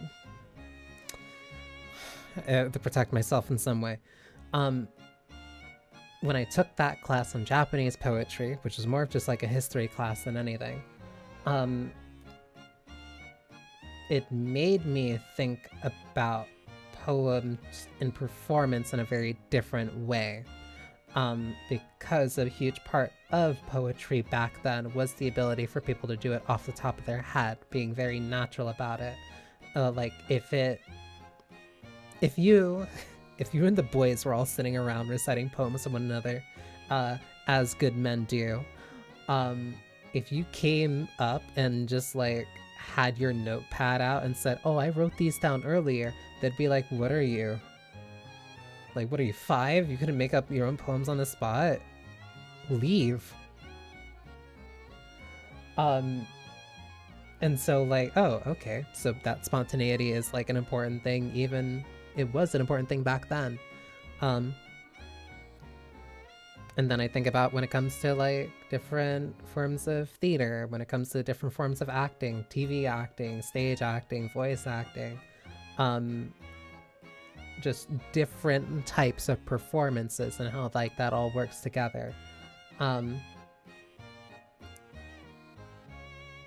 to protect myself in some way. When I took that class on Japanese poetry, which is more of just like a history class than anything, it made me think about poems and performance in a very different way. Because a huge part of poetry back then was the ability for people to do it off the top of their head, being very natural about it. Like if you and the boys were all sitting around reciting poems to one another, as good men do, if you came up and just like had your notepad out and said, "Oh, I wrote these down earlier," they'd be like, "What are you? Like, what are you, 5? You couldn't make up your own poems on the spot? Leave." And so like, oh, okay, so that spontaneity is like an important thing, even it was an important thing back then. And then I think about when it comes to like different forms of theater, when it comes to different forms of acting, TV acting, stage acting, voice acting, just different types of performances and how like that all works together.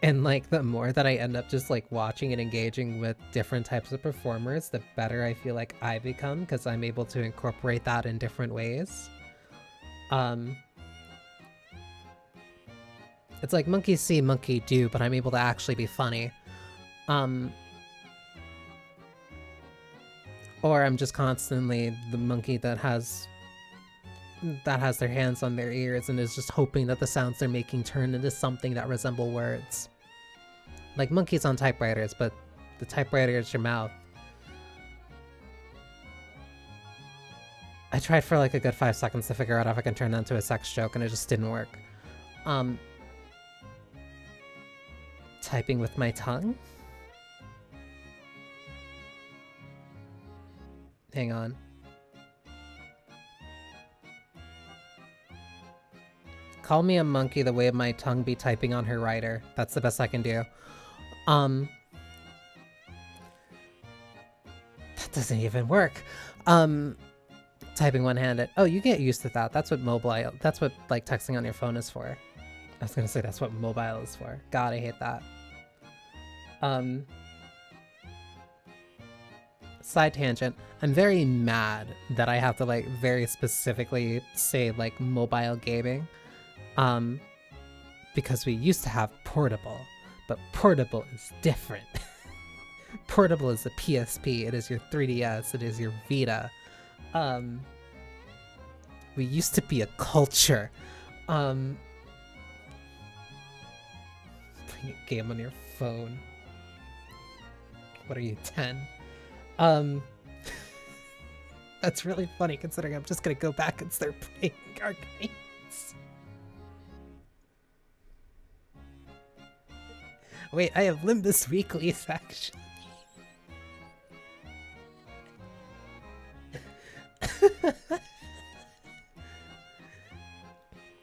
And like the more that I end up just like watching and engaging with different types of performers, the better I feel like I become, because I'm able to incorporate that in different ways. It's like monkey see, monkey do, but I'm able to actually be funny. Or I'm just constantly the monkey that has their hands on their ears and is just hoping that the sounds they're making turn into something that resemble words. Like monkeys on typewriters, but the typewriter is your mouth. I tried for like a good 5 seconds to figure out if I can turn that into a sex joke, and it just didn't work. Typing with my tongue? Hang on. Call me a monkey the way my tongue be typing on her writer. That's the best I can do. That doesn't even work. Typing one-handed. Oh, you get used to that. That's what like texting on your phone is for. I was gonna say that's what mobile is for. God, I hate that. Side tangent. I'm very mad that I have to like very specifically say like mobile gaming. Because we used to have portable, but portable is different. Portable is the PSP, it is your 3DS, it is your Vita. We used to be a culture. Playing a game on your phone. What are you, 10? That's really funny considering I'm just gonna go back and start playing arcades. Wait, I have Limbus Weeklies actually.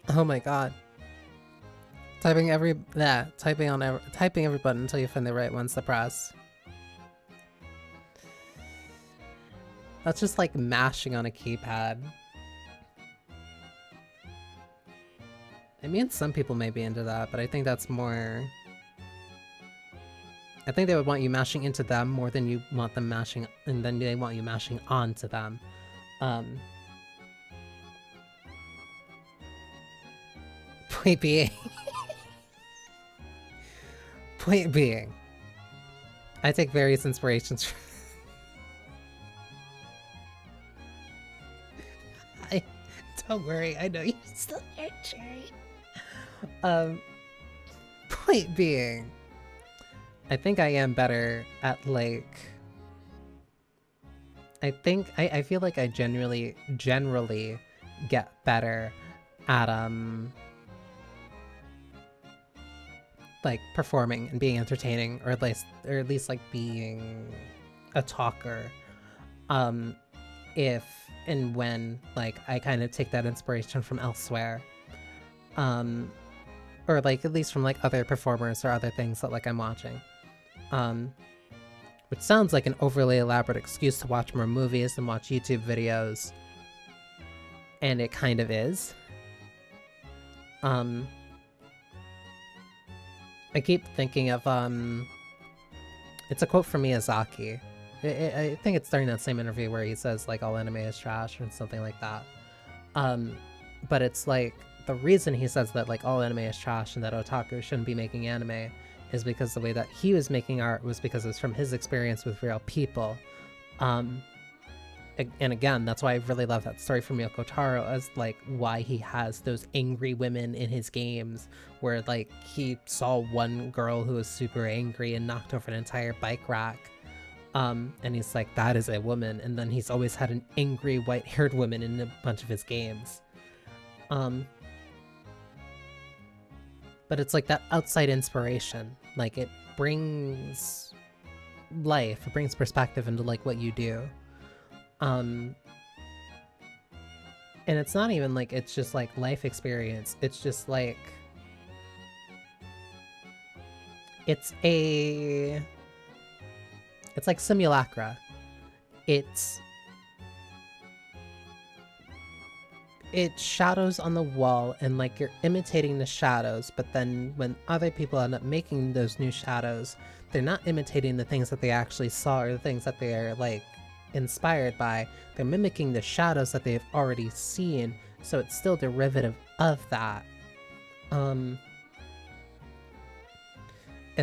Oh my god. Typing typing every button until you find the right ones to press. That's just like mashing on a keypad. I mean, some people may be into that, but I think that's more... I think they would want you mashing into them more than you want them mashing, and then they want you mashing onto them. Point being... Point being... I take various inspirations from... Don't worry, I know you're still there, Cherry. Point being... I think I am better at, like... I feel like I generally get better at, like, performing and being entertaining, or at least, like, being a talker. If and when, like, I kind of take that inspiration from elsewhere. Or, like, at least from, like, other performers or other things that, like, I'm watching. Which sounds like an overly elaborate excuse to watch more movies and watch YouTube videos. And it kind of is. I keep thinking of, it's a quote from Miyazaki. I think it's during that same interview where he says, like, all anime is trash or something like that. But it's like, the reason he says that, like, all anime is trash and that otaku shouldn't be making anime is because the way that he was making art was because it was from his experience with real people. And again, that's why I really love that story from Yoko Taro, as, like, why he has those angry women in his games, where, like, he saw one girl who was super angry and knocked over an entire bike rack. And he's like, that is a woman. And then he's always had an angry white-haired woman in a bunch of his games. But it's like that outside inspiration. Like, it brings life, it brings perspective into, like, what you do. And it's not even like, it's just like life experience. It's just like, it's like simulacra. It's shadows on the wall, and, like, you're imitating the shadows, but then when other people end up making those new shadows, they're not imitating the things that they actually saw or the things that they're, like, inspired by. They're mimicking the shadows that they've already seen, so it's still derivative of that. And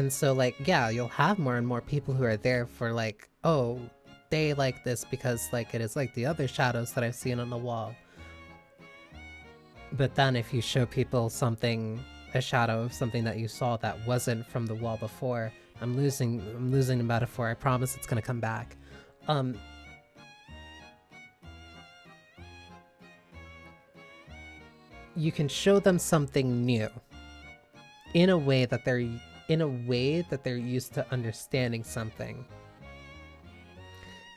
so, like, yeah, you'll have more and more people who are there for, like, oh, they like this because, like, it is like the other shadows that I've seen on the wall. But then if you show people a shadow of something that you saw that wasn't from the wall before, I'm losing the metaphor. I promise it's gonna come back. You can show them something new in a way that they're used to understanding something.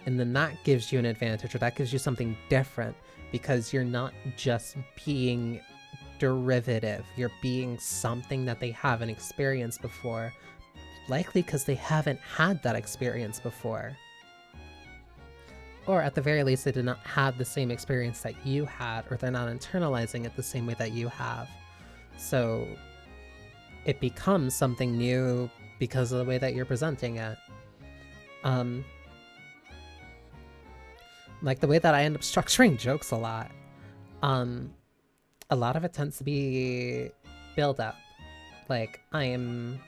And then that gives you an advantage, or that gives you something different, because you're not just being derivative, you're being something that they haven't experienced before, likely because they haven't had that experience before. Or at the very least, they did not have the same experience that you had, or they're not internalizing it the same way that you have. So it becomes something new because of the way that you're presenting it. Like the way that I end up structuring jokes a lot of it tends to be build up. Like, and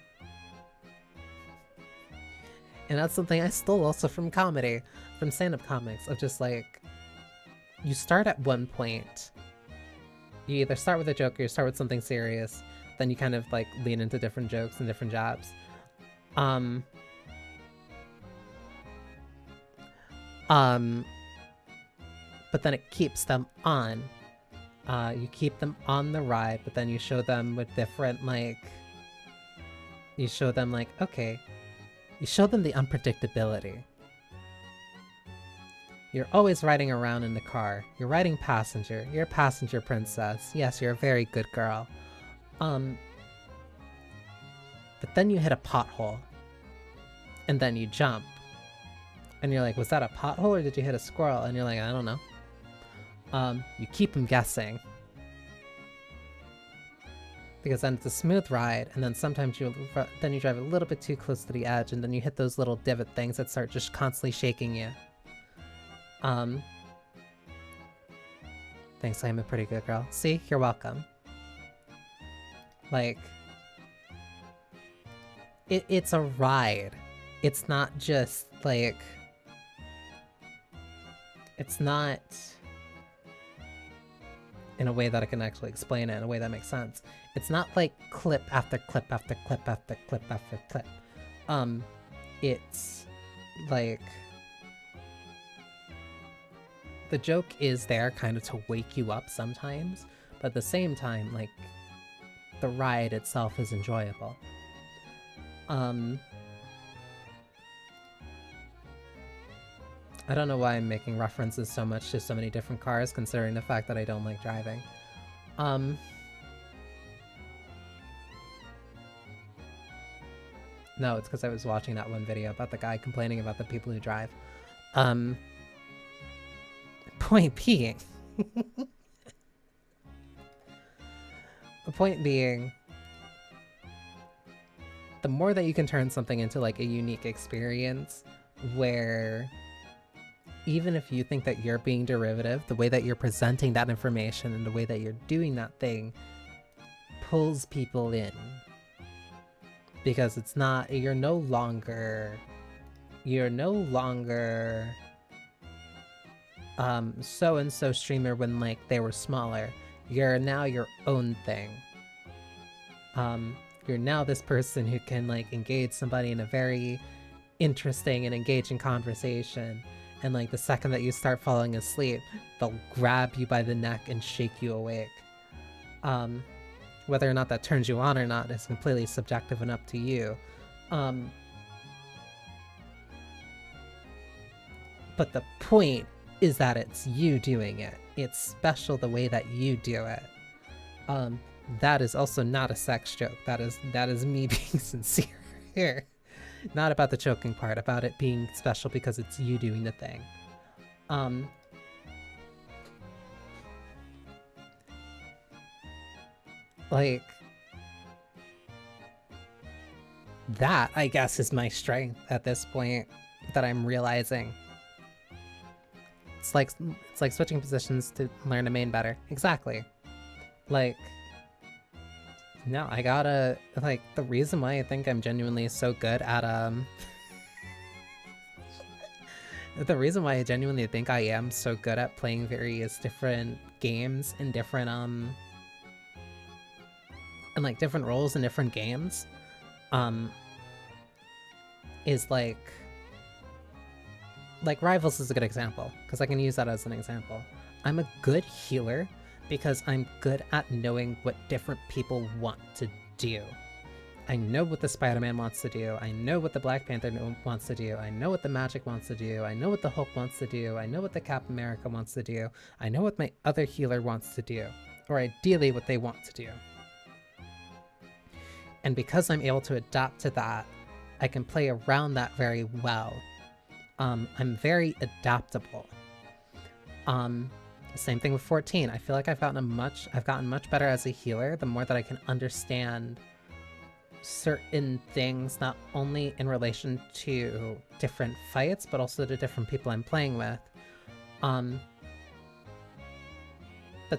that's something I stole also from comedy, from stand-up comics, of just like, you start at one point, you either start with a joke or you start with something serious, then you kind of like lean into different jokes and different jabs. But then it keeps them on. You keep them on the ride, but then you show them with different, like... You show them, like, okay. You show them the unpredictability. You're always riding around in the car. You're riding passenger. You're a passenger princess. Yes, you're a very good girl. but then you hit a pothole, and then you jump, and you're like, was that a pothole or did you hit a squirrel? And you're like, I don't know. You keep them guessing. Because then it's a smooth ride, and then sometimes you drive a little bit too close to the edge, and then you hit those little divot things that start just constantly shaking you. Thanks, I'm a pretty good girl. See? You're welcome. Like, it's a ride. It's not just, like... It's not... in a way that I can actually explain it in a way that makes sense. It's not like clip after clip after clip after clip after clip. It's like... The joke is there kind of to wake you up sometimes, but at the same time, like, the ride itself is enjoyable. I don't know why I'm making references so much to so many different cars, considering the fact that I don't like driving. No, it's because I was watching that one video about the guy complaining about the people who drive. Point being... The point being... The more that you can turn something into, like, a unique experience, where... even if you think that you're being derivative, the way that you're presenting that information and the way that you're doing that thing pulls people in. Because it's not, you're no longer so-and-so streamer when, like, they were smaller. You're now your own thing. You're now this person who can, like, engage somebody in a very interesting and engaging conversation. And, like, the second that you start falling asleep, they'll grab you by the neck and shake you awake. Whether or not that turns you on or not is completely subjective and up to you. But the point is that it's you doing it. It's special the way that you do it. That is also not a sex joke. That is me being sincere here. Not about the choking part, about it being special because it's you doing the thing. Like, that, I guess, is my strength at this point that I'm realizing. It's like switching positions to learn a main better. Exactly. Like, no, I gotta, like, the reason why I think I'm genuinely so good at, the reason why I genuinely think I am so good at playing various different games and different, and, like, different roles in different games, is, like, Rivals is a good example, because I can use that as an example. I'm a good healer because I'm good at knowing what different people want to do. I know what the Spider-Man wants to do, I know what the Black Panther wants to do, I know what the Magic wants to do, I know what the Hulk wants to do, I know what the Cap America wants to do, I know what my other healer wants to do, or ideally what they want to do. And because I'm able to adapt to that, I can play around that very well. I'm very adaptable. Same thing with 14. I feel like I've gotten much better as a healer the more that I can understand certain things, not only in relation to different fights, but also to different people I'm playing with. But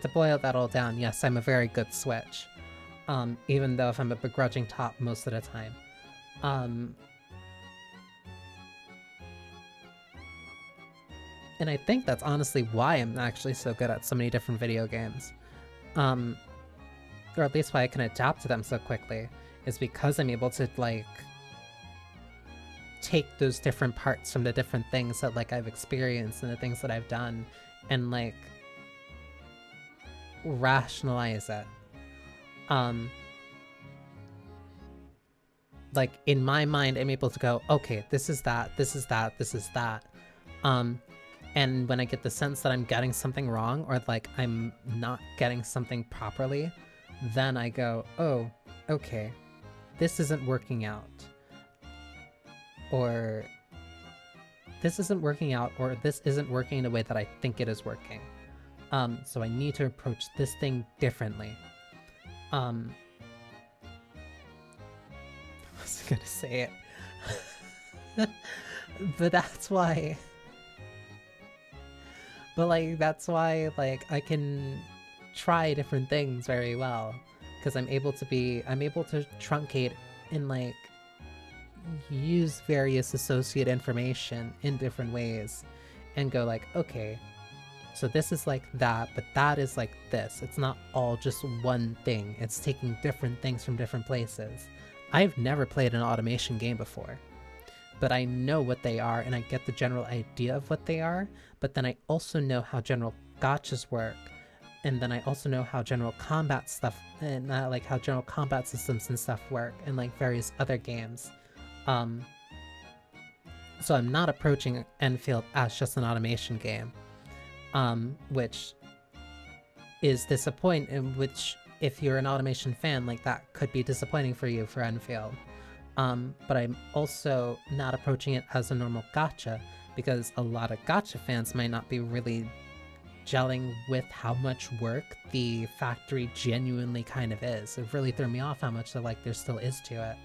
to boil that all down, yes, I'm a very good switch. Even though if I'm a begrudging top most of the time. And I think that's honestly why I'm actually so good at so many different video games. Or at least why I can adapt to them so quickly, is because I'm able to, like, take those different parts from the different things that, like, I've experienced and the things that I've done and, like, rationalize it. Like, in my mind, I'm able to go, okay, this is that, this is that, this is that. And when I get the sense that I'm getting something wrong, or, like, I'm not getting something properly, then I go, oh, okay. this isn't working out, or this isn't working out, or this isn't working in a way that I think it is working. So I need to approach this thing differently. I was gonna say it. But that's why... But, like, that's why, like, I can try different things very well. Because I'm able to truncate and, like, use various associate information in different ways. And go, like, okay, so this is like that, but that is like this. It's not all just one thing. It's taking different things from different places. I've never played an automation game before, but I know what they are and I get the general idea of what they are, but then I also know how general gachas work, and then I also know how general combat stuff and like how general combat systems and stuff work in like various other games. So I'm not approaching Enfield as just an automation game, which is disappointing, which if you're an automation fan, like that could be disappointing for you for Enfield. But I'm also not approaching it as a normal gacha, because a lot of gacha fans might not be really gelling with how much work the factory genuinely kind of is. It really threw me off how much like there still is to it.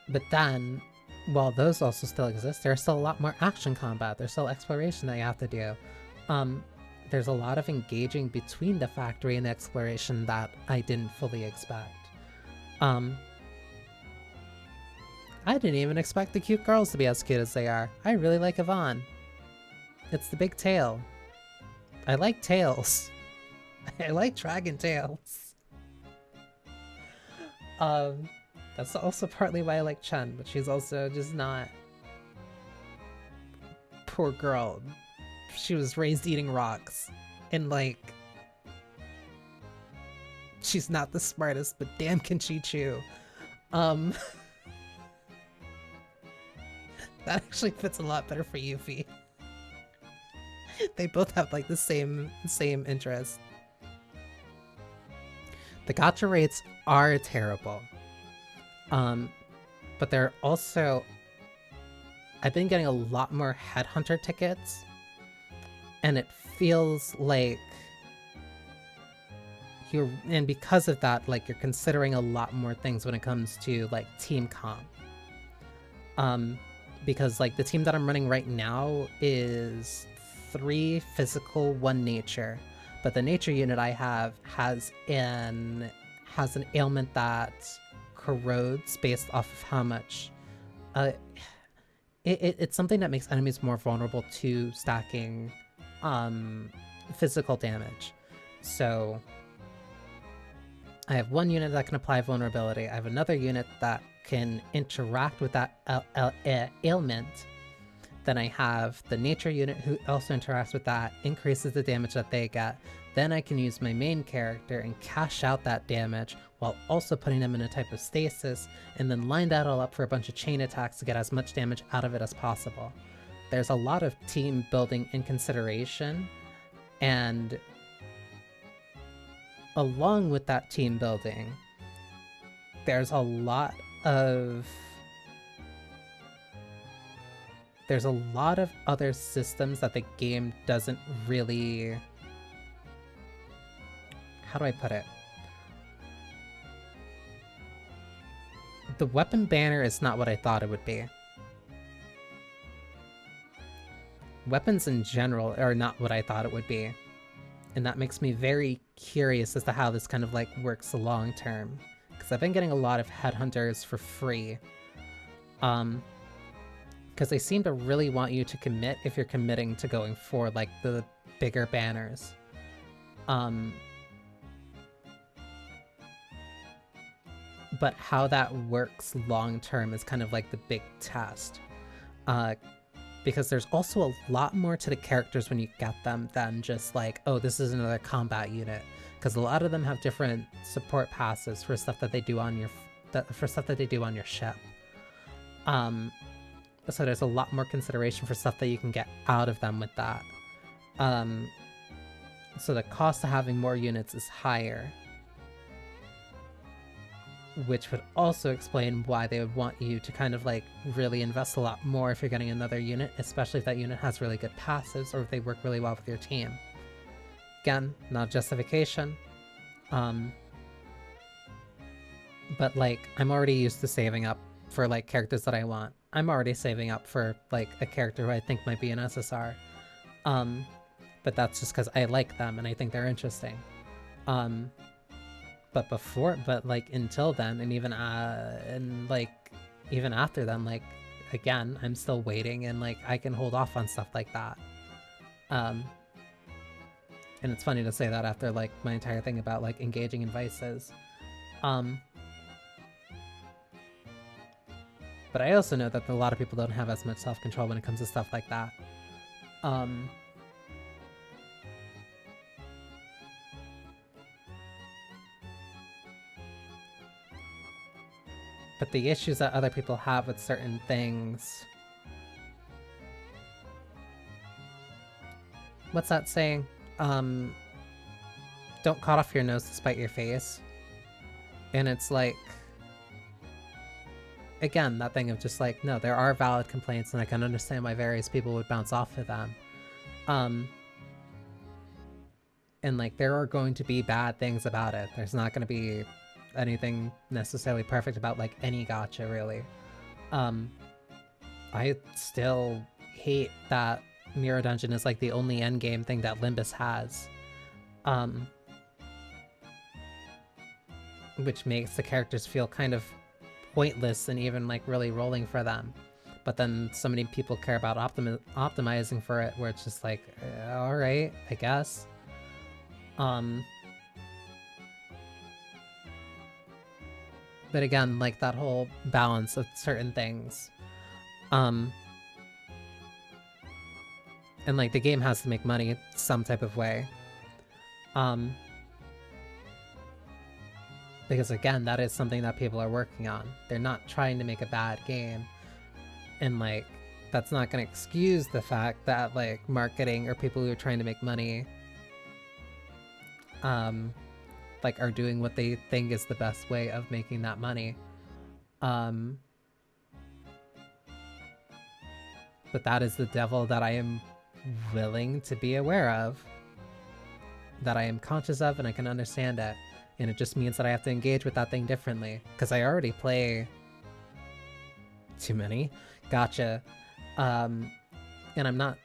But then, while those also still exist, there's still a lot more action combat. There's still exploration that you have to do. There's a lot of engaging between the factory and the exploration that I didn't fully expect. I didn't even expect the cute girls to be as cute as they are. I really like Yvonne. It's the big tail. I like tails. I like dragon tails. That's also partly why I like Chen, but she's also just not... Poor girl. She was raised eating rocks. And like... She's not the smartest, but damn can she chew. That actually fits a lot better for Yuffie. They both have like the same interest. The gacha rates are terrible. But they're also... I've been getting a lot more headhunter tickets, and it feels like and because of that, like, you're considering a lot more things when it comes to like team comp. Because like the team that I'm running right now is 3 physical, 1 nature, but the nature unit I have has an ailment that corrodes based off of how much it's something that makes enemies more vulnerable to stacking physical damage. So I have 1 unit that can apply vulnerability. I have another unit that can interact with that ailment. Then I have the nature unit who also interacts with that, increases the damage that they get. Then I can use my main character and cash out that damage while also putting them in a type of stasis, and then line that all up for a bunch of chain attacks to get as much damage out of it as possible. There's a lot of team building in consideration, and along with that team building, there's a lot of other systems that the game doesn't really... How do I put it? The weapon banner is not what I thought it would be. Weapons in general are not what I thought it would be. And that makes me very curious as to how this kind of like works long term. Because I've been getting a lot of headhunters for free. Because they seem to really want you to commit if you're committing to going for like the bigger banners. But how that works long term is kind of like the big test. Because there's also a lot more to the characters when you get them than just like, oh, this is another combat unit. Because a lot of them have different support passes for stuff that they do on your ship. So there's a lot more consideration for stuff that you can get out of them with that. So the cost of having more units is higher. which would also explain why they would want you to kind of like really invest a lot more if you're getting another unit, especially if that unit has really good passives or if they work really well with your team. Again, not justification. But like, I'm already used to saving up for like characters that I want. I'm already saving up for like a character who I think might be an SSR. But that's just because I like them and I think they're interesting. But like until then, and even even after then, like again, I'm still waiting and like I can hold off on stuff like that. And it's funny to say that after like my entire thing about like engaging in vices. But I also know that a lot of people don't have as much self-control when it comes to stuff like that. But the issues that other people have with certain things... What's that saying? Don't cut off your nose to spite your face. And it's like... Again, that thing of just like, no, there are valid complaints and I can understand why various people would bounce off of them. And like, there are going to be bad things about it. There's not going to be anything necessarily perfect about like any gacha, really. I still hate that Mirror Dungeon is like the only endgame thing that Limbus has. Which makes the characters feel kind of pointless and even like really rolling for them. But then so many people care about optimizing for it where it's just like, alright, I guess. But again, like that whole balance of certain things. And like the game has to make money some type of way. Because again, that is something that people are working on. They're not trying to make a bad game. And like, that's not going to excuse the fact that like marketing or people who are trying to make money like are doing what they think is the best way of making that money. But that is the devil that I am willing to be aware of. That I am conscious of and I can understand it. And it just means that I have to engage with that thing differently. Because I already play too many gacha. And I'm not...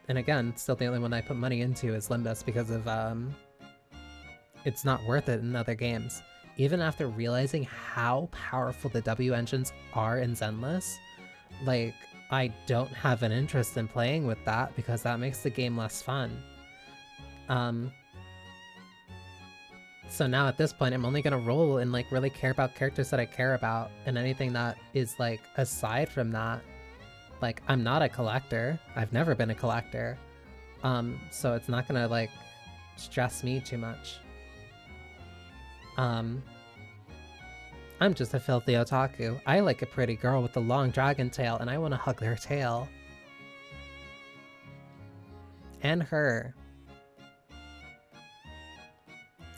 And again, still the only one I put money into is Limbus because of... it's not worth it in other games. Even after realizing how powerful the W engines are in Zenless, like, I don't have an interest in playing with that because that makes the game less fun. So now at this point, I'm only gonna roll and like really care about characters that I care about, and anything that is like aside from that, like I'm not a collector. I've never been a collector. So it's not gonna like stress me too much. I'm just a filthy otaku. I like a pretty girl with a long dragon tail and I want to hug her tail. And her.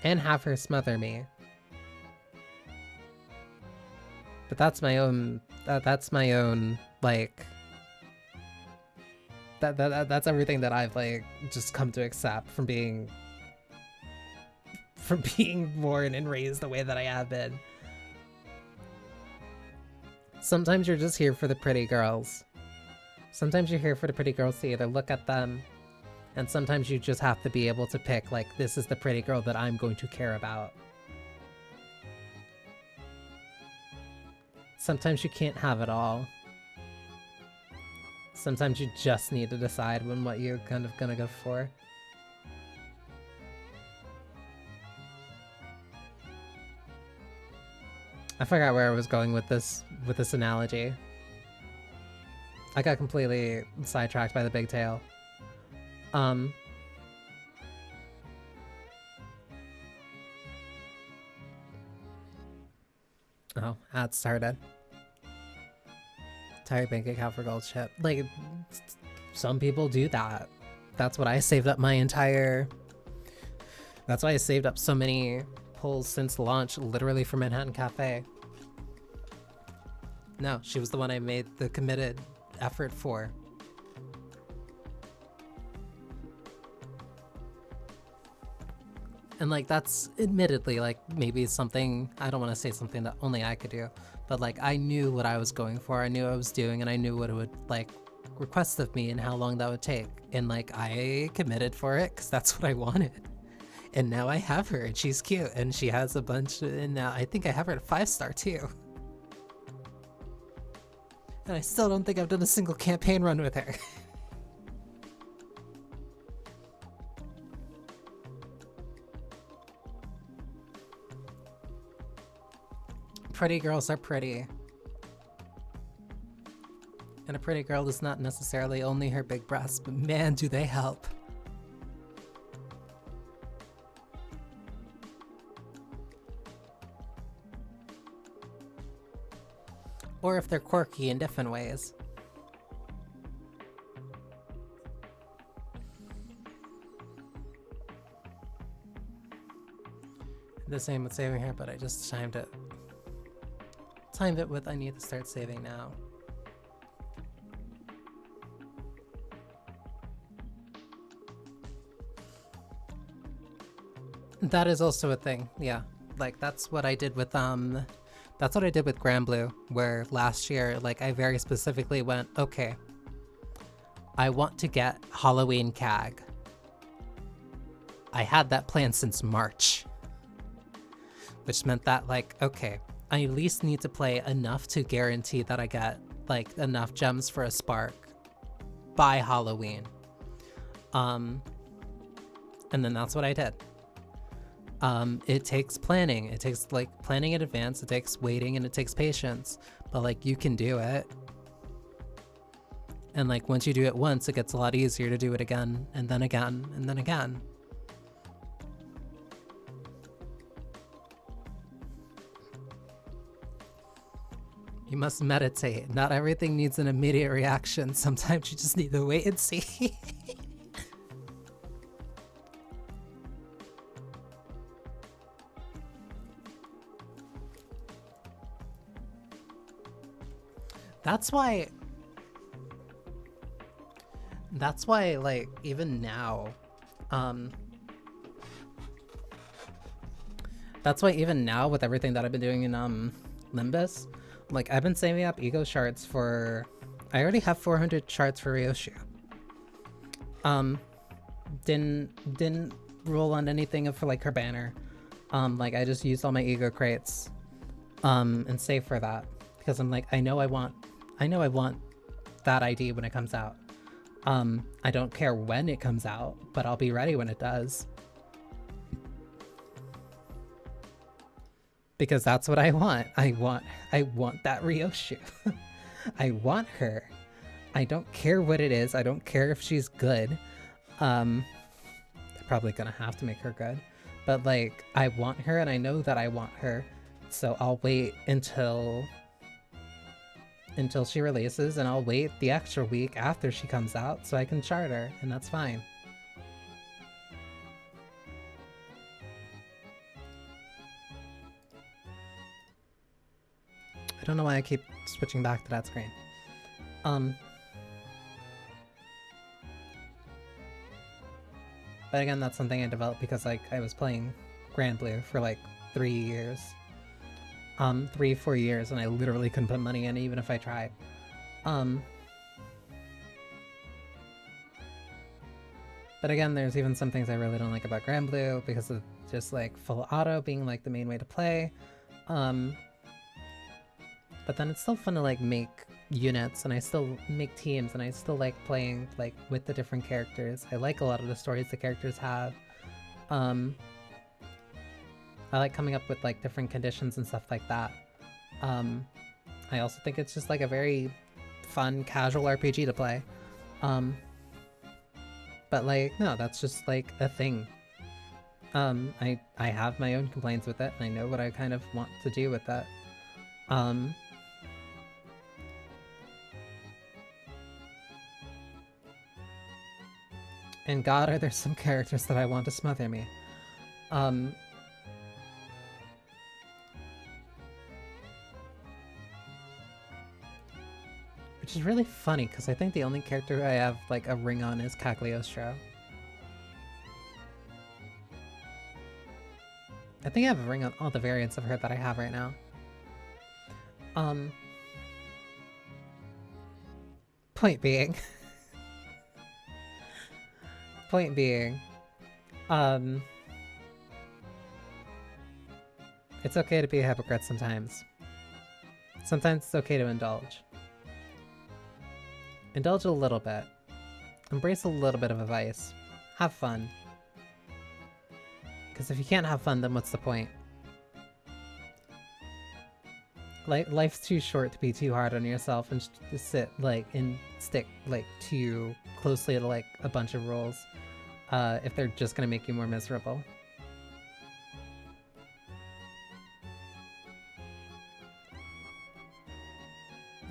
And have her smother me. But that's my own, that's my own, like, that's everything that I've, like, just come to accept from being born and raised the way that I have been. Sometimes you're just here for the pretty girls. Sometimes you're here for the pretty girls to either look at them, and sometimes you just have to be able to pick, like, this is the pretty girl that I'm going to care about. Sometimes you can't have it all. Sometimes you just need to decide when what you're kind of gonna go for. I forgot where I was going with this analogy. I got completely sidetracked by the big tail. Oh, ad started. Entire bank account for gold ship. Like, some people do that. That's what I saved up my entire... That's why I saved up so many polls since launch, literally for Manhattan Cafe. No, she was the one I made the committed effort for. And like, that's admittedly like maybe something, I don't want to say something that only I could do, but like I knew what I was going for, I knew what I was doing, and I knew what it would like request of me and how long that would take. And like I committed for it because that's what I wanted. And now I have her and she's cute and she has a bunch, and now I think I have her at 5-star too. And I still don't think I've done a single campaign run with her. Pretty girls are pretty. And a pretty girl is not necessarily only her big breasts, but man, do they help. Or if they're quirky in different ways. The same with saving here, but I just timed it. Timed it with I need to start saving now. That is also a thing, yeah. Like that's what I did with Granblue, where last year, like I very specifically went, okay, I want to get Halloween CAG. I had that plan since March, which meant that like, okay, I at least need to play enough to guarantee that I get like enough gems for a spark by Halloween. And then that's what I did. It takes planning. It takes like planning in advance. It takes waiting and it takes patience, but like you can do it. And like once you do it once, it gets a lot easier to do it again and then again and then again. You must meditate. Not everything needs an immediate reaction. Sometimes you just need to wait and see. That's why like even now that's why even now with everything that I've been doing in Limbus, like I've been saving up ego shards for, I already have 400 shards for Ryoshu. Didn't roll on anything for like her banner. Like I just used all my ego crates and save for that because I'm like, I know I want that ID when it comes out. I don't care when it comes out, but I'll be ready when it does. Because that's what I want. I want that Ryoshu. I want her. I don't care what it is. I don't care if she's good. They're probably gonna have to make her good. But like, I want her and I know that I want her. So I'll wait until she releases, and I'll wait the extra week after she comes out so I can chart her, and that's fine. I don't know why I keep switching back to that screen. But again, that's something I developed because like I was playing Granblue for like 3 years. 3-4 years, and I literally couldn't put money in even if I tried. But again, there's even some things I really don't like about Granblue because of just like full auto being like the main way to play. But then it's still fun to like make units, and I still make teams, and I still like playing like with the different characters. I like a lot of the stories the characters have. I like coming up with like different conditions and stuff like that. I also think it's just like a very fun, casual RPG to play. But like, no, that's just like a thing. I have my own complaints with it, and I know what I kind of want to do with that. And God, are there some characters that I want to smother me. Which is really funny, because I think the only character I have, like, a ring on is Cagliostro. I think I have a ring on all the variants of her that I have right now. Point being... point being... It's okay to be a hypocrite sometimes. Sometimes it's okay to indulge. Indulge a little bit. Embrace a little bit of a vice. Have fun. Because if you can't have fun, then what's the point? Life's too short to be too hard on yourself and just sit, like, and stick, like, too closely to, like, a bunch of rules. If they're just gonna make you more miserable.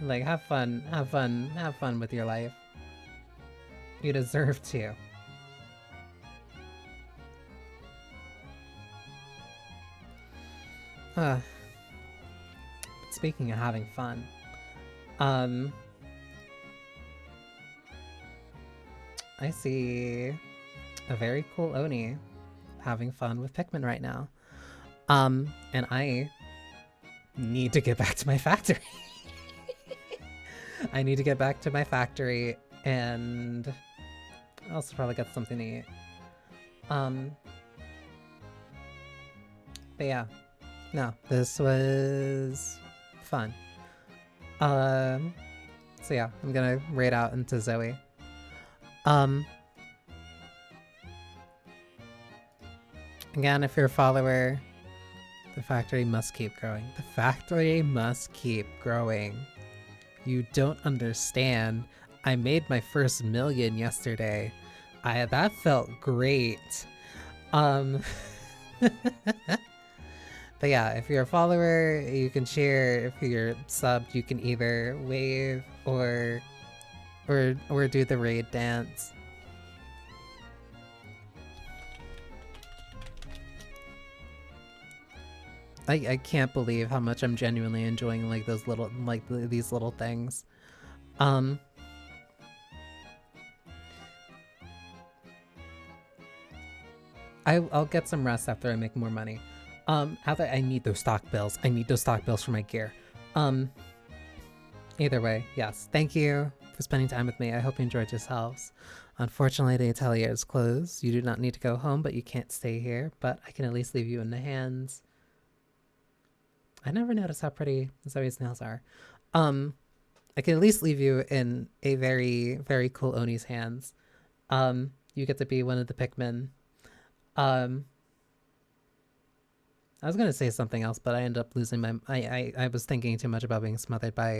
Like, have fun with your life. You deserve to. Speaking of having fun, I see a very cool Oni having fun with Pikmin right now. And I need to get back to my factory. I need to get back to my factory and also probably get something to eat. But yeah, no, this was fun. So yeah, I'm gonna raid out into Zoe. Again, if you're a follower, the factory must keep growing. The factory must keep growing. You don't understand. I made my first million yesterday. That felt great. But yeah, if you're a follower, you can share. If you're subbed, you can either wave or do the raid dance. I can't believe how much I'm genuinely enjoying like those little these little things. I'll get some rest after I make more money. After I need those stock bills. I need those stock bills for my gear. Either way, yes. Thank you for spending time with me. I hope you enjoyed yourselves. Unfortunately, the atelier is closed. You do not need to go home, but you can't stay here. But I can at least leave you in the hands. I never noticed how pretty Zoe's nails are. I can at least leave you in a very, very cool Oni's hands. You get to be one of the Pikmin. I was gonna say something else, but I ended up losing my... I was thinking too much about being smothered by